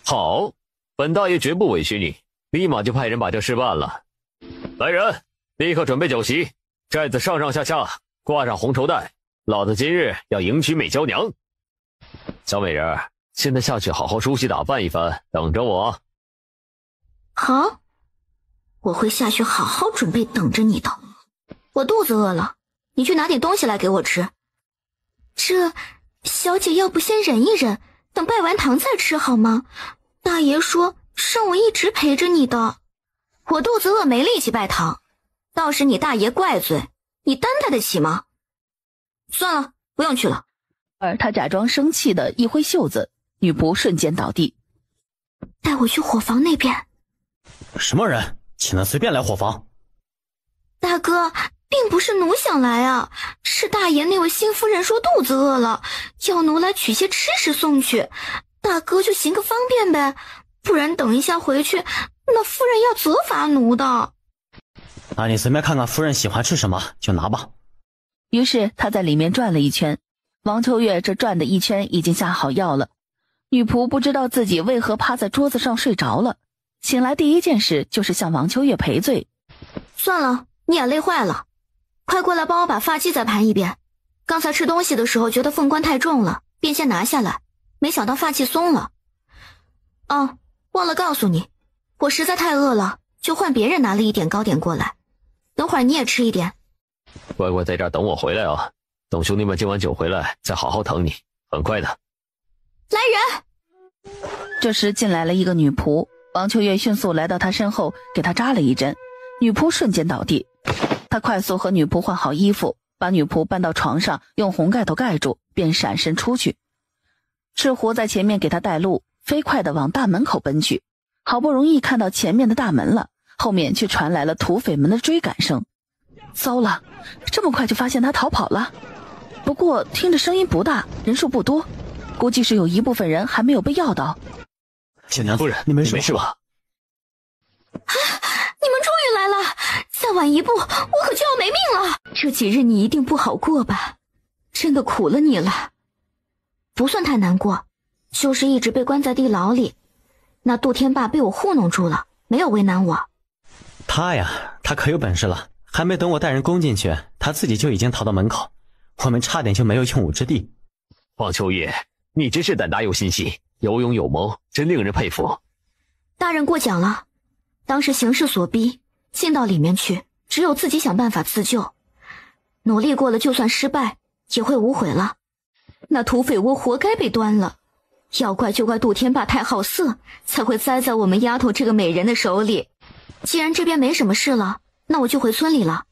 好，本大爷绝不委屈你，立马就派人把这事办了。来人，立刻准备酒席，寨子上上下下挂上红绸带，老子今日要迎娶美娇娘。小美人，现在下去好好梳洗打扮一番，等着我。好，我会下去好好准备等着你的。我肚子饿了，你去拿点东西来给我吃。小姐要不先忍一忍，等拜完堂再吃好吗？大爷说让我一直陪着你的。我肚子饿没力气拜堂，倒是你大爷怪罪，你担待得起吗？算了，不用去了。而他假装生气的一挥袖子，女仆瞬间倒地。带我去伙房那边。什么人岂能随便来伙房？大哥，并不是奴想来啊，是大爷那位新夫人说肚子饿了，要奴来取些吃食送去，大哥就行个方便呗，不然等一下回去，那夫人要责罚奴的。那你随便看看夫人喜欢吃什么就拿吧。于是他在里面转了一圈，王秋月这转的一圈已经下好药了。女仆不知道自己为何趴在桌子上睡着了，醒来第一件事就是向王秋月赔罪。算了，你也累坏了，快过来帮我把发髻再盘一遍。刚才吃东西的时候觉得凤冠太重了，便先拿下来，没想到发髻松了。哦，忘了告诉你，我实在太饿了，就换别人拿了一点糕点过来，等会儿你也吃一点。乖乖在这儿等我回来啊，等兄弟们敬完酒回来再好好疼你，很快的。来人！这时进来了一个女仆，王秋月迅速来到她身后，给她扎了一针，女仆瞬间倒地。他快速和女仆换好衣服，把女仆搬到床上，用红盖头盖住，便闪身出去。赤狐在前面给他带路，飞快地往大门口奔去。好不容易看到前面的大门了，后面却传来了土匪们的追赶声。糟了，这么快就发现他逃跑了。不过听着声音不大，人数不多，估计是有一部分人还没有被药到。小娘子，夫人，你没事吧？你们终于来了，再晚一步我可就要没命了。这几日你一定不好过吧？真的苦了你了。不算太难过，就是一直被关在地牢里。那杜天霸被我糊弄住了，没有为难我。他可有本事了，还没等我带人攻进去，他自己就已经逃到门口，我们差点就没有用武之地。黄秋月，你真是胆大有心细，有勇有谋，真令人佩服。大人过奖了，当时形势所逼，进到里面去，只有自己想办法自救。努力过了，就算失败，也会无悔了。那土匪窝活该被端了，要怪就怪杜天霸太好色，才会栽在我们丫头这个美人的手里。既然这边没什么事了，那我就回村里了。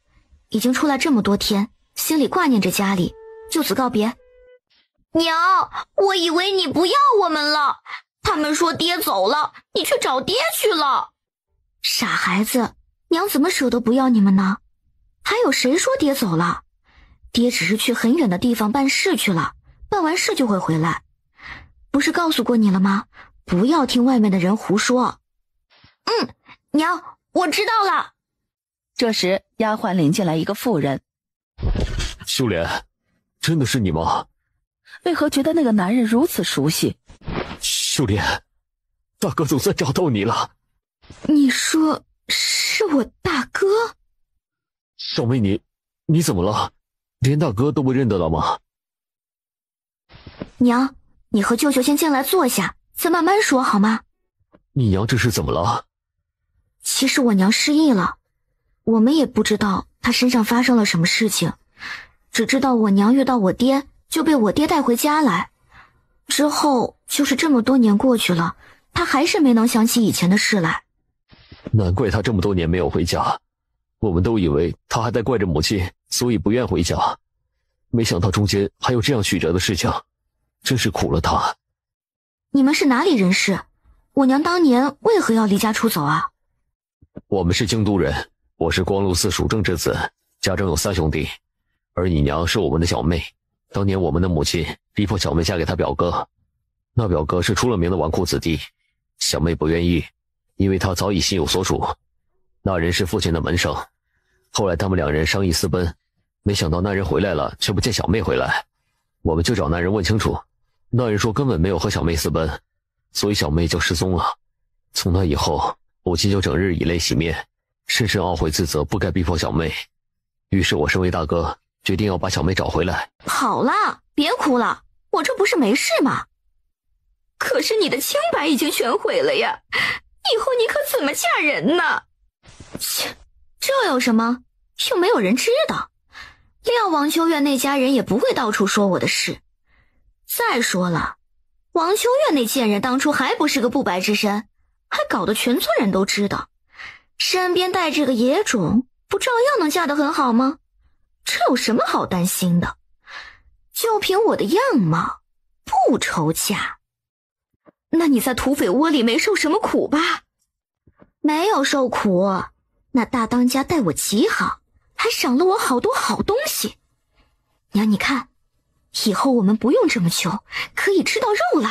已经出来这么多天，心里挂念着家里，就此告别。娘，我以为你不要我们了，他们说爹走了，你去找爹去了。傻孩子，娘怎么舍得不要你们呢？还有谁说爹走了？爹只是去很远的地方办事去了，办完事就会回来。不是告诉过你了吗？不要听外面的人胡说。娘，我知道了。这时丫鬟领进来一个妇人。秀莲，真的是你吗？为何觉得那个男人如此熟悉？秀莲，大哥总算找到你了。你说是我大哥？小妹，你怎么了？连大哥都不认得了吗？娘，你和舅舅先进来坐下，再慢慢说好吗？你娘这是怎么了？其实我娘失忆了，我们也不知道她身上发生了什么事情，只知道我娘遇到我爹，就被我爹带回家来。之后就是这么多年过去了，她还是没能想起以前的事来。难怪她这么多年没有回家，我们都以为她还在怪着母亲，所以不愿回家，没想到中间还有这样曲折的事情，真是苦了她。你们是哪里人士？我娘当年为何要离家出走啊？我们是京都人，我是光禄寺属正之子，家中有3兄弟，而你娘是我们的小妹。当年我们的母亲逼迫小妹嫁给他表哥，那表哥是出了名的纨绔子弟，小妹不愿意，因为他早已心有所属，那人是父亲的门生。后来他们2人商议私奔，没想到那人回来了，却不见小妹回来，我们就找那人问清楚，那人说根本没有和小妹私奔，所以小妹就失踪了。从那以后，母亲就整日以泪洗面，深深懊悔自责，不该逼迫小妹。于是我身为大哥，决定要把小妹找回来。好了，别哭了，我这不是没事吗？可是你的清白已经全毁了呀，以后你可怎么嫁人呢？切，这有什么？又没有人知道。料王秋月那家人也不会到处说我的事。再说了，王秋月那贱人当初还不是个不白之身，还搞得全村人都知道，身边带着个野种，不照样能嫁得很好吗？这有什么好担心的？就凭我的样貌，不愁嫁。那你在土匪窝里没受什么苦吧？没有受苦，那大当家待我极好，还赏了我好多好东西。娘，你看，以后我们不用这么穷，可以吃到肉了。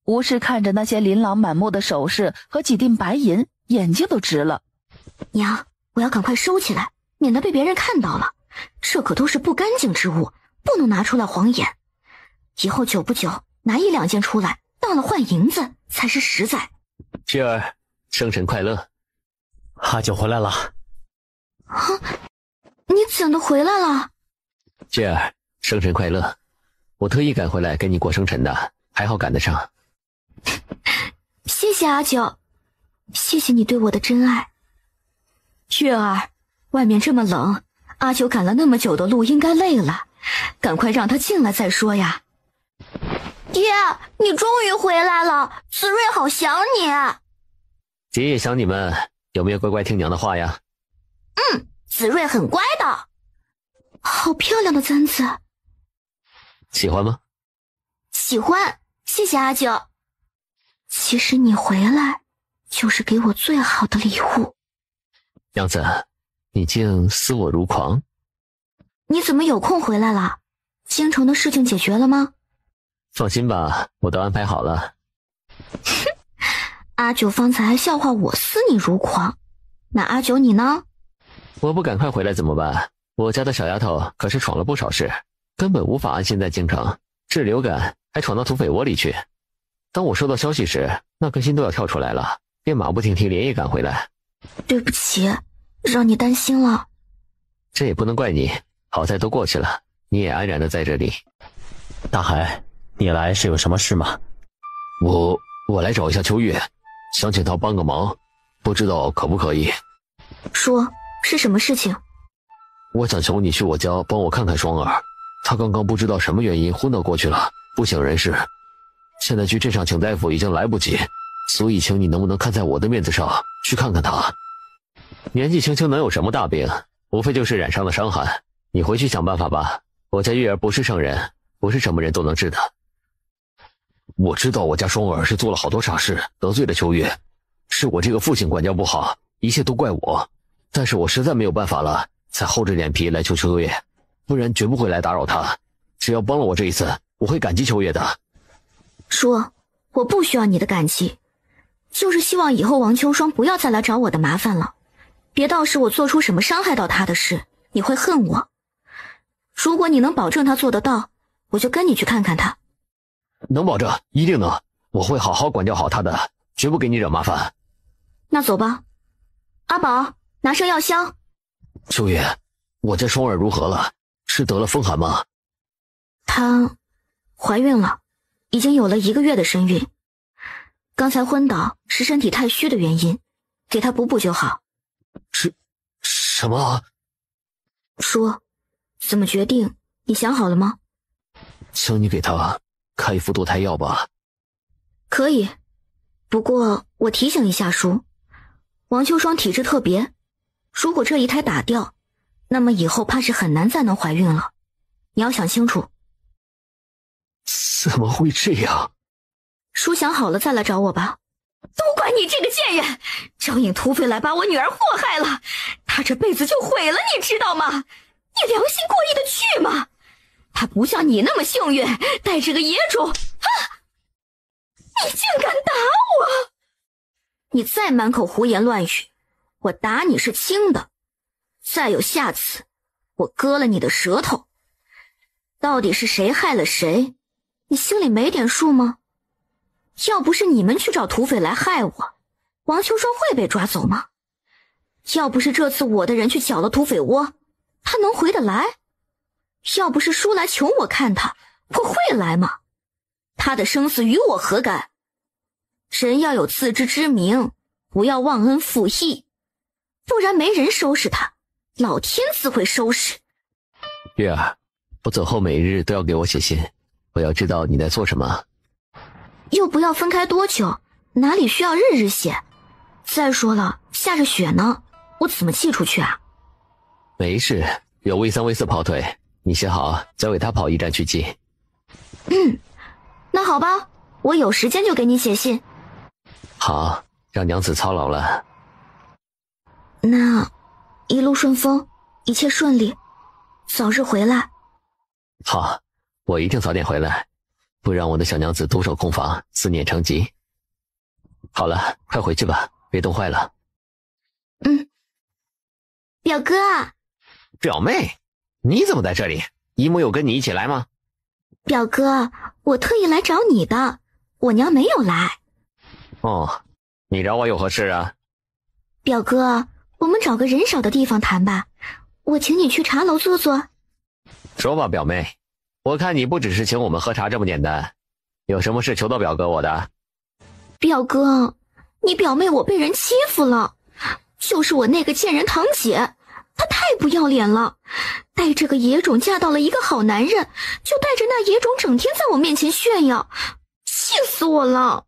吴氏看着那些琳琅满目的首饰和几锭白银，眼睛都直了。娘，我要赶快收起来，免得被别人看到了。这可都是不干净之物，不能拿出来晃眼。以后久不久拿1-2件出来，当了换银子才是实在。侄儿，生辰快乐！阿九回来了。啊，你怎的回来了？侄儿，生辰快乐！我特意赶回来跟你过生辰的，还好赶得上。谢谢阿九，谢谢你对我的真爱。月儿，外面这么冷，阿九赶了那么久的路，应该累了，赶快让他进来再说呀。爹，你终于回来了，子睿好想你。姐也想你们，有没有乖乖听娘的话呀？子睿很乖的。好漂亮的簪子，喜欢吗？喜欢，谢谢阿九。其实你回来就是给我最好的礼物。娘子，你竟思我如狂。你怎么有空回来了？京城的事情解决了吗？放心吧，我都安排好了。阿九方才还笑话我思你如狂，那阿九你呢？我不赶快回来怎么办？我家的小丫头可是闯了不少事，根本无法安心在京城，治流感还闯到土匪窝里去，当我收到消息时，那颗心都要跳出来了，便马不停蹄连夜赶回来。对不起，让你担心了。这也不能怪你，好在都过去了，你也安然的在这里。大海，你来是有什么事吗？我来找一下秋月，想请他帮个忙，不知道可不可以？说，是什么事情？我想求你去我家帮我看看双儿，他刚刚不知道什么原因昏倒过去了，不省人事。现在去镇上请大夫已经来不及，所以请你能不能看在我的面子上去看看他。年纪轻轻能有什么大病，无非就是染上了伤寒，你回去想办法吧。我家月儿不是圣人，不是什么人都能治的。我知道我家双儿是做了好多傻事，得罪了秋月，是我这个父亲管教不好，一切都怪我，但是我实在没有办法了，才厚着脸皮来求秋月，不然绝不会来打扰他。只要帮了我这一次，我会感激秋月的。说，我不需要你的感激，就是希望以后王秋霜不要再来找我的麻烦了，别到时我做出什么伤害到他的事，你会恨我。如果你能保证他做得到，我就跟你去看看他。能保证，一定能，我会好好管教好他的，绝不给你惹麻烦。那走吧。阿宝，拿上药箱。秋月，我家双儿如何了？是得了风寒吗？她怀孕了，已经有了1个月的身孕。刚才昏倒是身体太虚的原因，给她补补就好。什么？说，怎么决定？你想好了吗？请你给她开一副堕胎药吧。可以，不过我提醒一下叔，王秋霜体质特别，如果这一胎打掉，那么以后怕是很难再能怀孕了。你要想清楚。怎么会这样？叔想好了再来找我吧。都怪你这个贱人，招引土匪来把我女儿祸害了，她这辈子就毁了，你知道吗？你良心过意得去吗？她不像你那么幸运，带着个野种。啊！你竟敢打我！你再满口胡言乱语，我打你是轻的，再有下次，我割了你的舌头。到底是谁害了谁？你心里没点数吗？要不是你们去找土匪来害我，王秋霜会被抓走吗？要不是这次我的人去搅了土匪窝，他能回得来？要不是叔来求我看他，我会来吗？他的生死与我何干？人要有自知之明，不要忘恩负义，不然没人收拾他，老天自会收拾。月儿，我走后每日都要给我写信，我要知道你在做什么。又不要分开多久，哪里需要日日写？再说了，下着雪呢，我怎么寄出去啊？没事，有V3、V4跑腿，你写好交给他跑驿站去寄。那好吧，我有时间就给你写信。好，让娘子操劳了。那一路顺风，一切顺利，早日回来。好，我一定早点回来，不让我的小娘子独守空房，思念成疾。好了，快回去吧，别冻坏了。表哥。表妹，你怎么在这里？姨母有跟你一起来吗？表哥，我特意来找你的，我娘没有来。哦，你找我有何事啊？表哥，我们找个人少的地方谈吧，我请你去茶楼坐坐。说吧，表妹，我看你不只是请我们喝茶这么简单，有什么事求到表哥我的？表哥，你表妹我被人欺负了，就是我那个贱人堂姐，她太不要脸了，带着个野种嫁到了一个好男人，就带着那野种整天在我面前炫耀，气死我了。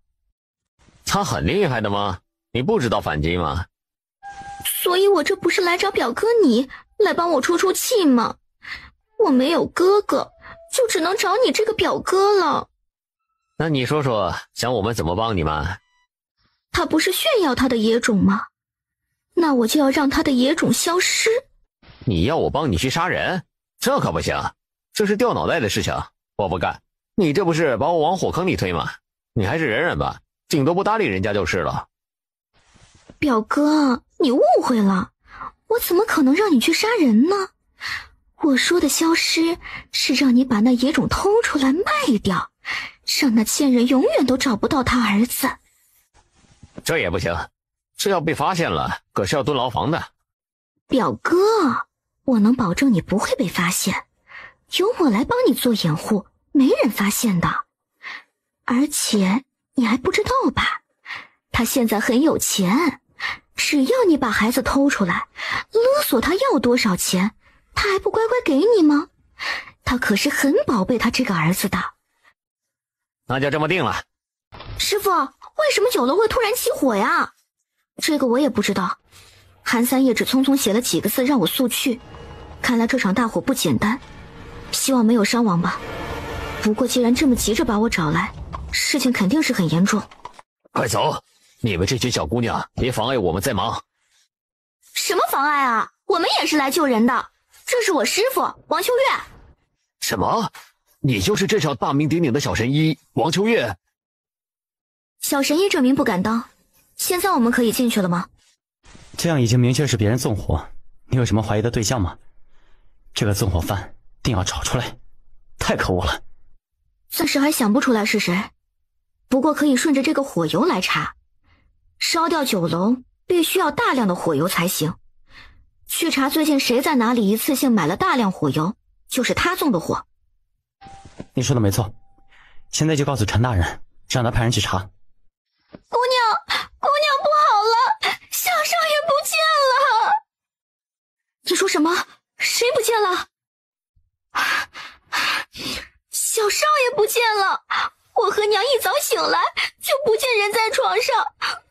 他很厉害的吗？你不知道反击吗？所以我这不是来找表哥你来帮我出出气吗？我没有哥哥，就只能找你这个表哥了。那你说说，想我们怎么帮你吗？他不是炫耀他的野种吗？那我就要让他的野种消失。你要我帮你去杀人？这可不行，这是掉脑袋的事情，我不干。你这不是把我往火坑里推吗？你还是忍忍吧，顶多不搭理人家就是了。表哥，你误会了，我怎么可能让你去杀人呢？我说的消失是让你把那野种偷出来卖掉，让那贱人永远都找不到他儿子。这也不行，这要被发现了，可是要蹲牢房的。表哥，我能保证你不会被发现，由我来帮你做掩护，没人发现的。而且你还不知道吧，他现在很有钱，只要你把孩子偷出来，勒索他要多少钱，他还不乖乖给你吗？他可是很宝贝他这个儿子的。那就这么定了。师傅，为什么酒楼会突然起火呀？这个我也不知道，韩三爷只匆匆写了几个字让我速去，看来这场大火不简单，希望没有伤亡吧。不过既然这么急着把我找来，事情肯定是很严重。快走，你们这群小姑娘别妨碍我们在忙。什么妨碍啊，我们也是来救人的，这是我师傅王秋月。什么？你就是这场大名鼎鼎的小神医王秋月？小神医这名不敢当，现在我们可以进去了吗？这样已经明确是别人纵火，你有什么怀疑的对象吗？这个纵火犯定要找出来，太可恶了。暂时还想不出来是谁，不过可以顺着这个火油来查。烧掉酒楼必须要大量的火油才行，去查最近谁在哪里一次性买了大量火油，就是他纵的火。你说的没错，现在就告诉陈大人，让他派人去查。姑娘不好了，小少爷不见了！你说什么？谁不见了？小少爷不见了，我和娘一早醒来就不见人在床上，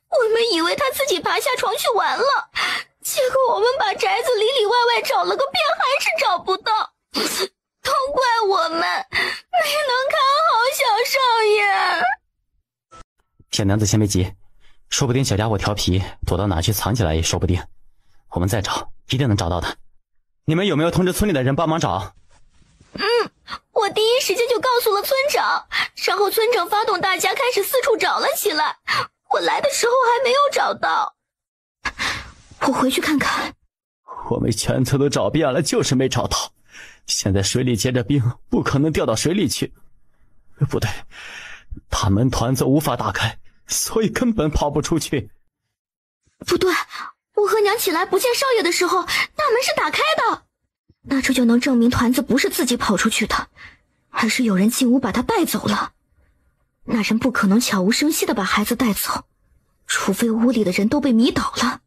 我们以为他自己爬下床去玩了，结果我们把宅子里里外外找了个遍，还是找不到，都怪我们没能看好小少爷。小娘子先别急，说不定小家伙调皮躲到哪去藏起来也说不定，我们再找一定能找到的。你们有没有通知村里的人帮忙找？我第一时间就告诉了村长，然后村长发动大家开始四处找了起来，我来的时候还没有找到。我回去看看。我们全村都找遍了，就是没找到。现在水里结着冰，不可能掉到水里去。不对，大门团子无法打开，所以根本跑不出去。不对，我和娘起来不见少爷的时候，大门是打开的。那这就能证明团子不是自己跑出去的，而是有人进屋把他带走了。那人不可能悄无声息地把孩子带走，除非屋里的人都被迷倒了。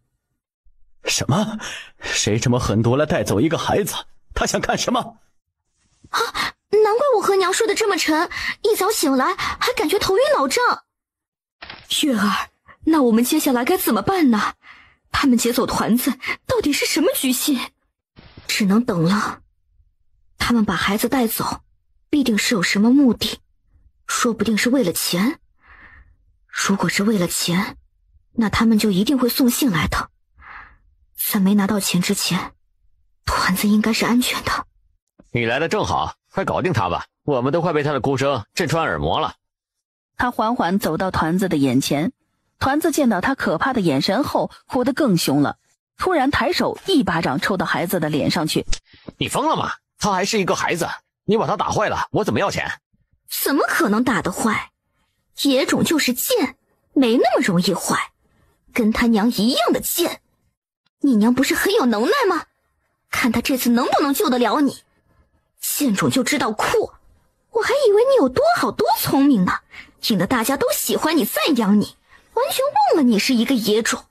什么？谁这么狠毒来带走一个孩子？他想干什么？啊，难怪我和娘睡得这么沉，一早醒来还感觉头晕脑胀。月儿，那我们接下来该怎么办呢？他们劫走团子到底是什么居心？只能等了。他们把孩子带走，必定是有什么目的，说不定是为了钱。如果是为了钱，那他们就一定会送信来的。在没拿到钱之前，团子应该是安全的。你来的正好，快搞定他吧，我们都快被他的哭声震穿耳膜了。他缓缓走到团子的眼前，团子见到他可怕的眼神后，哭得更凶了，突然抬手一巴掌抽到孩子的脸上去。你疯了吗？他还是一个孩子，你把他打坏了，我怎么要钱？怎么可能打得坏？野种就是贱，没那么容易坏，跟他娘一样的贱。你娘不是很有能耐吗？看他这次能不能救得了你。贱种就知道哭，我还以为你有多好多聪明呢，引得大家都喜欢你赞扬你，完全忘了你是一个野种。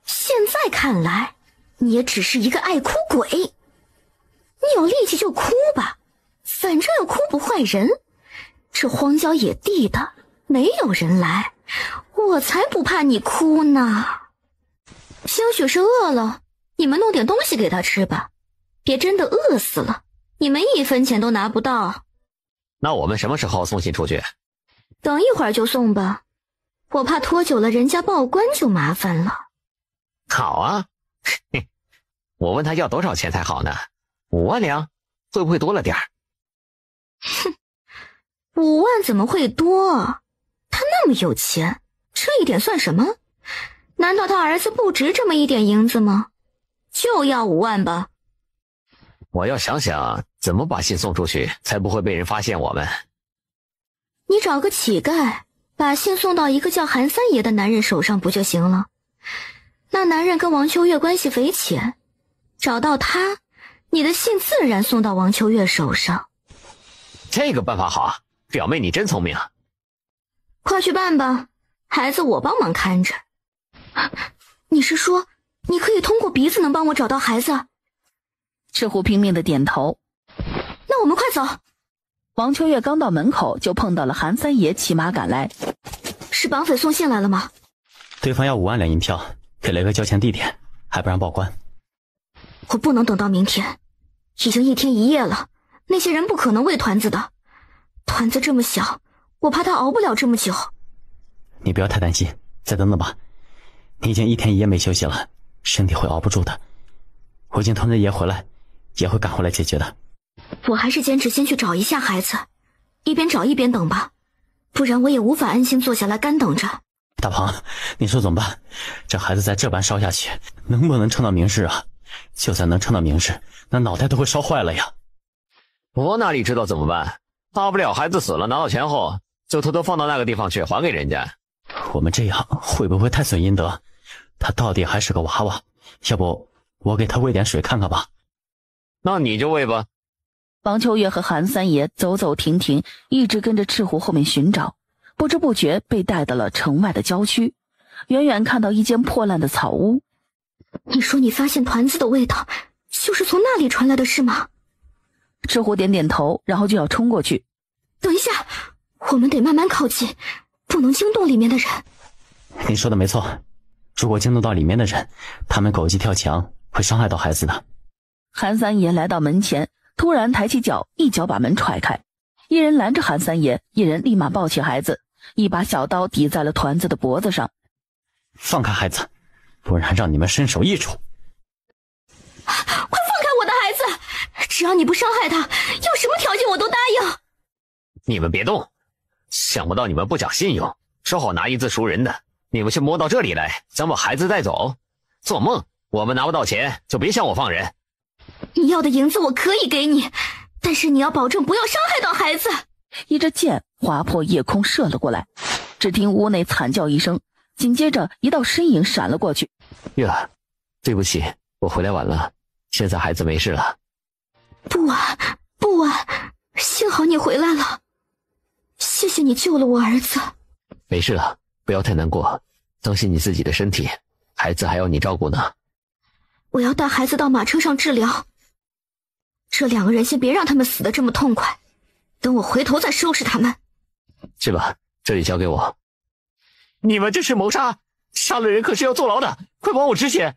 现在看来，你也只是一个爱哭鬼。你有力气就哭吧，反正又哭不坏人。这荒郊野地的，没有人来，我才不怕你哭呢。兴许是饿了，你们弄点东西给他吃吧，别真的饿死了，你们1分钱都拿不到。那我们什么时候送信出去？等一会儿就送吧，我怕拖久了人家报关就麻烦了。好啊，我问他要多少钱才好呢？5万两，会不会多了点儿？哼，5万怎么会多？他那么有钱，这一点算什么？难道他儿子不值这么一点银子吗？就要5万吧。我要想想怎么把信送出去，才不会被人发现我们。你找个乞丐，把信送到一个叫韩三爷的男人手上不就行了？那男人跟王秋月关系匪浅，找到他，你的信自然送到王秋月手上。这个办法好啊，表妹你真聪明啊！快去办吧，孩子我帮忙看着。你是说，你可以通过鼻子能帮我找到孩子？赤狐拼命的点头。那我们快走。王秋月刚到门口，就碰到了韩三爷骑马赶来。是绑匪送信来了吗？对方要5万两银票，给了一个交钱地点，还不让报关。我不能等到明天，已经1天1夜了，那些人不可能喂团子的。团子这么小，我怕他熬不了这么久。你不要太担心，再等等吧。你已经1天1夜没休息了，身体会熬不住的。我已经通知爷回来，也会赶回来解决的。我还是坚持先去找一下孩子，一边找一边等吧，不然我也无法安心坐下来干等着。大鹏，你说怎么办？这孩子再这般烧下去，能不能撑到明日啊？就算能撑到明日，那脑袋都会烧坏了呀。我哪里知道怎么办？大不了孩子死了，拿到钱后就偷偷放到那个地方去，还给人家。我们这样会不会太损阴德？他到底还是个娃娃，要不我给他喂点水看看吧。那你就喂吧。王秋月和韩三爷走走停停，一直跟着赤狐后面寻找，不知不觉被带到了城外的郊区。远远看到一间破烂的草屋。你说你发现团子的味道，就是从那里传来的是吗？赤狐点点头，然后就要冲过去。等一下，我们得慢慢靠近，不能惊动里面的人。你说的没错，如果惊动到里面的人，他们狗急跳墙，会伤害到孩子的。韩三爷来到门前，突然抬起脚，一脚把门踹开。一人拦着韩三爷，一人立马抱起孩子，一把小刀抵在了团子的脖子上。放开孩子，不然让你们身首异处。快放开我的孩子，只要你不伤害他，要什么条件我都答应。你们别动，想不到你们不讲信用，说好拿银子赎人的，你们却摸到这里来，想把孩子带走，做梦！我们拿不到钱，就别想我放人。你要的银子我可以给你，但是你要保证不要伤害到孩子。一支箭划破夜空射了过来，只听屋内惨叫一声，紧接着一道身影闪了过去。呀，对不起，我回来晚了，现在孩子没事了。不晚，不晚，幸好你回来了，谢谢你救了我儿子。没事了，不要太难过，当心你自己的身体，孩子还要你照顾呢。我要带孩子到马车上治疗，这2个人先别让他们死得这么痛快，等我回头再收拾他们。去吧，这里交给我。你们这是谋杀，杀了人可是要坐牢的，快帮我止血。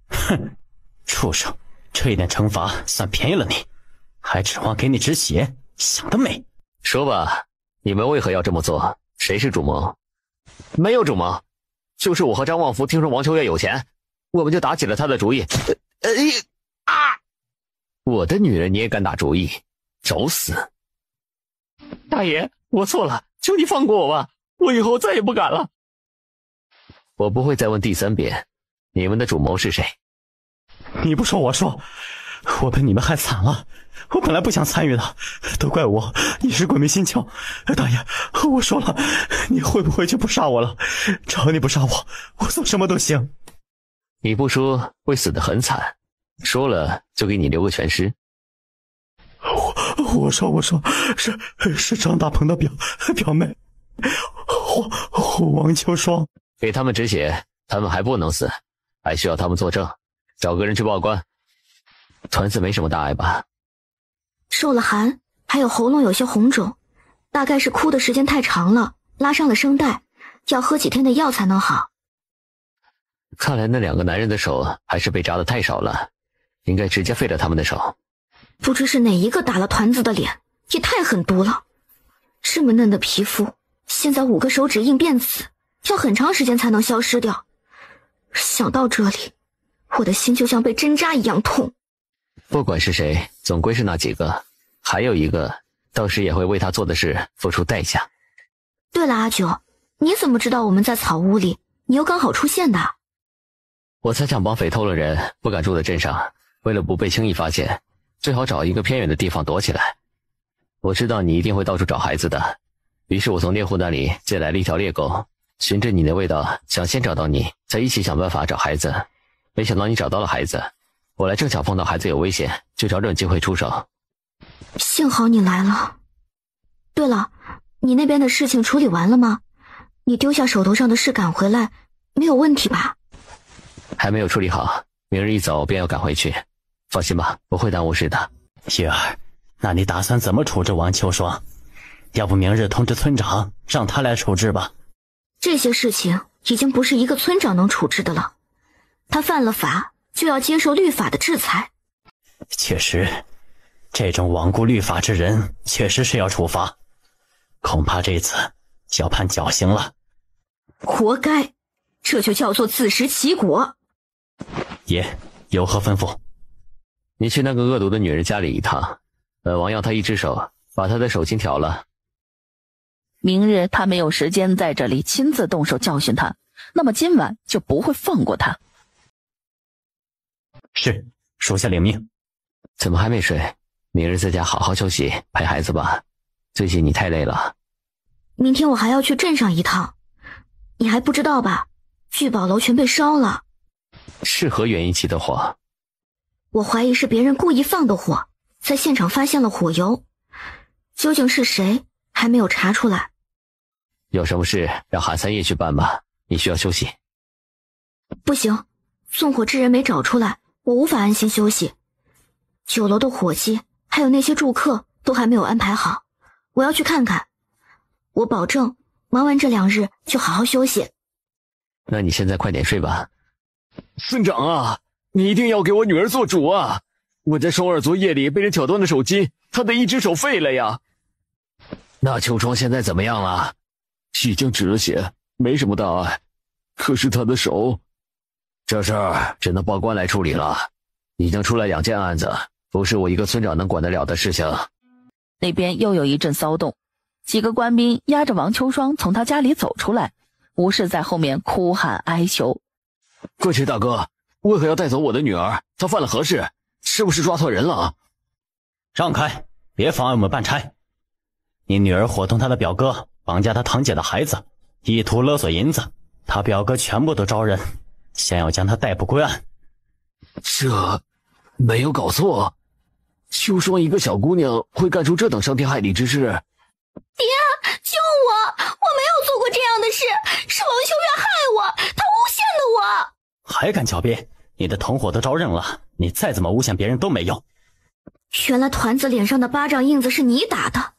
哼，畜生，这一点惩罚算便宜了你，还指望给你止血，想得美。说吧，你们为何要这么做？谁是主谋？没有主谋，就是我和张望福听说王秋月有钱，我们就打起了他的主意。我的女人你也敢打主意，找死！大爷，我错了，求你放过我吧，我以后再也不敢了。我不会再问第3遍，你们的主谋是谁？你不说我说，我被你们害惨了，我本来不想参与的，都怪我一时鬼迷心窍。大爷，我说了，你会不会就不杀我了？只要你不杀我，我做什么都行。你不说会死得很惨，说了就给你留个全尸。我说是张大鹏的表妹王秋霜。给他们止血，他们还不能死，还需要他们作证，找个人去报关。团子没什么大碍吧？受了寒，还有喉咙有些红肿，大概是哭的时间太长了，拉伤了声带，要喝几天的药才能好。看来那2个男人的手还是被扎得太少了，应该直接废了他们的手。不知是哪一个打了团子的脸，也太狠毒了。这么嫩的皮肤，现在5个手指硬变紫，要很长时间才能消失掉。想到这里，我的心就像被针扎一样痛。不管是谁，总归是那几个，还有一个到时也会为他做的事付出代价。对了，阿九，你怎么知道我们在草屋里？你又刚好出现的。我猜想绑匪偷了人，不敢住在镇上，为了不被轻易发现，最好找一个偏远的地方躲起来。我知道你一定会到处找孩子的，于是我从猎户那里借来了一条猎狗，循着你的味道想先找到你，再一起想办法找孩子。没想到你找到了孩子，我来正巧碰到孩子有危险，就找准机会出手。幸好你来了。对了，你那边的事情处理完了吗？你丢下手头上的事赶回来，没有问题吧？还没有处理好，明日一早便要赶回去。放心吧，不会耽误事的。玉儿，那你打算怎么处置王秋霜？要不明日通知村长，让他来处置吧。这些事情已经不是一个村长能处置的了，他犯了法就要接受律法的制裁。确实，这种罔顾律法之人确实是要处罚，恐怕这次要判绞刑了。活该，这就叫做自食其果。爷，有何吩咐？你去那个恶毒的女人家里一趟，本王要她一只手把她的手筋挑了。明日他没有时间在这里亲自动手教训他，那么今晚就不会放过他。是，属下领命。怎么还没睡？明日在家好好休息，陪孩子吧。最近你太累了。明天我还要去镇上一趟，你还不知道吧？聚宝楼全被烧了。是何原因起的火？我怀疑是别人故意放的火，在现场发现了火油，究竟是谁还没有查出来。有什么事让韩三夜去办吧，你需要休息。不行，纵火之人没找出来，我无法安心休息。酒楼的伙计还有那些住客都还没有安排好，我要去看看。我保证忙完这2日就好好休息。那你现在快点睡吧。村长啊，你一定要给我女儿做主啊！我在双耳昨夜里被人挑断了手机，她的一只手废了呀。那秋霜现在怎么样了？已经止了血，没什么大碍。可是她的手……这事儿只能报官来处理了。已经出来2件案子，不是我一个村长能管得了的事情。那边又有一阵骚动，几个官兵押着王秋霜从他家里走出来，吴氏在后面哭喊哀求。贵池大哥，为何要带走我的女儿？她犯了何事？是不是抓错人了？让开，别妨碍我们办差。你女儿伙同她的表哥绑架她堂姐的孩子，意图勒索银子，她表哥全部都招认，先要将她逮捕归案。这没有搞错，秋霜一个小姑娘会干出这等伤天害理之事？爹，救我！我没有做过这样的事，是王秋月害我，他诬陷的我。还敢狡辩？你的同伙都招认了，你再怎么诬陷别人都没用。原来团子脸上的巴掌印子是你打的，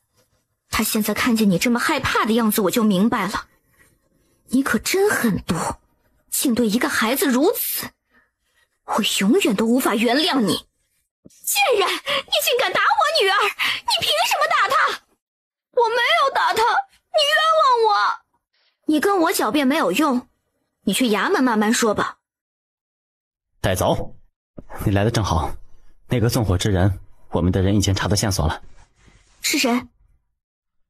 他现在看见你这么害怕的样子，我就明白了。你可真狠毒，竟对一个孩子如此，我永远都无法原谅你。贱人，你竟敢打我女儿！你凭什么打她？我没有打她，你冤枉我！你跟我狡辩没有用，你去衙门慢慢说吧。带走！你来的正好，那个纵火之人，我们的人已经查到线索了。是谁？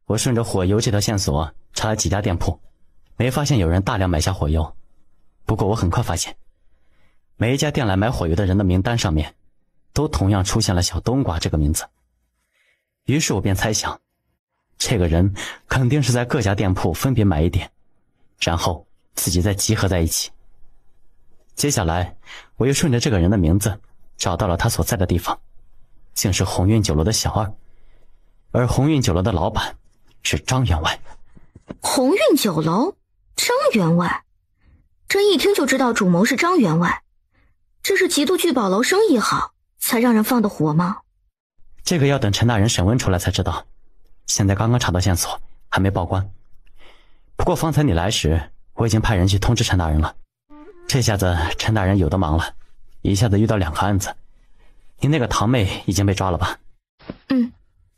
我顺着火油这条线索查了几家店铺，没发现有人大量买下火油。不过我很快发现，每一家店来买火油的人的名单上面，都同样出现了小冬瓜这个名字。于是我便猜想，这个人肯定是在各家店铺分别买一点，然后自己再集合在一起。接下来我又顺着这个人的名字找到了他所在的地方，竟是鸿运酒楼的小二，而鸿运酒楼的老板是张员外。鸿运酒楼，张员外，这一听就知道主谋是张员外。这是嫉妒聚宝楼生意好才让人放的火吗？这个要等陈大人审问出来才知道，现在刚刚查到线索，还没报官。不过方才你来时，我已经派人去通知陈大人了。这下子陈大人有的忙了，一下子遇到2个案子。你那个堂妹已经被抓了吧？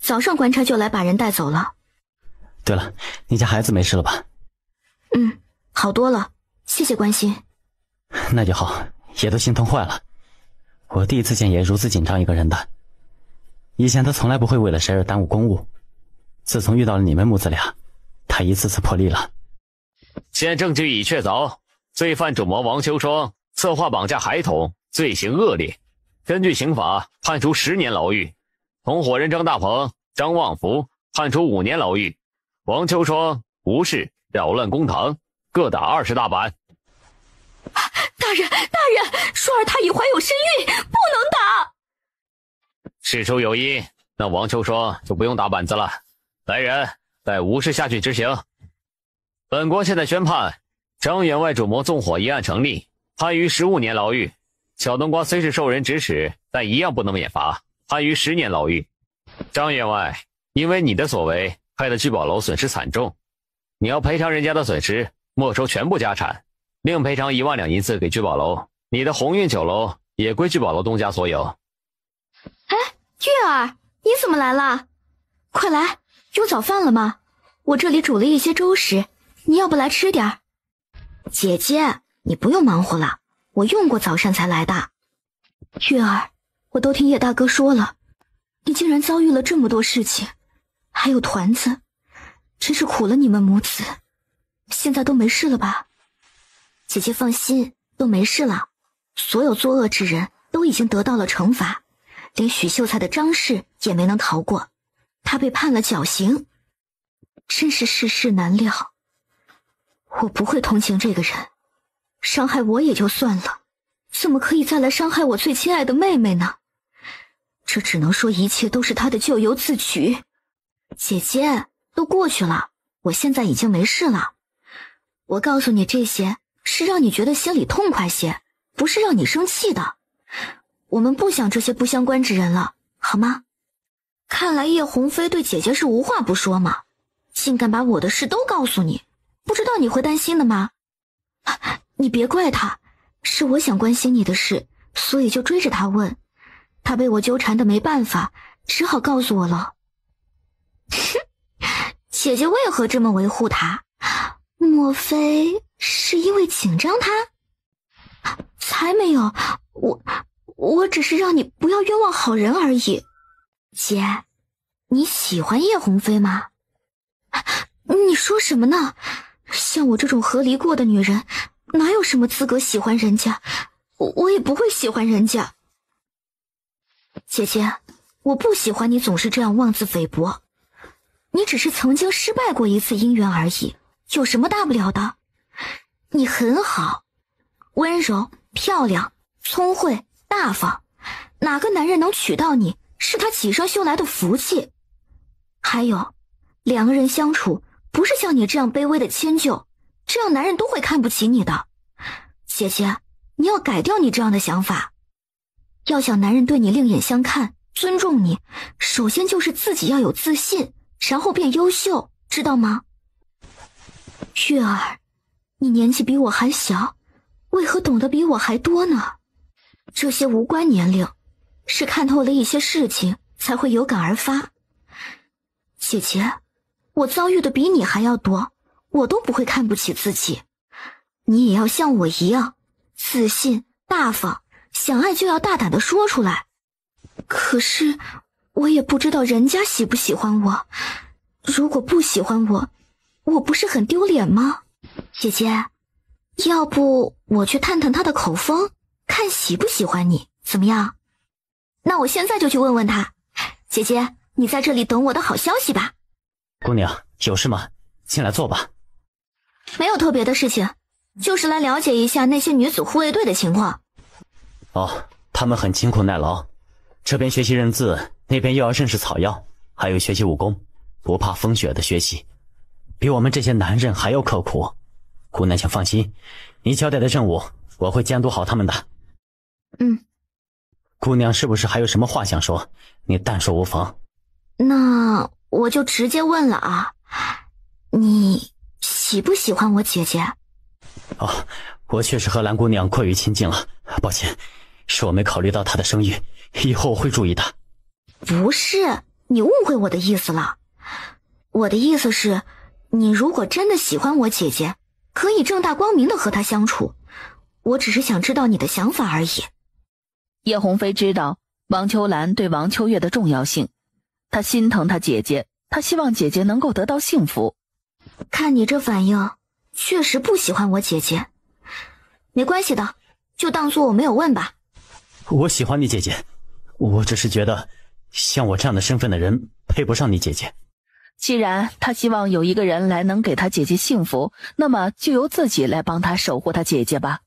早上官差就来把人带走了。对了，你家孩子没事了吧？好多了，谢谢关心。那就好，爷都心疼坏了。我第一次见爷如此紧张一个人的，以前他从来不会为了谁而耽误公务，自从遇到了你们母子俩，他一次次破例了。现证据已确凿，罪犯主谋王秋霜策划绑架孩童，罪行恶劣，根据刑法判处10年牢狱。同伙人张大鹏、张旺福判处5年牢狱。王秋霜、吴氏扰乱公堂，各打20大板。大人，舒儿她已怀有身孕，不能打。事出有因，那王秋霜就不用打板子了。来人，带吴氏下去执行。本国现在宣判，张员外主谋纵火一案成立，判于15年牢狱。小冬瓜虽是受人指使，但一样不能免罚，判于10年牢狱。张员外，因为你的所为，害得聚宝楼损失惨重，你要赔偿人家的损失，没收全部家产，另赔偿1万两银子给聚宝楼。你的鸿运酒楼也归聚宝楼东家所有。哎，月儿，你怎么来了？快来，有早饭了吗？我这里煮了一些粥食，你要不来吃点儿？姐姐，你不用忙活了，我用过早膳才来的。月儿，我都听叶大哥说了，你竟然遭遇了这么多事情，还有团子，真是苦了你们母子。现在都没事了吧？姐姐放心，都没事了。所有作恶之人都已经得到了惩罚，连许秀才的张氏也没能逃过，他被判了绞刑。真是世事难料。我不会同情这个人，伤害我也就算了，怎么可以再来伤害我最亲爱的妹妹呢？这只能说一切都是他的咎由自取。姐姐，都过去了，我现在已经没事了。我告诉你这些，是让你觉得心里痛快些，不是让你生气的。我们不想这些不相关之人了，好吗？看来叶鸿飞对姐姐是无话不说嘛，竟敢把我的事都告诉你，不知道你会担心的吗？你别怪他，是我想关心你的事，所以就追着他问，他被我纠缠的没办法，只好告诉我了。姐姐为何这么维护他？莫非是因为紧张他？才没有，我只是让你不要冤枉好人而已。姐，你喜欢叶鸿飞吗？你说什么呢？像我这种和离过的女人，哪有什么资格喜欢人家？我也不会喜欢人家。姐姐，我不喜欢你总是这样妄自菲薄。你只是曾经失败过一次姻缘而已，有什么大不了的？你很好，温柔、漂亮、聪慧、大方，哪个男人能娶到你，是他几生修来的福气。还有，两个人相处，不是像你这样卑微的迁就，这样男人都会看不起你的。姐姐，你要改掉你这样的想法。要想男人对你另眼相看，尊重你，首先就是自己要有自信，然后变优秀，知道吗？月儿，你年纪比我还小，为何懂得比我还多呢？这些无关年龄，是看透了一些事情才会有感而发。姐姐，我遭遇的比你还要多，我都不会看不起自己。你也要像我一样，自信、大方，想爱就要大胆地说出来。可是，我也不知道人家喜不喜欢我。如果不喜欢我，我不是很丢脸吗？姐姐，要不我去探探他的口风，看喜不喜欢你，怎么样？那我现在就去问问他。姐姐，你在这里等我的好消息吧。姑娘，有事吗？进来坐吧。没有特别的事情，就是来了解一下那些女子护卫队的情况。哦，他们很辛苦耐劳，这边学习认字，那边又要认识草药，还有学习武功，不怕风雪的学习，比我们这些男人还要刻苦。姑娘请放心，你交代的任务，我会监督好他们的。姑娘是不是还有什么话想说？你但说无妨。那我就直接问了啊，你喜不喜欢我姐姐？哦，我确实和蓝姑娘过于亲近了，抱歉，是我没考虑到她的声誉，以后我会注意的。不是，你误会我的意思了。我的意思是，你如果真的喜欢我姐姐，可以正大光明的和她相处。我只是想知道你的想法而已。叶鸿飞知道王秋兰对王秋月的重要性，他心疼他姐姐，他希望姐姐能够得到幸福。看你这反应，确实不喜欢我姐姐。没关系的，就当做我没有问吧。我喜欢你姐姐，我只是觉得像我这样的身份的人配不上你姐姐。既然他希望有一个人来能给他姐姐幸福，那么就由自己来帮他守护他姐姐吧。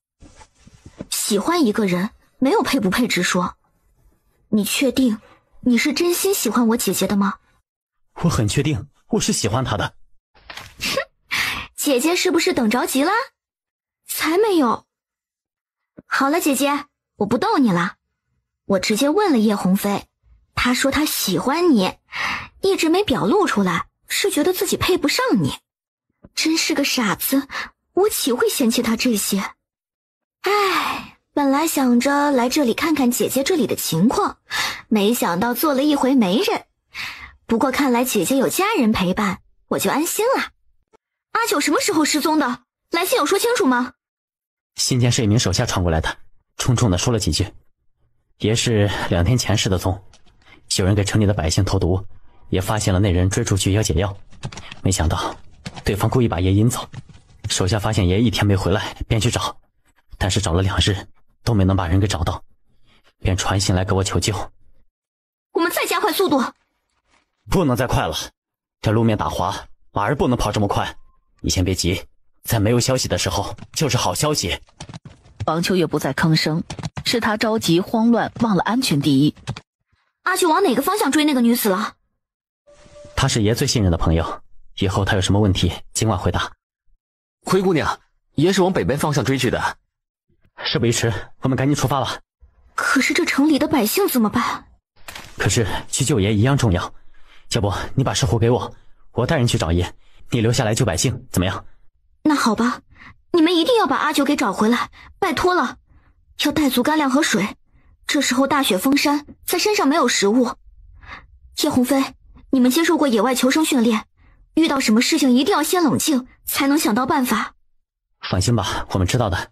喜欢一个人，没有配不配之说。你确定你是真心喜欢我姐姐的吗？我很确定，我是喜欢她的。哼，姐姐是不是等着急了？才没有。好了，姐姐，我不逗你了。我直接问了叶鸿飞，她说她喜欢你，一直没表露出来，是觉得自己配不上你。真是个傻子，我岂会嫌弃她这些？唉，本来想着来这里看看姐姐这里的情况，没想到做了一回媒人。不过看来姐姐有家人陪伴，我就安心了。阿九什么时候失踪的？来信有说清楚吗？信件是一名手下传过来的，重重的说了几句。爷是2天前失的踪，有人给城里的百姓投毒，也发现了那人追出去要解药，没想到对方故意把爷引走。手下发现爷1天没回来，便去找，但是找了2日都没能把人给找到，便传信来给我求救。我们再加快速度。不能再快了，这路面打滑，马儿不能跑这么快。你先别急，在没有消息的时候就是好消息。王秋月不再吭声，是他着急慌乱，忘了安全第一。阿九往哪个方向追那个女子了？他是爷最信任的朋友，以后他有什么问题尽管回答。灰姑娘，爷是往北边方向追去的。事不宜迟，我们赶紧出发吧。可是这城里的百姓怎么办？可是去救爷一样重要，要不你把石斛给我，我带人去找爷，你留下来救百姓，怎么样？那好吧，你们一定要把阿九给找回来，拜托了，要带足干粮和水。这时候大雪封山，在山上没有食物。叶鸿飞，你们接受过野外求生训练，遇到什么事情一定要先冷静，才能想到办法。放心吧，我们知道的，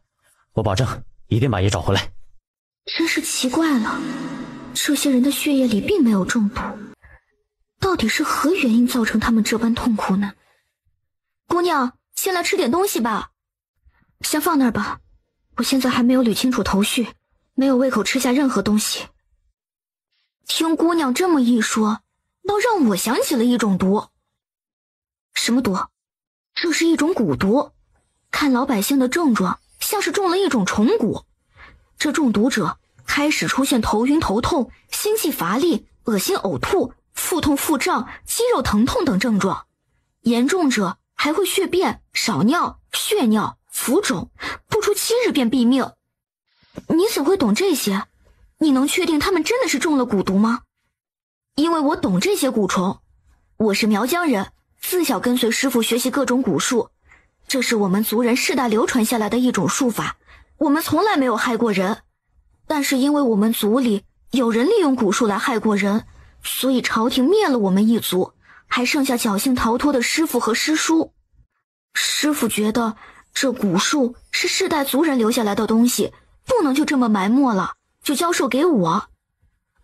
我保证一定把爷找回来。真是奇怪了，这些人的血液里并没有中毒，到底是何原因造成他们这般痛苦呢？姑娘，先来吃点东西吧。先放那儿吧，我现在还没有捋清楚头绪，没有胃口吃下任何东西。听姑娘这么一说，倒让我想起了一种毒。什么毒？这是一种蛊毒，看老百姓的症状像是中了一种虫蛊。这中毒者开始出现头晕头痛、心悸乏力、恶心呕吐、腹痛腹胀、肌肉疼痛等症状，严重者还会血便、少尿、血尿、浮肿，不出7日便毙命。你怎会懂这些？你能确定他们真的是中了蛊毒吗？因为我懂这些蛊虫，我是苗疆人，自小跟随师傅学习各种蛊术，这是我们族人世代流传下来的一种术法，我们从来没有害过人。但是因为我们族里有人利用蛊术来害过人，所以朝廷灭了我们一族，还剩下侥幸逃脱的师傅和师叔。师傅觉得这蛊术是世代族人留下来的东西，不能就这么埋没了，就教授给我。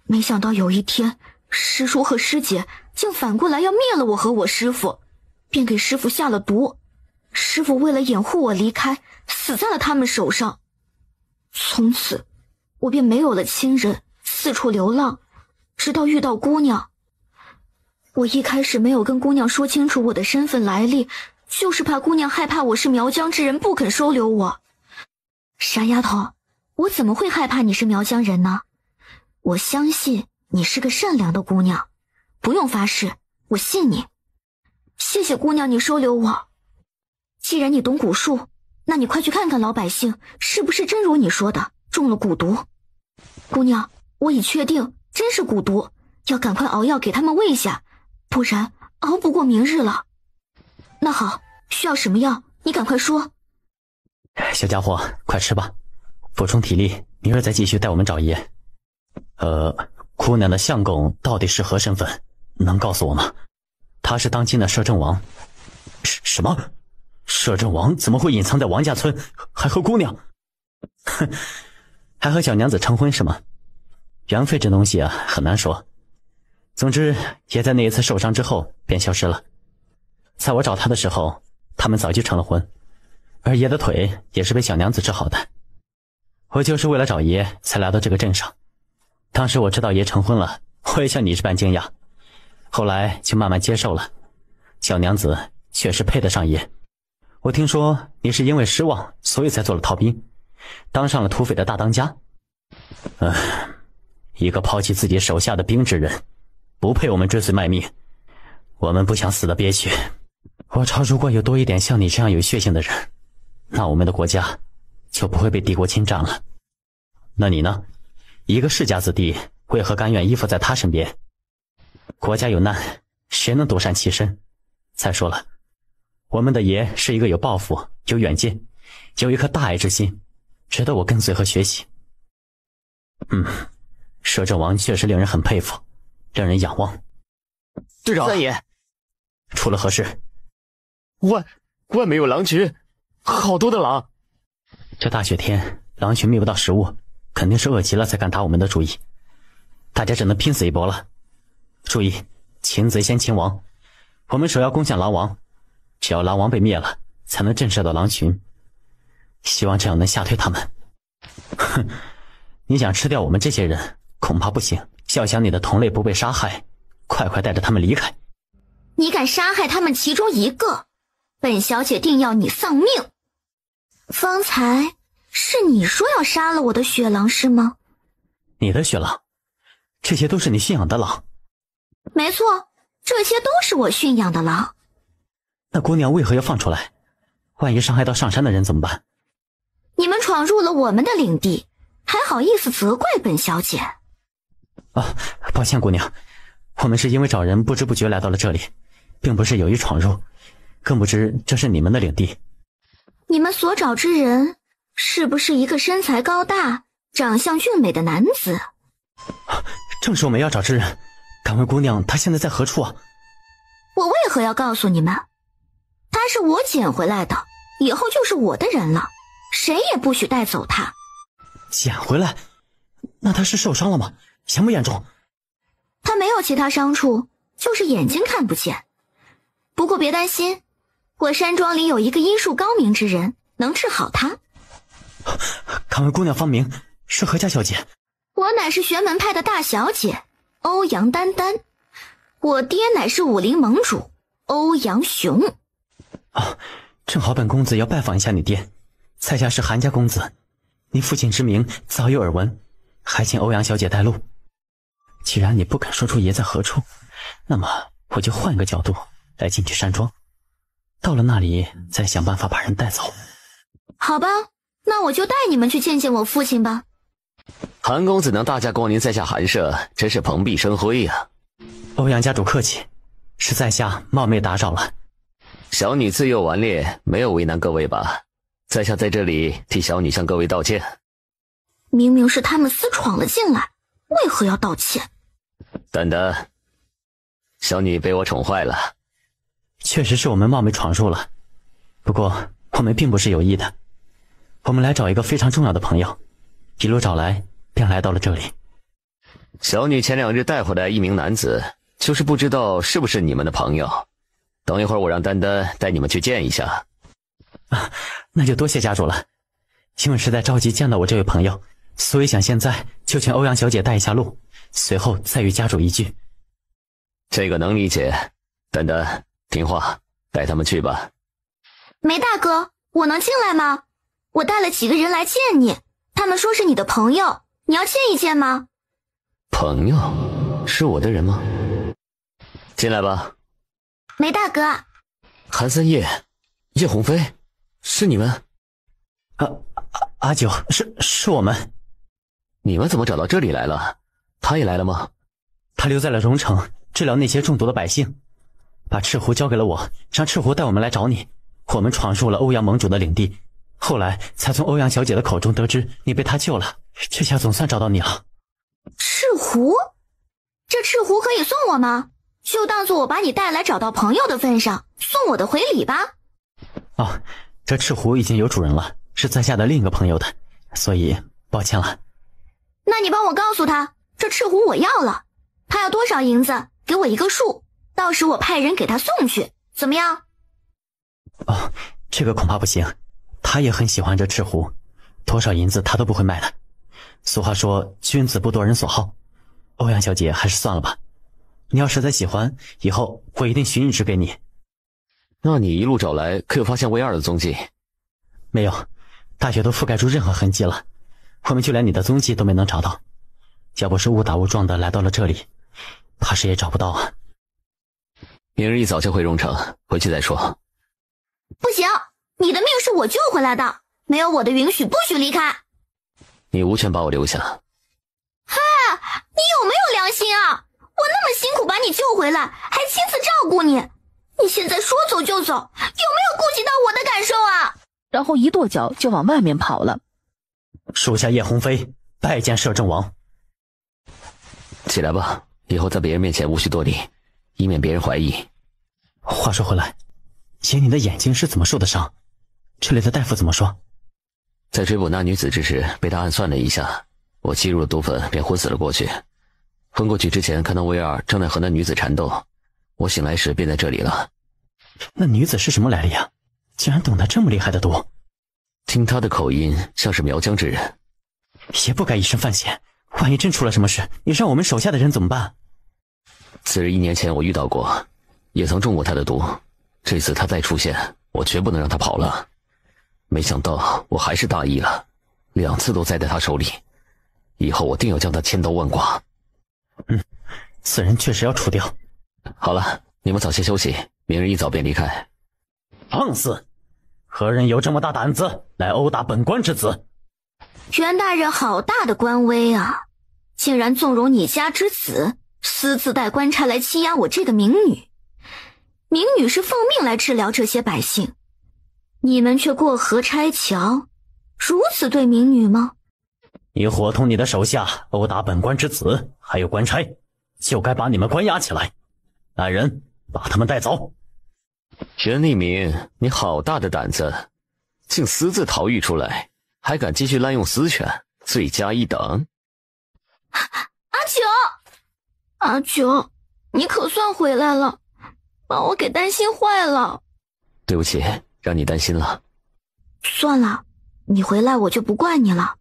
没想到有一天，师叔和师姐竟反过来要灭了我和我师傅，便给师傅下了毒。师傅为了掩护我离开，死在了他们手上。从此我便没有了亲人，四处流浪，直到遇到姑娘。我一开始没有跟姑娘说清楚我的身份来历，就是怕姑娘害怕我是苗疆之人，不肯收留我。傻丫头，我怎么会害怕你是苗疆人呢？我相信你是个善良的姑娘，不用发誓，我信你。谢谢姑娘你收留我。既然你懂蛊术，那你快去看看老百姓是不是真如你说的中了蛊毒。姑娘，我已确定真是蛊毒，要赶快熬药给他们喂下，不然熬不过明日了。那好，需要什么药你赶快说。小家伙，快吃吧，补充体力，明儿再继续带我们找爷。姑娘的相公到底是何身份？能告诉我吗？他是当今的摄政王。什么？摄政王怎么会隐藏在王家村，还和姑娘？哼，还和小娘子成婚是吗？缘分这东西啊，很难说。总之，爷在那一次受伤之后便消失了。在我找他的时候，他们早就成了婚，而爷的腿也是被小娘子治好的。我就是为了找爷才来到这个镇上。当时我知道爷成婚了，我也像你这般惊讶，后来就慢慢接受了。小娘子确实配得上爷。我听说你是因为失望，所以才做了逃兵，当上了土匪的大当家。一个抛弃自己手下的兵之人，不配我们追随卖命。我们不想死得憋屈。我朝如果有多一点像你这样有血性的人，那我们的国家就不会被帝国侵占了。那你呢？一个世家子弟，为何甘愿依附在他身边？国家有难，谁能独善其身？再说了，我们的爷是一个有抱负、有远见、有一颗大爱之心，值得我跟随和学习。摄政王确实令人很佩服，让人仰望。队长，三爷，出了何事？外面有狼群，好多的狼。这大雪天，狼群觅不到食物，肯定是饿极了才敢打我们的主意。大家只能拼死一搏了。注意，擒贼先擒王。我们首要攻向狼王，只要狼王被灭了，才能震慑到狼群。希望这样能吓退他们。哼，你想吃掉我们这些人，恐怕不行。要想你的同类不被杀害，快快带着他们离开。你敢杀害他们其中一个，本小姐定要你丧命。方才是你说要杀了我的雪狼是吗？你的雪狼？这些都是你驯养的狼？没错，这些都是我驯养的狼。那姑娘为何要放出来？万一伤害到上山的人怎么办？你们闯入了我们的领地，还好意思责怪本小姐？抱歉姑娘，我们是因为找人不知不觉来到了这里，并不是有意闯入，更不知这是你们的领地。你们所找之人，是不是一个身材高大、长相俊美的男子？正是我们要找之人。敢问姑娘，他现在在何处啊？我为何要告诉你们？他是我捡回来的，以后就是我的人了，谁也不许带走他。捡回来？那他是受伤了吗？严不严重？他没有其他伤处，就是眼睛看不见。不过别担心，我山庄里有一个医术高明之人，能治好他。敢问姑娘芳名，是何家小姐？我乃是玄门派的大小姐，欧阳丹丹。我爹乃是武林盟主，欧阳雄。正好本公子要拜访一下你爹。在下是韩家公子，你父亲之名早有耳闻，还请欧阳小姐带路。既然你不肯说出爷在何处，那么我就换个角度来进去山庄，到了那里再想办法把人带走。好吧，那我就带你们去见见我父亲吧。韩公子能大驾光临在下寒舍，真是蓬荜生辉呀。欧阳家主客气，是在下冒昧打扰了。小女自幼顽劣，没有为难各位吧？在下在这里替小女向各位道歉。明明是他们私闯了进来，为何要道歉？丹丹，小女被我宠坏了。确实是我们冒昧闯入了，不过我们并不是有意的。我们来找一个非常重要的朋友，一路找来便来到了这里。小女前2日带回来一名男子，就是不知道是不是你们的朋友。等一会儿我让丹丹带你们去见一下。那就多谢家主了，因为实在着急见到我这位朋友，所以想现在就请欧阳小姐带一下路，随后再与家主一聚。这个能理解，丹丹听话，带他们去吧。梅大哥，我能进来吗？我带了几个人来见你，他们说是你的朋友，你要见一见吗？朋友？是我的人吗？进来吧。梅大哥。韩三叶，叶鸿飞，是你们？阿九，是我们。你们怎么找到这里来了？他也来了吗？他留在了荣城，治疗那些中毒的百姓，把赤狐交给了我，让赤狐带我们来找你。我们闯入了欧阳盟主的领地，后来才从欧阳小姐的口中得知你被他救了，这下总算找到你了。赤狐？这赤狐可以送我吗？就当做我把你带来找到朋友的份上，送我的回礼吧。这赤狐已经有主人了，是在下的另一个朋友的，所以抱歉了。那你帮我告诉他，这赤狐我要了，他要多少银子，给我一个数，到时我派人给他送去，怎么样？这个恐怕不行，他也很喜欢这赤狐，多少银子他都不会卖的。俗话说君子不夺人所好，欧阳小姐还是算了吧。你要实在喜欢，以后我一定寻一只给你。那你一路找来，可有发现威尔的踪迹？没有，大雪都覆盖住任何痕迹了，我们就连你的踪迹都没能找到。要不是误打误撞的来到了这里，怕是也找不到啊。明日一早就回荣城，回去再说。不行，你的命是我救回来的，没有我的允许不许离开。你无权把我留下。嗨，你有没有良心啊？我那么辛苦把你救回来，还亲自照顾你，你现在说走就走，有没有顾及到我的感受啊？然后一跺脚就往外面跑了。属下叶鸿飞拜见摄政王。起来吧，以后在别人面前无需多礼，以免别人怀疑。话说回来，姐你的眼睛是怎么受的伤？这里的大夫怎么说？在追捕那女子之时，被他暗算了一下，我吸入了毒粉，便昏死了过去。昏过去之前，看到威尔正在和那女子缠斗，我醒来时便在这里了。那女子是什么来历啊？竟然懂得这么厉害的毒？听她的口音，像是苗疆之人。也不该以身犯险，万一真出了什么事，你让我们手下的人怎么办？此人1年前我遇到过，也曾中过他的毒。这次他再出现，我绝不能让他跑了。没想到我还是大意了，2次都栽在他手里。以后我定要将他千刀万剐。此人确实要除掉。好了，你们早些休息，明日一早便离开。放肆！何人有这么大胆子来殴打本官之子？袁大人好大的官威啊，竟然纵容你家之子私自带官差来欺压我这个民女。民女是奉命来治疗这些百姓，你们却过河拆桥，如此对民女吗？你伙同你的手下殴打本官之子，还有官差，就该把你们关押起来。来人，把他们带走。袁立明，你好大的胆子，竟私自逃狱出来，还敢继续滥用私权，罪加一等。阿九，你可算回来了，把我给担心坏了。对不起，让你担心了。算了，你回来我就不怪你了。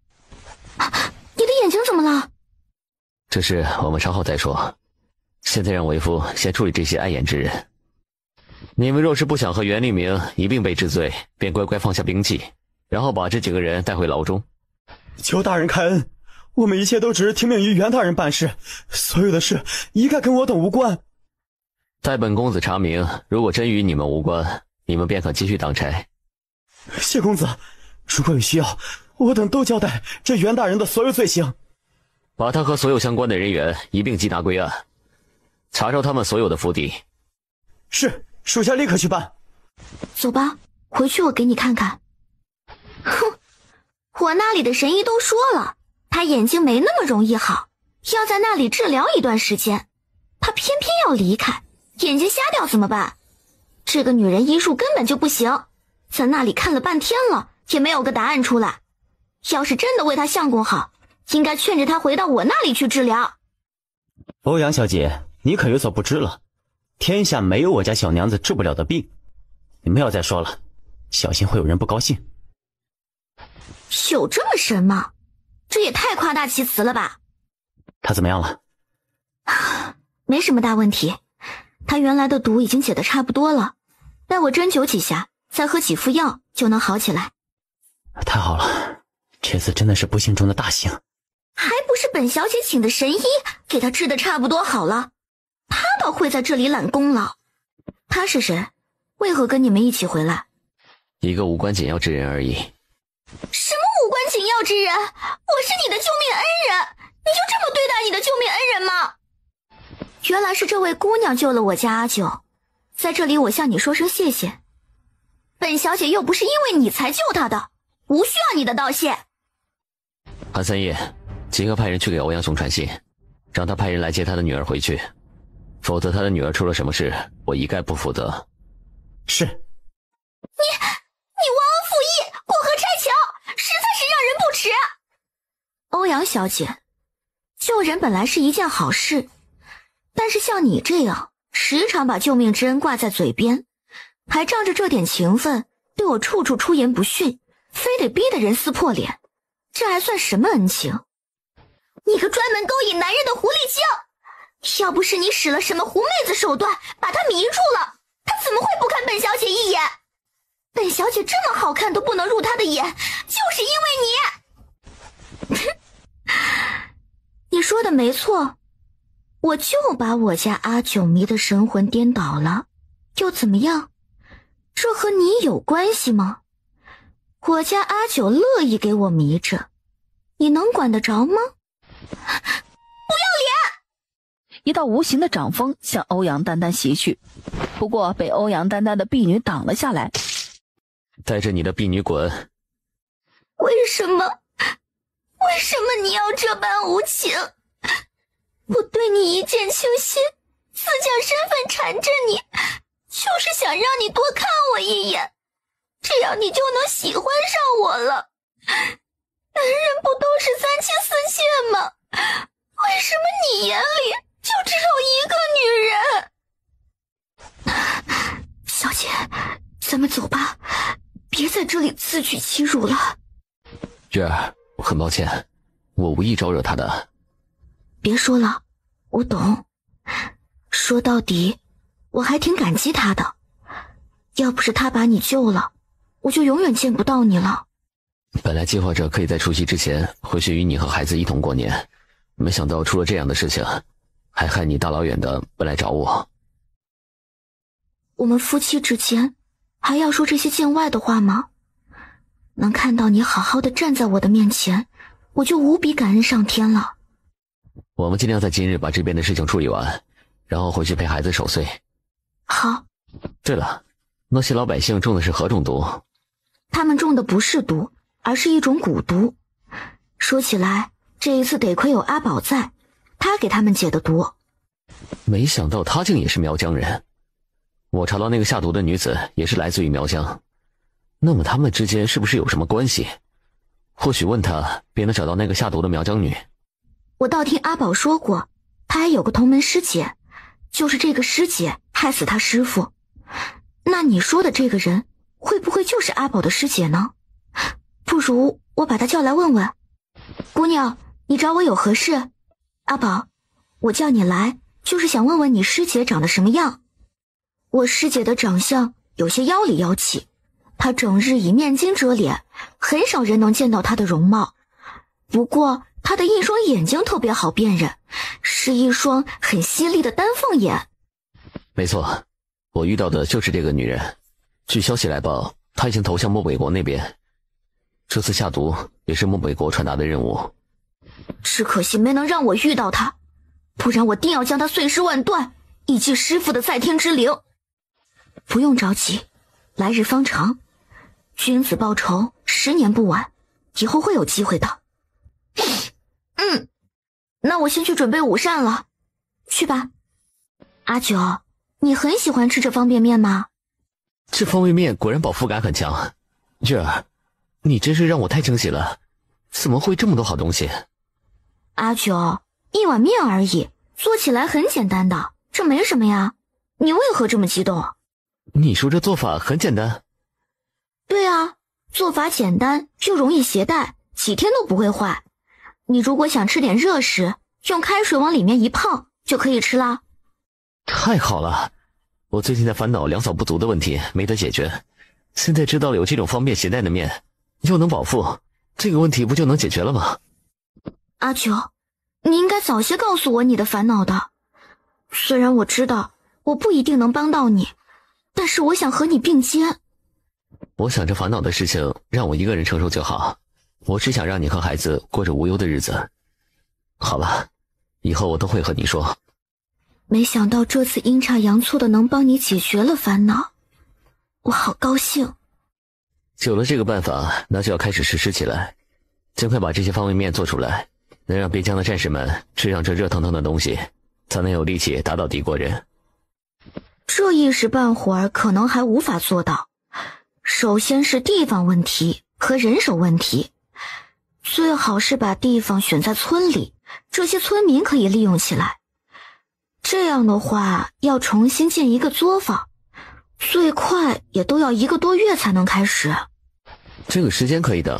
你的眼睛怎么了？这事我们稍后再说，现在让为夫先处理这些碍眼之人。你们若是不想和袁立明一并被治罪，便乖乖放下兵器，然后把这几个人带回牢中。求大人开恩，我们一切都只是听命于袁大人办事，所有的事一概跟我等无关。待本公子查明，如果真与你们无关，你们便可继续当差。谢公子，如果有需要，我等都交代这袁大人的所有罪行。把他和所有相关的人员一并缉拿归案，查抄他们所有的府邸。是，属下立刻去办。走吧，回去我给你看看。哼，我那里的神医都说了，他眼睛没那么容易好，要在那里治疗一段时间。他偏偏要离开，眼睛瞎掉怎么办？这个女人医术根本就不行，在那里看了半天了，也没有个答案出来。要是真的为他相公好，应该劝着他回到我那里去治疗。欧阳小姐，你可有所不知了，天下没有我家小娘子治不了的病。你不要再说了，小心会有人不高兴。有这么神吗？这也太夸大其词了吧。他怎么样了？没什么大问题，他原来的毒已经解得差不多了，待我针灸几下，再喝几副药就能好起来。太好了，这次真的是不幸中的大幸。还不是本小姐请的神医给他治得差不多好了，他倒会在这里揽功劳。他是谁？为何跟你们一起回来？一个无关紧要之人而已。什么无关紧要之人？我是你的救命恩人，你就这么对待你的救命恩人吗？原来是这位姑娘救了我家阿九，在这里我向你说声谢谢。本小姐又不是因为你才救她的，无需要你的道谢。韩三爷，即刻派人去给欧阳雄传信，让他派人来接他的女儿回去，否则他的女儿出了什么事，我一概不负责。是。你忘恩负义，过河拆桥，实在是让人不齿。欧阳小姐，救人本来是一件好事，但是像你这样时常把救命之恩挂在嘴边，还仗着这点情分对我处处出言不逊，非得逼得人撕破脸，这还算什么恩情？你个专门勾引男人的狐狸精！要不是你使了什么狐妹子手段把他迷住了，他怎么会不看本小姐一眼？本小姐这么好看都不能入他的眼，就是因为你。你说的没错，我就把我家阿九迷得神魂颠倒了，又怎么样？这和你有关系吗？我家阿九乐意给我迷着，你能管得着吗？不要脸！一道无形的掌风向欧阳丹丹袭去，不过被欧阳丹丹的婢女挡了下来。带着你的婢女滚！为什么你要这般无情？我对你一见倾心，自降身份缠着你，就是想让你多看我一眼，这样你就能喜欢上我了。男人不都是三妻四妾吗？为什么你眼里就只有一个女人？小姐，咱们走吧，别在这里自取其辱了。月儿，很抱歉，我无意招惹他的。别说了，我懂。说到底，我还挺感激他的。要不是他把你救了，我就永远见不到你了。本来计划着可以在除夕之前回去与你和孩子一同过年，没想到出了这样的事情，还害你大老远的奔来找我。我们夫妻之间还要说这些见外的话吗？能看到你好好的站在我的面前，我就无比感恩上天了。我们尽量在今日把这边的事情处理完，然后回去陪孩子守岁。好。对了，那些老百姓中的是何种毒？他们中的不是毒，而是一种蛊毒。说起来，这一次得亏有阿宝在，他给他们解的毒。没想到他竟也是苗疆人。我查到那个下毒的女子也是来自于苗疆，那么他们之间是不是有什么关系？或许问他便能找到那个下毒的苗疆女。我倒听阿宝说过，他还有个同门师姐，就是这个师姐害死他师父。那你说的这个人会不会就是阿宝的师姐呢？不如我把她叫来问问。姑娘，你找我有何事？阿宝，我叫你来就是想问问你师姐长得什么样。我师姐的长相有些妖里妖气，她整日以面巾遮脸，很少人能见到她的容貌。不过她的一双眼睛特别好辨认，是一双很犀利的丹凤眼。没错，我遇到的就是这个女人。据消息来报，她已经投向漠北国那边。这次下毒也是漠北国传达的任务。只可惜没能让我遇到她，不然我定要将她碎尸万段，以祭师父的在天之灵。不用着急，来日方长，君子报仇10年不晚，以后会有机会的。那我先去准备午膳了，去吧。阿九，你很喜欢吃这方便面吗？这方便面果然饱腹感很强。月儿，你真是让我太惊喜了，怎么会这么多好东西？阿九，一碗面而已，做起来很简单的，这没什么呀，你为何这么激动？你说这做法很简单？对啊，做法简单又容易携带，几天都不会坏。你如果想吃点热食，用开水往里面一泡就可以吃啦。太好了，我最近在烦恼粮草不足的问题没得解决，现在知道了有这种方便携带的面，又能饱腹，这个问题不就能解决了吗？阿九，你应该早些告诉我你的烦恼的。虽然我知道我不一定能帮到你，但是我想和你并肩。我想这烦恼的事情让我一个人承受就好，我只想让你和孩子过着无忧的日子。好了，以后我都会和你说。没想到这次阴差阳错的能帮你解决了烦恼，我好高兴。有了这个办法，那就要开始实施起来，尽快把这些方便面做出来，能让边疆的战士们吃上这热腾腾的东西，才能有力气打倒敌国人。这一时半会儿可能还无法做到，首先是地方问题和人手问题，最好是把地方选在村里，这些村民可以利用起来。这样的话，要重新建一个作坊，最快也都要1个多月才能开始。这个时间可以等，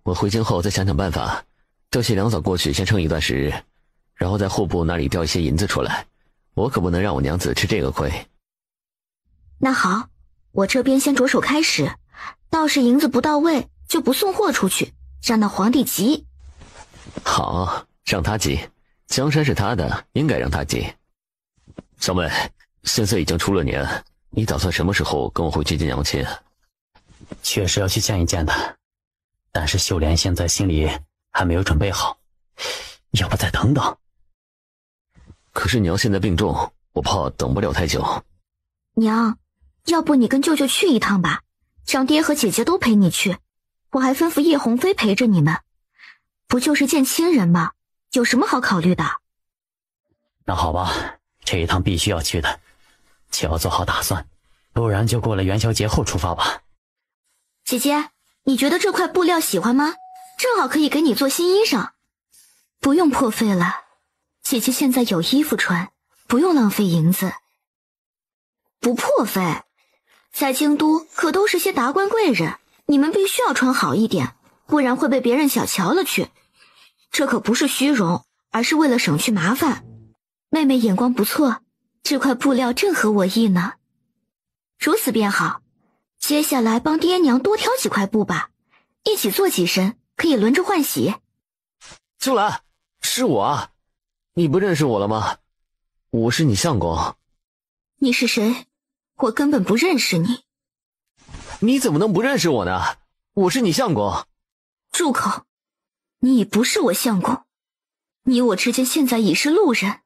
我回京后再想想办法，调些粮草过去先撑一段时日，然后在户部那里调一些银子出来。我可不能让我娘子吃这个亏。那好，我这边先着手开始，倒是银子不到位就不送货出去，让那皇帝急。好，让他急，江山是他的，应该让他急。小妹，现在已经出了年，你打算什么时候跟我回去见娘亲？确实要去见一见的，但是秀莲现在心里还没有准备好，要不再等等。可是娘现在病重，我怕等不了太久。娘，要不你跟舅舅去一趟吧，让爹和姐姐都陪你去，我还吩咐叶鸿飞陪着你们。不就是见亲人吗？有什么好考虑的？那好吧，这一趟必须要去的，且要做好打算，不然就过了元宵节后出发吧。姐姐，你觉得这块布料喜欢吗？正好可以给你做新衣裳。不用破费了，姐姐现在有衣服穿，不用浪费银子。不破费？在京都可都是些达官贵人，你们必须要穿好一点，不然会被别人小瞧了去。这可不是虚荣，而是为了省去麻烦。妹妹眼光不错，这块布料正合我意呢。如此便好，接下来帮爹娘多挑几块布吧，一起做几身，可以轮着换洗。秋兰，是我啊，你不认识我了吗？我是你相公。你是谁？我根本不认识你。你怎么能不认识我呢？我是你相公。住口！你已不是我相公，你我之间现在已是路人，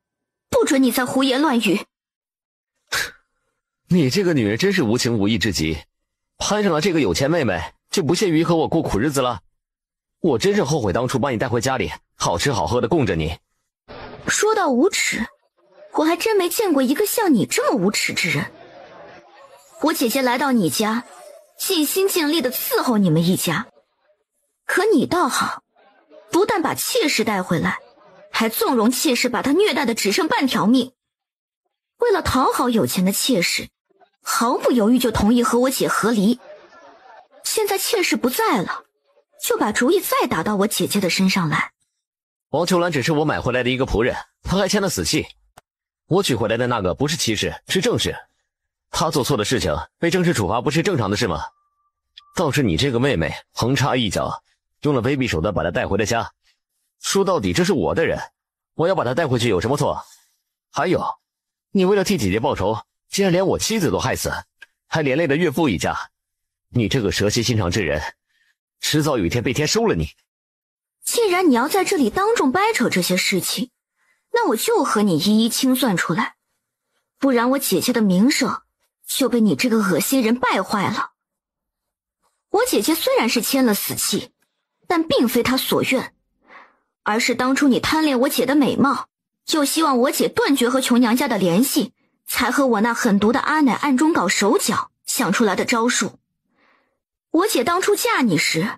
不准你再胡言乱语。你这个女人真是无情无义至极，攀上了这个有钱妹妹，就不屑于和我过苦日子了。我真是后悔当初把你带回家里，好吃好喝的供着你。说到无耻，我还真没见过一个像你这么无耻之人。我姐姐来到你家，尽心尽力的伺候你们一家，可你倒好，不但把妾室带回来，还纵容妾室把她虐待的只剩半条命。为了讨好有钱的妾室，毫不犹豫就同意和我姐和离。现在妾室不在了，就把主意再打到我姐姐的身上来。王秋兰只是我买回来的一个仆人，她还签了死契。我娶回来的那个不是妻室，是正室。她做错的事情被正式处罚，不是正常的事吗？倒是你这个妹妹横插一脚，用了卑鄙手段把她带回了家。说到底，这是我的人，我要把她带回去有什么错？还有，你为了替姐姐报仇，竟然连我妻子都害死，还连累了岳父一家。你这个蛇蝎心肠之人，迟早有一天被天收了你。既然你要在这里当众掰扯这些事情，那我就和你一一清算出来，不然我姐姐的名声就被你这个恶心人败坏了。我姐姐虽然是签了死契，但并非她所愿，而是当初你贪恋我姐的美貌，又希望我姐断绝和琼娘家的联系，才和我那狠毒的阿奶暗中搞手脚想出来的招数。我姐当初嫁你时，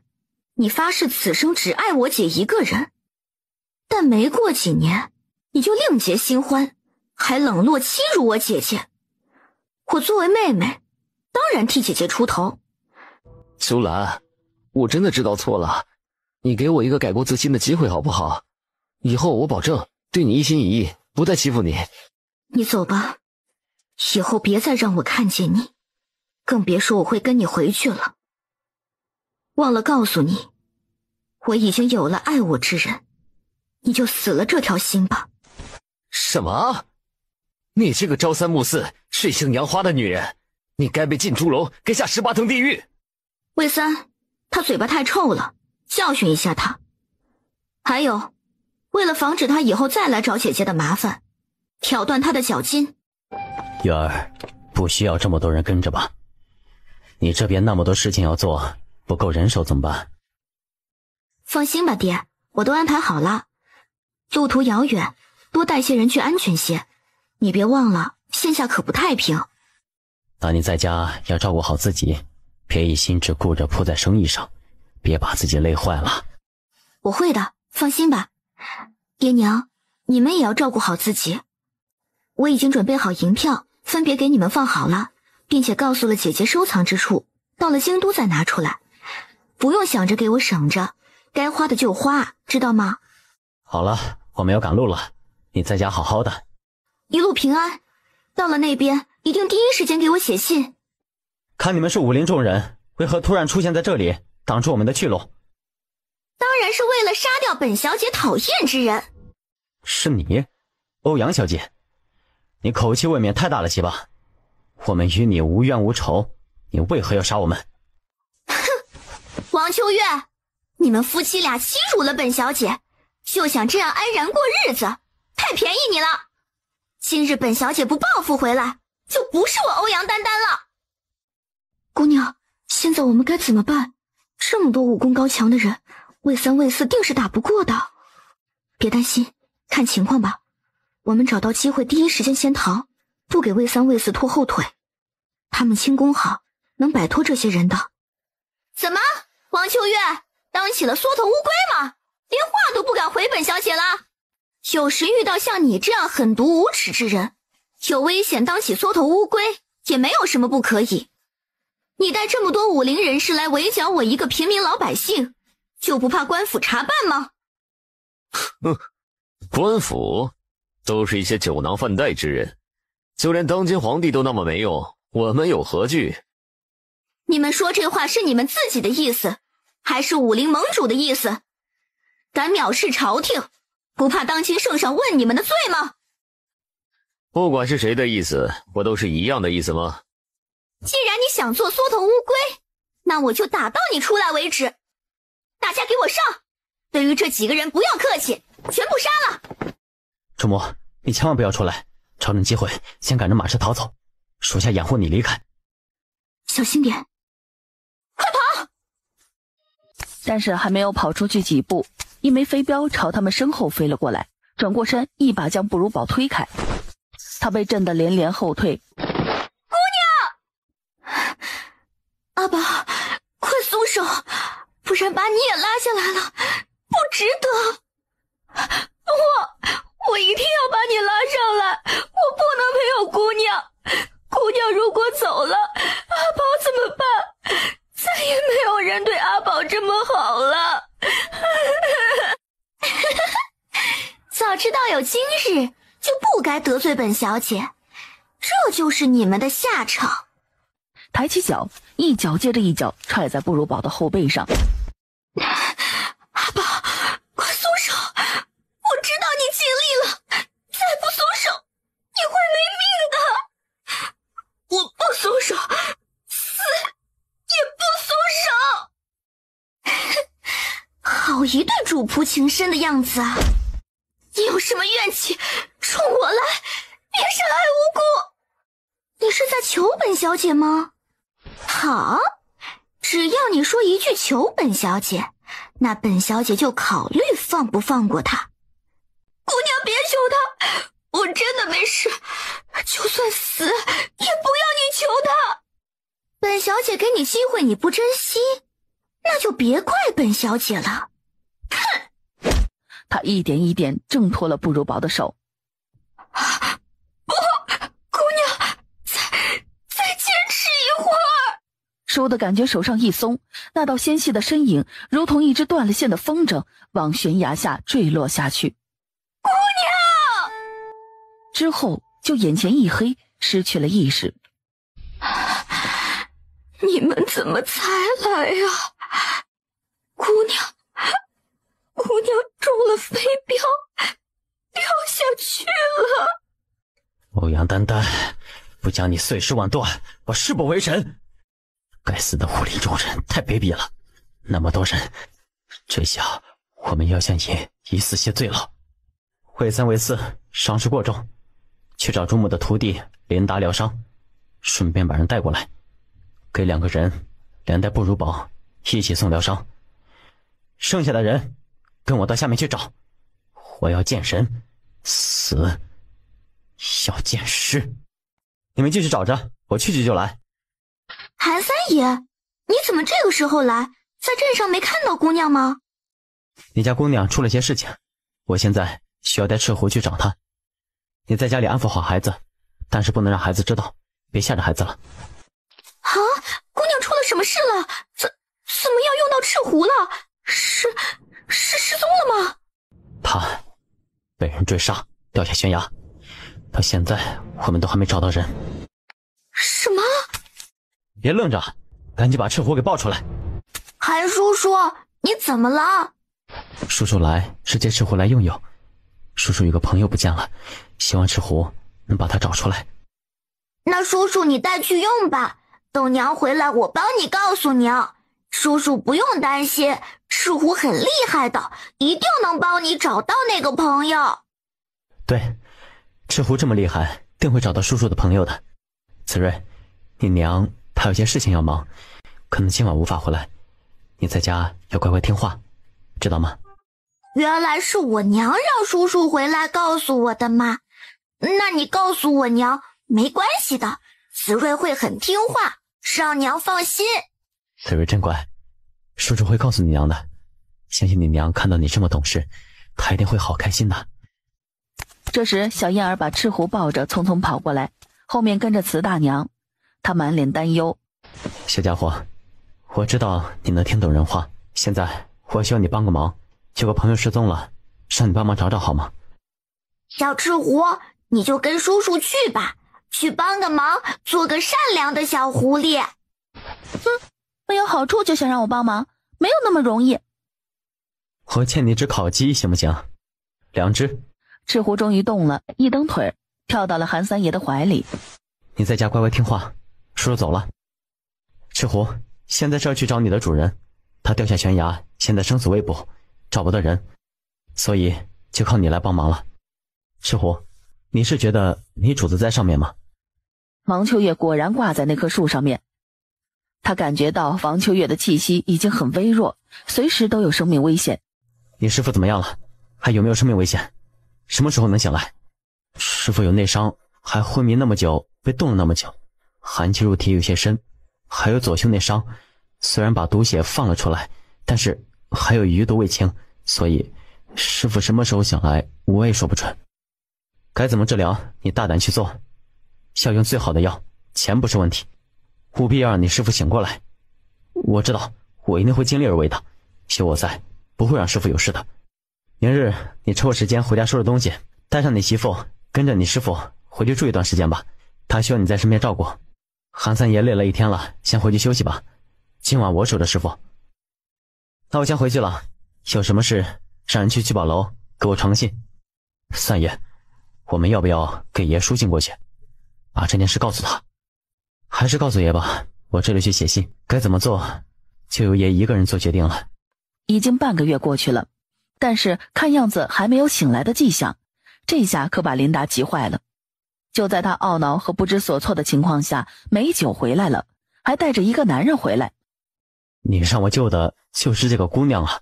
你发誓此生只爱我姐一个人，但没过几年，你就另结新欢，还冷落欺辱我姐姐。我作为妹妹，当然替姐姐出头。秋兰，我真的知道错了，你给我一个改过自新的机会好不好？以后我保证对你一心一意，不再欺负你。你走吧，以后别再让我看见你，更别说我会跟你回去了。忘了告诉你，我已经有了爱我之人，你就死了这条心吧。什么？你这个朝三暮四、水性杨花的女人，你该被进猪笼，该下18层地狱。魏三，他嘴巴太臭了，教训一下他。还有，为了防止他以后再来找姐姐的麻烦，挑断他的脚筋。月儿，不需要这么多人跟着吧？你这边那么多事情要做，不够人手怎么办？放心吧，爹，我都安排好了。路途遥远，多带些人去安全些。你别忘了，线下可不太平。那你在家要照顾好自己，别一心只顾着扑在生意上，别把自己累坏了。我会的，放心吧。爹娘，你们也要照顾好自己。我已经准备好银票，分别给你们放好了，并且告诉了姐姐收藏之处，到了京都再拿出来。不用想着给我省着，该花的就花，知道吗？好了，我们要赶路了，你在家好好的。一路平安，到了那边一定第一时间给我写信。看你们是武林中人，为何突然出现在这里，挡住我们的去路？当然是为了杀掉本小姐讨厌之人。是你，欧阳小姐，你口气未免太大了些吧？我们与你无冤无仇，你为何要杀我们？哼，王秋月，你们夫妻俩欺辱了本小姐，就想这样安然过日子，太便宜你了。今日本小姐不报复回来，就不是我欧阳丹丹了。姑娘，现在我们该怎么办？这么多武功高强的人，魏三魏四定是打不过的。别担心，看情况吧。我们找到机会第一时间先逃，不给魏三魏四拖后腿。他们轻功好，能摆脱这些人的。怎么，王秋月当起了缩头乌龟吗？连话都不敢回本小姐了？有时遇到像你这样狠毒无耻之人，有危险当起缩头乌龟也没有什么不可以。你带这么多武林人士来围剿我一个平民老百姓，就不怕官府查办吗？官府都是一些酒囊饭袋之人，就连当今皇帝都那么没用，我们有何惧？你们说这话是你们自己的意思，还是武林盟主的意思？敢藐视朝廷，不怕当今圣上问你们的罪吗？不管是谁的意思，不都是一样的意思吗？既然你想做缩头乌龟，那我就打到你出来为止。大家给我上！对于这几个人不要客气，全部杀了！主母，你千万不要出来，找准机会先赶着马车逃走，属下掩护你离开。小心点，快跑！但是还没有跑出去几步，一枚飞镖朝他们身后飞了过来，转过身一把将不如宝推开，他被震得连连后退。阿宝，快松手，不然把你也拉下来了，不值得。我一定要把你拉上来，我不能没有姑娘。姑娘如果走了，阿宝怎么办？再也没有人对阿宝这么好了。早知道有今日，就不该得罪本小姐，这就是你们的下场。抬起脚，一脚接着一脚踹在不如宝的后背上。阿宝，快松手！我知道你尽力了，再不松手，你会没命的。我不松手，死也不松手。好一对主仆情深的样子啊！你有什么怨气，冲我来，别伤害无辜。你是在求本小姐吗？好，只要你说一句求本小姐，那本小姐就考虑放不放过她。姑娘别求她，我真的没事，就算死也不要你求她。本小姐给你机会你不珍惜，那就别怪本小姐了。哼！他一点一点挣脱了不如宝的手。不，姑娘，再坚持一会儿。倏地感觉手上一松，那道纤细的身影如同一只断了线的风筝，往悬崖下坠落下去。姑娘！之后就眼前一黑，失去了意识。你们怎么才来呀？姑娘中了飞镖，掉下去了。欧阳丹丹，不将你碎尸万段，我誓不为臣。该死的武林中人，太卑鄙了！那么多人，这下我们要向你以死谢罪了。魏三魏四伤势过重，去找主母的徒弟连达疗伤，顺便把人带过来，给2个人连带不如宝一起送疗伤。剩下的人跟我到下面去找，我要见神，死要见尸。你们继续找着，我去就来。韩三爷，你怎么这个时候来？在镇上没看到姑娘吗？你家姑娘出了些事情，我现在需要带赤狐去找她。你在家里安抚好孩子，但是不能让孩子知道，别吓着孩子了。啊，姑娘出了什么事了？怎么要用到赤狐了？是失踪了吗？她被人追杀，掉下悬崖，到现在我们都还没找到人。什么？别愣着，赶紧把赤狐给抱出来。韩叔叔，你怎么了？叔叔来是借赤狐来用用，叔叔有个朋友不见了，希望赤狐能把他找出来。那叔叔你带去用吧，等娘回来我帮你告诉娘。叔叔不用担心，赤狐很厉害的，一定能帮你找到那个朋友。对，赤狐这么厉害，定会找到叔叔的朋友的。子睿，你娘她有些事情要忙，可能今晚无法回来，你在家要乖乖听话，知道吗？原来是我娘让叔叔回来告诉我的吗？那你告诉我娘，没关系的，子睿会很听话，让娘放心。子睿真乖，叔叔会告诉你娘的，相信你娘看到你这么懂事，她一定会好开心的。这时小燕儿把赤狐抱着匆匆跑过来，后面跟着慈大娘，她满脸担忧。小家伙，我知道你能听懂人话，现在我需要你帮个忙，有个朋友失踪了，让你帮忙找找好吗？小赤狐，你就跟叔叔去吧，去帮个忙，做个善良的小狐狸。没有好处就想让我帮忙，没有那么容易。我欠你只烤鸡行不行？2只。赤狐终于动了，一蹬腿跳到了韩三爷的怀里。你在家乖乖听话，叔叔走了。赤狐，现在这儿去找你的主人，他掉下悬崖，现在生死未卜，找不到人，所以就靠你来帮忙了。赤狐，你是觉得你主子在上面吗？王秋月果然挂在那棵树上面，他感觉到王秋月的气息已经很微弱，随时都有生命危险。你师父怎么样了？还有没有生命危险？什么时候能醒来？师父有内伤，还昏迷那么久，被冻了那么久，寒气入体有些深，还有左胸内伤，虽然把毒血放了出来，但是还有余毒未清，所以师父什么时候醒来我也说不准。该怎么治疗你大胆去做，要用最好的药，钱不是问题，务必要让你师父醒过来。我知道我一定会尽力而为的，有我在，不会让师父有事的。明日你抽个时间回家收拾东西，带上你媳妇，跟着你师父回去住一段时间吧，他需要你在身边照顾。韩三爷累了一天了，先回去休息吧，今晚我守着师父。那我先回去了，有什么事让人去聚宝楼给我传个信。三爷，我们要不要给爷书信过去，把这件事告诉他？还是告诉爷吧，我这里去写信，该怎么做就由爷一个人做决定了。已经半个月过去了，但是看样子还没有醒来的迹象，这下可把琳达急坏了。就在他懊恼和不知所措的情况下，美酒回来了，还带着一个男人回来。你让我救的就是这个姑娘啊！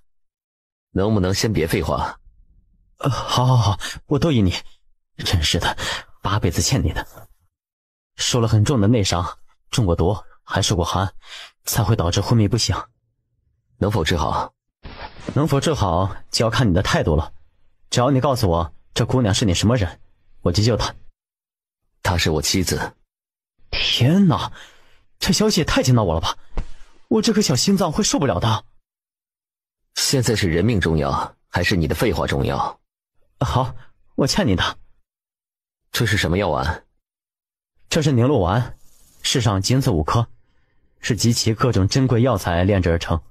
能不能先别废话？好，我都依你。真是的，8辈子欠你的。受了很重的内伤，中过毒，还受过寒，才会导致昏迷不醒。能否治好？能否治好就要看你的态度了。只要你告诉我这姑娘是你什么人，我就救她。她是我妻子。天哪，这消息也太惊到我了吧！我这颗小心脏会受不了的。现在是人命重要，还是你的废话重要？好，我欠你的。这是什么药丸？这是凝露丸，世上仅此5颗，是集齐各种珍贵药材炼制而成，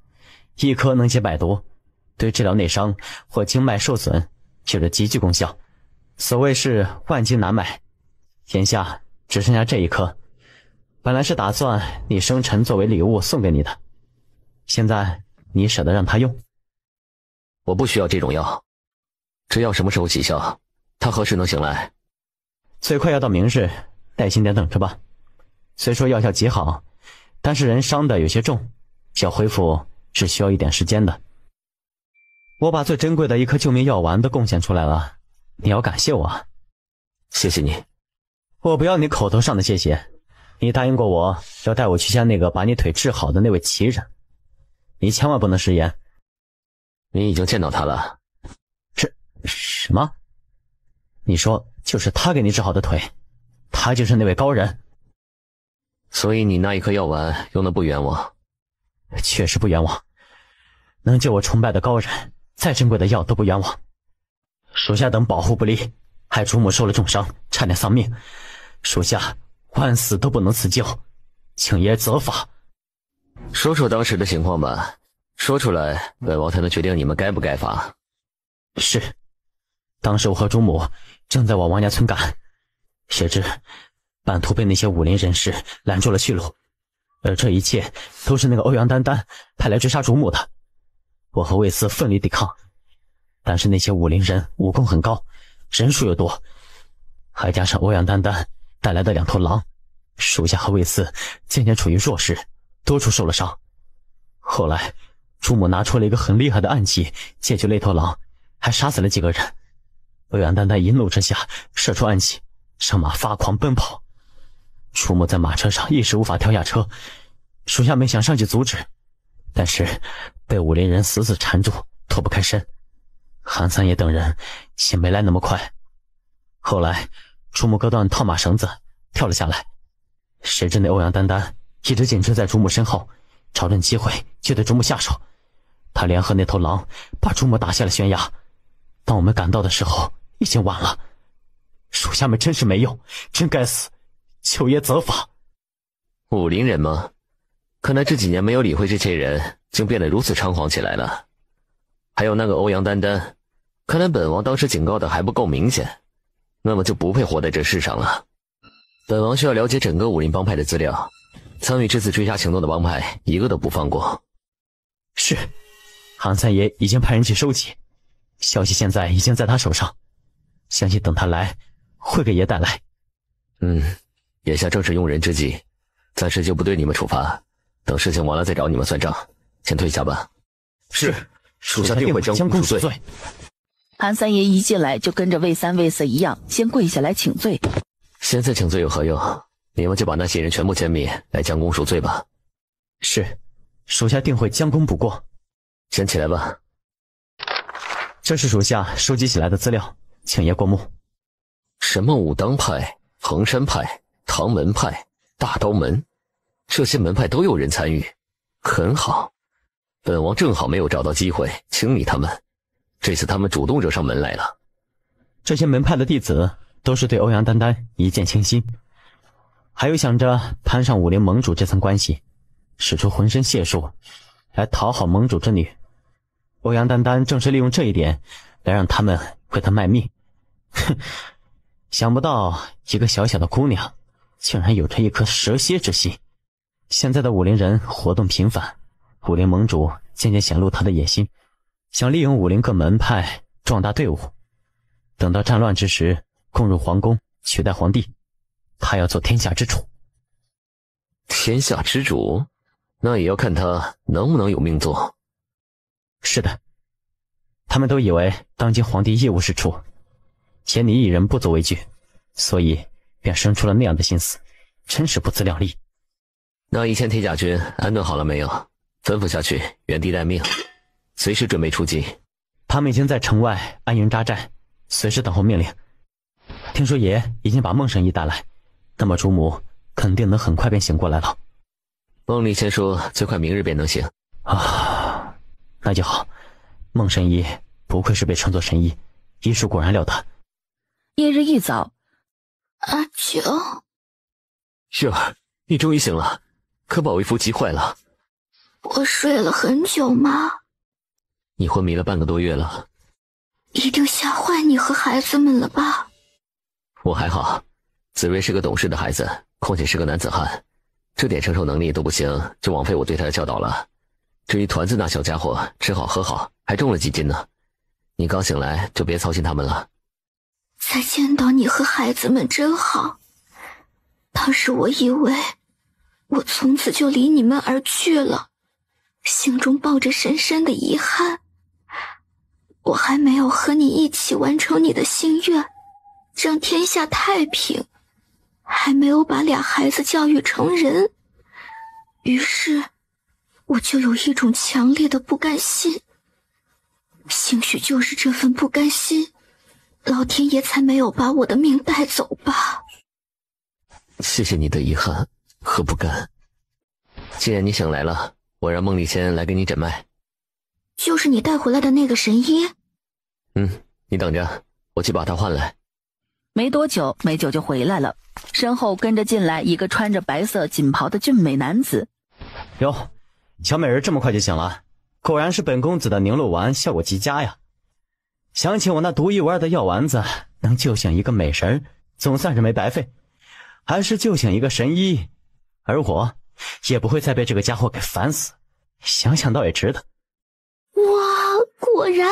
一颗能解百毒，对治疗内伤或经脉受损有着极具功效。所谓是万金难买，眼下只剩下这1颗，本来是打算你生辰作为礼物送给你的，现在你舍得让他用？我不需要这种药。这药什么时候起效？他何时能醒来？最快要到明日，耐心点等着吧。虽说药效极好，但是人伤的有些重，要恢复是需要一点时间的。我把最珍贵的1颗救命药丸都贡献出来了，你要感谢我啊。谢谢你。我不要你口头上的谢谢，你答应过我要带我去见那个把你腿治好的那位奇人，你千万不能食言。你已经见到他了。什么？你说就是他给你治好的腿，他就是那位高人。所以你那1颗药丸用的不冤枉。确实不冤枉，能救我崇拜的高人，再珍贵的药都不冤枉。属下等保护不力，害主母受了重伤，差点丧命，属下万死都不能辞旧，请爷责罚。说说当时的情况吧，说出来本王才能决定你们该不该罚。是，当时我和主母正在往王家村赶，谁知半途被那些武林人士拦住了去路，而这一切都是那个欧阳丹丹派来追杀主母的。我和卫斯奋力抵抗，但是那些武林人武功很高，人数又多，还加上欧阳丹丹带来的2头狼，属下和卫斯渐渐处于弱势，多处受了伤。后来主母拿出了一个很厉害的暗器解决了一头狼，还杀死了几个人。欧阳丹丹一怒之下射出暗器，上马发狂奔跑。主母在马车上一时无法跳下车，属下们想上去阻止，但是被武林人死死缠住，脱不开身。韩三爷等人也没来那么快。后来主母割断套马绳子跳了下来，谁知那欧阳丹丹一直紧追在主母身后，找准机会就对主母下手。他联合那头狼把主母打下了悬崖。当我们赶到的时候已经晚了，属下们真是没用，真该死，求爷责罚。武林人吗？看来这几年没有理会这些人，竟变得如此猖狂起来了。还有那个欧阳丹丹，看来本王当时警告的还不够明显，那么就不配活在这世上了。本王需要了解整个武林帮派的资料，参与这次追杀行动的帮派一个都不放过。是，韩三爷已经派人去收集，消息现在已经在他手上，相信等他来会给爷带来。眼下正是用人之际，暂时就不对你们处罚，等事情完了再找你们算账，先退下吧。是，属下定会将功赎罪。韩三爷一进来就跟着魏三魏四一样，先跪下来请罪。现在请罪有何用？你们就把那些人全部歼灭，来将功赎罪吧。是，属下定会将功补过。先起来吧。这是属下收集起来的资料，请爷过目。什么武当派、衡山派、唐门派、大刀门，这些门派都有人参与，很好。本王正好没有找到机会清理他们，这次他们主动惹上门来了。这些门派的弟子都是对欧阳丹丹一见倾心，还有想着攀上武林盟主这层关系，使出浑身解数来讨好盟主之女。欧阳丹丹正是利用这一点来让他们为他卖命。哼，想不到一个小小的姑娘竟然有着一颗蛇蝎之心。现在的武林人活动频繁，武林盟主渐渐显露他的野心，想利用武林各门派壮大队伍，等到战乱之时攻入皇宫，取代皇帝。他要做天下之主。天下之主？那也要看他能不能有命做。是的，他们都以为当今皇帝一无是处，且你一人不足为惧，所以便生出了那样的心思，真是不自量力。那1000铁甲军安顿好了没有？吩咐下去，原地待命，随时准备出击。他们已经在城外安营扎寨，随时等候命令。听说爷已经把孟神医带来，那么主母肯定能很快便醒过来了。孟丽仙说最快明日便能醒。啊，那就好。孟神医不愧是被称作神医，医术果然了得。夜日一早，阿九，月儿，你终于醒了，可把为夫急坏了。我睡了很久吗？你昏迷了半个多月了，一定吓坏你和孩子们了吧？我还好，子睿是个懂事的孩子，况且是个男子汉，这点承受能力都不行，就枉费我对他的教导了。至于团子那小家伙，吃好喝好，还重了几斤呢。你刚醒来就别操心他们了。再见到你和孩子们真好。当时我以为我从此就离你们而去了，心中抱着深深的遗憾。我还没有和你一起完成你的心愿，让天下太平，还没有把俩孩子教育成人，于是我就有一种强烈的不甘心。兴许就是这份不甘心，老天爷才没有把我的命带走吧。谢谢你的遗憾和不甘。既然你醒来了，我让孟丽仙来给你诊脉。就是你带回来的那个神医？你等着，我去把他换来。没多久，美酒就回来了，身后跟着进来一个穿着白色锦袍的俊美男子。哟，小美人这么快就醒了，果然是本公子的凝露丸效果极佳呀！想起我那独一无二的药丸子，能救醒一个美神，总算是没白费，还是救醒一个神医，而我也不会再被这个家伙给烦死，想想倒也值得。哇，果然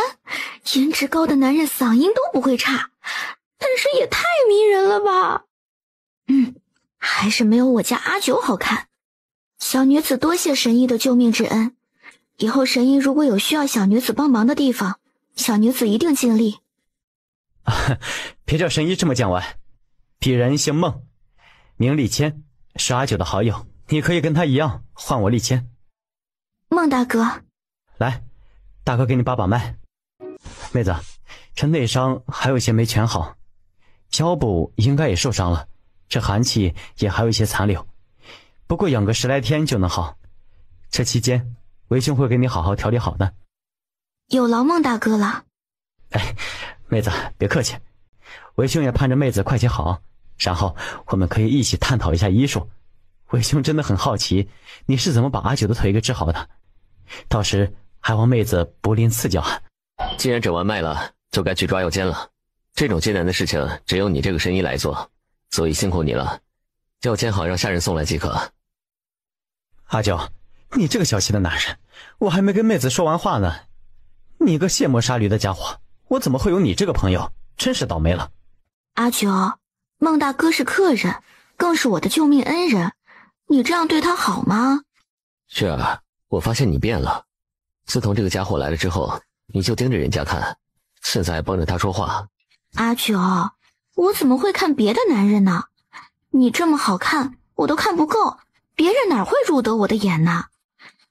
颜值高的男人嗓音都不会差，但是也太迷人了吧。还是没有我家阿九好看。小女子多谢神医的救命之恩，以后神医如果有需要小女子帮忙的地方，小女子一定尽力。别叫神医这么见外，鄙人姓孟，名立谦，是阿九的好友，你可以跟他一样唤我立谦。孟大哥，来，大哥给你把把脉。妹子，这内伤还有些没全好，腰部应该也受伤了，这寒气也还有一些残留，不过养个10来天就能好。这期间为兄会给你好好调理好的。有劳孟大哥了。哎，妹子别客气，为兄也盼着妹子快些好，然后我们可以一起探讨一下医术。为兄真的很好奇你是怎么把阿九的腿给治好的，到时还望妹子不吝赐教。既然诊完脉了，就该去抓药监了。这种艰难的事情只有你这个神医来做，所以辛苦你了。药监好让下人送来即可。阿九，你这个小气的男人，我还没跟妹子说完话呢，你个卸磨杀驴的家伙，我怎么会有你这个朋友，真是倒霉了。阿九，孟大哥是客人，更是我的救命恩人，你这样对他好吗？雪儿，我发现你变了，自从这个家伙来了之后，你就盯着人家看，现在还帮着他说话。阿九，我怎么会看别的男人呢？你这么好看，我都看不够，别人哪会入得我的眼呢？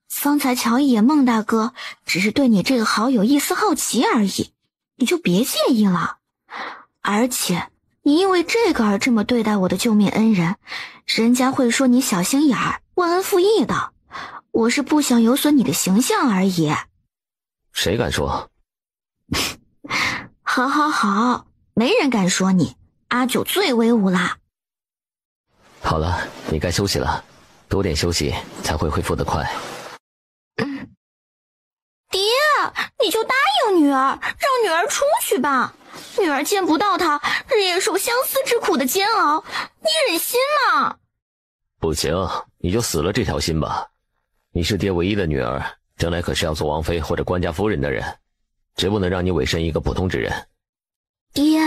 方才瞧一眼孟大哥，只是对你这个好友一丝好奇而已，你就别介意了。而且你因为这个而这么对待我的救命恩人，人家会说你小心眼儿、忘恩负义的。我是不想有损你的形象而已。谁敢说？好好好，没人敢说你，阿九最威武啦。好了，你该休息了，多点休息才会恢复得快。爹，你就答应女儿，让女儿出去吧。女儿见不到他，日夜受相思之苦的煎熬，你忍心吗？不行，你就死了这条心吧。你是爹唯一的女儿，将来可是要做王妃或者官家夫人的人，绝不能让你委身一个普通之人。爹，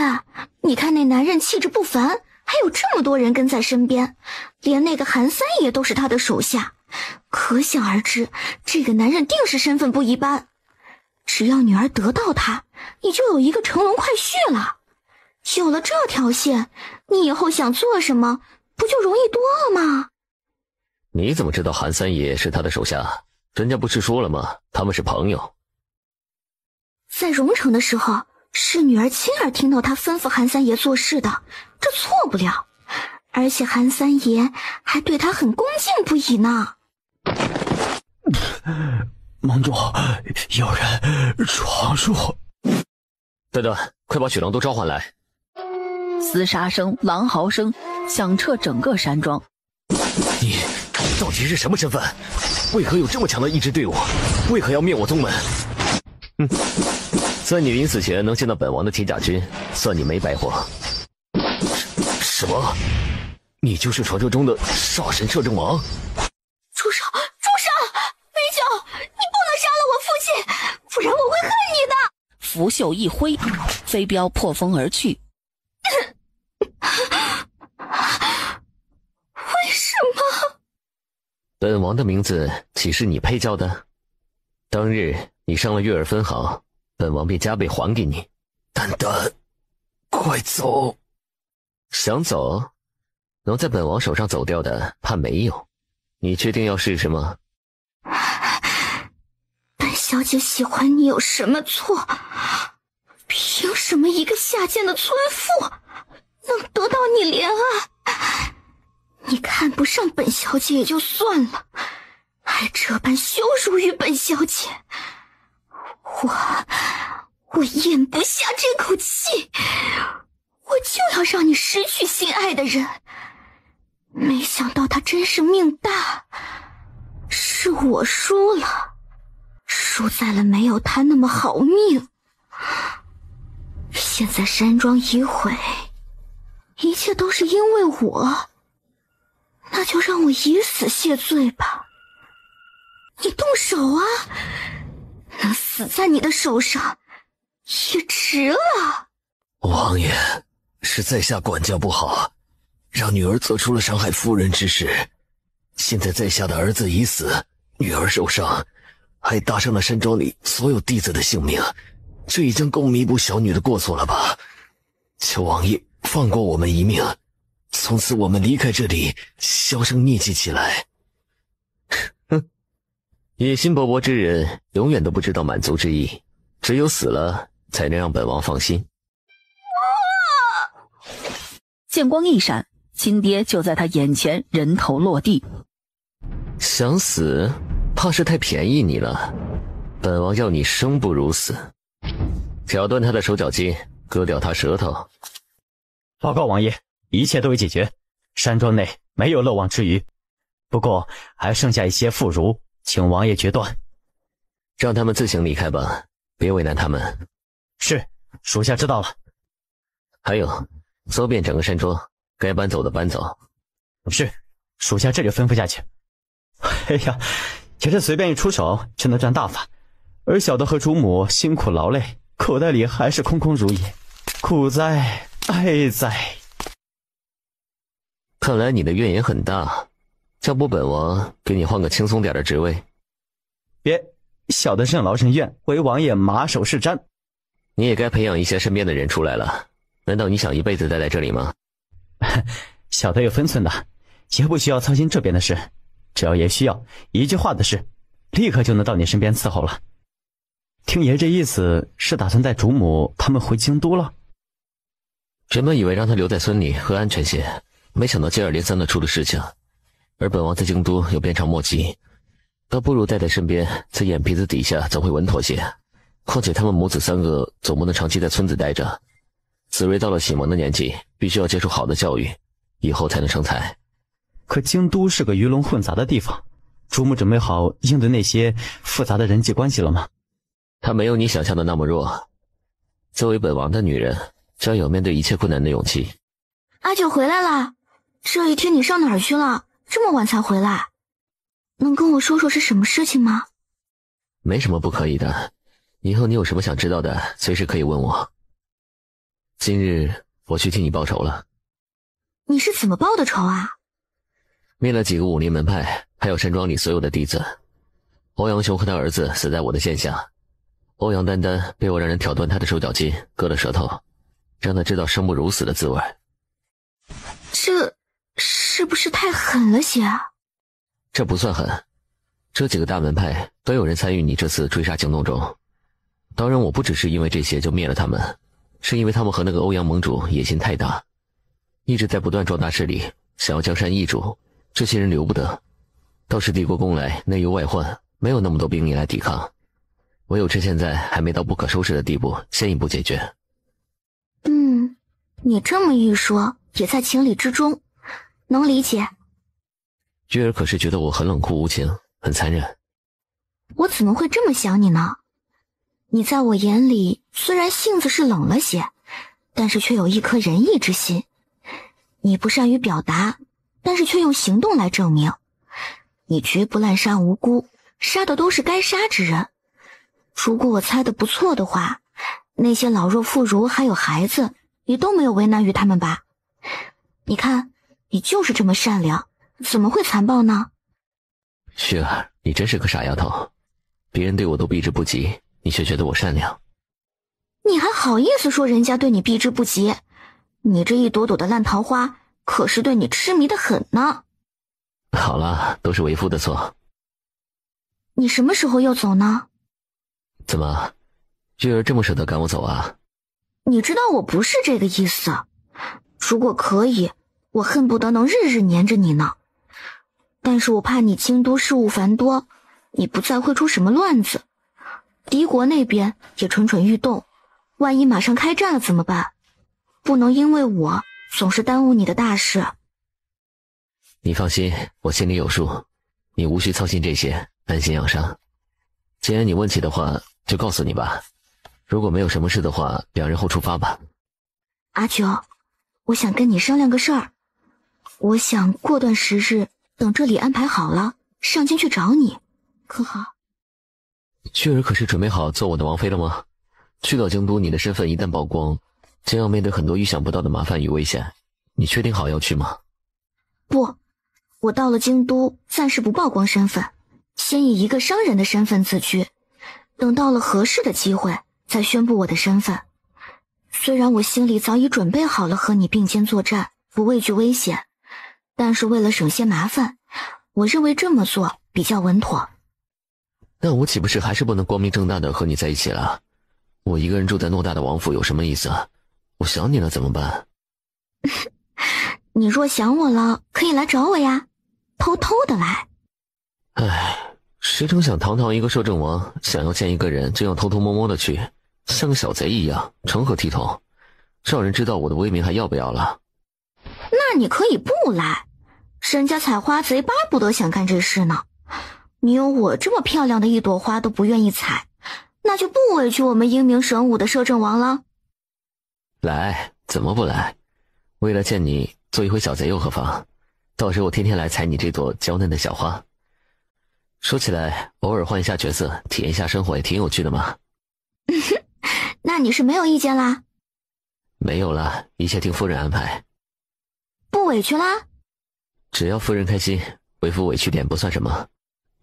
你看那男人气质不凡，还有这么多人跟在身边，连那个韩三爷都是他的手下，可想而知，这个男人定是身份不一般。只要女儿得到他，你就有一个乘龙快婿了。有了这条线，你以后想做什么，不就容易多了吗？你怎么知道韩三爷是他的手下？人家不是说了吗？他们是朋友。在荣城的时候，是女儿亲耳听到他吩咐韩三爷做事的，这错不了。而且韩三爷还对他很恭敬不已呢。盟主，有人闯入。等等，快把许郎都召唤来。厮杀声、狼嚎声响彻整个山庄。你到底是什么身份？为何有这么强的一支队伍？为何要灭我宗门？在你临死前能见到本王的铁甲军，算你没白活。什么？你就是传说中的煞神摄政王？住手！住手！美酒，你不能杀了我父亲，不然我会恨你的。拂袖一挥，飞镖破风而去。为什么？本王的名字岂是你配叫的？当日你伤了月儿分毫，本王便加倍还给你。丹丹，快走！想走？能在本王手上走掉的，怕没有。你确定要试试吗？本小姐喜欢你有什么错？凭什么一个下贱的村妇能得到你怜爱？你看不上本小姐也就算了，还这般羞辱于本小姐，我咽不下这口气，我就要让你失去心爱的人。没想到他真是命大，是我输了，输在了没有他那么好命。现在山庄已毁，一切都是因为我，那就让我以死谢罪吧。你动手啊，能死在你的手上也值了。王爷，是在下管教不好，让女儿做出了伤害夫人之事。现在在下的儿子已死，女儿受伤，还搭上了山庄里所有弟子的性命，这已经够弥补小女的过错了吧？求王爷放过我们一命，从此我们离开这里，销声匿迹起来。哼，野心勃勃之人永远都不知道满足之意，只有死了才能让本王放心。剑光一闪，亲爹就在他眼前人头落地。想死，怕是太便宜你了。本王要你生不如死，挑断他的手脚筋，割掉他舌头。报告王爷，一切都已解决，山庄内没有漏网之鱼，不过还剩下一些妇孺，请王爷决断。让他们自行离开吧，别为难他们。是，属下知道了。还有，搜遍整个山庄，该搬走的搬走。是，属下这就吩咐下去。哎呀，也是随便一出手就能赚大发，而小的和主母辛苦劳累，口袋里还是空空如也，苦哉哀哉。看来你的怨言很大，要不本王给你换个轻松点的职位？别，小的任劳任怨，为王爷马首是瞻。你也该培养一些身边的人出来了，难道你想一辈子待在这里吗？小的有分寸的，也不需要操心这边的事，只要爷需要一句话的事，立刻就能到你身边伺候了。听爷这意思，是打算带主母他们回京都了？原本以为让他留在村里会安全些，没想到接二连三的出了事情，而本王在京都又鞭长莫及，倒不如带在身边，在眼皮子底下总会稳妥些。况且他们母子三个总不能长期在村子待着，子睿到了启蒙的年纪，必须要接受好的教育，以后才能成才。可京都是个鱼龙混杂的地方，主母准备好应对那些复杂的人际关系了吗？她没有你想象的那么弱，作为本王的女人，将有面对一切困难的勇气。阿九回来了，这一天你上哪儿去了？这么晚才回来？能跟我说说是什么事情吗？没什么不可以的，以后你有什么想知道的，随时可以问我。今日我去替你报仇了。你是怎么报的仇啊？灭了几个武林门派，还有山庄里所有的弟子。欧阳雄和他儿子死在我的线下，欧阳丹丹被我让人挑断他的手脚筋，割了舌头，让他知道生不如死的滋味。这是不是太狠了些啊？这不算狠，这几个大门派都有人参与你这次追杀行动中。当然我不只是因为这些就灭了他们，是因为他们和那个欧阳盟主野心太大，一直在不断壮大势力，想要江山易主，这些人留不得。倒是帝国攻来，内忧外患，没有那么多兵力来抵抗，唯有趁现在还没到不可收拾的地步，先一步解决。你这么一说，也在情理之中，能理解。月儿可是觉得我很冷酷无情，很残忍。我怎么会这么想你呢？你在我眼里虽然性子是冷了些，但是却有一颗仁义之心。你不善于表达，但是却用行动来证明。你绝不滥杀无辜，杀的都是该杀之人。如果我猜的不错的话，那些老弱妇孺还有孩子，你都没有为难于他们吧？你看，你就是这么善良，怎么会残暴呢？雪儿，你真是个傻丫头，别人对我都避之不及，你却觉得我善良。你还好意思说人家对你避之不及？你这一朵朵的烂桃花，可是对你痴迷的很呢。好了，都是为夫的错。你什么时候又走呢？怎么，月儿这么舍得赶我走啊？你知道我不是这个意思。如果可以，我恨不得能日日黏着你呢。但是我怕你京都事务繁多，你不再会出什么乱子。敌国那边也蠢蠢欲动，万一马上开战了怎么办？不能因为我总是耽误你的大事。你放心，我心里有数，你无需操心这些，安心养伤。既然你问起的话，就告诉你吧。如果没有什么事的话，2日后出发吧。阿九，我想跟你商量个事儿。我想过段时日，等这里安排好了，上京去找你，可好？旭儿可是准备好做我的王妃了吗？去到京都，你的身份一旦曝光，将要面对很多意想不到的麻烦与危险。你确定好要去吗？不，我到了京都，暂时不曝光身份，先以一个商人的身份自居，等到了合适的机会，再宣布我的身份。虽然我心里早已准备好了和你并肩作战，不畏惧危险，但是为了省些麻烦，我认为这么做比较稳妥。那我岂不是还是不能光明正大的和你在一起了？我一个人住在偌大的王府有什么意思啊？我想你了怎么办？你若想我了，可以来找我呀，偷偷的来。唉，谁成想堂堂一个摄政王，想要见一个人就要偷偷摸摸的去，像个小贼一样，成何体统？让人知道我的威名还要不要了？那你可以不来，人家采花贼巴不得想干这事呢。你有我这么漂亮的一朵花都不愿意采，那就不委屈我们英明神武的摄政王了。来，怎么不来？为了见你，做一回小贼又何妨？到时我天天来采你这朵娇嫩的小花。说起来，偶尔换一下角色，体验一下生活也挺有趣的嘛。那你是没有意见啦？没有了，一切听夫人安排。不委屈啦？只要夫人开心，为夫委屈点不算什么。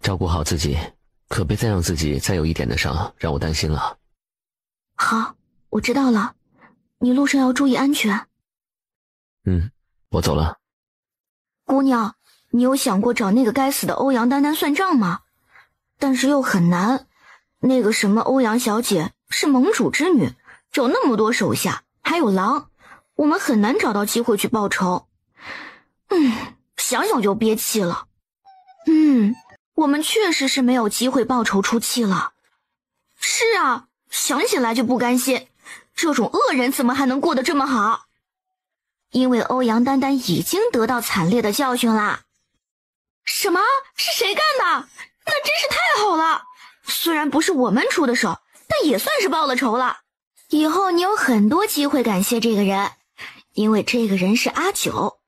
照顾好自己，可别再让自己再有一点的伤，让我担心了。好，我知道了，你路上要注意安全。我走了。姑娘，你有想过找那个该死的欧阳丹丹算账吗？但是又很难，那个什么欧阳小姐是盟主之女，有那么多手下，还有狼，我们很难找到机会去报仇。想想就憋气了。我们确实是没有机会报仇出气了。是啊，想起来就不甘心，这种恶人怎么还能过得这么好？因为欧阳丹丹已经得到惨烈的教训啦。什么？是谁干的？那真是太好了，虽然不是我们出的手，但也算是报了仇了。以后你有很多机会感谢这个人，因为这个人是阿九，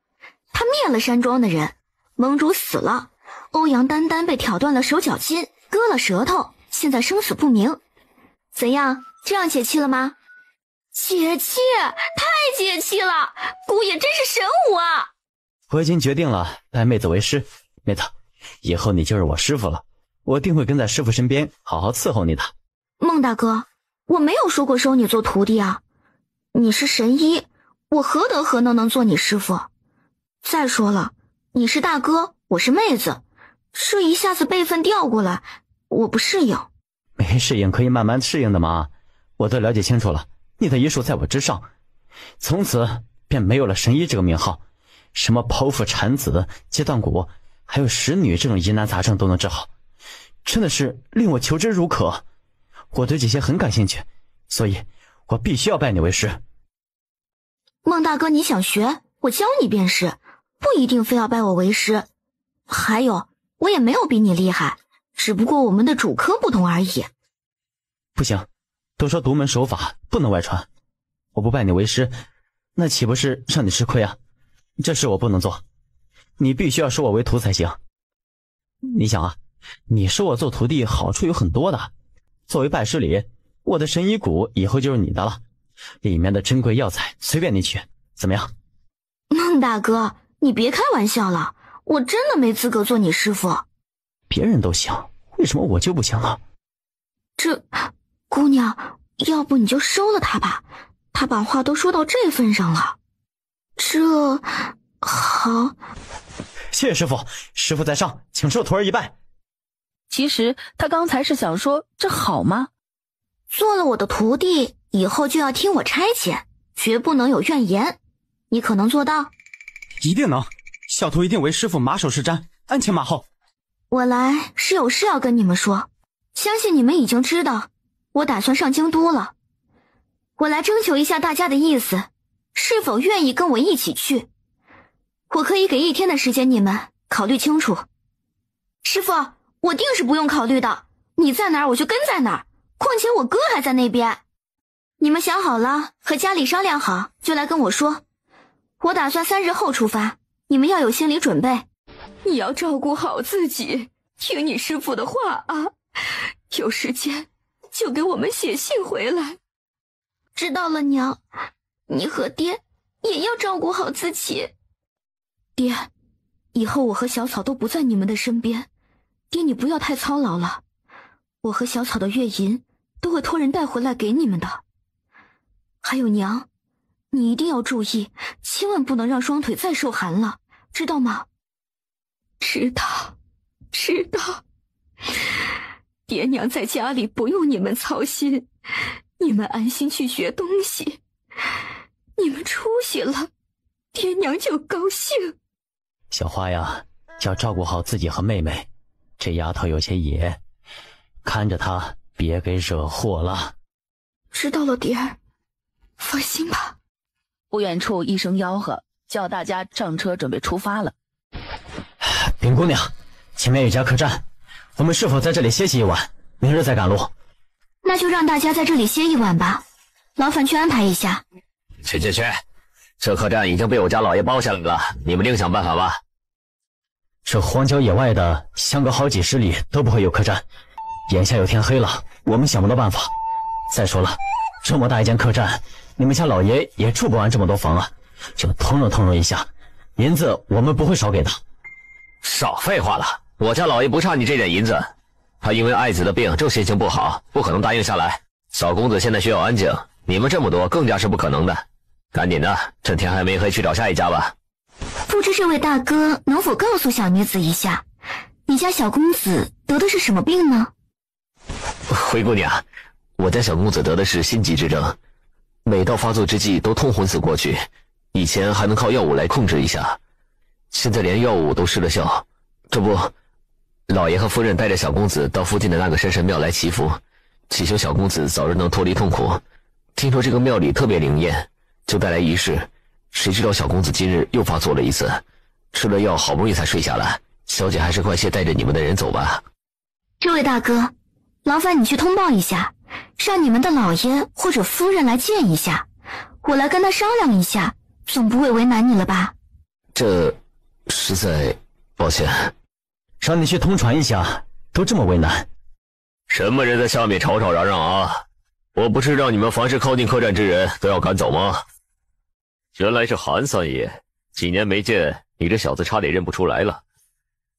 他灭了山庄的人，盟主死了，欧阳丹丹被挑断了手脚筋，割了舌头，现在生死不明。怎样，这样解气了吗？解气，太解气了，姑爷真是神武啊。我已经决定了拜妹子为师，妹子，以后你就是我师傅了，我定会跟在师傅身边好好伺候你的。孟大哥，我没有说过收你做徒弟啊，你是神医，我何德何能能做你师傅？再说了，你是大哥，我是妹子，这一下子辈分调过来，我不适应。没适应可以慢慢适应的嘛，我都了解清楚了，你的医术在我之上，从此便没有了神医这个名号，什么剖腹产子、截断骨，还有使女这种疑难杂症都能治好，真的是令我求之如渴。我对这些很感兴趣，所以我必须要拜你为师。孟大哥，你想学，我教你便是，不一定非要拜我为师。还有，我也没有比你厉害，只不过我们的主科不同而已。不行，都说独门手法不能外传，我不拜你为师，那岂不是让你吃亏啊？这事我不能做，你必须要收我为徒才行。你想啊，你收我做徒弟好处有很多的，作为拜师礼，我的神医谷以后就是你的了，里面的珍贵药材随便你取，怎么样？孟大哥，你别开玩笑了，我真的没资格做你师傅。别人都行，为什么我就不行啊？姑娘，要不你就收了他吧，他把话都说到这份上了。好，谢谢师傅，师傅在上，请受徒儿一拜。其实他刚才是想说这好吗？做了我的徒弟以后就要听我差遣，绝不能有怨言，你可能做到？一定能，小徒一定为师傅马首是瞻，鞍前马后。我来是有事要跟你们说，相信你们已经知道，我打算上京都了。我来征求一下大家的意思，是否愿意跟我一起去？我可以给1天的时间你们考虑清楚。师父，我定是不用考虑的，你在哪儿我就跟在哪儿，况且我哥还在那边。你们想好了，和家里商量好，就来跟我说。我打算3日后出发，你们要有心理准备。你要照顾好自己，听你师父的话啊，有时间就给我们写信回来。知道了，娘，你和爹也要照顾好自己。爹，以后我和小草都不在你们的身边，爹你不要太操劳了，我和小草的月银都会托人带回来给你们的。还有娘，你一定要注意，千万不能让双腿再受寒了，知道吗？知道。爹娘在家里不用你们操心，你们安心去学东西。你们出息了，爹娘就高兴。小花呀，要照顾好自己和妹妹，这丫头有些野，看着她别给惹祸了。知道了，爹儿，放心吧。不远处一声吆喝，叫大家上车准备出发了。冰姑娘，前面有家客栈，我们是否在这里歇息一晚，明日再赶路？那就让大家在这里歇一晚吧，劳烦去安排一下。去，这客栈已经被我家老爷包下来了，你们另想办法吧。这荒郊野外的，相隔好几十里都不会有客栈，眼下又天黑了，我们想不到办法。再说了，这么大一间客栈，你们家老爷也住不完这么多房啊，就通融一下，银子我们不会少给的。少废话了，我家老爷不差你这点银子，他因为爱子的病正心情不好，不可能答应下来。小公子现在需要安静，你们这么多更加是不可能的。赶紧的，趁天还没黑去找下一家吧。不知这位大哥能否告诉小女子一下，你家小公子得的是什么病呢？灰姑娘，我家小公子得的是心悸之症，每到发作之际都痛昏死过去，以前还能靠药物来控制一下，现在连药物都失了效。这不，老爷和夫人带着小公子到附近的那个山神庙来祈福，祈求小公子早日能脱离痛苦。听说这个庙里特别灵验，就带来仪式。谁知道小公子今日又发作了一次，吃了药好不容易才睡下来。小姐还是快些带着你们的人走吧。这位大哥，劳烦你去通报一下，让你们的老爷或者夫人来见一下，我来跟他商量一下，总不会为难你了吧？这实在抱歉，让你去通传一下，都这么为难。什么人在下面吵吵嚷嚷啊？我不是让你们凡是靠近客栈之人都要赶走吗？原来是韩三爷，几年没见，你这小子差点认不出来了。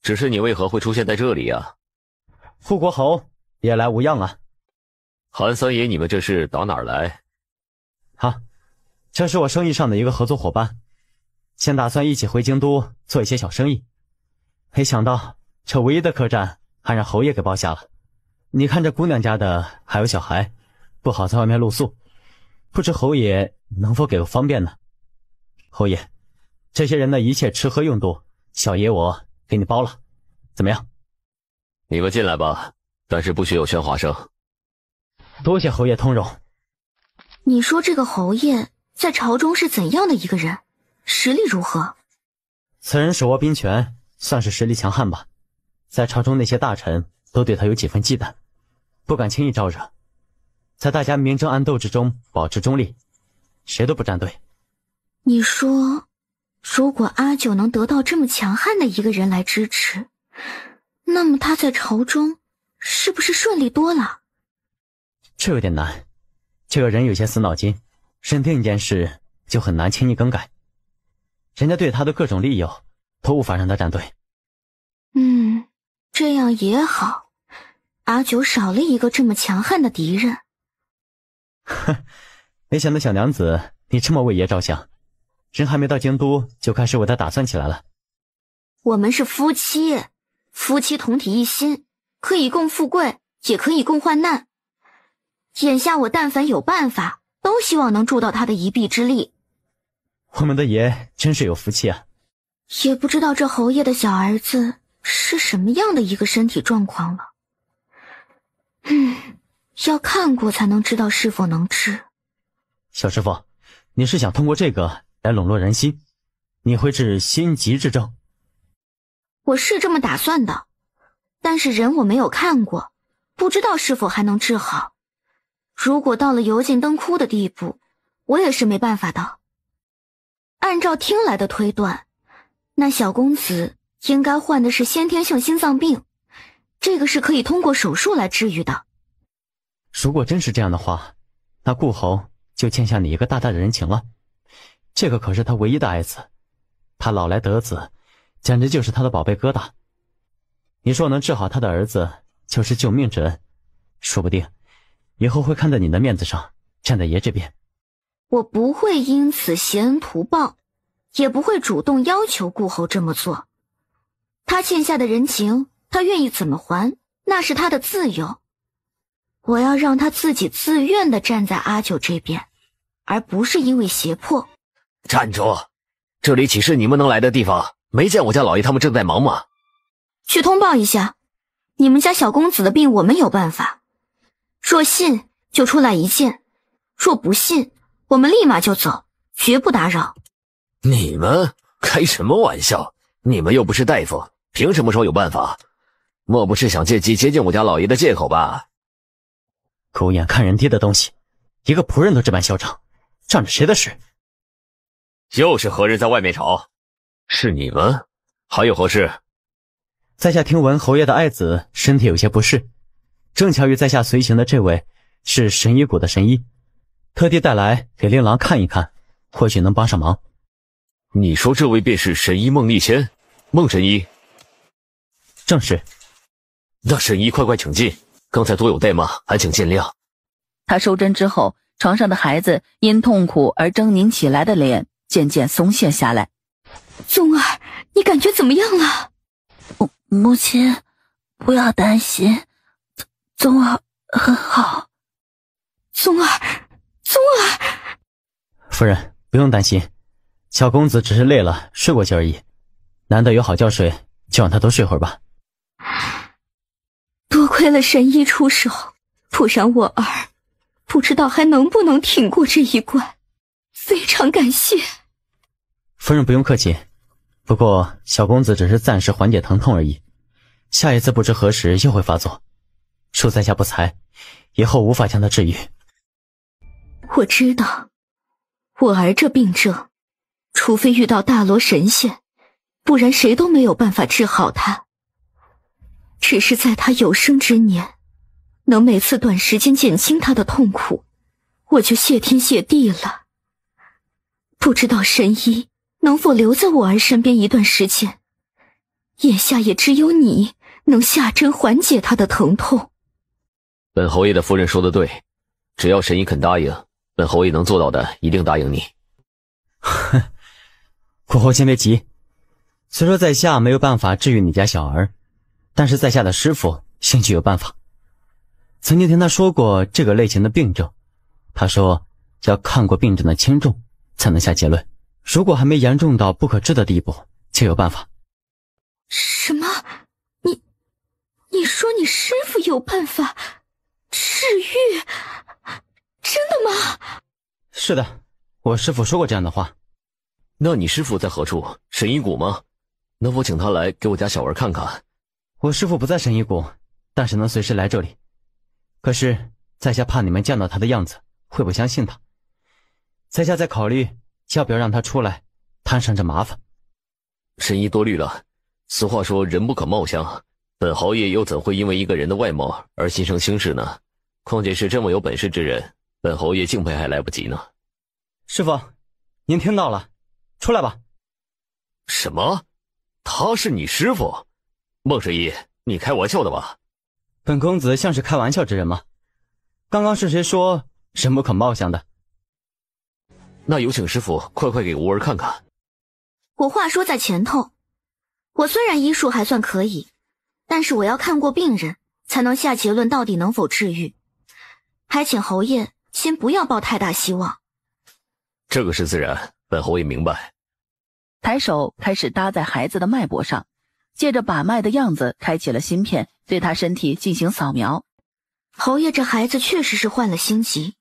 只是你为何会出现在这里啊？护国侯也来无恙啊。韩三爷，你们这是打哪儿来？这是我生意上的一个合作伙伴，先打算一起回京都做一些小生意，没想到这唯一的客栈还让侯爷给包下了。你看这姑娘家的还有小孩，不好在外面露宿，不知侯爷能否给个方便呢？侯爷，这些人的一切吃喝用度，小爷我给你包了，怎么样？你们进来吧，但是不许有喧哗声。多谢侯爷通融。你说这个侯爷在朝中是怎样的一个人？实力如何？此人手握兵权，算是实力强悍吧。在朝中那些大臣都对他有几分忌惮，不敢轻易招惹，在大家明争暗斗之中保持中立，谁都不站队。你说，如果阿九能得到这么强悍的一个人来支持，那么他在朝中是不是顺利多了？这有点难，这个人有些死脑筋，认定一件事就很难轻易更改，人家对他的各种利诱都无法让他站队。这样也好，阿九少了一个这么强悍的敌人。没想到小娘子你这么为爷着想，人还没到京都就开始为他打算起来了。我们是夫妻，夫妻同体一心，可以共富贵，也可以共患难。眼下我但凡有办法，都希望能助到他的一臂之力。我们的爷真是有福气啊。也不知道这侯爷的小儿子是什么样的一个身体状况了。要看过才能知道是否能治。小师傅，你是想通过这个来笼络人心，你会治心疾之症？我是这么打算的，但是人我没有看过，不知道是否还能治好。如果到了油尽灯枯的地步，我也是没办法的。按照听来的推断，那小公子应该患的是先天性心脏病，这个是可以通过手术来治愈的。如果真是这样的话，那顾侯就欠下你一个大大的人情了。这个可是他唯一的爱子，他老来得子，简直就是他的宝贝疙瘩。你说能治好他的儿子，就是救命之恩，说不定以后会看在你的面子上站在爷这边。我不会因此挟恩图报，也不会主动要求顾侯这么做。他欠下的人情，他愿意怎么还，那是他的自由。我要让他自己自愿地站在阿九这边，而不是因为胁迫。站住！这里岂是你们能来的地方？没见我家老爷他们正在忙吗？去通报一下，你们家小公子的病我们有办法。若信就出来一见，若不信我们立马就走，绝不打扰。你们开什么玩笑？你们又不是大夫，凭什么说有办法？莫不是想借机接近我家老爷的借口吧？狗眼看人低的东西，一个仆人都这般嚣张，仗着谁的势？又是何人在外面吵？是你们？还有何事？在下听闻侯爷的爱子身体有些不适，正巧与在下随行的这位是神医谷的神医，特地带来给令郎看一看，或许能帮上忙。你说这位便是神医孟立谦？孟神医？正是。那神医快快请进，刚才多有怠慢，还请见谅。他收针之后，床上的孩子因痛苦而狰狞起来的脸渐渐松懈下来。宗儿，你感觉怎么样了？母亲，不要担心，宗儿很好。宗儿，宗儿！夫人不用担心，小公子只是累了，睡过去而已。难得有好觉睡，就让他多睡会儿吧。多亏了神医出手，不然我儿不知道还能不能挺过这一关。非常感谢。夫人不用客气，不过小公子只是暂时缓解疼痛而已，下一次不知何时又会发作，恕在下不才，以后无法将他治愈。我知道，我儿这病症，除非遇到大罗神仙，不然谁都没有办法治好他。只是在他有生之年，能每次短时间减轻他的痛苦，我就谢天谢地了。不知道神医能否留在我儿身边一段时间，眼下也只有你能下针缓解他的疼痛。本侯爷的夫人说的对，只要神医肯答应，本侯爷能做到的一定答应你。哼，顾侯先别急，虽说在下没有办法治愈你家小儿，但是在下的师父兴许有办法。曾经听他说过这个类型的病症，他说要看过病症的轻重才能下结论，如果还没严重到不可治的地步，就有办法。什么？你说你师父有办法治愈？真的吗？是的，我师父说过这样的话。那你师父在何处？神医谷吗？能否请他来给我家小儿看看？我师父不在神医谷，但是能随时来这里。可是在下怕你们见到他的样子会不相信他，在下在考虑要不要让他出来摊上这麻烦。神医多虑了，俗话说人不可貌相，本侯爷又怎会因为一个人的外貌而心生轻视呢？况且是这么有本事之人，本侯爷敬佩还来不及呢。师父，您听到了，出来吧。什么？他是你师父？孟神医，你开玩笑的吧？本公子像是开玩笑之人吗？刚刚是谁说人不可貌相的？那有请师父快快给吾儿看看。我话说在前头，我虽然医术还算可以，但是我要看过病人才能下结论到底能否治愈，还请侯爷先不要抱太大希望。这个是自然，本侯爷明白。抬手开始搭在孩子的脉搏上，借着把脉的样子开启了芯片，对他身体进行扫描。侯爷这孩子确实是患了心疾，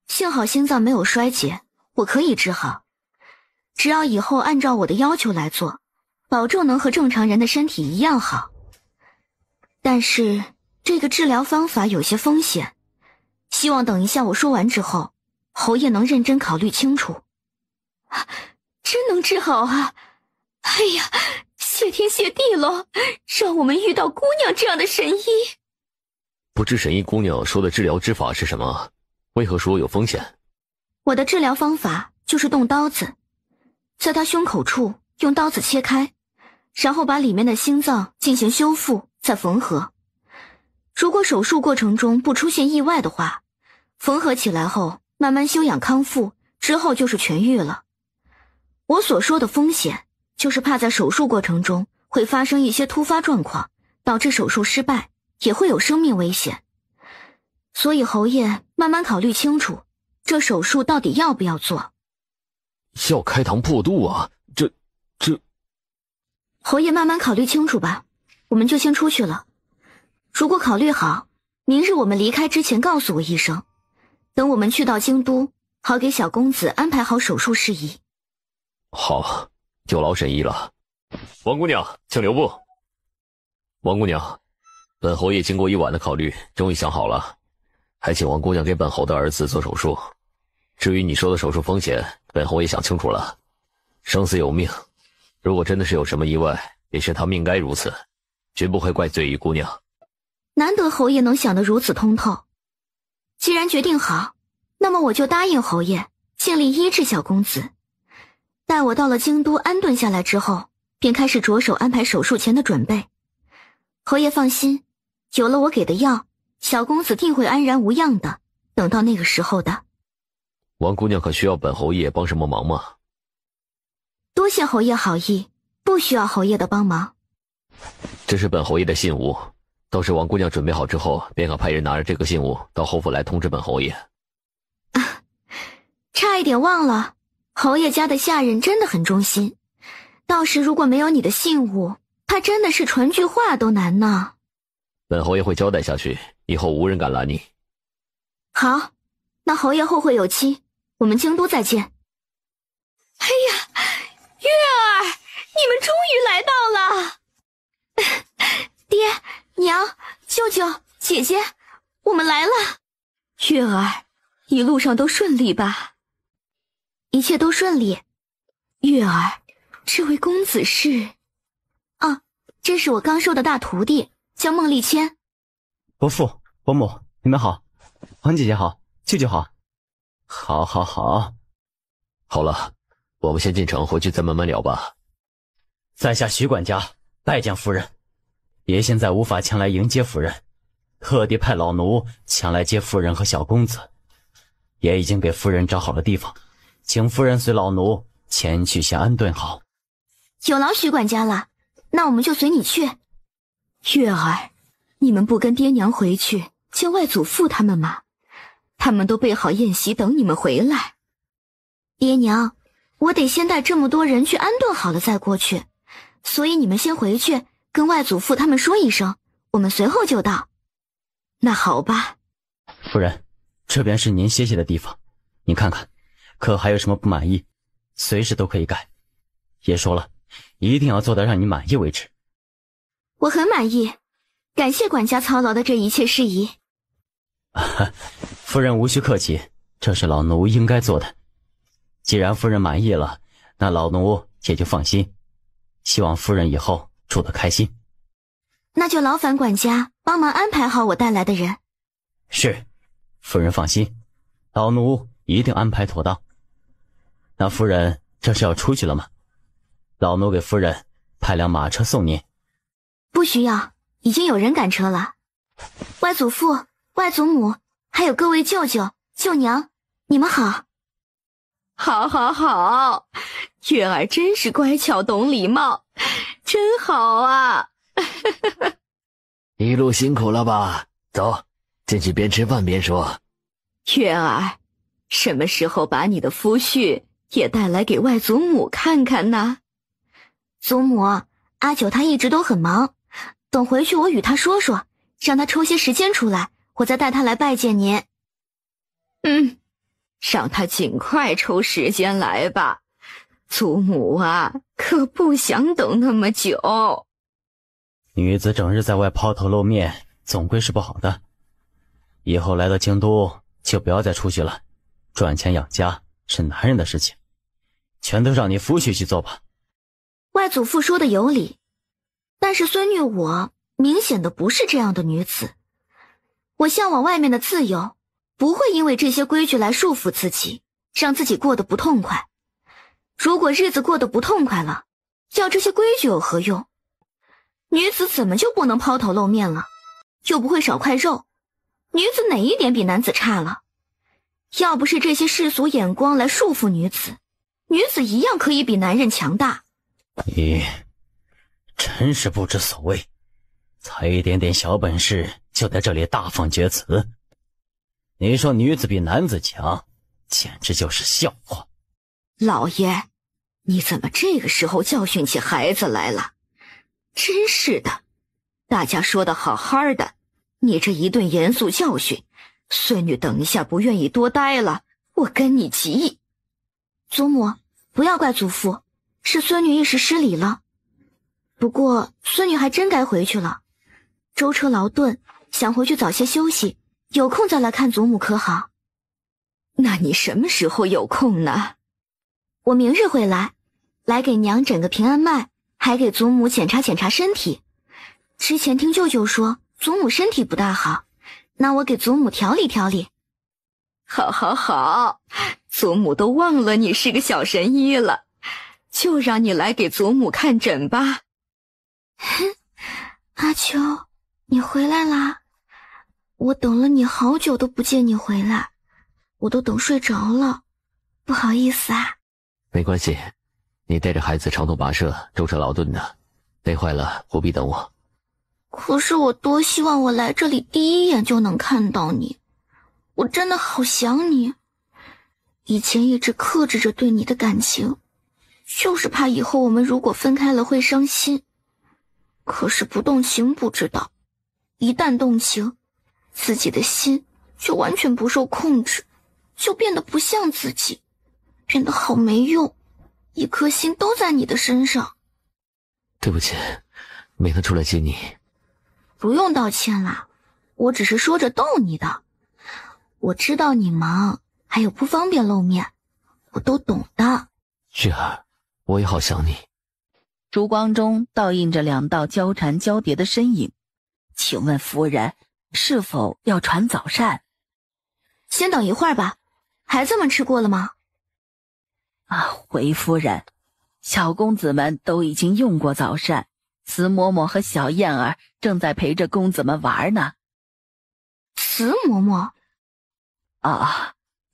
幸好心脏没有衰竭，我可以治好，只要以后按照我的要求来做，保证能和正常人的身体一样好。但是这个治疗方法有些风险，希望等一下我说完之后，侯爷能认真考虑清楚。真能治好啊！哎呀，谢天谢地了，让我们遇到姑娘这样的神医。不知神医姑娘说的治疗之法是什么？为何说有风险？我的治疗方法就是动刀子，在他胸口处用刀子切开，然后把里面的心脏进行修复再缝合。如果手术过程中不出现意外的话，缝合起来后慢慢休养康复，之后就是痊愈了。我所说的风险，就是怕在手术过程中会发生一些突发状况，导致手术失败，也会有生命危险。所以侯爷慢慢考虑清楚，这手术到底要不要做。要开膛破肚啊，这侯爷慢慢考虑清楚吧，我们就先出去了。如果考虑好，明日我们离开之前告诉我一声，等我们去到京都，好给小公子安排好手术事宜。好，就劳神医了。王姑娘，请留步。王姑娘，本侯爷经过一晚的考虑，终于想好了，还请王姑娘给本侯的儿子做手术。至于你说的手术风险，本侯也想清楚了。生死有命，如果真的是有什么意外，也是他命该如此，绝不会怪罪于姑娘。难得侯爷能想得如此通透。既然决定好，那么我就答应侯爷，尽力医治小公子。待我到了京都安顿下来之后，便开始着手安排手术前的准备。侯爷放心，有了我给的药，小公子定会安然无恙的，等到那个时候的。王姑娘可需要本侯爷帮什么忙吗？多谢侯爷好意，不需要侯爷的帮忙。这是本侯爷的信物，到时王姑娘准备好之后，便可派人拿着这个信物到侯府来通知本侯爷。差一点忘了，侯爷家的下人真的很忠心，到时如果没有你的信物，怕真的是传句话都难呢。本侯爷会交代下去，以后无人敢拦你。好，那侯爷后会有期，我们京都再见。哎呀，月儿，你们终于来到了！爹娘、舅舅、姐姐，我们来了。月儿，一路上都顺利吧？一切都顺利。月儿，这位公子是？啊，这是我刚收的大徒弟，叫孟丽谦。伯父、伯母，你们好，王姐姐好，舅舅好。好，好了，我们先进城，回去再慢慢聊吧。在下徐管家拜见夫人。爷现在无法前来迎接夫人，特地派老奴前来接夫人和小公子。爷已经给夫人找好了地方，请夫人随老奴前去先安顿好。有劳徐管家了，那我们就随你去。月儿，你们不跟爹娘回去见外祖父他们吗？他们都备好宴席等你们回来。爹娘，我得先带这么多人去安顿好了再过去，所以你们先回去跟外祖父他们说一声，我们随后就到。那好吧。夫人，这边是您歇息的地方，您看看，可还有什么不满意，随时都可以改。爷说了，一定要做到让你满意为止。我很满意，感谢管家操劳的这一切事宜。夫人无需客气，这是老奴应该做的。既然夫人满意了，那老奴也就放心。希望夫人以后住得开心。那就劳烦管家帮忙安排好我带来的人。是，夫人放心，老奴一定安排妥当。那夫人这是要出去了吗？老奴给夫人派辆马车送您。不需要，已经有人赶车了。外祖父、外祖母，还有各位舅舅、舅娘，你们好。好，月儿真是乖巧懂礼貌，真好啊。一路辛苦了吧？走，进去边吃饭边说。月儿，什么时候把你的夫婿也带来给外祖母看看呢？祖母，阿九他一直都很忙，等回去我与他说说，让他抽些时间出来，我再带他来拜见您。让他尽快抽时间来吧。祖母啊，可不想等那么久。女子整日在外抛头露面，总归是不好的。以后来到京都，就不要再出去了。赚钱养家是男人的事情，全都让你夫婿去做吧。外祖父说的有理，但是孙女我明显的不是这样的女子。我向往外面的自由，不会因为这些规矩来束缚自己，让自己过得不痛快。如果日子过得不痛快了，要这些规矩有何用？女子怎么就不能抛头露面了？又不会少块肉，女子哪一点比男子差了？要不是这些世俗眼光来束缚女子，女子一样可以比男人强大。你真是不知所谓，才一点点小本事就在这里大放厥词。你说女子比男子强，简直就是笑话。老爷，你怎么这个时候教训起孩子来了？真是的，大家说的好好的，你这一顿严肃教训，孙女等一下不愿意多待了，我跟你急。祖母，不要怪祖父，是孙女一时失礼了。不过孙女还真该回去了，舟车劳顿，想回去早些休息，有空再来看祖母可好？那你什么时候有空呢？我明日会来给娘诊个平安脉，还给祖母检查检查身体。之前听舅舅说祖母身体不大好，那我给祖母调理调理。好好好，祖母都忘了你是个小神医了，就让你来给祖母看诊吧。阿秋，你回来啦！我等了你好久都不见你回来，我都等睡着了，不好意思啊。没关系，你带着孩子长途跋涉，舟车劳顿的，累坏了不必等我。可是我多希望我来这里第一眼就能看到你，我真的好想你。以前一直克制着对你的感情，就是怕以后我们如果分开了会伤心。可是不动情不知道，一旦动情，自己的心就完全不受控制，就变得不像自己，变得好没用，一颗心都在你的身上。对不起，没能出来接你。不用道歉啦，我只是说着逗你的。我知道你忙，还有不方便露面，我都懂的。月儿，我也好想你。烛光中倒映着两道交缠交叠的身影。请问夫人，是否要传早膳？先等一会儿吧，孩子们吃过了吗？回夫人，小公子们都已经用过早膳，慈嬷嬷和小燕儿正在陪着公子们玩呢。慈嬷嬷？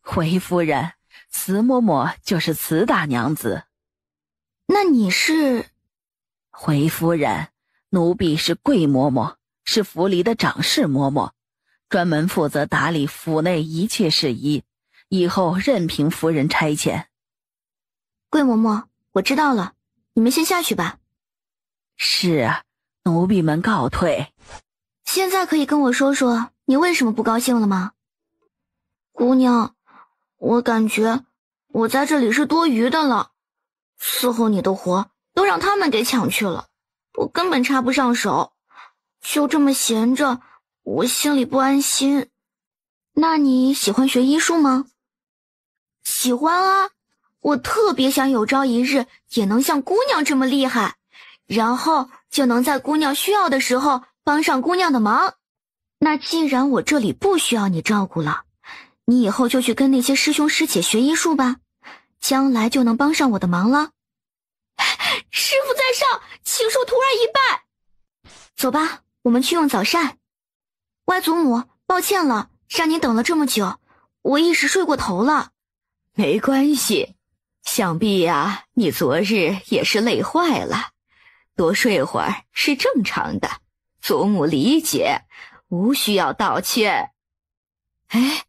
回夫人，慈嬷嬷就是慈大娘子。那你是？回夫人，奴婢是桂嬷嬷，是府里的长侍嬷嬷，专门负责打理府内一切事宜，以后任凭夫人差遣。桂嬷嬷，我知道了，你们先下去吧。是啊，奴婢们告退。现在可以跟我说说你为什么不高兴了吗？姑娘，我感觉我在这里是多余的了，伺候你的活都让他们给抢去了，我根本插不上手，就这么闲着，我心里不安心。那你喜欢学医术吗？喜欢啊，我特别想有朝一日也能像姑娘这么厉害，然后就能在姑娘需要的时候帮上姑娘的忙。那既然我这里不需要你照顾了，你以后就去跟那些师兄师姐学医术吧，将来就能帮上我的忙了。师父在上，请受徒儿一拜。走吧，我们去用早膳。外祖母，抱歉了，让您等了这么久，我一时睡过头了。没关系，想必呀，你昨日也是累坏了，多睡会儿是正常的，祖母理解，无需要道歉。哎，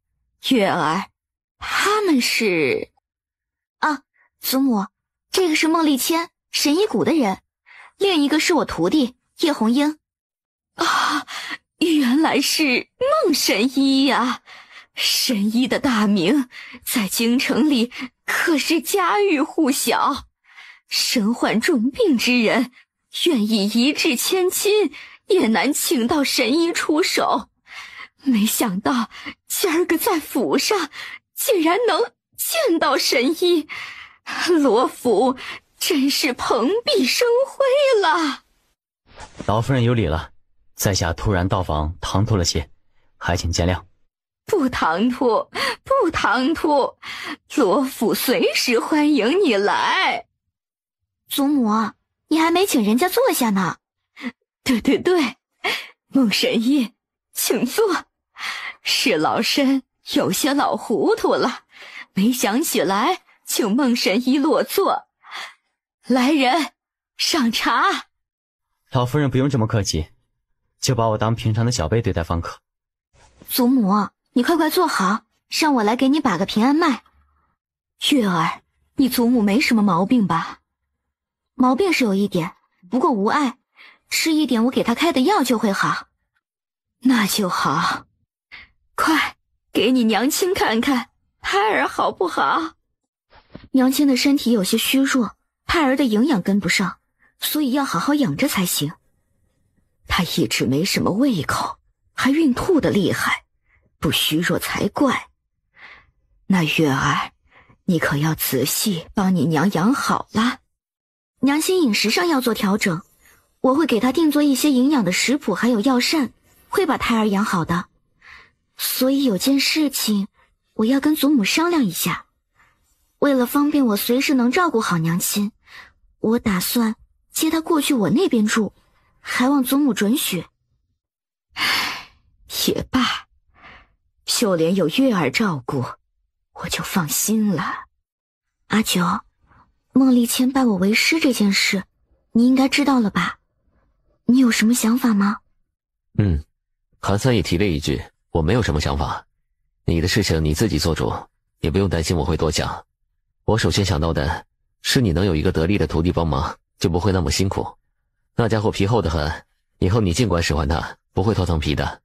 月儿，他们是？祖母，这个是孟丽谦，神医谷的人，另一个是我徒弟叶红英。原来是孟神医呀，神医的大名在京城里可是家喻户晓，身患重病之人愿意一掷千金也难请到神医出手。没想到今儿个在府上竟然能见到神医，罗府真是蓬荜生辉了。老夫人有礼了，在下突然到访唐突了些，还请见谅。不唐突，不唐突，罗府随时欢迎你来。祖母，你还没请人家坐下呢。对，孟神医，请坐。是老身有些老糊涂了，没想起来，请孟神医落座。来人，上茶。老夫人不用这么客气，就把我当平常的小辈对待方可。祖母，你快坐好，让我来给你把个平安脉。月儿，你祖母没什么毛病吧？毛病是有一点，不过无碍，吃一点我给她开的药就会好。那就好。快，给你娘亲看看，胎儿好不好？娘亲的身体有些虚弱，胎儿的营养跟不上，所以要好好养着才行。她一直没什么胃口，还孕吐的厉害，不虚弱才怪。那月儿，你可要仔细帮你娘养好了。娘亲饮食上要做调整，我会给她定做一些营养的食谱，还有药膳，会把胎儿养好的。所以有件事情我要跟祖母商量一下，为了方便我随时能照顾好娘亲，我打算接她过去我那边住，还望祖母准许。也罢，秀莲有月儿照顾，我就放心了。阿九，孟丽谦拜我为师这件事，你应该知道了吧？你有什么想法吗？韩三也提了一句，我没有什么想法，你的事情你自己做主，也不用担心我会多想。我首先想到的是你能有一个得力的徒弟帮忙，就不会那么辛苦。那家伙皮厚得很，以后你尽管使唤他，不会脱层皮的。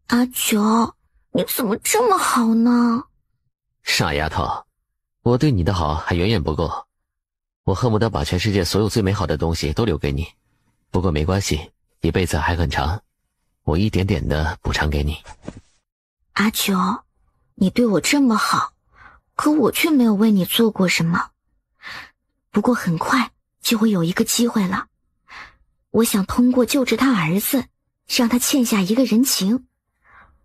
阿九，你怎么这么好呢？傻丫头，我对你的好还远远不够，我恨不得把全世界所有最美好的东西都留给你。不过没关系，一辈子还很长，我一点点的补偿给你。阿九，你对我这么好，可我却没有为你做过什么。不过很快就会有一个机会了，我想通过救治他儿子，让他欠下一个人情，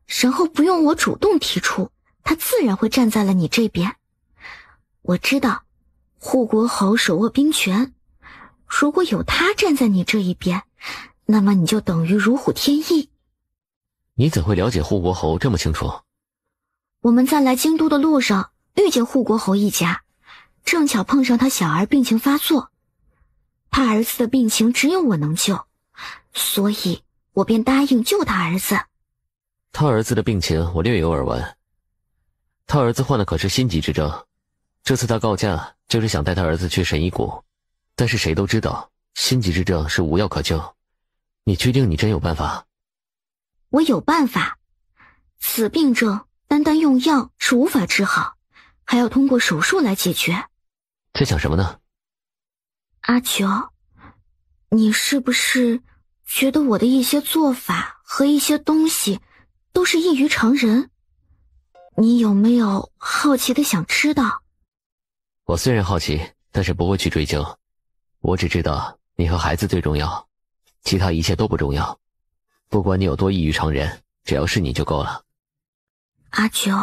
然后不用我主动提出，他自然会站在了你这边。我知道护国侯手握兵权，如果有他站在你这一边，那么你就等于如虎添翼。你怎会了解护国侯这么清楚？我们在来京都的路上遇见护国侯一家，正巧碰上他小儿病情发作，他儿子的病情只有我能救，所以我便答应救他儿子。他儿子的病情我略有耳闻，他儿子患的可是心疾之症，这次他告假就是想带他儿子去神医谷，但是谁都知道心疾之症是无药可救，你确定你真有办法？我有办法，此病症单单用药是无法治好，还要通过手术来解决。在想什么呢？阿九，你是不是觉得我的一些做法和一些东西都是异于常人？你有没有好奇的想知道？我虽然好奇，但是不会去追究，我只知道你和孩子最重要，其他一切都不重要。不管你有多异于常人，只要是你就够了。阿九，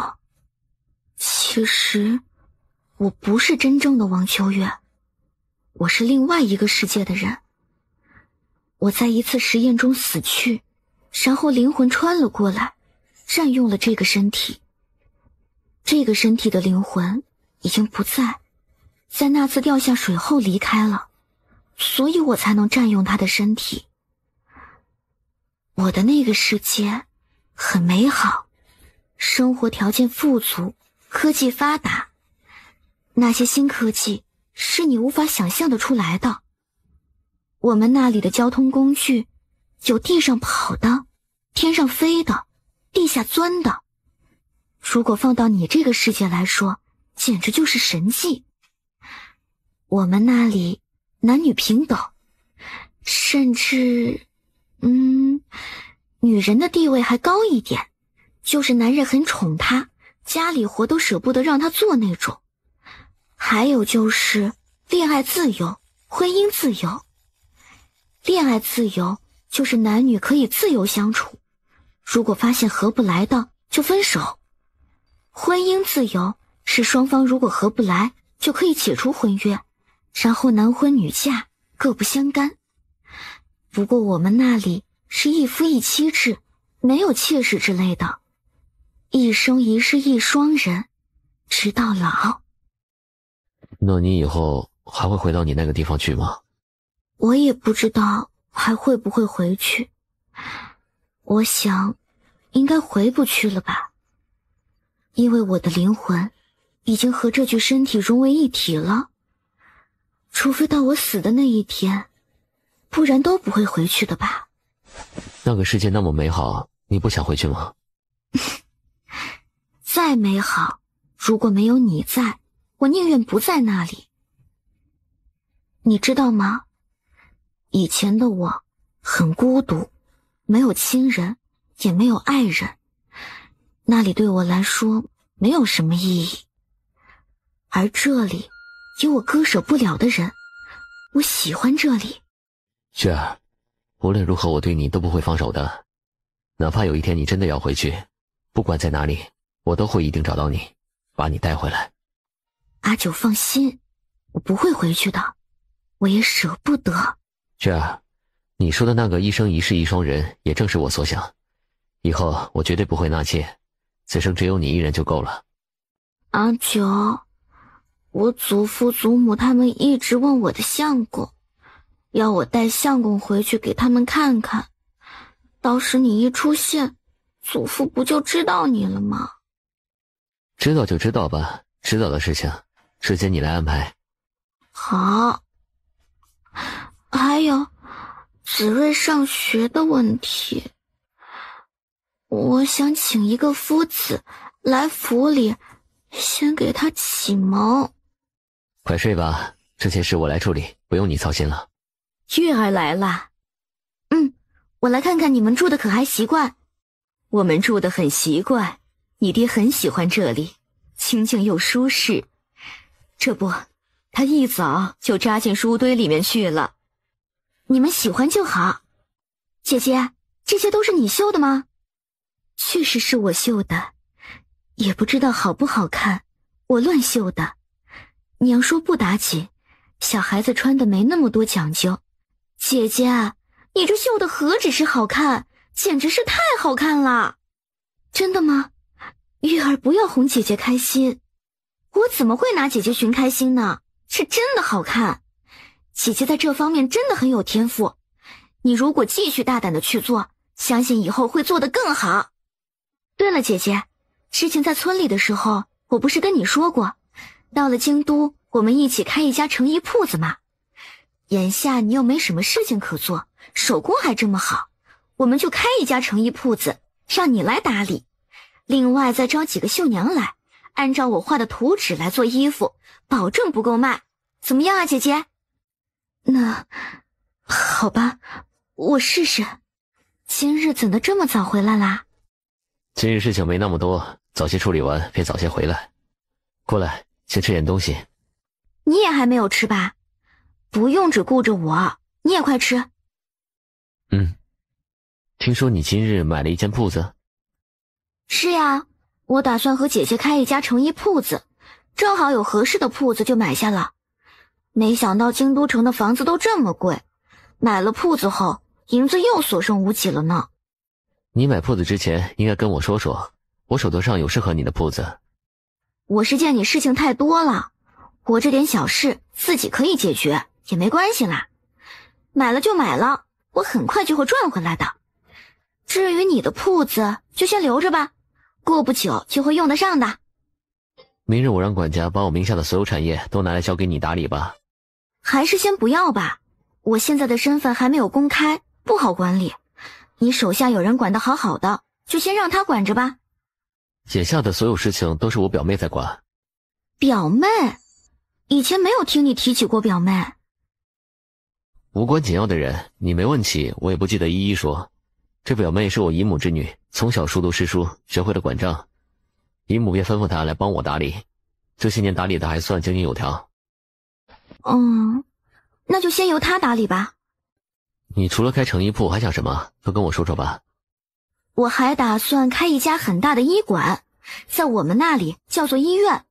其实我不是真正的王秋月，我是另外一个世界的人。我在一次实验中死去，然后灵魂穿了过来，占用了这个身体。这个身体的灵魂已经不在，在那次掉下水后离开了，所以我才能占用他的身体。我的那个世界很美好，生活条件富足，科技发达，那些新科技是你无法想象得出来的。我们那里的交通工具有地上跑的，天上飞的，地下钻的，如果放到你这个世界来说，简直就是神迹。我们那里男女平等，甚至女人的地位还高一点，就是男人很宠她，家里活都舍不得让她做那种。还有就是恋爱自由，婚姻自由。恋爱自由就是男女可以自由相处，如果发现合不来的就分手。婚姻自由是双方如果合不来就可以解除婚约，然后男婚女嫁，各不相干。不过我们那里是一夫一妻制，没有妾室之类的，一生一世一双人，直到老。那你以后还会回到你那个地方去吗？我也不知道还会不会回去，我想应该回不去了吧，因为我的灵魂已经和这具身体融为一体了，除非到我死的那一天，不然都不会回去的吧。那个世界那么美好，你不想回去吗？再美好，如果没有你在，我宁愿不在那里。你知道吗？以前的我很孤独，没有亲人，也没有爱人，那里对我来说没有什么意义。而这里有我割舍不了的人，我喜欢这里。雪儿，无论如何我对你都不会放手的，哪怕有一天你真的要回去，不管在哪里，我都会一定找到你，把你带回来。阿九放心，我不会回去的，我也舍不得。雪儿，你说的那个一生一世一双人，也正是我所想。以后我绝对不会纳妾，此生只有你一人就够了。阿九，我祖父祖母他们一直问我的相公，要我带相公回去给他们看看，到时你一出现，祖父不就知道你了吗？知道就知道吧，迟早的事情，时间你来安排。好。还有子睿上学的问题，我想请一个夫子来府里，先给他启蒙。快睡吧，这些事我来处理，不用你操心了。月儿来了。我来看看你们住的可还习惯。我们住得很习惯，你爹很喜欢这里，清静又舒适。这不，他一早就扎进书堆里面去了。你们喜欢就好。姐姐，这些都是你绣的吗？确实是我绣的，也不知道好不好看，我乱绣的。娘说不打紧，小孩子穿的没那么多讲究。姐姐，你这绣的何止是好看，简直是太好看了。真的吗？玉儿不要哄姐姐开心，我怎么会拿姐姐寻开心呢？是真的好看。姐姐在这方面真的很有天赋，你如果继续大胆的去做，相信以后会做得更好。对了，姐姐，之前在村里的时候，我不是跟你说过，到了京都，我们一起开一家成衣铺子吗？眼下你又没什么事情可做，手工还这么好，我们就开一家成衣铺子，让你来打理。另外再招几个绣娘来，按照我画的图纸来做衣服，保证不够卖。怎么样啊，姐姐？那好吧，我试试。今日怎的这么早回来啦？今日事情没那么多，早些处理完便早些回来。过来，先吃点东西。你也还没有吃吧？不用只顾着我，你也快吃。听说你今日买了一间铺子？是呀，我打算和姐姐开一家成衣铺子，正好有合适的铺子就买下了。没想到京都城的房子都这么贵，买了铺子后，银子又所剩无几了呢。你买铺子之前应该跟我说说，我手头上有适合你的铺子。我是见你事情太多了，我这点小事自己可以解决，也没关系啦。买了就买了，我很快就会赚回来的。至于你的铺子，就先留着吧，过不久就会用得上的。明日我让管家把我名下的所有产业都拿来交给你打理吧。还是先不要吧，我现在的身份还没有公开，不好管理。你手下有人管得好好的，就先让他管着吧。眼下的所有事情都是我表妹在管。表妹？以前没有听你提起过表妹。无关紧要的人，你没问起，我也不记得一一说。这表妹是我姨母之女，从小熟读诗书，学会了管账。姨母便吩咐她来帮我打理，这些年打理的还算井井有条。那就先由她打理吧。你除了开成衣铺还想什么？都跟我说说吧。我还打算开一家很大的医馆，在我们那里叫做医院，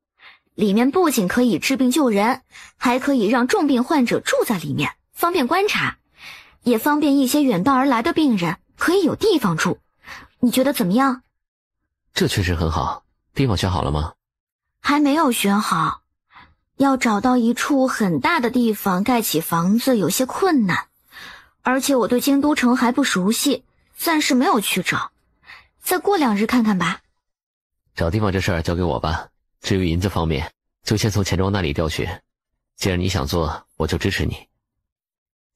里面不仅可以治病救人，还可以让重病患者住在里面，方便观察，也方便一些远道而来的病人可以有地方住。你觉得怎么样？这确实很好。地方选好了吗？还没有选好，要找到一处很大的地方盖起房子有些困难，而且我对京都城还不熟悉，暂时没有去找，再过2日看看吧。找地方这事儿交给我吧，至于银子方面，就先从钱庄那里调取。既然你想做，我就支持你。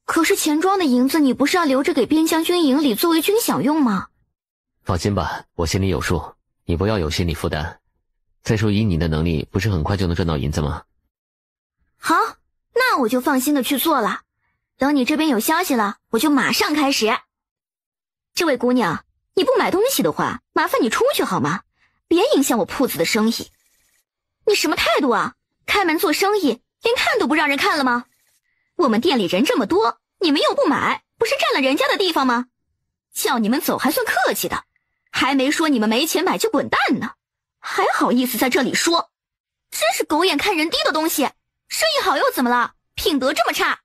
可是钱庄的银子你不是要留着给边疆军营里作为军饷用吗？放心吧，我心里有数，你不要有心理负担。再说以你的能力，不是很快就能赚到银子吗？好，那我就放心的去做了。等你这边有消息了，我就马上开始。这位姑娘，你不买东西的话，麻烦你出去好吗？别影响我铺子的生意。你什么态度啊？开门做生意，连看都不让人看了吗？我们店里人这么多，你们又不买，不是占了人家的地方吗？叫你们走还算客气的，还没说你们没钱买就滚蛋呢，还好意思在这里说，真是狗眼看人低的东西。生意好又怎么了？品德这么差？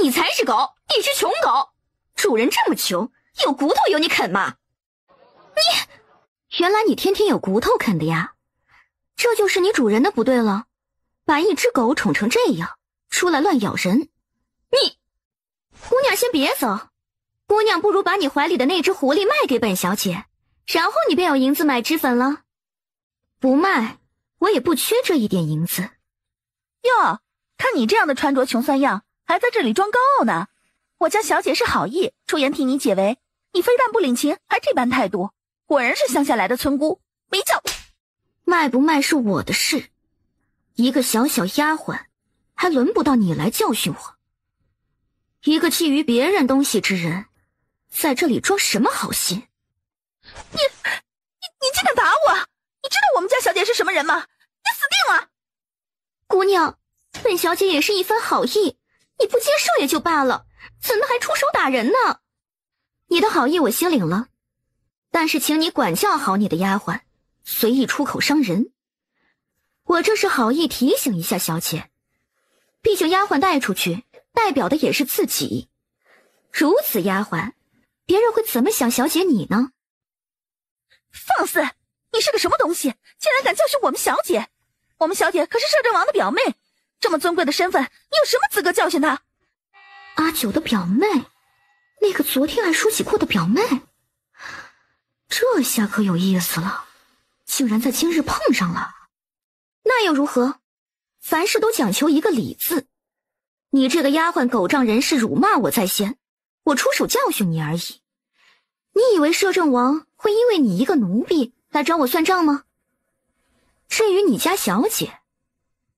你才是狗，你是穷狗，主人这么穷，有骨头有你啃吗？原来你天天有骨头啃的呀，这就是你主人的不对了，把一只狗宠成这样，出来乱咬人。你，姑娘先别走，姑娘不如把你怀里的那只狐狸卖给本小姐，然后你便有银子买脂粉了。不卖，我也不缺这一点银子。哟，看你这样的穿着穷酸样，还在这里装高傲呢。我家小姐是好意，出言替你解围，你非但不领情，还这般态度，果然是乡下来的村姑，没教。卖不卖是我的事，一个小小丫鬟，还轮不到你来教训我。一个觊觎别人东西之人，在这里装什么好心？你竟敢打我！你知道我们家小姐是什么人吗？你死定了！姑娘，本小姐也是一番好意，你不接受也就罢了，怎的还出手打人呢？你的好意我心领了，但是请你管教好你的丫鬟，随意出口伤人。我这是好意提醒一下小姐，毕竟丫鬟带出去，代表的也是自己。如此丫鬟，别人会怎么想小姐你呢？放肆！你是个什么东西，竟然敢教训我们小姐？我们小姐可是摄政王的表妹，这么尊贵的身份，你有什么资格教训她？阿九的表妹，那个昨天还说起过的表妹，这下可有意思了，竟然在今日碰上了。那又如何？凡事都讲求一个理字。你这个丫鬟狗仗人势，辱骂我在先，我出手教训你而已。你以为摄政王会因为你一个奴婢来找我算账吗？至于你家小姐，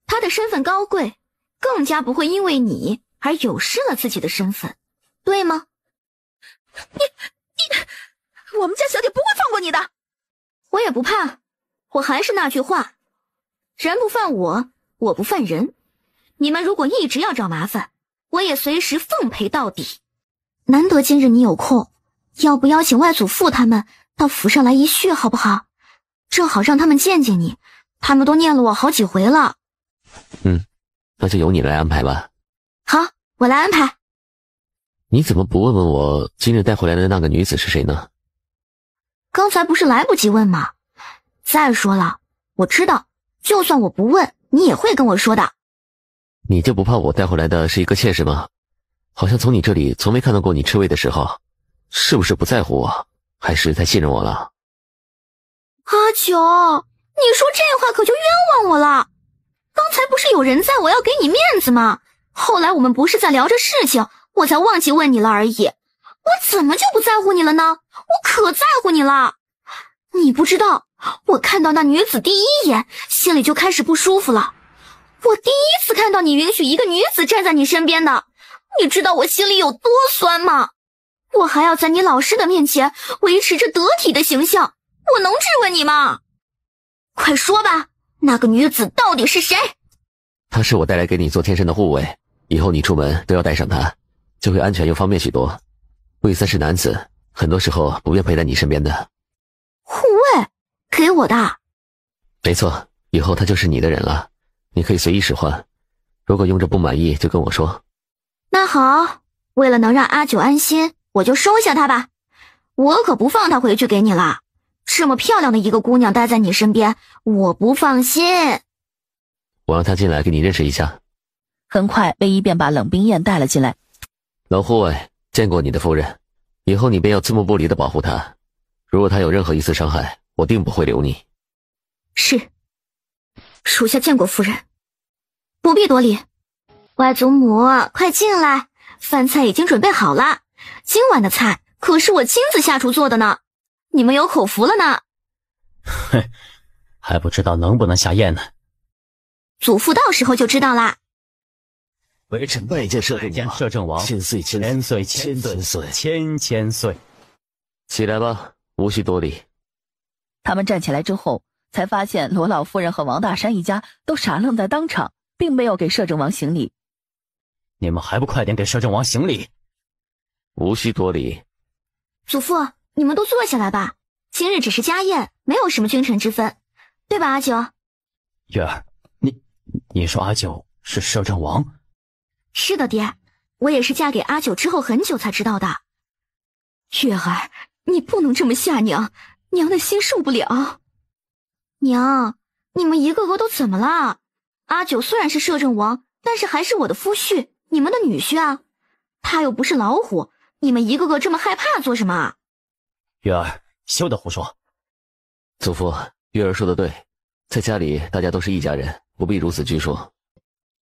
她的身份高贵，更加不会因为你而有失了自己的身份，对吗？我们家小姐不会放过你的。我也不怕，我还是那句话，人不犯我，我不犯人。你们如果一直要找麻烦，我也随时奉陪到底。难得今日你有空，要不邀请外祖父他们到府上来一叙好不好？正好让他们见见你，他们都念了我好几回了。那就由你来安排吧。好，我来安排。你怎么不问问我今日带回来的那个女子是谁呢？刚才不是来不及问吗？再说了，我知道，就算我不问，你也会跟我说的。你就不怕我带回来的是一个妾室吗？好像从你这里从没看到过你吃味的时候，是不是不在乎我，还是太信任我了？阿九，你说这话可就冤枉我了。刚才不是有人在，我要给你面子吗？后来我们不是在聊着事情，我才忘记问你了而已。我怎么就不在乎你了呢？我可在乎你了。你不知道，我看到那女子第一眼，心里就开始不舒服了。我第一次看到你允许一个女子站在你身边的，你知道我心里有多酸吗？我还要在你老师的面前维持着得体的形象，我能质问你吗？快说吧，那个女子到底是谁？她是我带来给你做贴身的护卫，以后你出门都要带上她，就会安全又方便许多。魏三是男子，很多时候不愿陪在你身边的。护卫？给我的？没错，以后他就是你的人了，你可以随意使唤，如果用着不满意就跟我说。那好，为了能让阿九安心，我就收下他吧，我可不放他回去给你了。这么漂亮的一个姑娘待在你身边，我不放心。我让他进来给你认识一下。很快魏一便把冷冰燕带了进来。老护卫，见过你的夫人，以后你便要寸步不离地保护她，如果她有任何一丝伤害，我定不会留你。是，属下见过夫人，不必多礼。外祖母，快进来，饭菜已经准备好了，今晚的菜可是我亲自下厨做的呢，你们有口福了呢。哼，还不知道能不能下咽呢。祖父到时候就知道啦。微臣拜见摄政王，千岁千岁千岁千岁。起来吧，无需多礼。他们站起来之后，才发现罗老夫人和王大山一家都傻愣在当场，并没有给摄政王行礼。你们还不快点给摄政王行礼？无需多礼。祖父，你们都坐下来吧，今日只是家宴，没有什么君臣之分，对吧，阿九？月儿，你说阿九是摄政王？是的，爹，我也是嫁给阿九之后很久才知道的。月儿，你不能这么吓娘，娘的心受不了。娘，你们一个个都怎么了？阿九虽然是摄政王，但是还是我的夫婿，你们的女婿啊。他又不是老虎，你们一个个这么害怕做什么？月儿，休得胡说。祖父，月儿说的对，在家里大家都是一家人，不必如此拘束。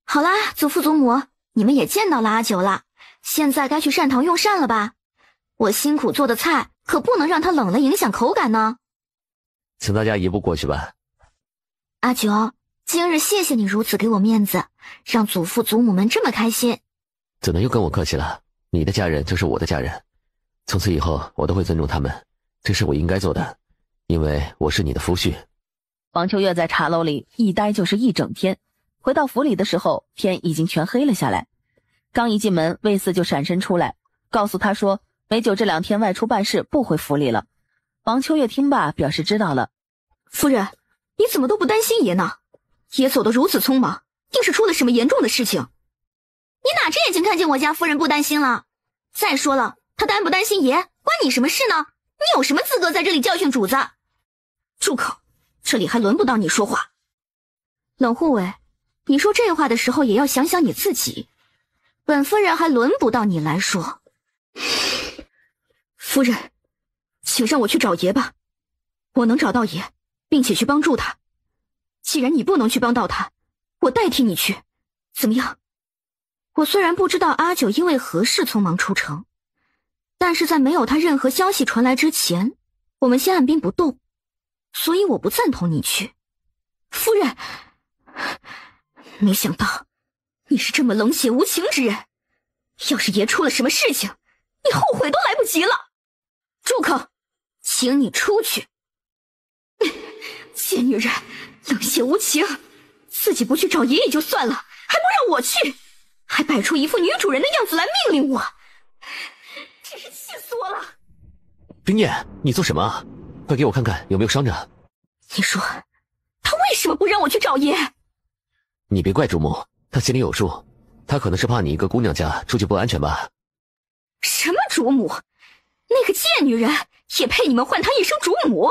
好啦，祖父祖母，你们也见到了阿九了，现在该去膳堂用膳了吧？我辛苦做的菜可不能让它冷了影响口感呢。请大家移步过去吧。阿九，今日谢谢你如此给我面子，让祖父祖母们这么开心。怎能又跟我客气了？你的家人就是我的家人，从此以后我都会尊重他们，这是我应该做的，因为我是你的夫婿。王秋月在茶楼里一待就是一整天，回到府里的时候，天已经全黑了下来。刚一进门，魏四就闪身出来，告诉他说美九这2天外出办事，不回府里了。王秋月听罢，表示知道了。夫人，你怎么都不担心爷呢？爷走得如此匆忙，定是出了什么严重的事情。你哪只眼睛看见我家夫人不担心了？再说了，她担不担心爷，关你什么事呢？你有什么资格在这里教训主子？住口！这里还轮不到你说话。冷护卫，你说这话的时候也要想想你自己。本夫人还轮不到你来说。夫人，请让我去找爷吧，我能找到爷，并且去帮助他。既然你不能去帮到他，我代替你去，怎么样？我虽然不知道阿九因为何事匆忙出城，但是在没有他任何消息传来之前，我们先按兵不动，所以我不赞同你去。夫人，没想到你是这么冷血无情之人，要是爷出了什么事情，你后悔都来不及了。住口！请你出去。贱女人，冷血无情，自己不去找爷也就算了，还不让我去，还摆出一副女主人的样子来命令我，真是气死我了。冰燕，你做什么啊？快给我看看有没有伤着。你说他为什么不让我去找爷？你别怪主母，她心里有数，她可能是怕你一个姑娘家出去不安全吧。什么主母？那个贱女人也配你们唤她一声主母？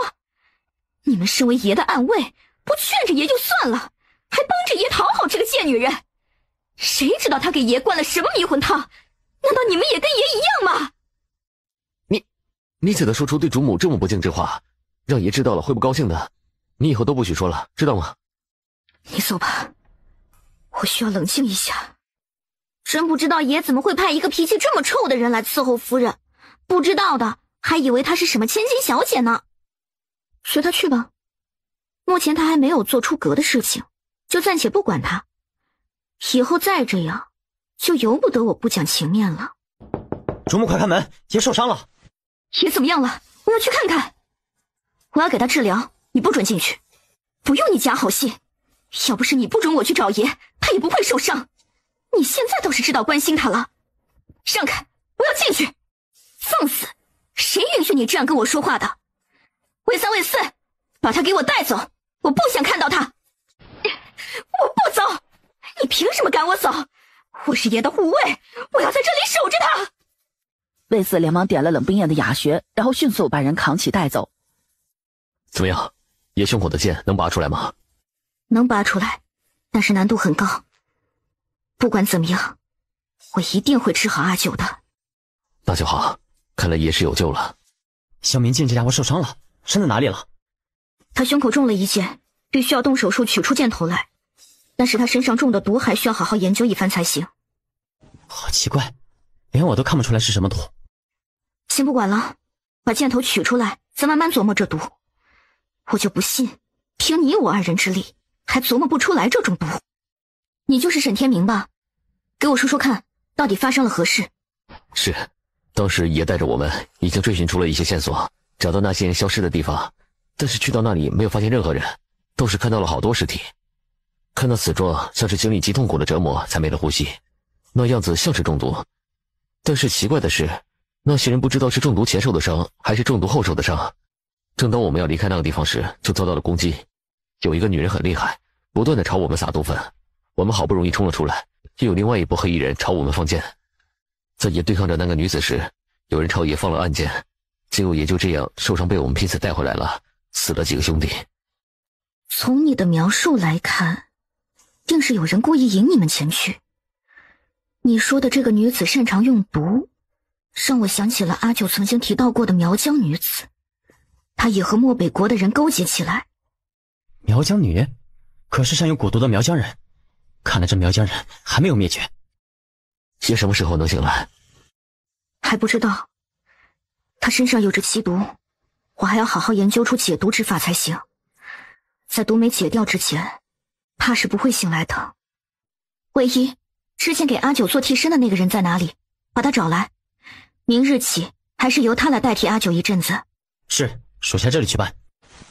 你们身为爷的暗卫，不劝着爷就算了，还帮着爷讨好这个贱女人，谁知道她给爷灌了什么迷魂汤？难道你们也跟爷一样吗？你怎能说出对主母这么不敬之话？让爷知道了会不高兴的。你以后都不许说了，知道吗？你走吧，我需要冷静一下。真不知道爷怎么会派一个脾气这么臭的人来伺候夫人，不知道的还以为她是什么千金小姐呢。随她去吧，目前他还没有做出格的事情，就暂且不管他。以后再这样，就由不得我不讲情面了。主母，快开门，爷受伤了。爷怎么样了？我要去看看。我要给他治疗，你不准进去。不用你假好心，要不是你不准我去找爷，他也不会受伤。你现在倒是知道关心他了。让开，我要进去。放肆！谁允许你这样跟我说话的？魏三魏四，把他给我带走，我不想看到他。我不走，你凭什么赶我走？我是爷的护卫，我要在这里守着他。魏四连忙点了冷冰焰的哑穴，然后迅速把人扛起带走。怎么样，爷胸口的剑能拔出来吗？能拔出来，但是难度很高。不管怎么样，我一定会治好阿九的。那就好，看来爷是有救了。肖明进这家伙受伤了，伤在哪里了？他胸口中了一箭，必须要动手术取出箭头来，但是他身上中的毒还需要好好研究一番才行。好奇怪，连我都看不出来是什么毒。先不管了，把箭头取出来，再慢慢琢磨这毒。我就不信，凭你我二人之力，还琢磨不出来这种毒。你就是沈天明吧？给我说说看，到底发生了何事？是，当时爷带着我们已经追寻出了一些线索，找到那些人消失的地方，但是去到那里没有发现任何人，倒是看到了好多尸体。看到死状像是经历极痛苦的折磨才没了呼吸，那样子像是中毒。但是奇怪的是，那些人不知道是中毒前受的伤还是中毒后受的伤。正当我们要离开那个地方时，就遭到了攻击。有一个女人很厉害，不断的朝我们撒毒粉，我们好不容易冲了出来，又有另外一波黑衣人朝我们放箭。在爷对抗着那个女子时，有人朝爷放了暗箭，结果也就这样受伤被我们拼死带回来了，死了几个兄弟。从你的描述来看，定是有人故意引你们前去。你说的这个女子擅长用毒，让我想起了阿九曾经提到过的苗疆女子，她也和漠北国的人勾结起来。苗疆女？可是善用蛊毒的苗疆人，看来这苗疆人还没有灭绝。爷什么时候能醒来？还不知道，她身上有着奇毒，我还要好好研究出解毒之法才行。在毒没解掉之前，怕是不会醒来的。卫一，之前给阿九做替身的那个人在哪里？把他找来。明日起，还是由他来代替阿九一阵子。是，属下这里去办。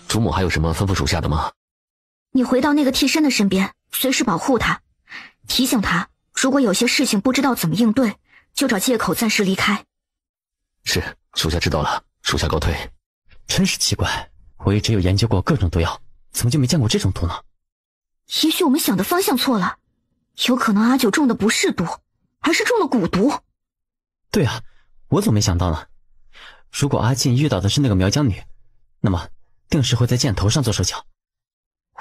主母还有什么吩咐属下的吗？你回到那个替身的身边，随时保护他，提醒他，如果有些事情不知道怎么应对，就找借口暂时离开。是，属下知道了，属下告退。真是奇怪，我也只有研究过各种毒药，怎么就没见过这种毒呢？也许我们想的方向错了，有可能阿九中的不是毒，而是中了蛊毒。对啊，我怎么没想到呢？如果阿进遇到的是那个苗疆女，那么定是会在箭头上做手脚。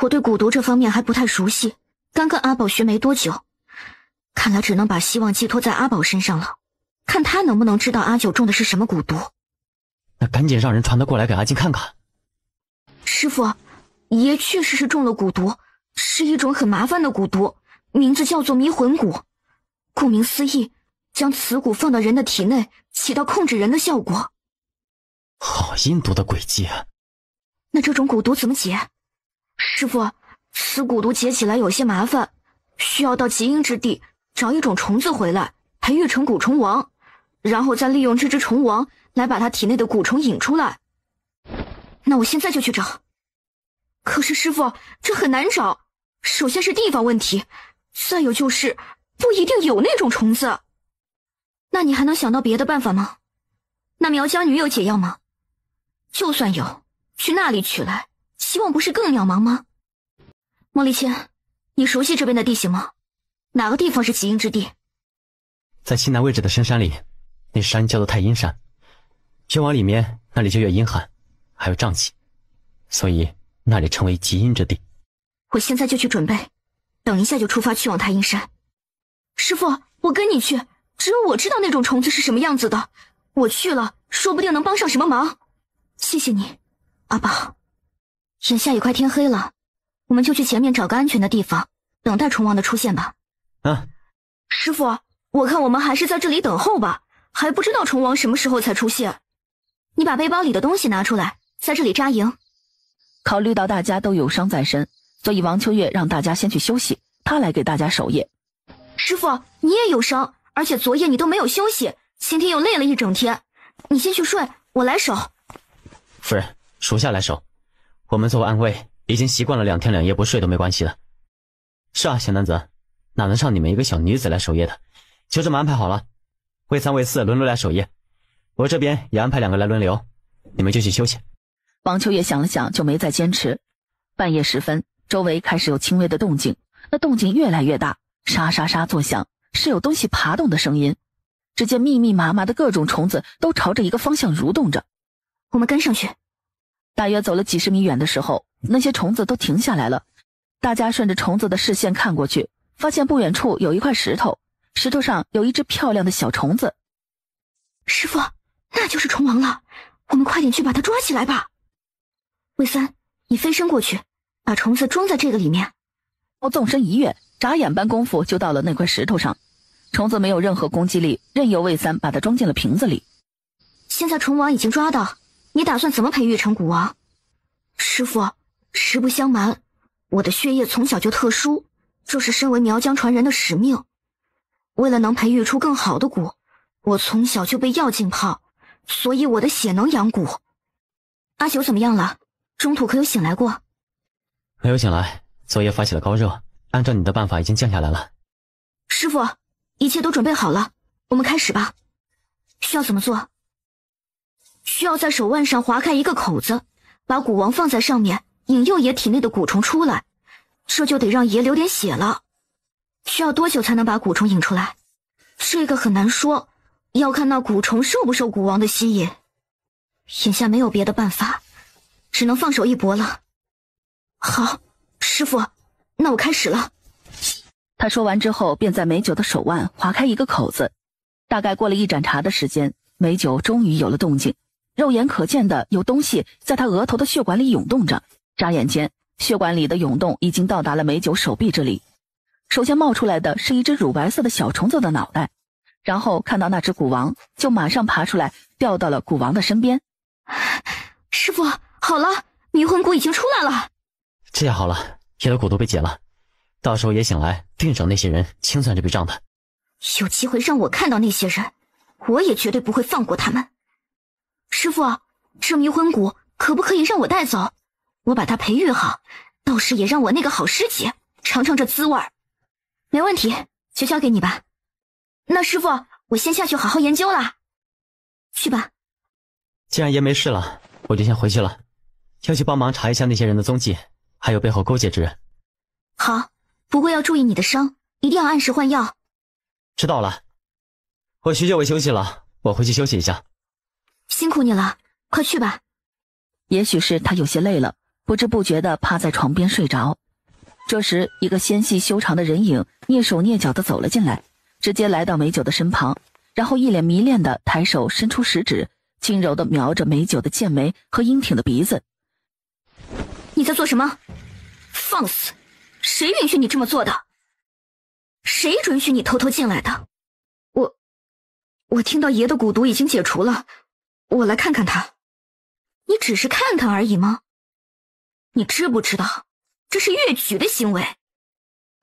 我对蛊毒这方面还不太熟悉，刚跟阿宝学没多久，看来只能把希望寄托在阿宝身上了，看他能不能知道阿九中的是什么蛊毒。那赶紧让人传他过来给阿进看看。师傅，爷确实是中了蛊毒，是一种很麻烦的蛊毒，名字叫做迷魂蛊。顾名思义，将此蛊放到人的体内，起到控制人的效果。好阴毒的诡计啊！那这种蛊毒怎么解？师傅，此蛊毒解起来有些麻烦，需要到极阴之地找一种虫子回来，培育成蛊虫王，然后再利用这只虫王来把它体内的蛊虫引出来。那我现在就去找。可是师傅，这很难找，首先是地方问题，再有就是不一定有那种虫子。那你还能想到别的办法吗？那苗疆女有解药吗？就算有，去那里取来，希望不是更渺茫吗？莫离谦，你熟悉这边的地形吗？哪个地方是极阴之地？在西南位置的深山里，那山叫做太阴山，越往里面那里就越阴寒，还有瘴气，所以那里称为极阴之地。我现在就去准备，等一下就出发去往太阴山。师傅，我跟你去，只有我知道那种虫子是什么样子的，我去了说不定能帮上什么忙。谢谢你，阿宝。眼下也快天黑了，我们就去前面找个安全的地方，等待虫王的出现吧。师傅，我看我们还是在这里等候吧，还不知道虫王什么时候才出现。你把背包里的东西拿出来，在这里扎营。考虑到大家都有伤在身，所以王秋月让大家先去休息，他来给大家守夜。师傅，你也有伤，而且昨夜你都没有休息，前天又累了一整天，你先去睡，我来守。夫人，属下来守。我们作为暗卫，已经习惯了2天2夜不睡都没关系的。是啊，小男子，哪能让你们一个小女子来守夜的？就这么安排好了，卫3、卫4轮流来守夜，我这边也安排2个来轮流，你们就去休息。王秋月想了想，就没再坚持。半夜时分，周围开始有轻微的动静，那动静越来越大，沙沙沙作响，是有东西爬动的声音。只见密密麻麻的各种虫子都朝着一个方向蠕动着。我们跟上去。大约走了几十米远的时候，那些虫子都停下来了。大家顺着虫子的视线看过去，发现不远处有一块石头，石头上有一只漂亮的小虫子。师傅，那就是虫王了，我们快点去把它抓起来吧。魏3，你飞身过去，把虫子装在这个里面。我纵身一跃，眨眼般功夫就到了那块石头上。虫子没有任何攻击力，任由魏3把它装进了瓶子里。现在虫王已经抓到，你打算怎么培育成古王？师傅，实不相瞒，我的血液从小就特殊，这是身为苗疆传人的使命。为了能培育出更好的蛊，我从小就被药浸泡，所以我的血能养蛊。阿九怎么样了？中途可有醒来过？没有醒来，昨夜发起了高热，按照你的办法已经降下来了。师傅，一切都准备好了，我们开始吧。需要怎么做？需要在手腕上划开一个口子，把蛊王放在上面，引诱爷体内的蛊虫出来，这就得让爷流点血了。需要多久才能把蛊虫引出来？这个很难说，要看那蛊虫受不受蛊王的吸引。眼下没有别的办法，只能放手一搏了。好，师傅，那我开始了。他说完之后，便在美酒的手腕划开一个口子。大概过了1盏茶的时间，美酒终于有了动静，肉眼可见的有东西在他额头的血管里涌动着。眨眼间，血管里的涌动已经到达了美酒手臂这里。首先冒出来的是一只乳白色的小虫子的脑袋，然后看到那只蛊王，就马上爬出来，掉到了蛊王的身边。师傅，好了，迷魂蛊已经出来了。这下好了，爷的蛊都被解了，到时候爷醒来，定找那些人清算这笔账的。有机会让我看到那些人，我也绝对不会放过他们。师傅，这迷魂蛊可不可以让我带走？我把它培育好，到时也让我那个好师姐尝尝这滋味儿。没问题，就交给你吧。那师傅，我先下去好好研究了。去吧。既然爷没事了，我就先回去了，要去帮忙查一下那些人的踪迹，还有背后勾结之人。好，不过要注意你的伤，一定要按时换药。知道了。我许久未休息了，我回去休息一下。辛苦你了，快去吧。也许是他有些累了，不知不觉地趴在床边睡着。这时，一个纤细修长的人影蹑手蹑脚地走了进来，直接来到美酒的身旁，然后一脸迷恋地抬手伸出食指，轻柔地瞄着美酒的剑眉和英挺的鼻子。你在做什么？放肆！谁允许你这么做的？谁准许你偷偷进来的？我听到爷的蛊毒已经解除了，我来看看他。你只是看看而已吗？你知不知道这是越矩的行为？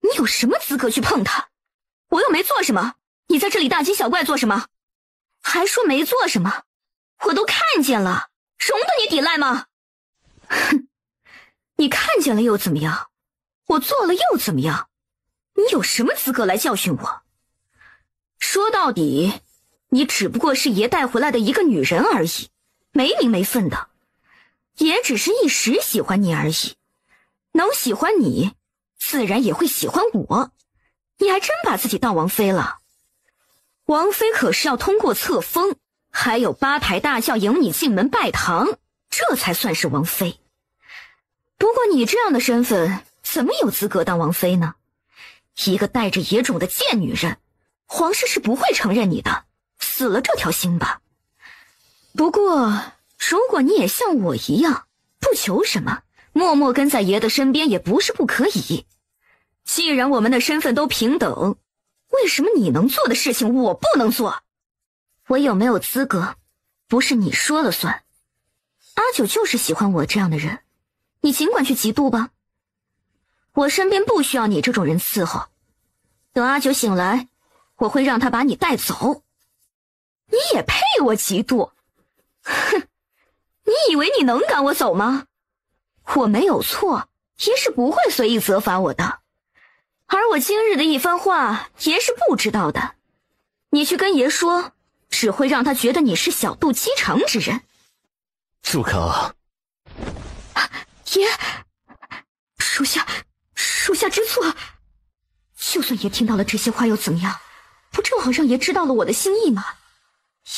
你有什么资格去碰他？我又没做什么，你在这里大惊小怪做什么？还说没做什么？我都看见了，容得你抵赖吗？哼，你看见了又怎么样？我做了又怎么样？你有什么资格来教训我？说到底，你只不过是爷带回来的一个女人而已，没名没分的，也只是一时喜欢你而已。能喜欢你，自然也会喜欢我。你还真把自己当王妃了。王妃可是要通过册封，还有8抬大轿迎你进门拜堂，这才算是王妃。不过你这样的身份，怎么有资格当王妃呢？一个带着野种的贱女人，皇室是不会承认你的，死了这条心吧。不过，如果你也像我一样，不求什么，默默跟在爷的身边也不是不可以。既然我们的身份都平等，为什么你能做的事情我不能做？我有没有资格，不是你说了算。阿九就是喜欢我这样的人，你尽管去嫉妒吧。我身边不需要你这种人伺候。等阿九醒来，我会让他把你带走。你也配我嫉妒？哼，你以为你能赶我走吗？我没有错，爷是不会随意责罚我的。而我今日的一番话，爷是不知道的。你去跟爷说，只会让他觉得你是小肚鸡肠之人。住口！爷，属下知错。就算爷听到了这些话又怎么样？不正好让爷知道了我的心意吗？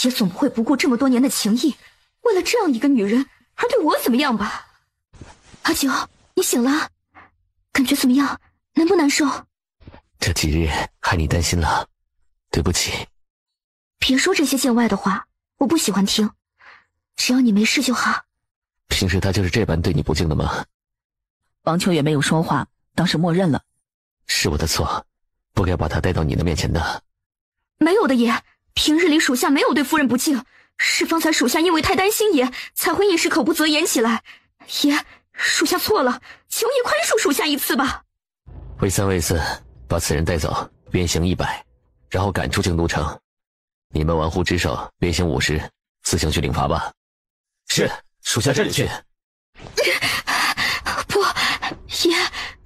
爷总不会不顾这么多年的情谊，为了这样一个女人而对我怎么样吧？阿九，你醒了，感觉怎么样？难不难受？这几日害你担心了，对不起。别说这些见外的话，我不喜欢听。只要你没事就好。平时他就是这般对你不敬的吗？王秋也没有说话，当是默认了。是我的错，不该把他带到你的面前的。没有的爷，平日里属下没有对夫人不敬，是方才属下因为太担心爷，才会一时口不择言起来。爷，属下错了，求爷宽恕属下一次吧。为三为四，把此人带走，鞭刑100，然后赶出京都城。你们玩忽职守，鞭刑50，自行去领罚吧。是，属下这里去。不，爷，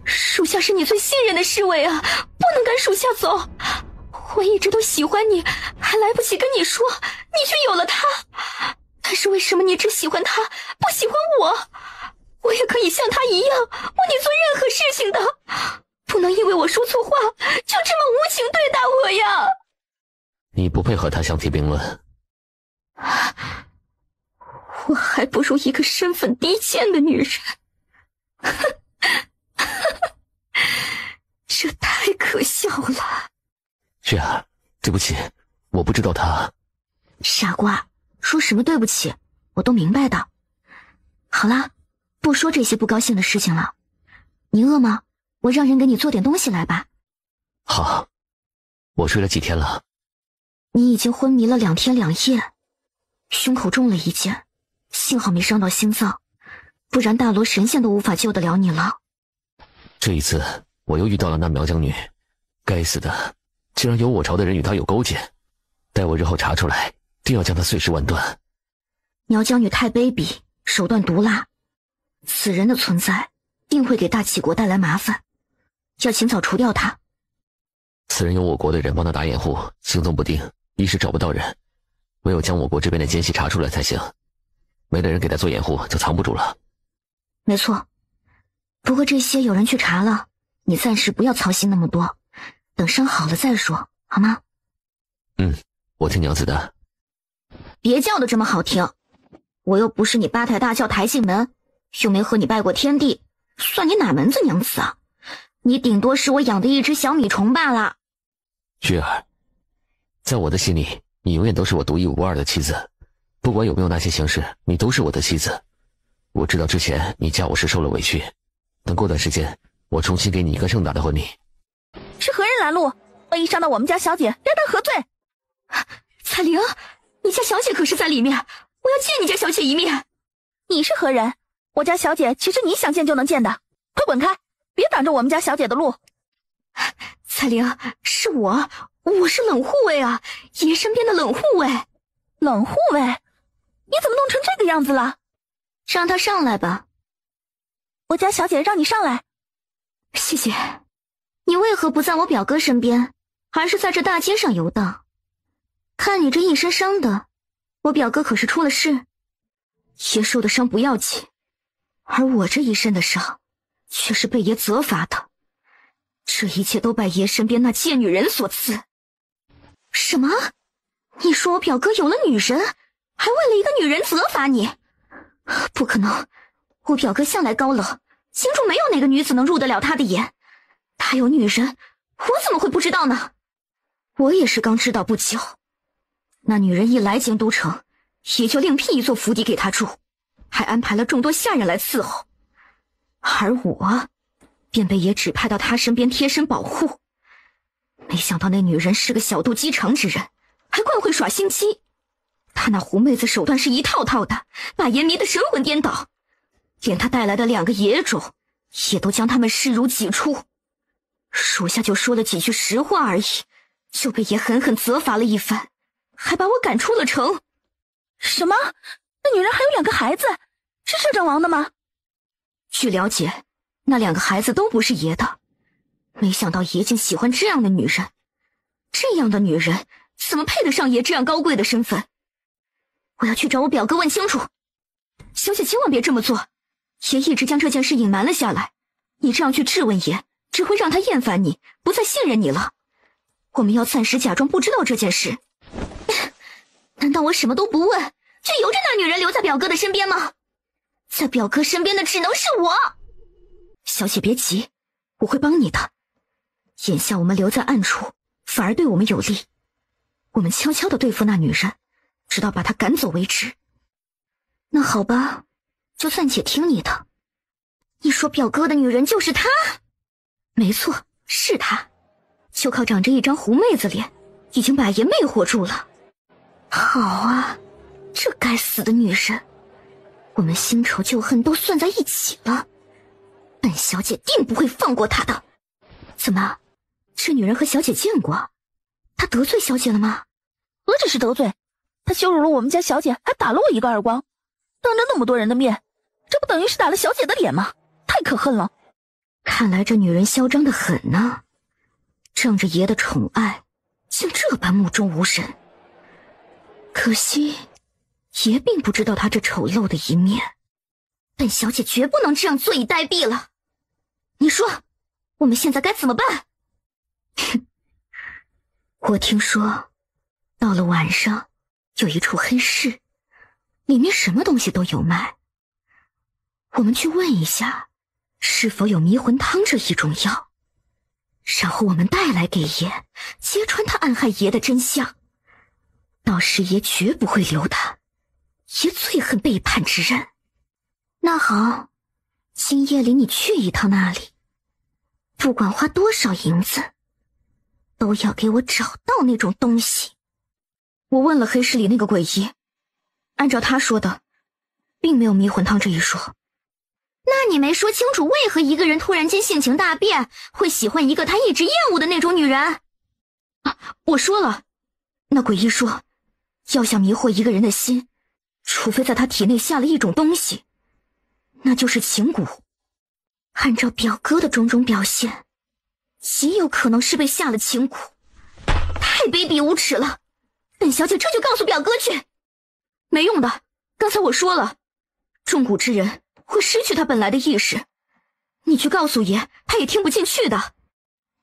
属下是你最信任的侍卫啊，不能赶属下走。我一直都喜欢你，还来不及跟你说，你却有了他。但是为什么你只喜欢他，不喜欢我？我也可以像他一样，为你做任何事情的，不能因为我说错话，就这么无情对待我呀。你不配和他相提并论。我还不如一个身份低贱的女人。这太可笑了。月儿，对不起，我不知道他。傻瓜，说什么对不起，我都明白的。好啦，不说这些不高兴的事情了。你饿吗？我让人给你做点东西来吧。好，我睡了几天了。你已经昏迷了2天2夜，胸口中了一箭，幸好没伤到心脏，不然大罗神仙都无法救得了你了。这一次我又遇到了那苗将女，该死的，竟然有我朝的人与她有勾结，待我日后查出来，定要将她碎尸万段。苗将女太卑鄙，手段毒辣，此人的存在定会给大齐国带来麻烦，要尽早除掉她。此人有我国的人帮他打掩护，行踪不定，一时找不到人，唯有将我国这边的奸细查出来才行。没了人给他做掩护，就藏不住了。没错，不过这些有人去查了，你暂时不要操心那么多，等伤好了再说，好吗？我听娘子的。别叫得这么好听，我又不是你八抬大轿抬进门，又没和你拜过天地，算你哪门子娘子啊？你顶多是我养的一只小米虫罢了。月儿，在我的心里，你永远都是我独一无二的妻子，不管有没有那些形式，你都是我的妻子。我知道之前你嫁我是受了委屈，等过段时间，我重新给你一个盛大的婚礼。是何人拦路，恶意伤到我们家小姐，该当何罪？彩玲，你家小姐可是在里面，我要见你家小姐一面。你是何人？我家小姐岂是你想见就能见的？快滚开，别挡着我们家小姐的路。彩玲，是我是冷护卫啊，爷身边的冷护卫。冷护卫？你怎么弄成这个样子了？让他上来吧。我家小姐让你上来。谢谢。你为何不在我表哥身边，而是在这大街上游荡？看你这一身伤的，我表哥可是出了事。爷受的伤不要紧，而我这一身的伤，却是被爷责罚的。这一切都拜爷身边那贱女人所赐。什么？你说我表哥有了女人，还为了一个女人责罚你？不可能，我表哥向来高冷，心中没有哪个女子能入得了他的眼。他有女人，我怎么会不知道呢？我也是刚知道不久。那女人一来京都城，也就另辟一座府邸给她住，还安排了众多下人来伺候，而我便被爷指派到她身边贴身保护。没想到那女人是个小肚鸡肠之人，还惯会耍心机。她那狐妹子手段是一套套的，把爷迷得神魂颠倒。连他带来的2个野种，也都将他们视如己出。属下就说了几句实话而已，就被爷狠狠责罚了一番，还把我赶出了城。什么？那女人还有2个孩子，是摄政王的吗？据了解，那2个孩子都不是爷的。没想到爷竟喜欢这样的女人，这样的女人怎么配得上爷这样高贵的身份？我要去找我表哥问清楚。小姐千万别这么做，爷一直将这件事隐瞒了下来，你这样去质问爷，只会让他厌烦你，不再信任你了。我们要暂时假装不知道这件事。难道我什么都不问，就由着那女人留在表哥的身边吗？在表哥身边的只能是我。小姐别急，我会帮你的。眼下我们留在暗处，反而对我们有利。我们悄悄地对付那女人，直到把她赶走为止。那好吧，就暂且听你的。你说表哥的女人就是她？没错，是她。就靠长着一张狐妹子脸，已经把爷魅惑住了。好啊，这该死的女人，我们新仇旧恨都算在一起了，本小姐定不会放过她的。怎么，这女人和小姐见过？她得罪小姐了吗？何止是得罪，她羞辱了我们家小姐，还打了我1个耳光，当着那么多人的面，这不等于是打了小姐的脸吗？太可恨了。看来这女人嚣张得很呢，仗着爷的宠爱，竟这般目中无人。可惜爷并不知道她这丑陋的一面，本小姐绝不能这样坐以待毙了。你说我们现在该怎么办？我听说到了晚上有一处黑市，里面什么东西都有卖。我们去问一下是否有迷魂汤这一种药，然后我们带来给爷，揭穿他暗害爷的真相。到时爷绝不会留他，爷最恨背叛之人。那好，今夜里你去一趟那里，不管花多少银子，都要给我找到那种东西。我问了黑市里那个鬼医，按照他说的，并没有迷魂汤这一说。那你没说清楚为何一个人突然间性情大变，会喜欢一个他一直厌恶的那种女人？我说了，那鬼医说，要想迷惑一个人的心，除非在他体内下了一种东西，那就是情蛊。按照表哥的种种表现，极有可能是被下了情蛊。太卑鄙无耻了，本小姐这就告诉表哥去。没用的，刚才我说了，中蛊之人会失去他本来的意识，你去告诉爷，他也听不进去的。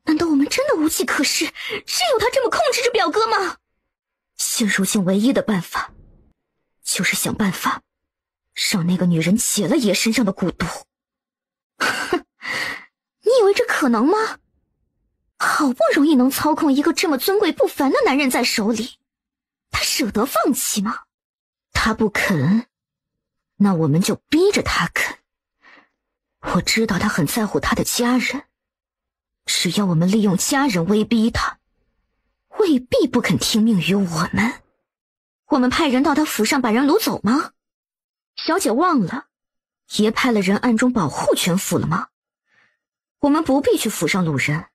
难道我们真的无计可施，只有他这么控制着表哥吗？现如今唯一的办法，就是想办法让那个女人解了爷身上的蛊毒。哼，你以为这可能吗？好不容易能操控一个这么尊贵不凡的男人在手里，他舍得放弃吗？他不肯，那我们就逼着他肯。我知道他很在乎他的家人，只要我们利用家人威逼他，未必不肯听命于我们。我们派人到他府上把人掳走吗？小姐忘了，爷派了人暗中保护全府了吗？我们不必去府上掳人。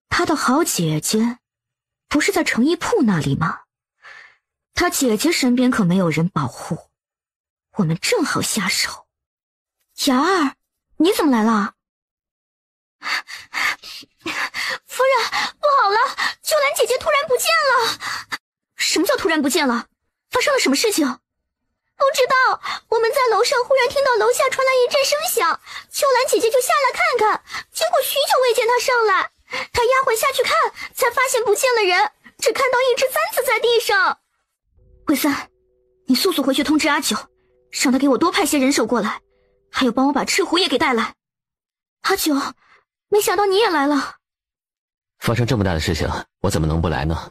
他的好姐姐不是在成衣铺那里吗？他姐姐身边可没有人保护，我们正好下手。雅儿，你怎么来了？夫人，不好了，秋兰姐姐突然不见了。什么叫突然不见了？发生了什么事情？不知道，我们在楼上忽然听到楼下传来一阵声响，秋兰姐姐就下来看看，结果许久未见她上来，她丫鬟下去看，才发现不见了人，只看到一只簪子在地上。魏三，你速速回去通知阿九，让他给我多派些人手过来，还有帮我把赤狐也给带来。阿九，没想到你也来了。发生这么大的事情，我怎么能不来呢？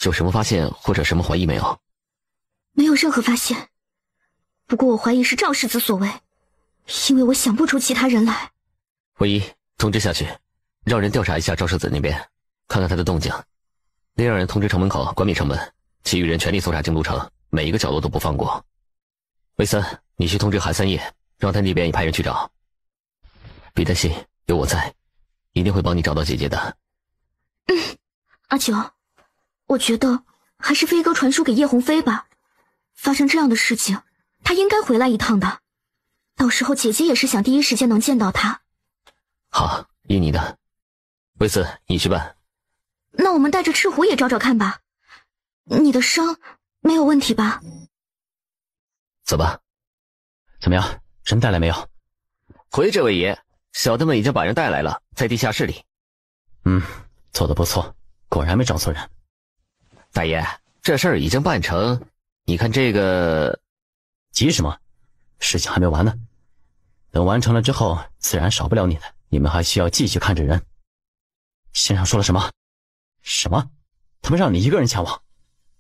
有什么发现或者什么怀疑没有？没有任何发现，不过我怀疑是赵世子所为，因为我想不出其他人来。唯一通知下去，让人调查一下赵世子那边，看看他的动静。另让人通知城门口关闭城门，其余人全力搜查京都城，每一个角落都不放过。魏三，你去通知韩三爷，让他那边也派人去找。别担心，有我在，一定会帮你找到姐姐的。阿九，我觉得还是飞哥传书给叶鸿飞吧。发生这样的事情，他应该回来一趟的。到时候姐姐也是想第一时间能见到他。好，依你的。卫斯，你去办。那我们带着赤狐也找找看吧。你的伤没有问题吧？走吧。怎么样，人带来没有？回这位爷，小的们已经把人带来了，在地下室里。做得不错，果然没找错人。大爷，这事儿已经办成，你看这个……急什么？事情还没完呢。等完成了之后，自然少不了你的。你们还需要继续看着人。先生说了什么？什么？他们让你一个人前往，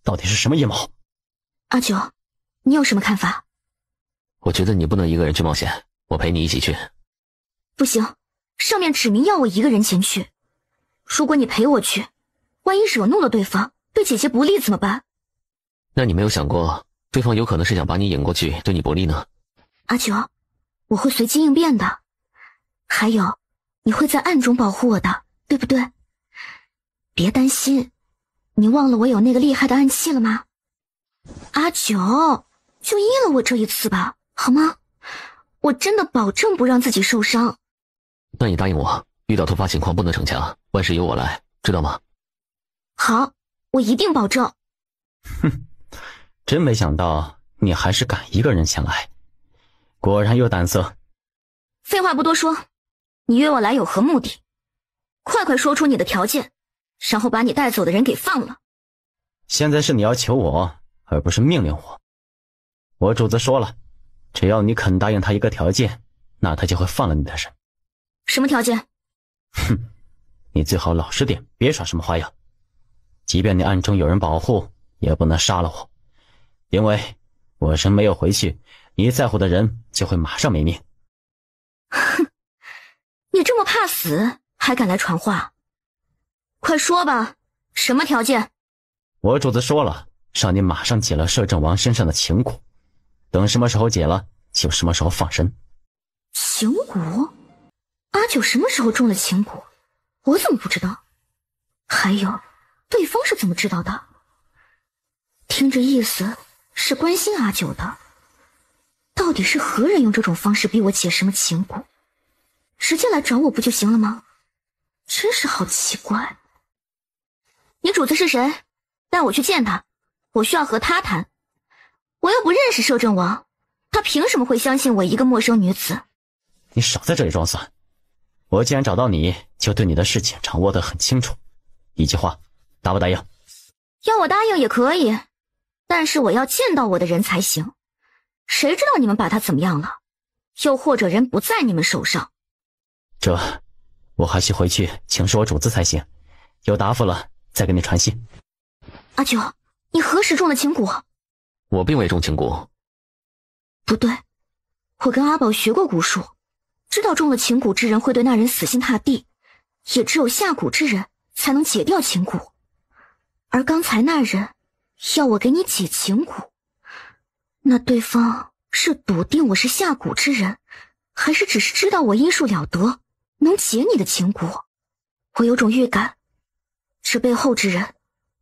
到底是什么阴谋？阿九，你有什么看法？我觉得你不能一个人去冒险，我陪你一起去。不行，上面指明要我一个人前去。如果你陪我去，万一惹怒了对方，对姐姐不利怎么办？那你没有想过，对方有可能是想把你引过去，对你不利呢？阿九，我会随机应变的。还有，你会在暗中保护我的，对不对？别担心，你忘了我有那个厉害的暗器了吗？阿九，就依了我这一次吧，好吗？我真的保证不让自己受伤。那你答应我，遇到突发情况不能逞强，万事由我来，知道吗？好，我一定保证。真没想到你还是敢一个人前来，果然有胆色。废话不多说，你约我来有何目的？快快说出你的条件，然后把你带走的人给放了。现在是你要求我，而不是命令我。我主子说了，只要你肯答应他一个条件，那他就会放了你的人。什么条件？你最好老实点，别耍什么花样。即便你暗中有人保护，也不能杀了我，因为我人没有回去，你在乎的人就会马上没命。哼，你这么怕死，还敢来传话？快说吧，什么条件？我主子说了，让你马上解了摄政王身上的情蛊，等什么时候解了，就什么时候放生。情蛊？阿九什么时候中了情蛊？我怎么不知道？还有，对方是怎么知道的？听这意思是关心阿九的。到底是何人用这种方式逼我解什么情蛊？直接来找我不就行了吗？真是好奇怪。你主子是谁？带我去见他，我需要和他谈。我又不认识摄政王，他凭什么会相信我一个陌生女子？你少在这里装蒜。我既然找到你，就对你的事情掌握得很清楚。一句话，答不答应？要我答应也可以，但是我要见到我的人才行。谁知道你们把他怎么样了？又或者人不在你们手上？这，我还需回去请示我主子才行。有答复了再给你传信。阿九，你何时中了情蛊？我并未中情蛊。不对，我跟阿宝学过蛊术，知道中了情蛊之人会对那人死心塌地，也只有下蛊之人才能解掉情蛊。而刚才那人要我给你解情蛊，那对方是笃定我是下蛊之人，还是只是知道我医术了得，能解你的情蛊？我有种预感，这背后之人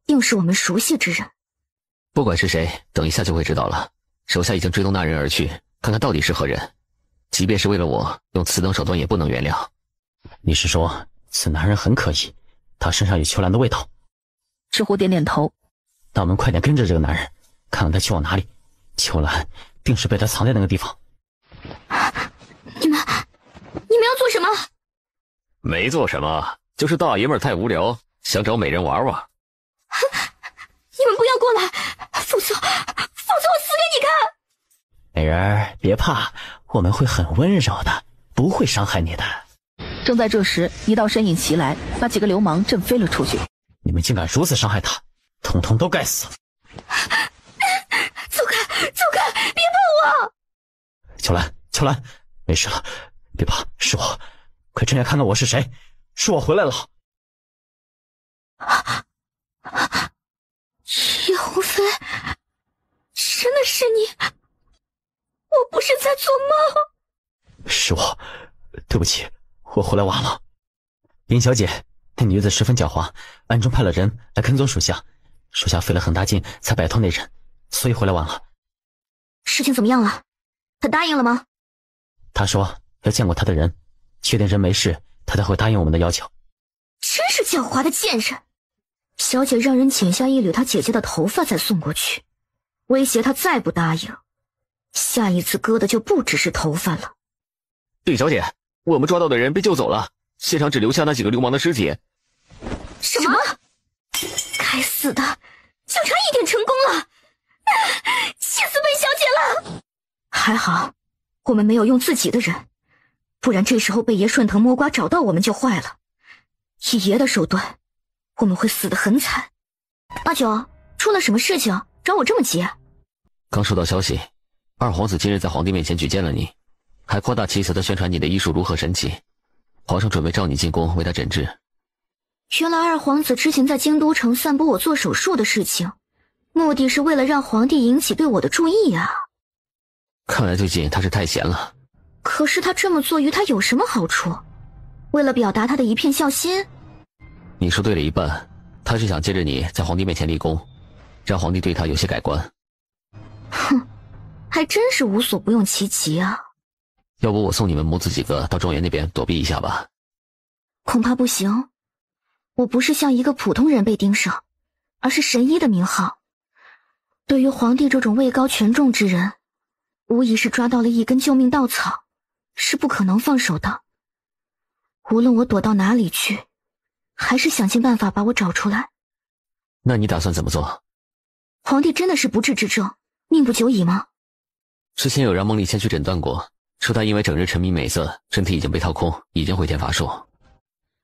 定是我们熟悉之人。不管是谁，等一下就会知道了。手下已经追踪那人而去，看看到底是何人。即便是为了我，用此等手段也不能原谅。你是说此男人很可疑，他身上有秋兰的味道？赤狐点点头。那我们快点跟着这个男人，看看他去往哪里。秋兰定是被他藏在那个地方。你们要做什么？没做什么，就是大爷们太无聊，想找美人玩玩。你们不要过来，否则我死给你看！美人儿，别怕，我们会很温柔的，不会伤害你的。正在这时，一道身影袭来，把几个流氓震飞了出去。你们竟敢如此伤害他，统统都该死！走开，别碰我！秋兰，没事了，别怕，是我，快睁眼看看我是谁，是我回来了。叶鸿飞，真的是你？我不是在做梦。是我，对不起，我回来晚了。林小姐，那女子十分狡猾，暗中派了人来跟踪属下，属下费了很大劲才摆脱那人，所以回来晚了。事情怎么样了？他答应了吗？他说要见过他的人，确定人没事，他才会答应我们的要求。真是狡猾的贱人！小姐让人剪下一缕她姐姐的头发再送过去，威胁她再不答应，下一次割的就不只是头发了。李小姐，我们抓到的人被救走了，现场只留下那几个流氓的尸体。什么？该死的，就差一点成功了！气死本小姐了！还好，我们没有用自己的人，不然这时候被爷顺藤摸瓜找到我们就坏了。以爷的手段，我们会死得很惨。阿九，出了什么事情？找我这么急？刚收到消息，二皇子今日在皇帝面前举荐了你，还夸大其词地宣传你的医术如何神奇。皇上准备召你进宫为他诊治。原来二皇子之前在京都城散播我做手术的事情，目的是为了让皇帝引起对我的注意啊。看来最近他是太闲了。可是他这么做于他有什么好处？为了表达他的一片孝心？你说对了一半，他是想借着你在皇帝面前立功，让皇帝对他有些改观。哼，还真是无所不用其极啊。要不我送你们母子几个到庄园那边躲避一下吧？恐怕不行，我不是像一个普通人被盯上，而是神医的名号。对于皇帝这种位高权重之人，无疑是抓到了一根救命稻草，是不可能放手的。无论我躲到哪里去，还是想尽办法把我找出来。那你打算怎么做？皇帝真的是不治之症，命不久矣吗？之前有让孟丽先去诊断过，说他因为整日沉迷美色，身体已经被掏空，已经回天乏术。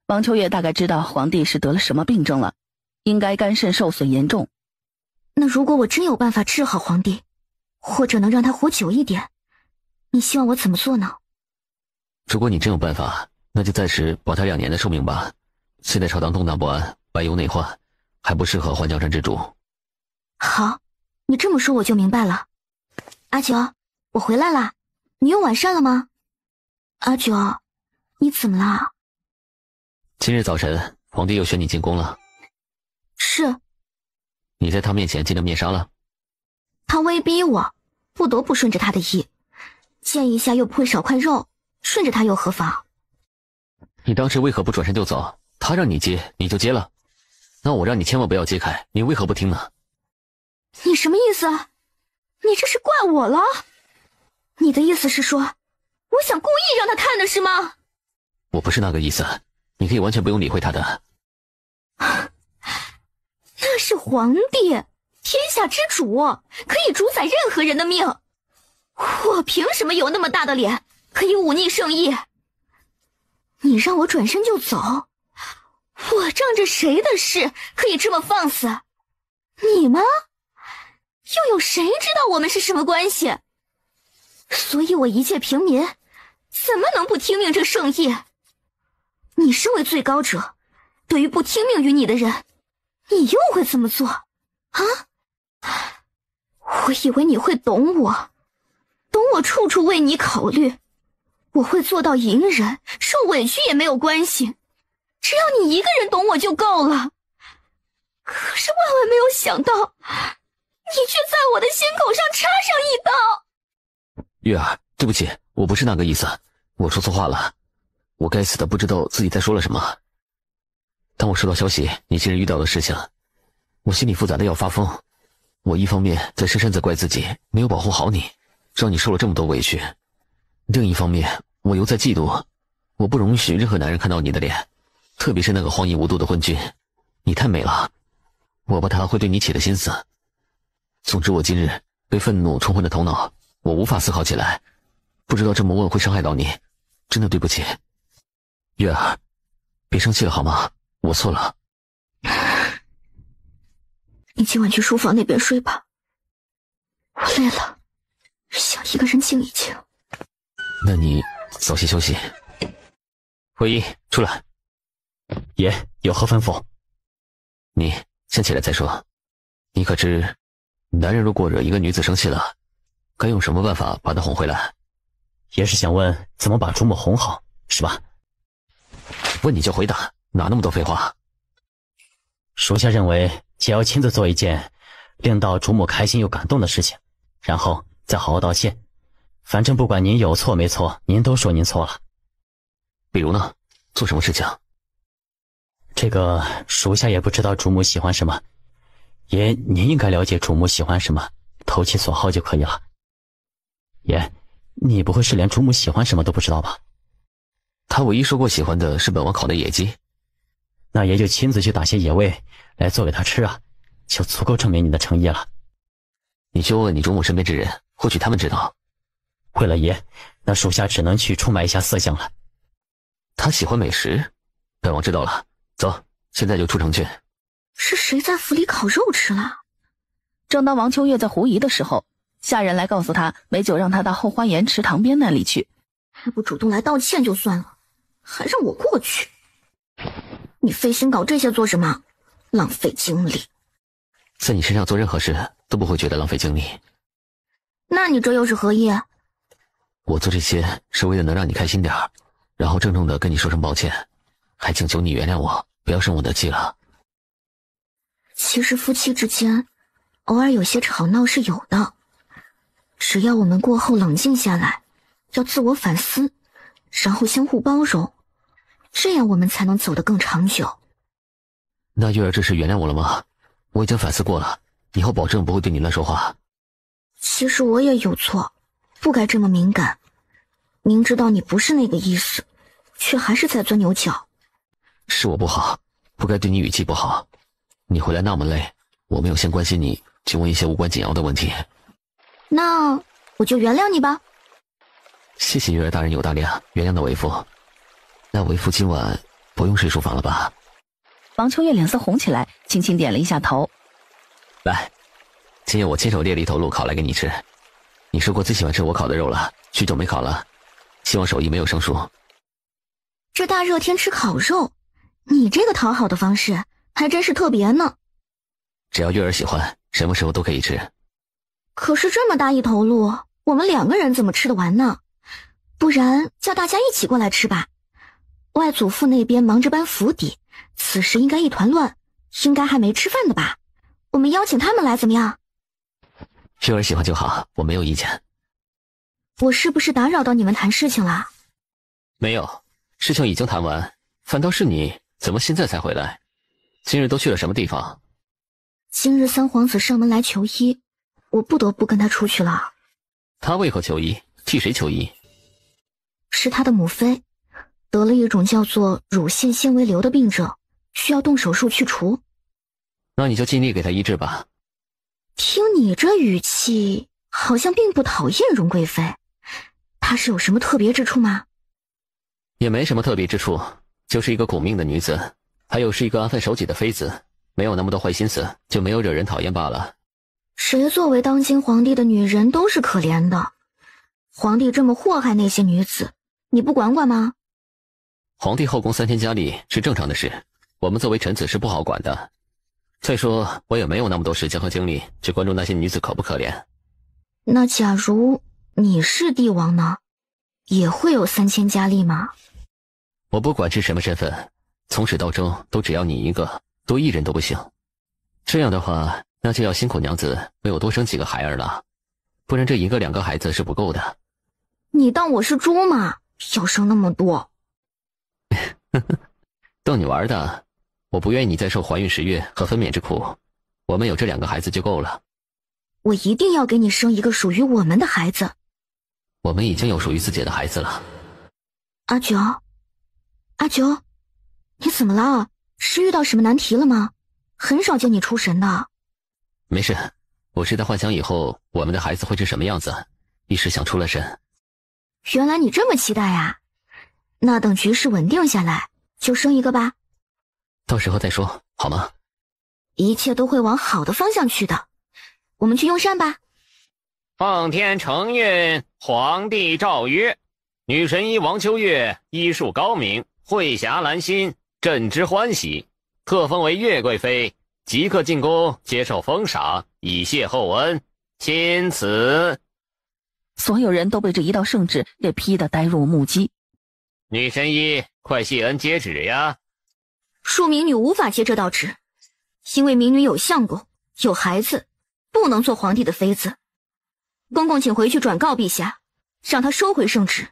王秋月大概知道皇帝是得了什么病症了，应该肝肾受损严重。那如果我真有办法治好皇帝，或者能让他活久一点，你希望我怎么做呢？如果你真有办法，那就暂时保他2年的寿命吧。现在朝堂动荡不安，外忧内患，还不适合换江山之主。好，你这么说我就明白了。阿九，我回来了，你用完膳了吗？阿九，你怎么了？今日早晨，皇帝又选你进宫了。是。你在他面前尽了面纱了？他威逼我，不得不顺着他的意。见一下又不会少块肉，顺着他又何妨？你当时为何不转身就走？他让你接，你就接了。那我让你千万不要揭开，你为何不听呢？你什么意思？你这是怪我了？你的意思是说，我想故意让他看的是吗？我不是那个意思，你可以完全不用理会他的。那是皇帝，天下之主，可以主宰任何人的命。我凭什么有那么大的脸，可以忤逆圣意？你让我转身就走，我仗着谁的事可以这么放肆？你吗？又有谁知道我们是什么关系？所以我一介平民，怎么能不听命这圣意？你身为最高者，对于不听命于你的人，你又会怎么做？啊？我以为你会懂我，懂我处处为你考虑，我会做到隐忍，受委屈也没有关系，只要你一个人懂我就够了。可是万万没有想到，你却在我的心口上插上一刀。月儿，对不起，我不是那个意思，我说错话了，我该死的不知道自己在说了什么。当我收到消息你今日遇到的事情，我心里复杂的要发疯。我一方面在深深责怪自己没有保护好你，让你受了这么多委屈，另一方面我又在嫉妒，我不容许任何男人看到你的脸，特别是那个荒淫无度的昏君，你太美了，我怕他会对你起了心思。总之我今日被愤怒冲昏了头脑，我无法思考起来，不知道这么问会伤害到你，真的对不起。月儿，别生气了好吗？我错了。你今晚去书房那边睡吧，我累了，想一个人静一静。那你早些休息。会议出来。爷有何吩咐？你先起来再说。你可知，男人如果惹一个女子生气了，该用什么办法把她哄回来？也是想问怎么把主母哄好，是吧？问你就回答，哪那么多废话？属下认为，姐要亲自做一件令到主母开心又感动的事情，然后再好好道歉。反正不管您有错没错，您都说您错了。比如呢？做什么事情？这个属下也不知道主母喜欢什么，爷您应该了解主母喜欢什么，投其所好就可以了。爷，你不会是连主母喜欢什么都不知道吧？他唯一说过喜欢的是本王烤的野鸡。那爷就亲自去打些野味来做给他吃啊，就足够证明你的诚意了。你去问问你主母身边之人，或许他们知道。为了爷，那属下只能去出卖一下色相了。他喜欢美食，本王知道了。走，现在就出城去。是谁在府里烤肉吃了？正当王秋月在狐疑的时候，下人来告诉他，美酒让他到后花园池塘边那里去。还不主动来道歉就算了，还让我过去。你费心搞这些做什么？浪费精力。在你身上做任何事都不会觉得浪费精力。那你这又是何意？我做这些是为了能让你开心点儿，然后郑重的跟你说声抱歉，还请求你原谅我，不要生我的气了。其实夫妻之间偶尔有些吵闹是有的，只要我们过后冷静下来，要自我反思，然后相互包容，这样我们才能走得更长久。那月儿这是原谅我了吗？我已经反思过了，以后保证不会对你乱说话。其实我也有错，不该这么敏感。明知道你不是那个意思，却还是在钻牛角。是我不好，不该对你语气不好。你回来那么累，我没有先关心你，就问一些无关紧要的问题。那我就原谅你吧。谢谢月儿大人有大量，原谅的为父。那为父今晚不用睡书房了吧？王秋月脸色红起来，轻轻点了一下头。来，今夜我亲手猎了一头鹿烤来给你吃。你说过最喜欢吃我烤的肉了，许久没烤了，希望手艺没有生疏。这大热天吃烤肉，你这个讨好的方式还真是特别呢。只要月儿喜欢，什么时候都可以吃。可是这么大一头鹿，我们2个人怎么吃得完呢？不然叫大家一起过来吃吧。外祖父那边忙着搬府邸，此时应该一团乱，应该还没吃饭的吧？我们邀请他们来怎么样？月儿喜欢就好，我没有意见。我是不是打扰到你们谈事情了？没有，事情已经谈完，反倒是你怎么现在才回来？今日都去了什么地方？今日三皇子上门来求医，我不得不跟他出去了。他为何求医？替谁求医？是他的母妃得了一种叫做乳腺纤维瘤的病症，需要动手术去除。那你就尽力给他医治吧。听你这语气，好像并不讨厌荣贵妃，她是有什么特别之处吗？也没什么特别之处，就是一个苦命的女子，还有是一个安分守己的妃子，没有那么多坏心思，就没有惹人讨厌罢了。谁作为当今皇帝的女人都是可怜的，皇帝这么祸害那些女子，你不管管吗？皇帝后宫3天佳丽是正常的事，我们作为臣子是不好管的。再说我也没有那么多时间和精力去关注那些女子可不可怜。那假如你是帝王呢？也会有3000佳丽吗？我不管是什么身份，从始到终都只要你一个，多1人都不行。这样的话，那就要辛苦娘子为我多生几个孩儿了，不然这1个2个孩子是不够的。你当我是猪吗？要生那么多？逗你玩的，我不愿意你再受怀孕10月和分娩之苦，我们有这2个孩子就够了。我一定要给你生一个属于我们的孩子。我们已经有属于自己的孩子了。阿九，阿九，你怎么了？是遇到什么难题了吗？很少见你出神的。没事，我是在幻想以后我们的孩子会是什么样子，一时想出了神。原来你这么期待啊，那等局势稳定下来就生一个吧。到时候再说好吗？一切都会往好的方向去的，我们去用膳吧。奉天承运，皇帝诏曰：女神医王秋月医术高明，慧侠兰心，朕之欢喜，特封为月贵妃，即刻进宫接受封赏，以谢厚恩。钦此。所有人都被这一道圣旨给批得呆若木鸡。女神医，快谢恩接旨呀！恕民女无法接这道旨，因为民女有相公，有孩子，不能做皇帝的妃子。公公请回去转告陛下，让他收回圣旨。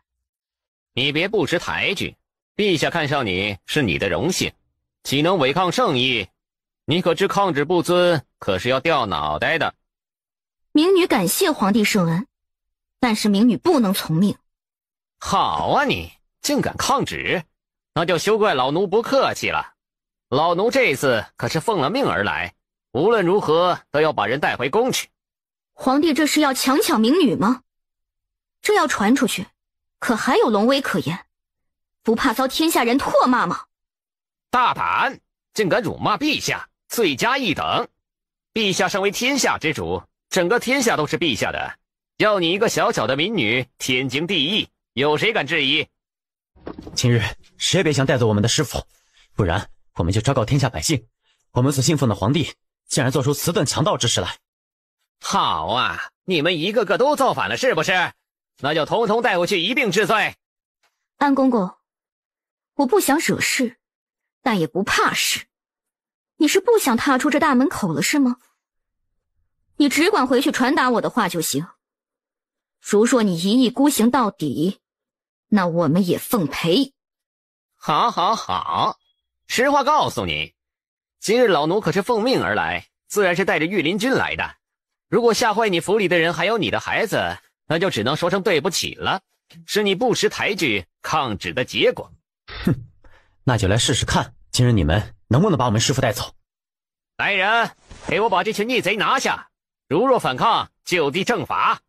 你别不识抬举，陛下看上你是你的荣幸，岂能违抗圣意？你可知抗旨不遵，可是要掉脑袋的。民女感谢皇帝圣恩，但是民女不能从命。好啊，你竟敢抗旨，那就休怪老奴不客气了。老奴这次可是奉了命而来，无论如何都要把人带回宫去。皇帝这是要强抢民女吗？这要传出去，可还有龙威可言，不怕遭天下人唾骂吗？大胆，竟敢辱骂陛下，罪加一等。陛下身为天下之主，整个天下都是陛下的，要你一个小小的民女天经地义，有谁敢质疑？今日谁也别想带走我们的师父，不然我们就昭告天下百姓，我们所信奉的皇帝竟然做出此等强盗之事来。好啊，你们一个个都造反了是不是？那就统统带回去一并治罪。安公公，我不想惹事，但也不怕事。你是不想踏出这大门口了是吗？你只管回去传达我的话就行。如若你一意孤行到底，那我们也奉陪。好好好，实话告诉你，今日老奴可是奉命而来，自然是带着御林军来的。如果吓坏你府里的人还有你的孩子，那就只能说声对不起了，是你不识抬举抗旨的结果。哼，那就来试试看，今日你们能不能把我们师父带走。来人，给我把这群逆贼拿下，如若反抗，就地正法，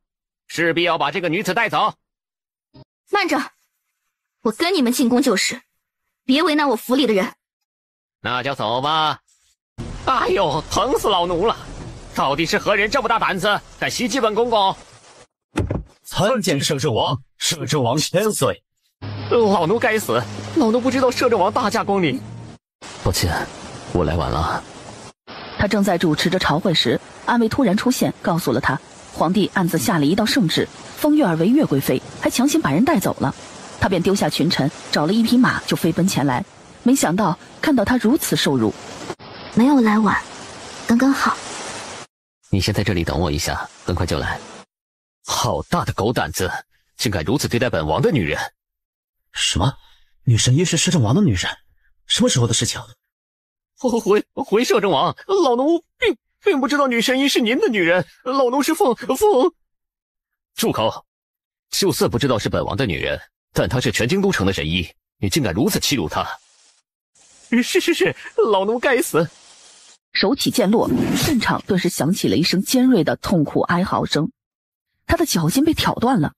势必要把这个女子带走。慢着，我跟你们进宫就是，别为难我府里的人。那就走吧。哎呦，疼死老奴了！到底是何人这么大胆子，敢袭击本公公？参见摄政王，摄政王千岁。老奴该死，老奴不知道摄政王大驾光临。抱歉，我来晚了。他正在主持着朝会时，安卫突然出现，告诉了他，皇帝暗自下了一道圣旨，封月儿为月贵妃，还强行把人带走了。他便丢下群臣，找了一匹马就飞奔前来。没想到看到他如此受辱，没有来晚，刚刚好。你先在这里等我一下，很快就来。好大的狗胆子，竟敢如此对待本王的女人！什么？女神医是摄政王的女人？什么时候的事情？回摄政王，老奴并不知道女神医是您的女人，老奴是奉。住口！就算不知道是本王的女人，但她是全京都城的神医，你竟敢如此欺辱她！是，老奴该死！手起剑落，现场顿时响起了一声尖锐的痛苦哀嚎声。他的脚筋被挑断了。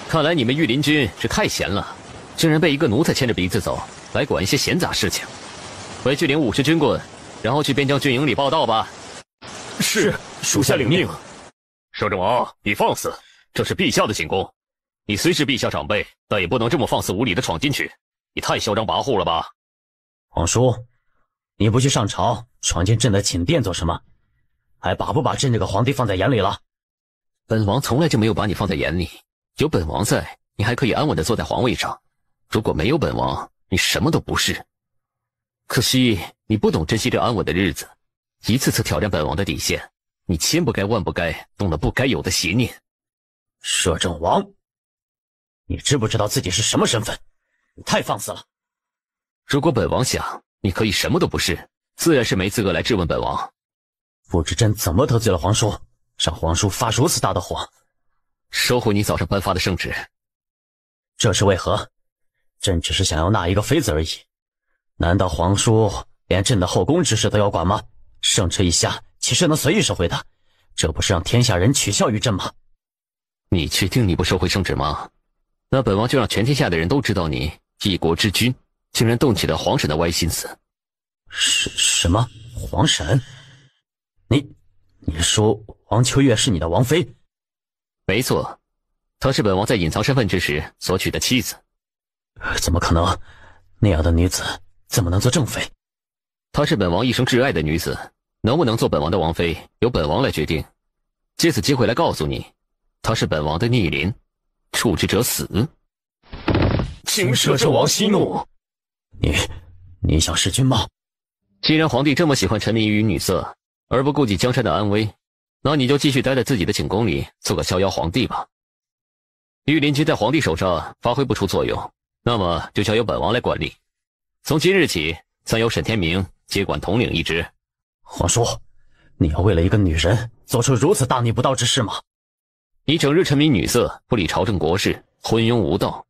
看来你们御林军是太闲了，竟然被一个奴才牵着鼻子走，来管一些闲杂事情。回去领50军棍，然后去边疆军营里报道吧。是，属下领命。摄政王，你放肆！这是陛下的寝宫，你虽是陛下长辈，但也不能这么放肆无礼的闯进去，你太嚣张跋扈了吧！皇叔，你不去上朝，闯进朕的寝殿做什么？还把不把朕这个皇帝放在眼里了？本王从来就没有把你放在眼里，有本王在，你还可以安稳地坐在皇位上。如果没有本王，你什么都不是。可惜你不懂珍惜这安稳的日子，一次次挑战本王的底线，你千不该万不该动了不该有的邪念。摄政王，你知不知道自己是什么身份？你太放肆了！如果本王想，你可以什么都不是，自然是没资格来质问本王。不知朕怎么得罪了皇叔，让皇叔发如此大的火。收回你早上颁发的圣旨。这是为何？朕只是想要纳一个妃子而已，难道皇叔连朕的后宫之事都要管吗？圣旨一下，岂是能随意收回的？这不是让天下人取笑于朕吗？你确定你不收回圣旨吗？那本王就让全天下的人都知道你一国之君竟然动起了皇婶的歪心思。什么皇婶？你说王秋月是你的王妃？没错，她是本王在隐藏身份之时所娶的妻子。怎么可能？那样的女子怎么能做正妃？她是本王一生挚爱的女子，能不能做本王的王妃，由本王来决定。借此机会来告诉你，他是本王的逆鳞，处之者死。请摄政王息怒。你想弑君吗？既然皇帝这么喜欢沉迷于女色，而不顾及江山的安危，那你就继续待在自己的寝宫里，做个逍遥皇帝吧。御林军在皇帝手上发挥不出作用，那么就交由本王来管理。从今日起，暂由沈天明接管统领一职。皇叔，你要为了一个女人做出如此大逆不道之事吗？你整日沉迷女色，不理朝政国事，昏庸无道。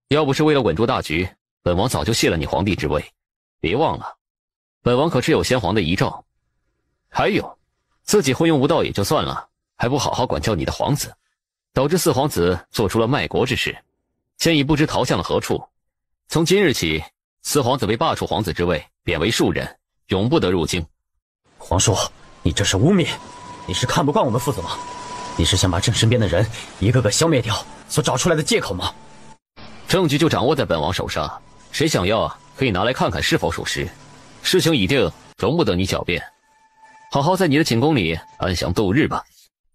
要不是为了稳住大局，本王早就卸了你皇帝之位。别忘了，本王可是有先皇的遗诏。还有，自己昏庸无道也就算了，还不好好管教你的皇子，导致四皇子做出了卖国之事，现已不知逃向了何处。从今日起，四皇子被罢黜皇子之位，贬为庶人，永不得入京。皇叔，你这是污蔑！你是看不惯我们父子吗？你是想把朕身边的人一个个消灭掉所找出来的借口吗？证据就掌握在本王手上，谁想要可以拿来看看是否属实。事情已定，容不得你狡辩。好好在你的寝宫里安详度日吧。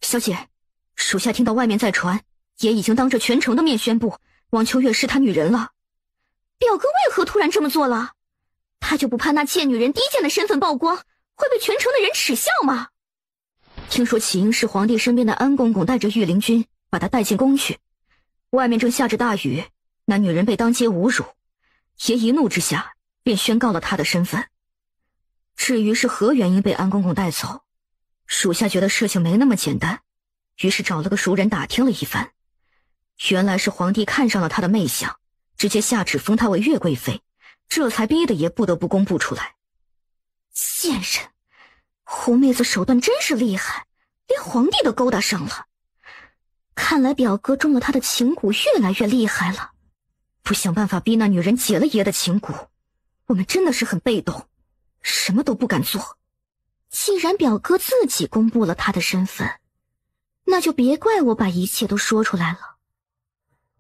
小姐，属下听到外面在传，也已经当着全城的面宣布王秋月是他女人了。表哥为何突然这么做了？他就不怕那贱女人低贱的身份曝光，会被全城的人耻笑吗？听说起因是皇帝身边的安公公带着御林军把她带进宫去，外面正下着大雨，那女人被当街侮辱，爷一怒之下便宣告了她的身份。至于是何原因被安公公带走，属下觉得事情没那么简单，于是找了个熟人打听了一番。原来是皇帝看上了她的媚相，直接下旨封她为岳贵妃，这才逼得爷不得不公布出来。贱人，狐妹子手段真是厉害，连皇帝都勾搭上了。看来表哥中了她的情蛊越来越厉害了，不想办法逼那女人解了爷的情蛊，我们真的是很被动，什么都不敢做。既然表哥自己公布了他的身份，那就别怪我把一切都说出来了。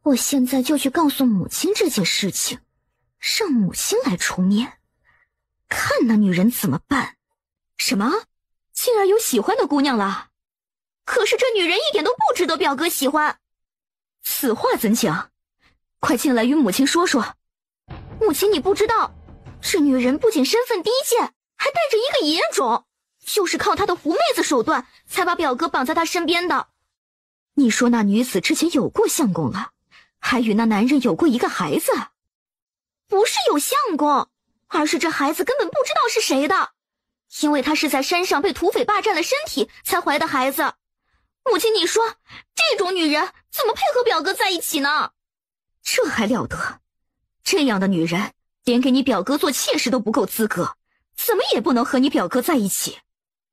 我现在就去告诉母亲这件事情，让母亲来出面，看那女人怎么办。什么？竟然有喜欢的姑娘了？可是这女人一点都不值得表哥喜欢。此话怎讲？快进来与母亲说说。母亲，你不知道，这女人不仅身份低贱，还带着一个野种，就是靠她的狐妹子手段才把表哥绑在她身边的。你说那女子之前有过相公了，还与那男人有过一个孩子。不是有相公，而是这孩子根本不知道是谁的，因为他是在山上被土匪霸占了身体才怀的孩子。母亲，你说这种女人怎么配合表哥在一起呢？这还了得，这样的女人连给你表哥做妾室都不够资格，怎么也不能和你表哥在一起。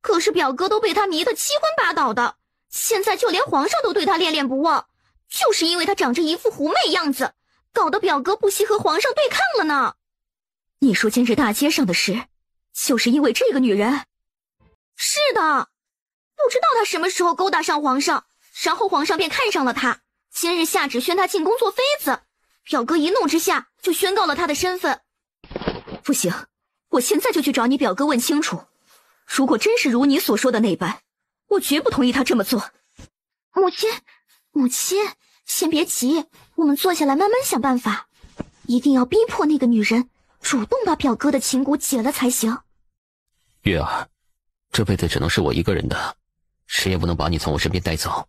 可是表哥都被她迷得七荤八倒的，现在就连皇上都对她恋恋不忘，就是因为她长着一副狐妹样子，搞得表哥不惜和皇上对抗了呢。你说今日大街上的事，就是因为这个女人？是的，不知道她什么时候勾搭上皇上，然后皇上便看上了她，今日下旨宣她进宫做妃子，表哥一怒之下就宣告了她的身份。不行，我现在就去找你表哥问清楚，如果真是如你所说的那般，我绝不同意他这么做。母亲，先别急，我们坐下来慢慢想办法，一定要逼迫那个女人主动把表哥的情蛊解了才行。月儿，这辈子只能是我一个人的，谁也不能把你从我身边带走。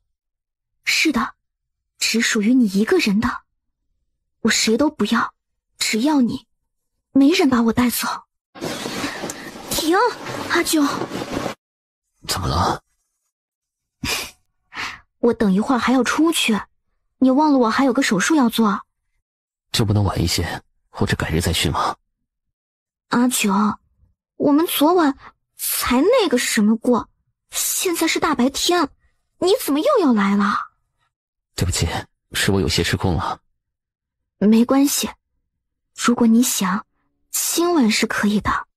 是的，只属于你一个人的，我谁都不要，只要你，没人把我带走。停，阿九。怎么了？我等一会儿还要出去，你忘了我还有个手术要做。就不能晚一些，或者改日再去吗？阿九，我们昨晚才那个什么过，现在是大白天，你怎么又要来了？对不起，是我有些失控了。没关系，如果你想，今晚是可以的。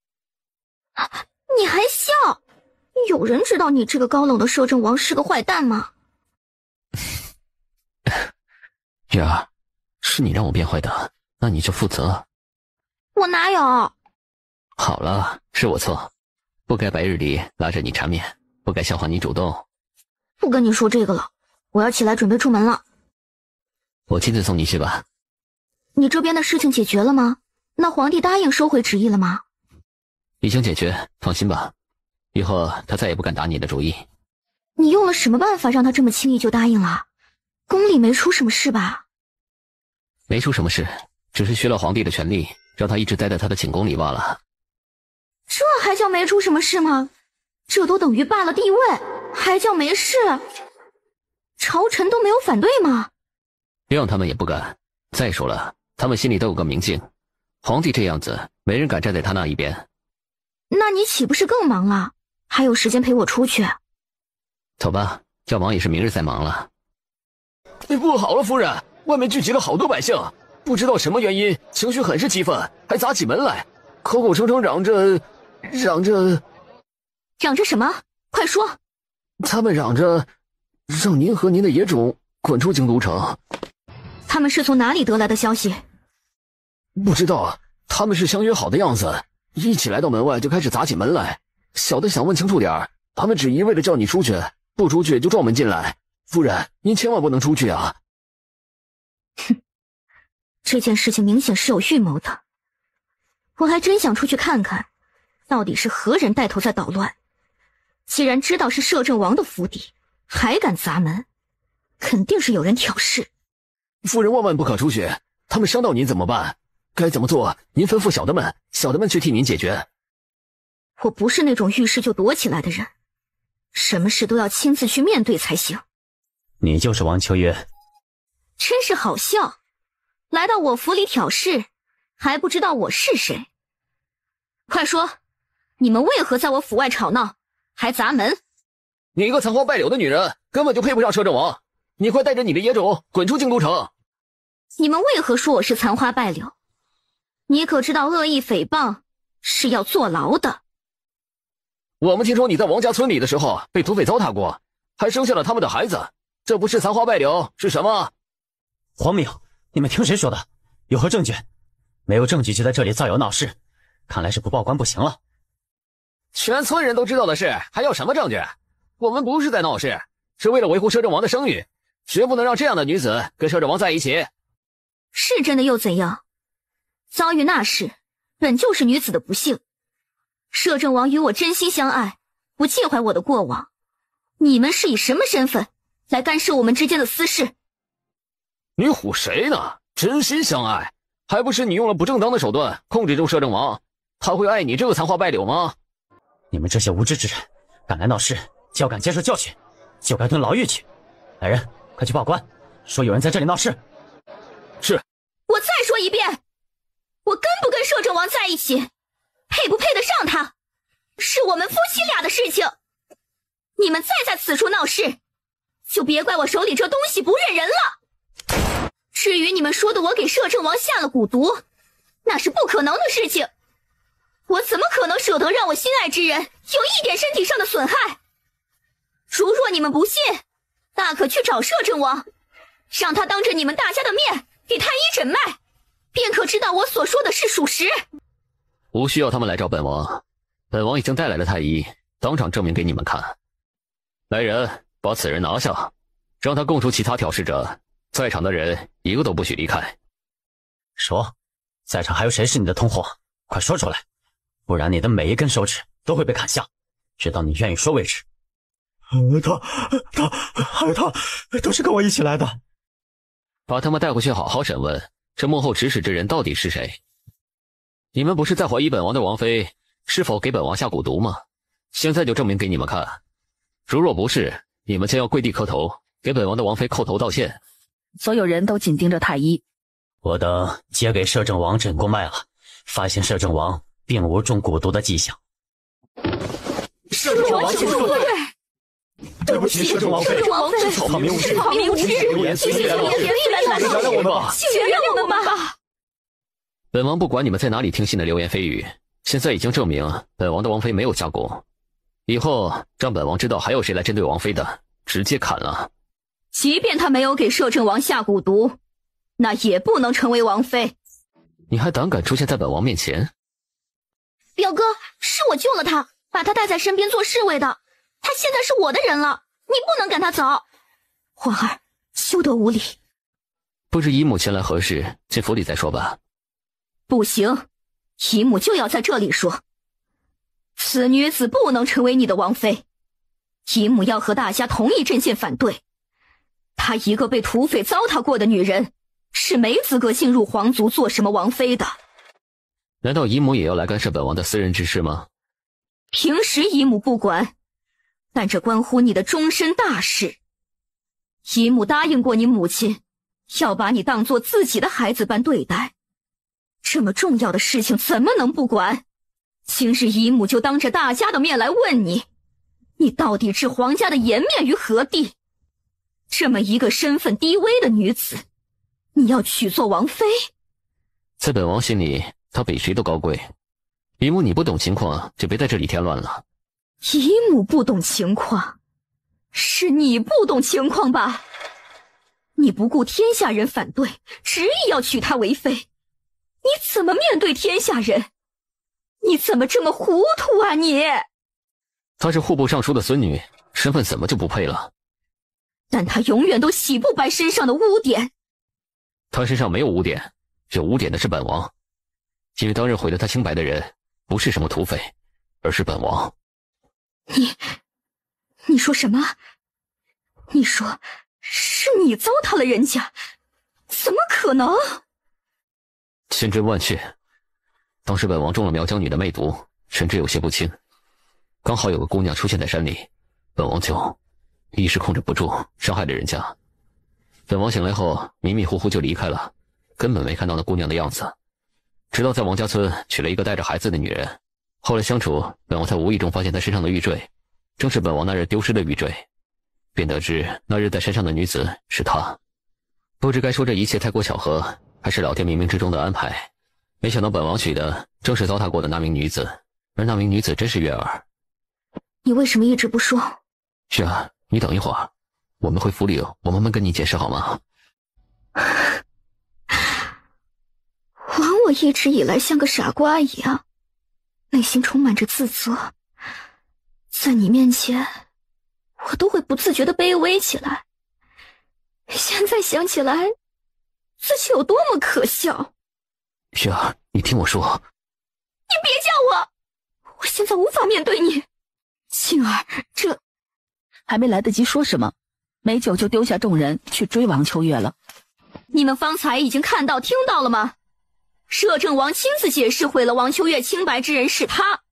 你还笑？有人知道你这个高冷的摄政王是个坏蛋吗？月儿，是你让我变坏的，那你就负责。我哪有？好了，是我错，不该白日里拉着你缠绵，不该笑话你主动。不跟你说这个了，我要起来准备出门了。我亲自送你去吧。你这边的事情解决了吗？那皇帝答应收回旨意了吗？已经解决，放心吧。以后他再也不敢打你的主意。你用了什么办法让他这么轻易就答应了？宫里没出什么事吧？没出什么事，只是削了皇帝的权力，让他一直待在他的寝宫里罢了。这还叫没出什么事吗？这都等于罢了帝位，还叫没事？朝臣都没有反对吗？让他们也不敢。再说了，他们心里都有个明镜，皇帝这样子，没人敢站在他那一边。那你岂不是更忙了？还有时间陪我出去？走吧，要忙也是明日再忙了。不好了，夫人，外面聚集了好多百姓，不知道什么原因，情绪很是激愤，还砸起门来，口口声声嚷着什么？快说！他们嚷着让您和您的野种滚出京都城。他们是从哪里得来的消息？不知道，他们是相约好的样子，一起来到门外就开始砸起门来。小的想问清楚点，他们只一味的叫你出去，不出去就撞门进来。夫人，您千万不能出去啊！哼，这件事情明显是有预谋的。我还真想出去看看，到底是何人带头在捣乱。既然知道是摄政王的府邸，还敢砸门，肯定是有人挑事。夫人万万不可出去，他们伤到您怎么办？该怎么做？您吩咐小的们，小的们去替您解决。我不是那种遇事就躲起来的人，什么事都要亲自去面对才行。你就是王秋月？真是好笑，来到我府里挑事，还不知道我是谁。快说，你们为何在我府外吵闹，还砸门？你一个残花败柳的女人，根本就配不上摄政王。你快带着你的野种滚出京都城！你们为何说我是残花败柳？你可知道恶意诽谤是要坐牢的？我们听说你在王家村里的时候被土匪糟蹋过，还生下了他们的孩子，这不是残花败柳是什么？荒谬！你们听谁说的？有何证据？没有证据就在这里造谣闹事，看来是不报官不行了。全村人都知道的事，还要什么证据？我们不是在闹事，是为了维护摄政王的声誉，绝不能让这样的女子跟摄政王在一起。是真的又怎样？遭遇那事，本就是女子的不幸。摄政王与我真心相爱，不介怀我的过往。你们是以什么身份来干涉我们之间的私事？你唬谁呢？真心相爱，还不是你用了不正当的手段控制住摄政王？他会爱你这个残花败柳吗？你们这些无知之人，敢来闹事，就敢接受教训，就该蹲牢狱去。来人，快去报官，说有人在这里闹事。是。我再说一遍，我跟不跟摄政王在一起，配不配得上他，是我们夫妻俩的事情。你们再在此处闹事，就别怪我手里这东西不认人了。至于你们说的我给摄政王下了蛊毒，那是不可能的事情。我怎么可能舍得让我心爱之人有一点身体上的损害？如若你们不信，大可去找摄政王，让他当着你们大家的面给太医诊脉，便可知道我所说的是属实。无需要他们来找本王，本王已经带来了太医，当场证明给你们看。来人，把此人拿下，让他供出其他挑事者，在场的人一个都不许离开。说，在场还有谁是你的同伙？快说出来，不然你的每一根手指都会被砍下，直到你愿意说为止。他都是跟我一起来的。把他们带回去好好审问，这幕后指使之人到底是谁？你们不是在怀疑本王的王妃是否给本王下蛊毒吗？现在就证明给你们看。如若不是，你们将要跪地磕头，给本王的王妃叩头道歉。所有人都紧盯着太医。我等皆给摄政王诊过脉了，发现摄政王并无中蛊毒的迹象。摄政王请恕罪。对不起，摄政王妃，草民无知，流言随意来了，原谅我们吧，请原谅我们吧。本王不管你们在哪里听信的流言蜚语，现在已经证明本王的王妃没有下蛊。以后让本王知道还有谁来针对王妃的，直接砍了。即便他没有给摄政王下蛊毒，那也不能成为王妃。你还胆敢出现在本王面前？表哥，是我救了他，把他带在身边做侍卫的。他现在是我的人了，你不能赶他走。皇儿，休得无礼。不知姨母前来何事，进府里再说吧。不行，姨母就要在这里说。此女子不能成为你的王妃，姨母要和大家同一阵线反对。她一个被土匪糟蹋过的女人，是没资格进入皇族做什么王妃的。难道姨母也要来干涉本王的私人之事吗？平时姨母不管，但这关乎你的终身大事。姨母答应过你母亲，要把你当作自己的孩子般对待。这么重要的事情怎么能不管？今日姨母就当着大家的面来问你，你到底置皇家的颜面于何地？这么一个身份低微的女子，你要娶做王妃？在本王心里，她比谁都高贵。姨母，你不懂情况，就别在这里添乱了。姨母不懂情况，是你不懂情况吧？你不顾天下人反对，执意要娶她为妃，你怎么面对天下人？你怎么这么糊涂啊你？她是户部尚书的孙女，身份怎么就不配了？但她永远都洗不白身上的污点。她身上没有污点，有污点的是本王。因为当日毁了她清白的人，不是什么土匪，而是本王。你说什么？你说是你糟蹋了人家？怎么可能？千真万确。当时本王中了苗疆女的魅毒，神志有些不清，刚好有个姑娘出现在山里，本王就一时控制不住，伤害了人家。本王醒来后迷迷糊糊就离开了，根本没看到那姑娘的样子。直到在王家村娶了一个带着孩子的女人，后来相处，本王才无意中发现她身上的玉坠，正是本王那日丢失的玉坠，便得知那日在山上的女子是她。不知该说这一切太过巧合，还是老天冥冥之中的安排。没想到本王娶的正是糟蹋过的那名女子，而那名女子真是月儿。你为什么一直不说？是啊，你等一会儿，我们回府里，我慢慢跟你解释好吗？枉我一直以来像个傻瓜一样，内心充满着自责，在你面前我都会不自觉地卑微起来。现在想起来，自己有多么可笑。月儿，你听我说。你别叫我，我现在无法面对你。杏儿，这还没来得及说什么，美九就丢下众人去追王秋月了。你们方才已经看到听到了吗？摄政王亲自解释毁了王秋月清白之人是他，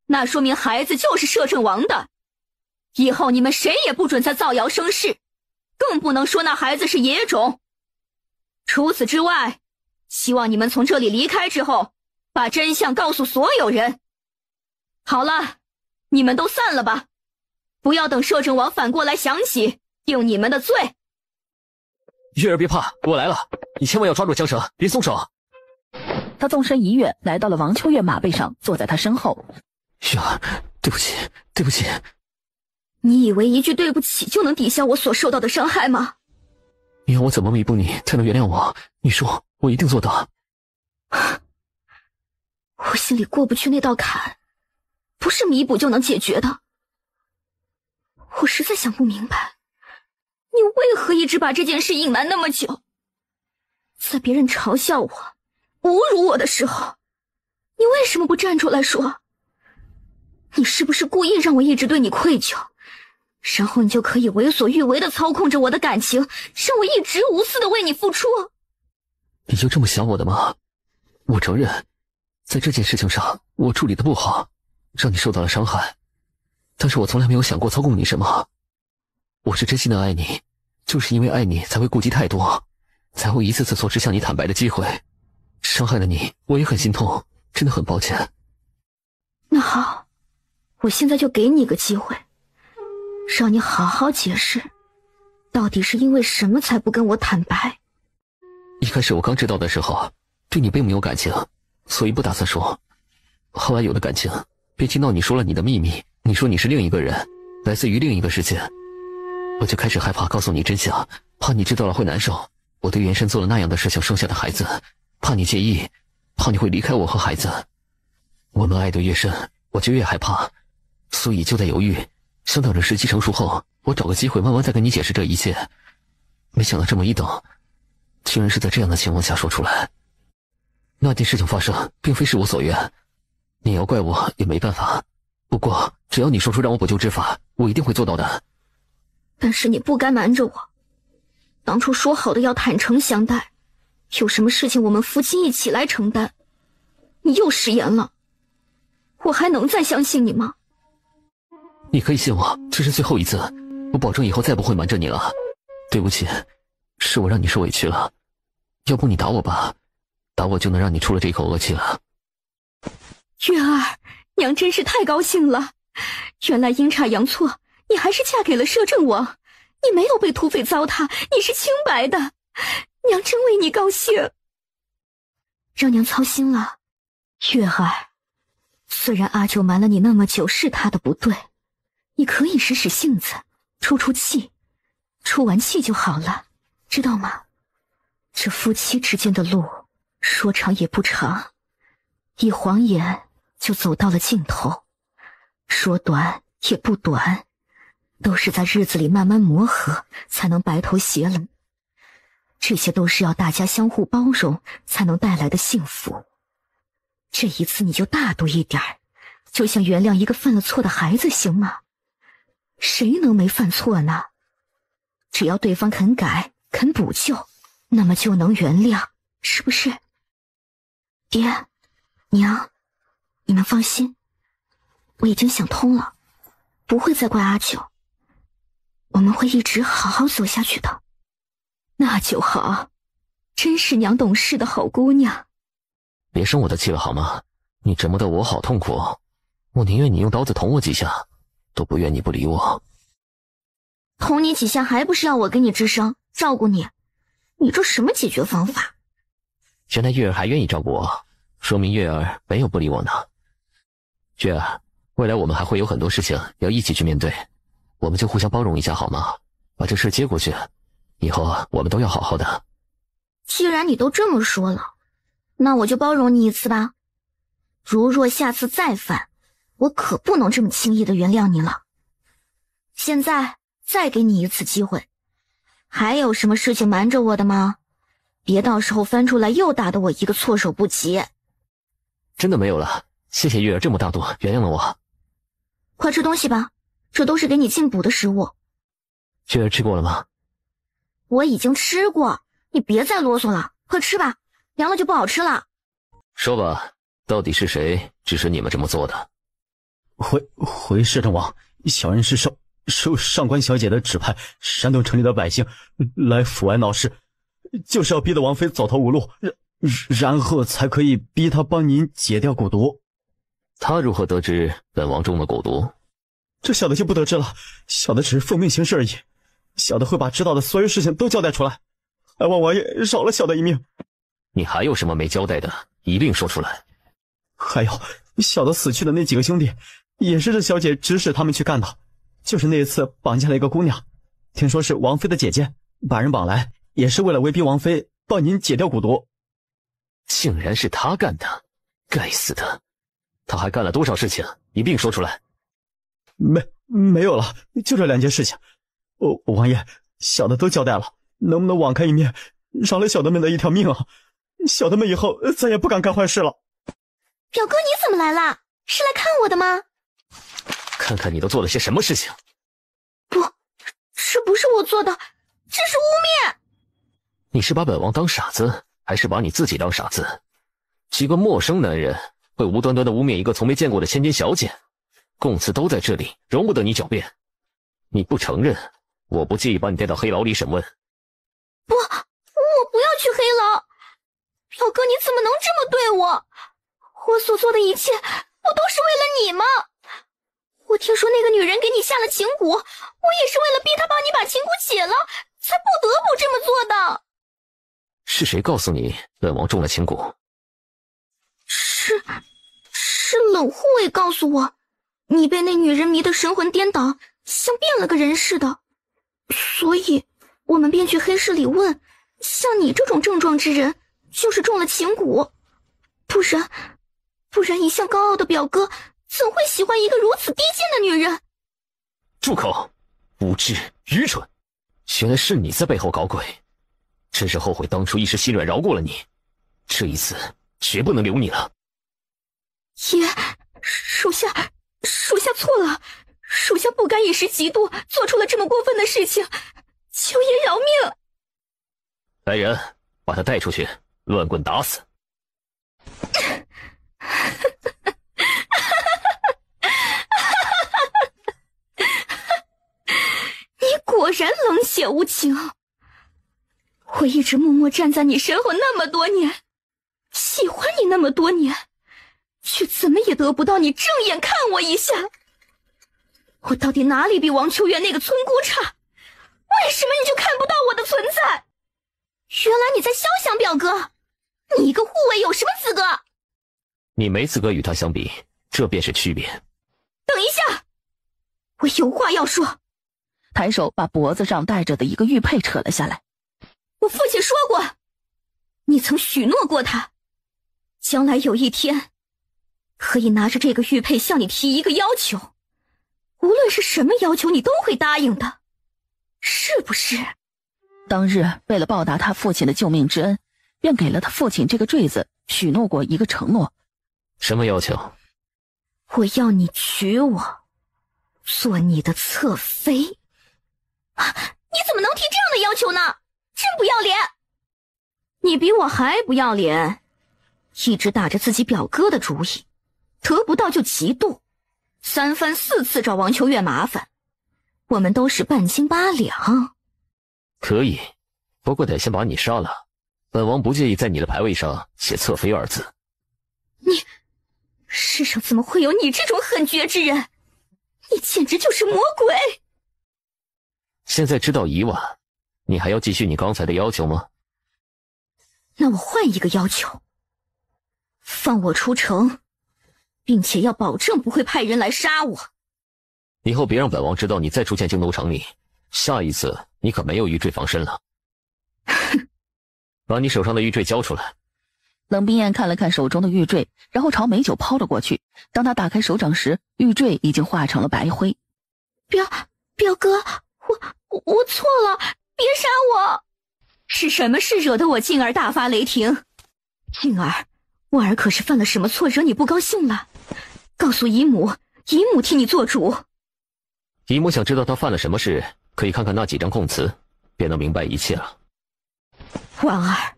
那说明孩子就是摄政王的。以后你们谁也不准再造谣生事，更不能说那孩子是野种。除此之外，希望你们从这里离开之后，把真相告诉所有人。好了，你们都散了吧，不要等摄政王反过来想起，定你们的罪。月儿别怕，我来了，你千万要抓住缰绳，别松手。他纵身一跃，来到了王秋月马背上，坐在他身后。月儿，对不起，对不起。你以为一句对不起就能抵消我所受到的伤害吗？你要我怎么弥补你才能原谅我？你说，我一定做到。我心里过不去那道坎，不是弥补就能解决的。我实在想不明白，你为何一直把这件事隐瞒那么久？在别人嘲笑我、侮辱我的时候，你为什么不站出来说？你是不是故意让我一直对你愧疚，然后你就可以为所欲为地操控着我的感情，让我一直无私地为你付出？你就这么想我的吗？我承认，在这件事情上我处理的不好，让你受到了伤害，但是我从来没有想过操控你什么。我是真心的爱你，就是因为爱你才会顾忌太多，才会一次次错失向你坦白的机会，伤害了你，我也很心痛，真的很抱歉。那好，我现在就给你个机会，让你好好解释，到底是因为什么才不跟我坦白？一开始我刚知道的时候，对你并没有感情，所以不打算说。后来有了感情，便听到你说了你的秘密，你说你是另一个人，来自于另一个世界，我就开始害怕告诉你真相，怕你知道了会难受。我对原神做了那样的事情生下的孩子，怕你介意，怕你会离开我和孩子。我们爱得越深，我就越害怕，所以就在犹豫，想等着时机成熟后，我找个机会慢慢再跟你解释这一切。没想到这么一等，居然是在这样的情况下说出来。那件事情发生并非是我所愿，你要怪我也没办法。不过只要你说出让我补救之法，我一定会做到的。但是你不该瞒着我，当初说好的要坦诚相待，有什么事情我们夫妻一起来承担，你又食言了，我还能再相信你吗？你可以信我，这是最后一次，我保证以后再不会瞒着你了。对不起，是我让你受委屈了，要不你打我吧，打我就能让你出了这口恶气了。月儿，娘真是太高兴了，原来阴差阳错，你还是嫁给了摄政王，你没有被土匪糟蹋，你是清白的，娘真为你高兴。让娘操心了，月儿，虽然阿九瞒了你那么久是他的不对，你可以使使性子，出气，出完气就好了，知道吗？这夫妻之间的路，说长也不长，一晃眼就走到了尽头，说短也不短，都是在日子里慢慢磨合才能白头偕老，这些都是要大家相互包容才能带来的幸福。这一次你就大度一点，就像原谅一个犯了错的孩子，行吗？谁能没犯错呢？只要对方肯改肯补救，那么就能原谅，是不是？爹娘，你们放心，我已经想通了，不会再怪阿九，我们会一直好好走下去的。那就好，真是娘懂事的好姑娘。别生我的气了好吗？你折磨得我好痛苦，我宁愿你用刀子捅我几下，都不愿你不理我。捅你几下还不是要我给你治伤照顾你？你这什么解决方法？原来月儿还愿意照顾我，说明月儿没有不理我呢。月儿，未来我们还会有很多事情要一起去面对，我们就互相包容一下好吗？把这事接过去，以后我们都要好好的。既然你都这么说了，那我就包容你一次吧。如若下次再犯，我可不能这么轻易的原谅你了。现在再给你一次机会，还有什么事情瞒着我的吗？别到时候翻出来又打得我一个措手不及。真的没有了，谢谢月儿这么大度原谅了我。快吃东西吧，这都是给你进补的食物。月儿吃过了吗？我已经吃过，你别再啰嗦了，快吃吧，凉了就不好吃了。说吧，到底是谁指使你们这么做的？回摄政王，小人是受上官小姐的指派，煽动城里的百姓来府外闹事，就是要逼得王妃走投无路，然后才可以逼她帮您解掉蛊毒。他如何得知本王中了蛊毒？这小的就不得知了，小的只是奉命行事而已，小的会把知道的所有事情都交代出来，还望王爷饶了小的一命。你还有什么没交代的，一并说出来。还有小的死去的那几个兄弟，也是这小姐指使他们去干的，就是那一次绑架了一个姑娘，听说是王妃的姐姐，把人绑来也是为了威逼王妃帮您解掉蛊毒。竟然是他干的，该死的！他还干了多少事情，一并说出来。没有了，就这2件事情。王爷，小的都交代了，能不能网开一面，饶了小的们的一条命啊？小的们以后再也不敢干坏事了。表哥，你怎么来了？是来看我的吗？看看你都做了些什么事情。不，这不是我做的，这是污蔑。你是把本王当傻子，还是把你自己当傻子？几个陌生男人会无端端的污蔑一个从没见过的千金小姐，供词都在这里，容不得你狡辩。你不承认，我不介意把你带到黑牢里审问。不，我不要去黑牢。表哥，你怎么能这么对我？我所做的一切，不都是为了你吗？我听说那个女人给你下了情蛊，我也是为了逼她帮你把情蛊解了，才不得不这么做的。是谁告诉你本王中了情蛊？是冷护卫告诉我，你被那女人迷得神魂颠倒，像变了个人似的，所以我们便去黑市里问，像你这种症状之人，就是中了情蛊，不然一向高傲的表哥怎会喜欢一个如此低贱的女人？住口！无知愚蠢，原来是你在背后搞鬼，真是后悔当初一时心软饶过了你，这一次绝不能留你了。爷，属下错了，属下不该一时嫉妒做出了这么过分的事情，求爷饶命。来人，把他带出去，乱棍打死。你果然冷血无情，我一直默默站在你身后那么多年，喜欢你那么多年，却怎么也得不到你正眼看我一下。我到底哪里比王秋月那个村姑差？为什么你就看不到我的存在？原来你在肖想表哥，你一个护卫有什么资格？你没资格与他相比，这便是区别。等一下，我有话要说。抬手把脖子上戴着的一个玉佩扯了下来。我父亲说过，你曾许诺过他，将来有一天可以拿着这个玉佩向你提一个要求，无论是什么要求你都会答应的，是不是？当日为了报答他父亲的救命之恩，便给了他父亲这个坠子，许诺过一个承诺。什么要求？我要你娶我，做你的侧妃。你怎么能提这样的要求呢？真不要脸！你比我还不要脸，一直打着自己表哥的主意，得不到就嫉妒，3番4次找王秋月麻烦，我们都是半斤八两。可以，不过得先把你杀了，本王不介意在你的牌位上写侧妃2字。你，世上怎么会有你这种狠绝之人？你简直就是魔鬼！现在知道疑晚，你还要继续你刚才的要求吗？那我换一个要求，放我出城，并且要保证不会派人来杀我。以后别让本王知道你再出现京都城里，下一次你可没有玉坠防身了。把你手上的玉坠交出来。冷冰燕看了看手中的玉坠，然后朝美酒抛了过去。当他打开手掌时，玉坠已经化成了白灰。表哥，我错了，别杀我！是什么事惹得我静儿大发雷霆？静儿，我儿可是犯了什么错惹你不高兴了？告诉姨母，姨母替你做主。姨母想知道他犯了什么事，可以看看那几张供词，便能明白一切了。婉儿，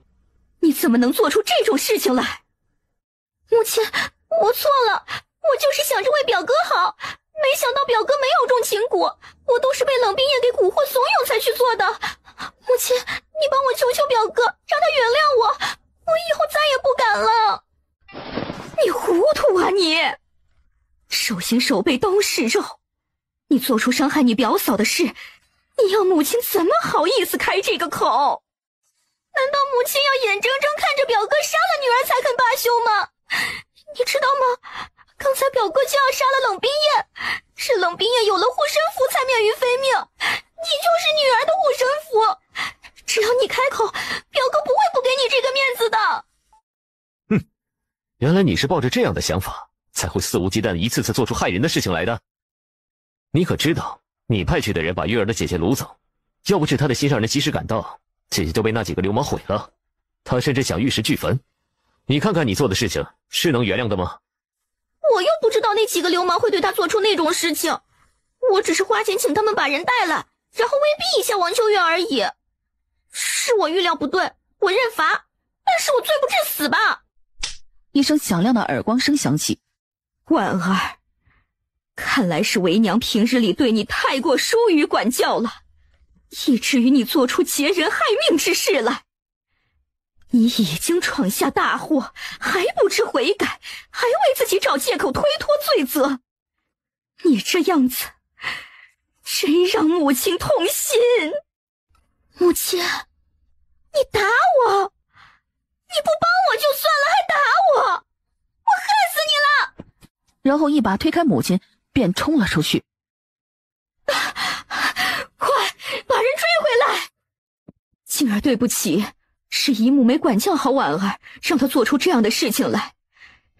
你怎么能做出这种事情来？母亲，我错了，我就是想着为表哥好，没想到表哥没有种情蛊，我都是被冷冰夜给蛊惑怂恿才去做的。母亲，你帮我求求表哥，让他原谅我，我以后再也不敢了。你糊涂啊你！手心手背都是肉，你做出伤害你表嫂的事，你要母亲怎么好意思开这个口？难道母亲要眼睁睁看着表哥杀了女儿才肯罢休吗？你知道吗？刚才表哥就要杀了冷冰夜，是冷冰夜有了护身符才免于非命，你就是女儿的护身符，只要你开口，表哥不会不给你这个面子的。原来你是抱着这样的想法，才会肆无忌惮一次次做出害人的事情来的。你可知道，你派去的人把月儿的姐姐掳走，要不是他的心上人及时赶到，姐姐就被那几个流氓毁了。他甚至想玉石俱焚。你看看你做的事情，是能原谅的吗？我又不知道那几个流氓会对他做出那种事情，我只是花钱请他们把人带来，然后威逼一下王秋月而已。是我预料不对，我认罚，但是我罪不至死吧。一声响亮的耳光声响起。婉儿，看来是为娘平日里对你太过疏于管教了，以至于你做出劫人害命之事来。你已经闯下大祸，还不知悔改，还为自己找借口推脱罪责。你这样子，真让母亲痛心。母亲，你打我！你不帮我就算了，还打我！我恨死你了！然后一把推开母亲，便冲了出去。快，把人追回来！静儿，对不起，是姨母没管教好婉儿，让她做出这样的事情来。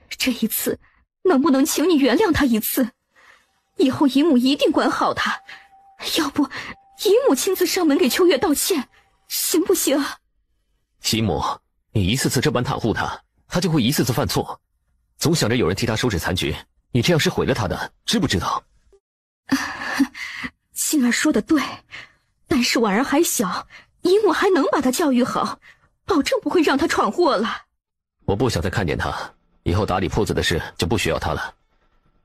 这一次，能不能请你原谅她一次？以后姨母一定管好她，要不姨母亲自上门给秋月道歉，行不行？姨母，你一次次这般袒护他，他就会一次次犯错，总想着有人替他收拾残局，你这样是毁了他的，知不知道？杏儿说的对，但是婉儿还小，姨母还能把她教育好，保证不会让她闯祸了。我不想再看见他，以后打理铺子的事就不需要他了。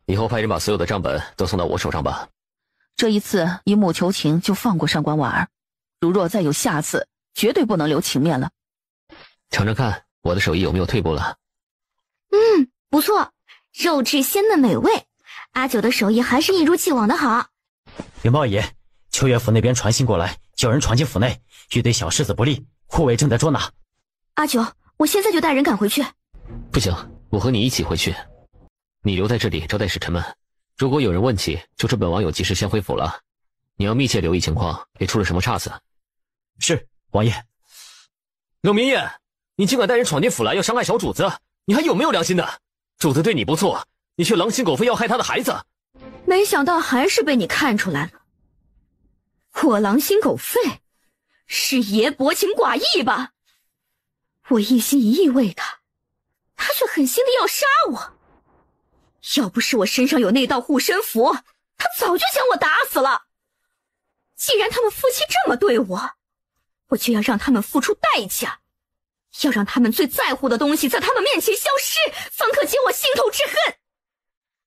以后派人把所有的账本都送到我手上吧。这一次姨母求情就放过上官婉儿，如若再有下次，绝对不能留情面了。尝尝看我的手艺有没有退步了。不错，肉质鲜嫩美味，阿九的手艺还是一如既往的好。禀报爷，秋月府那边传信过来，叫人闯进府内，欲对小世子不利，护卫正在捉拿。阿九，我现在就带人赶回去。不行，我和你一起回去。你留在这里招待使臣们，如果有人问起，就说本王有急事先回府了。你要密切留意情况，别出了什么差错。是，王爷。冷明夜，你竟敢带人闯进府来，要伤害小主子，你还有没有良心的？主子对你不错，你却狼心狗肺要害他的孩子。没想到还是被你看出来了。我狼心狗肺，是爷薄情寡义吧？我一心一意为他，他却狠心的要杀我。要不是我身上有那道护身符，他早就将我打死了。既然他们夫妻这么对我，我就要让他们付出代价，要让他们最在乎的东西在他们面前消失，方可解我心头之恨。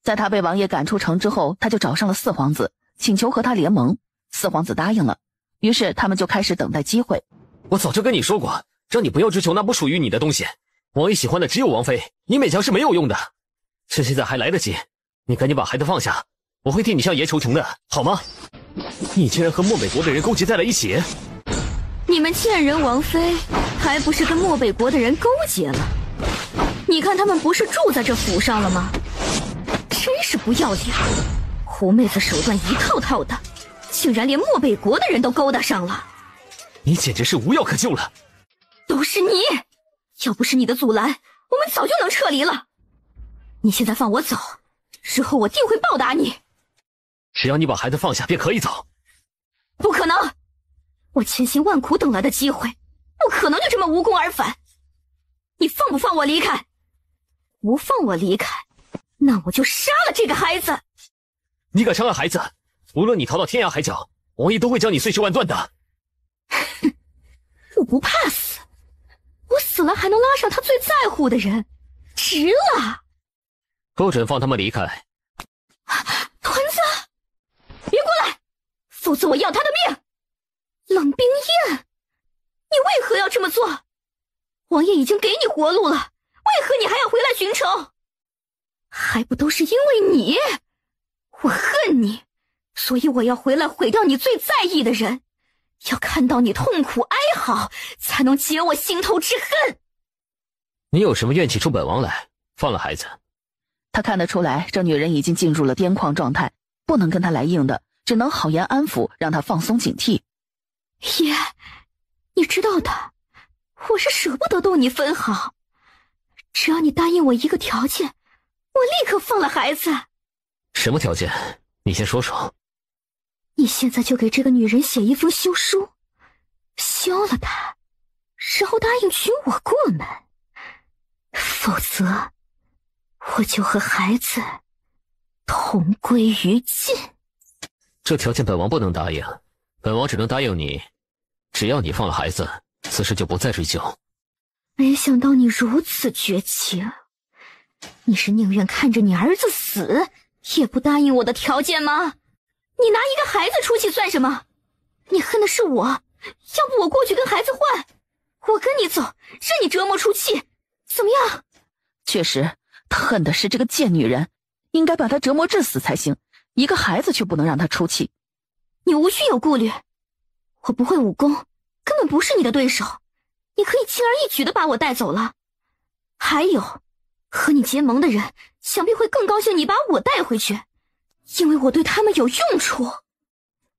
在他被王爷赶出城之后，他就找上了四皇子，请求和他联盟。四皇子答应了，于是他们就开始等待机会。我早就跟你说过，让你不要追求那不属于你的东西。王爷喜欢的只有王妃，你勉强是没有用的。趁现在还来得及，你赶紧把孩子放下，我会替你向爷求情的，好吗？你竟然和漠北国的人勾结在了一起！你们贱人王妃还不是跟漠北国的人勾结了？你看他们不是住在这府上了吗？真是不要脸！狐妹子手段一套套的，竟然连漠北国的人都勾搭上了。你简直是无药可救了！都是你！要不是你的阻拦，我们早就能撤离了。你现在放我走，日后我定会报答你。只要你把孩子放下，便可以走。不可能！我千辛万苦等来的机会，不可能就这么无功而返。你放不放我离开？不放我离开，那我就杀了这个孩子。你敢伤害孩子，无论你逃到天涯海角，王爷都会将你碎尸万段的。我不怕死，我死了还能拉上他最在乎的人，值了。不准放他们离开。团子，别过来，否则我要他的命。冷冰燕，你为何要这么做？王爷已经给你活路了，为何你还要回来寻仇？还不都是因为你？我恨你，所以我要回来毁掉你最在意的人，要看到你痛苦哀嚎，才能解我心头之恨。你有什么怨气冲本王来？放了孩子。他看得出来，这女人已经进入了癫狂状态，不能跟她来硬的，只能好言安抚，让她放松警惕。爷，你知道的，我是舍不得动你分毫。只要你答应我一个条件，我立刻放了孩子。什么条件？你先说说。你现在就给这个女人写一封休书，休了她，然后答应娶我过门，否则我就和孩子同归于尽。这条件本王不能答应，本王只能答应你，只要你放了孩子，此事就不再追究。没想到你如此绝情，你是宁愿看着你儿子死，也不答应我的条件吗？你拿一个孩子出气算什么？你恨的是我，要不我过去跟孩子换，我跟你走，任你折磨出气，怎么样？确实，他恨的是这个贱女人，应该把她折磨致死才行，一个孩子却不能让她出气。你无需有顾虑，我不会武功，根本不是你的对手，你可以轻而易举地把我带走了。还有，和你结盟的人想必会更高兴你把我带回去，因为我对他们有用处。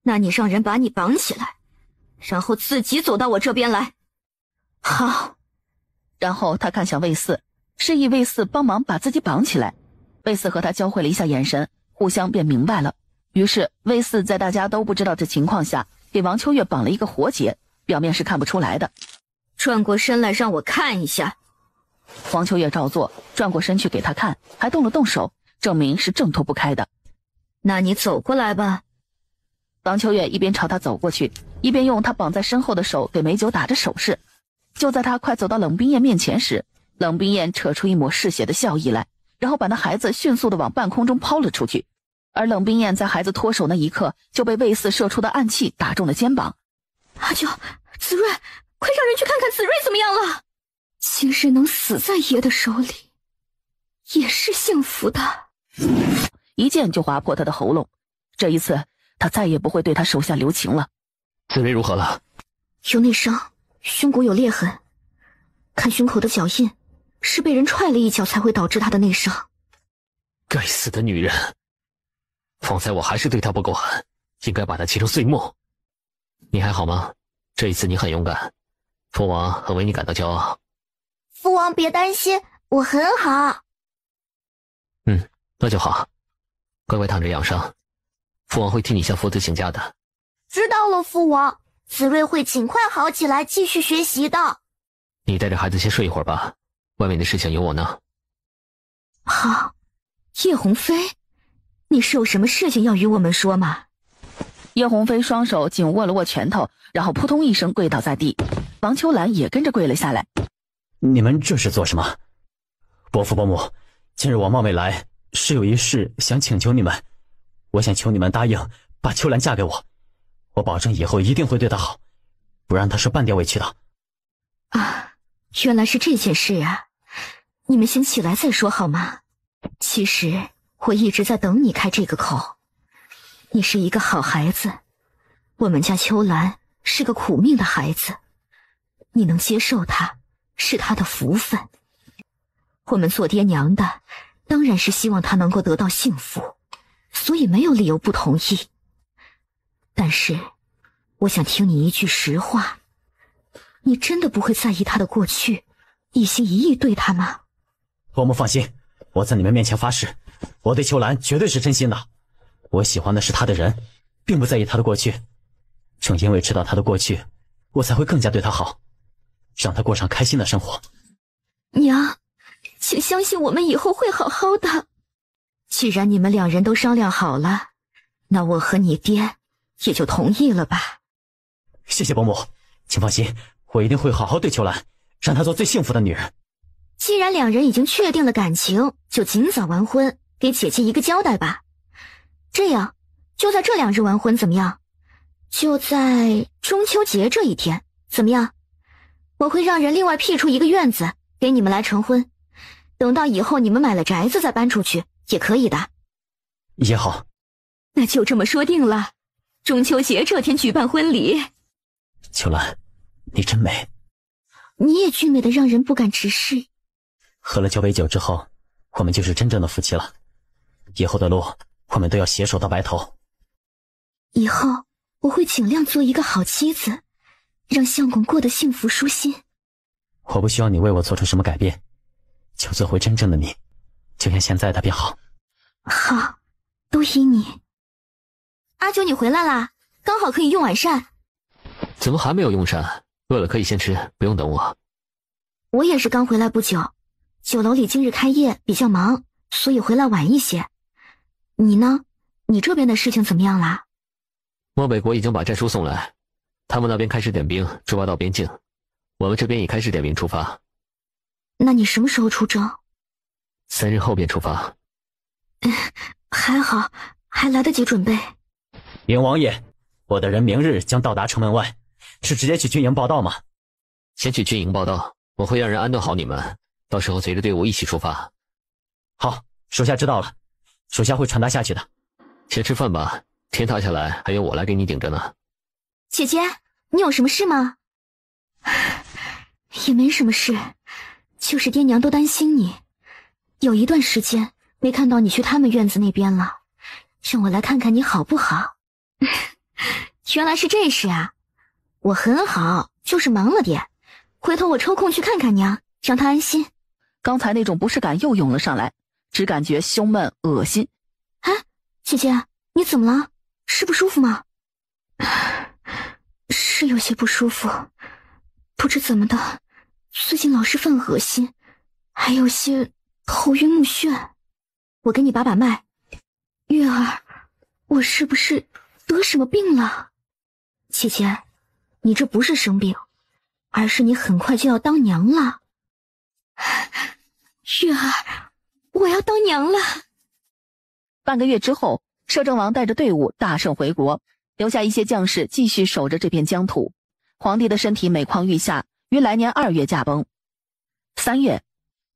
那你让人把你绑起来，然后自己走到我这边来。好。然后他看向魏四，示意魏四帮忙把自己绑起来。魏四和他交汇了一下眼神，互相便明白了。于于是魏四在大家都不知道这情况下，给王秋月绑了一个活结，表面是看不出来的。转过身来让我看一下。王秋月照做，转过身去给他看，还动了动手，证明是挣脱不开的。那你走过来吧。王秋月一边朝他走过去，一边用他绑在身后的手给美酒打着手势。就在他快走到冷冰燕面前时，冷冰燕扯出一抹嗜血的笑意来，然后把那孩子迅速地往半空中抛了出去。而冷冰燕在孩子脱手那一刻，就被魏四射出的暗器打中了肩膀。阿九，子睿，快让人去看看子睿怎么样了。今日能死在爷的手里，也是幸福的。一剑就划破他的喉咙。这一次，他再也不会对他手下留情了。子睿如何了？有内伤，胸骨有裂痕，看胸口的脚印，是被人踹了一脚才会导致他的内伤。该死的女人！方才我还是对她不够狠，应该把她切成碎末。你还好吗？这一次你很勇敢，父王很为你感到骄傲。父王别担心，我很好。那就好，乖乖躺着养伤，父王会替你向佛子请假的。知道了，父王，子睿会尽快好起来，继续学习的。你带着孩子先睡一会儿吧，外面的事情有我呢。好，叶鸿飞，你是有什么事情要与我们说吗？叶鸿飞双手紧握了握拳头，然后扑通一声跪倒在地。王秋兰也跟着跪了下来。你们这是做什么？伯父伯母，今日我冒昧来，是有一事想请求你们。我想求你们答应把秋兰嫁给我，我保证以后一定会对她好，不让她受半点委屈的。啊，原来是这件事啊！你们先起来再说好吗？其实我一直在等你开这个口。你是一个好孩子，我们家秋兰是个苦命的孩子，你能接受她是她的福分。我们做爹娘的当然是希望她能够得到幸福，所以没有理由不同意。但是我想听你一句实话，你真的不会在意她的过去，一心一意对她吗？伯母放心，我在你们面前发誓，我对秋兰绝对是真心的。我喜欢的是她的人，并不在意她的过去。正因为知道她的过去，我才会更加对她好，让她过上开心的生活。娘，请相信我们以后会好好的。既然你们两人都商量好了，那我和你爹也就同意了吧。谢谢伯母，请放心，我一定会好好对秋兰，让她做最幸福的女人。既然两人已经确定了感情，就尽早完婚，给姐姐一个交代吧。这样，就在这2日完婚怎么样？就在中秋节这一天怎么样？我会让人另外辟出一个院子给你们来成婚，等到以后你们买了宅子再搬出去也可以的。也好，那就这么说定了，中秋节这天举办婚礼。秋兰，你真美，你也俊美的让人不敢直视。喝了9杯酒之后，我们就是真正的夫妻了。以后的路，我们都要携手到白头。以后我会尽量做一个好妻子，让相公过得幸福舒心。我不需要你为我做出什么改变，就做回真正的你，就像现在的便好。好，都依你。阿九，你回来啦，刚好可以用晚膳。怎么还没有用膳？饿了可以先吃，不用等我。我也是刚回来不久，酒楼里今日开业比较忙，所以回来晚一些。你呢？你这边的事情怎么样啦？漠北国已经把战书送来，他们那边开始点兵驻扎到边境，我们这边也开始点兵出发。那你什么时候出征？3日后便出发。还好，还来得及准备。禀王爷，我的人明日将到达城门外，是直接去军营报道吗？先去军营报道，我会让人安顿好你们，到时候随着队伍一起出发。好，属下知道了，属下会传达下去的。先吃饭吧，天塌下来还有我来给你顶着呢。姐姐，你有什么事吗？也没什么事，就是爹娘都担心你，有一段时间没看到你去他们院子那边了，让我来看看你好不好。原来是这事啊，我很好，就是忙了点，回头我抽空去看看娘，让她安心。刚才那种不适感又涌了上来，只感觉胸闷恶心。啊，姐姐，你怎么了？是不舒服吗？是有些不舒服，不知怎么的，最近老是犯恶心，还有些头晕目眩。我给你把把脉。月儿，我是不是得什么病了？姐姐，你这不是生病，而是你很快就要当娘了。月儿，我要当娘了。半个月之后，摄政王带着队伍大胜回国，留下一些将士继续守着这片疆土。皇帝的身体每况愈下，于来年2月驾崩。3月，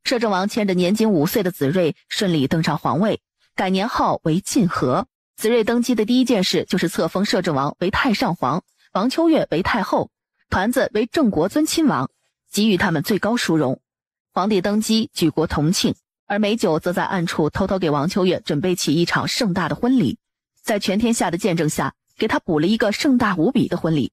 摄政王牵着年仅5岁的子睿顺利登上皇位，改年号为晋和。子睿登基的第一件事就是册封摄政王为太上皇，王秋月为太后，团子为郑国尊亲王，给予他们最高殊荣。皇帝登基，举国同庆，而美酒则在暗处偷偷给王秋月准备起一场盛大的婚礼，在全天下的见证下，给他补了一个盛大无比的婚礼。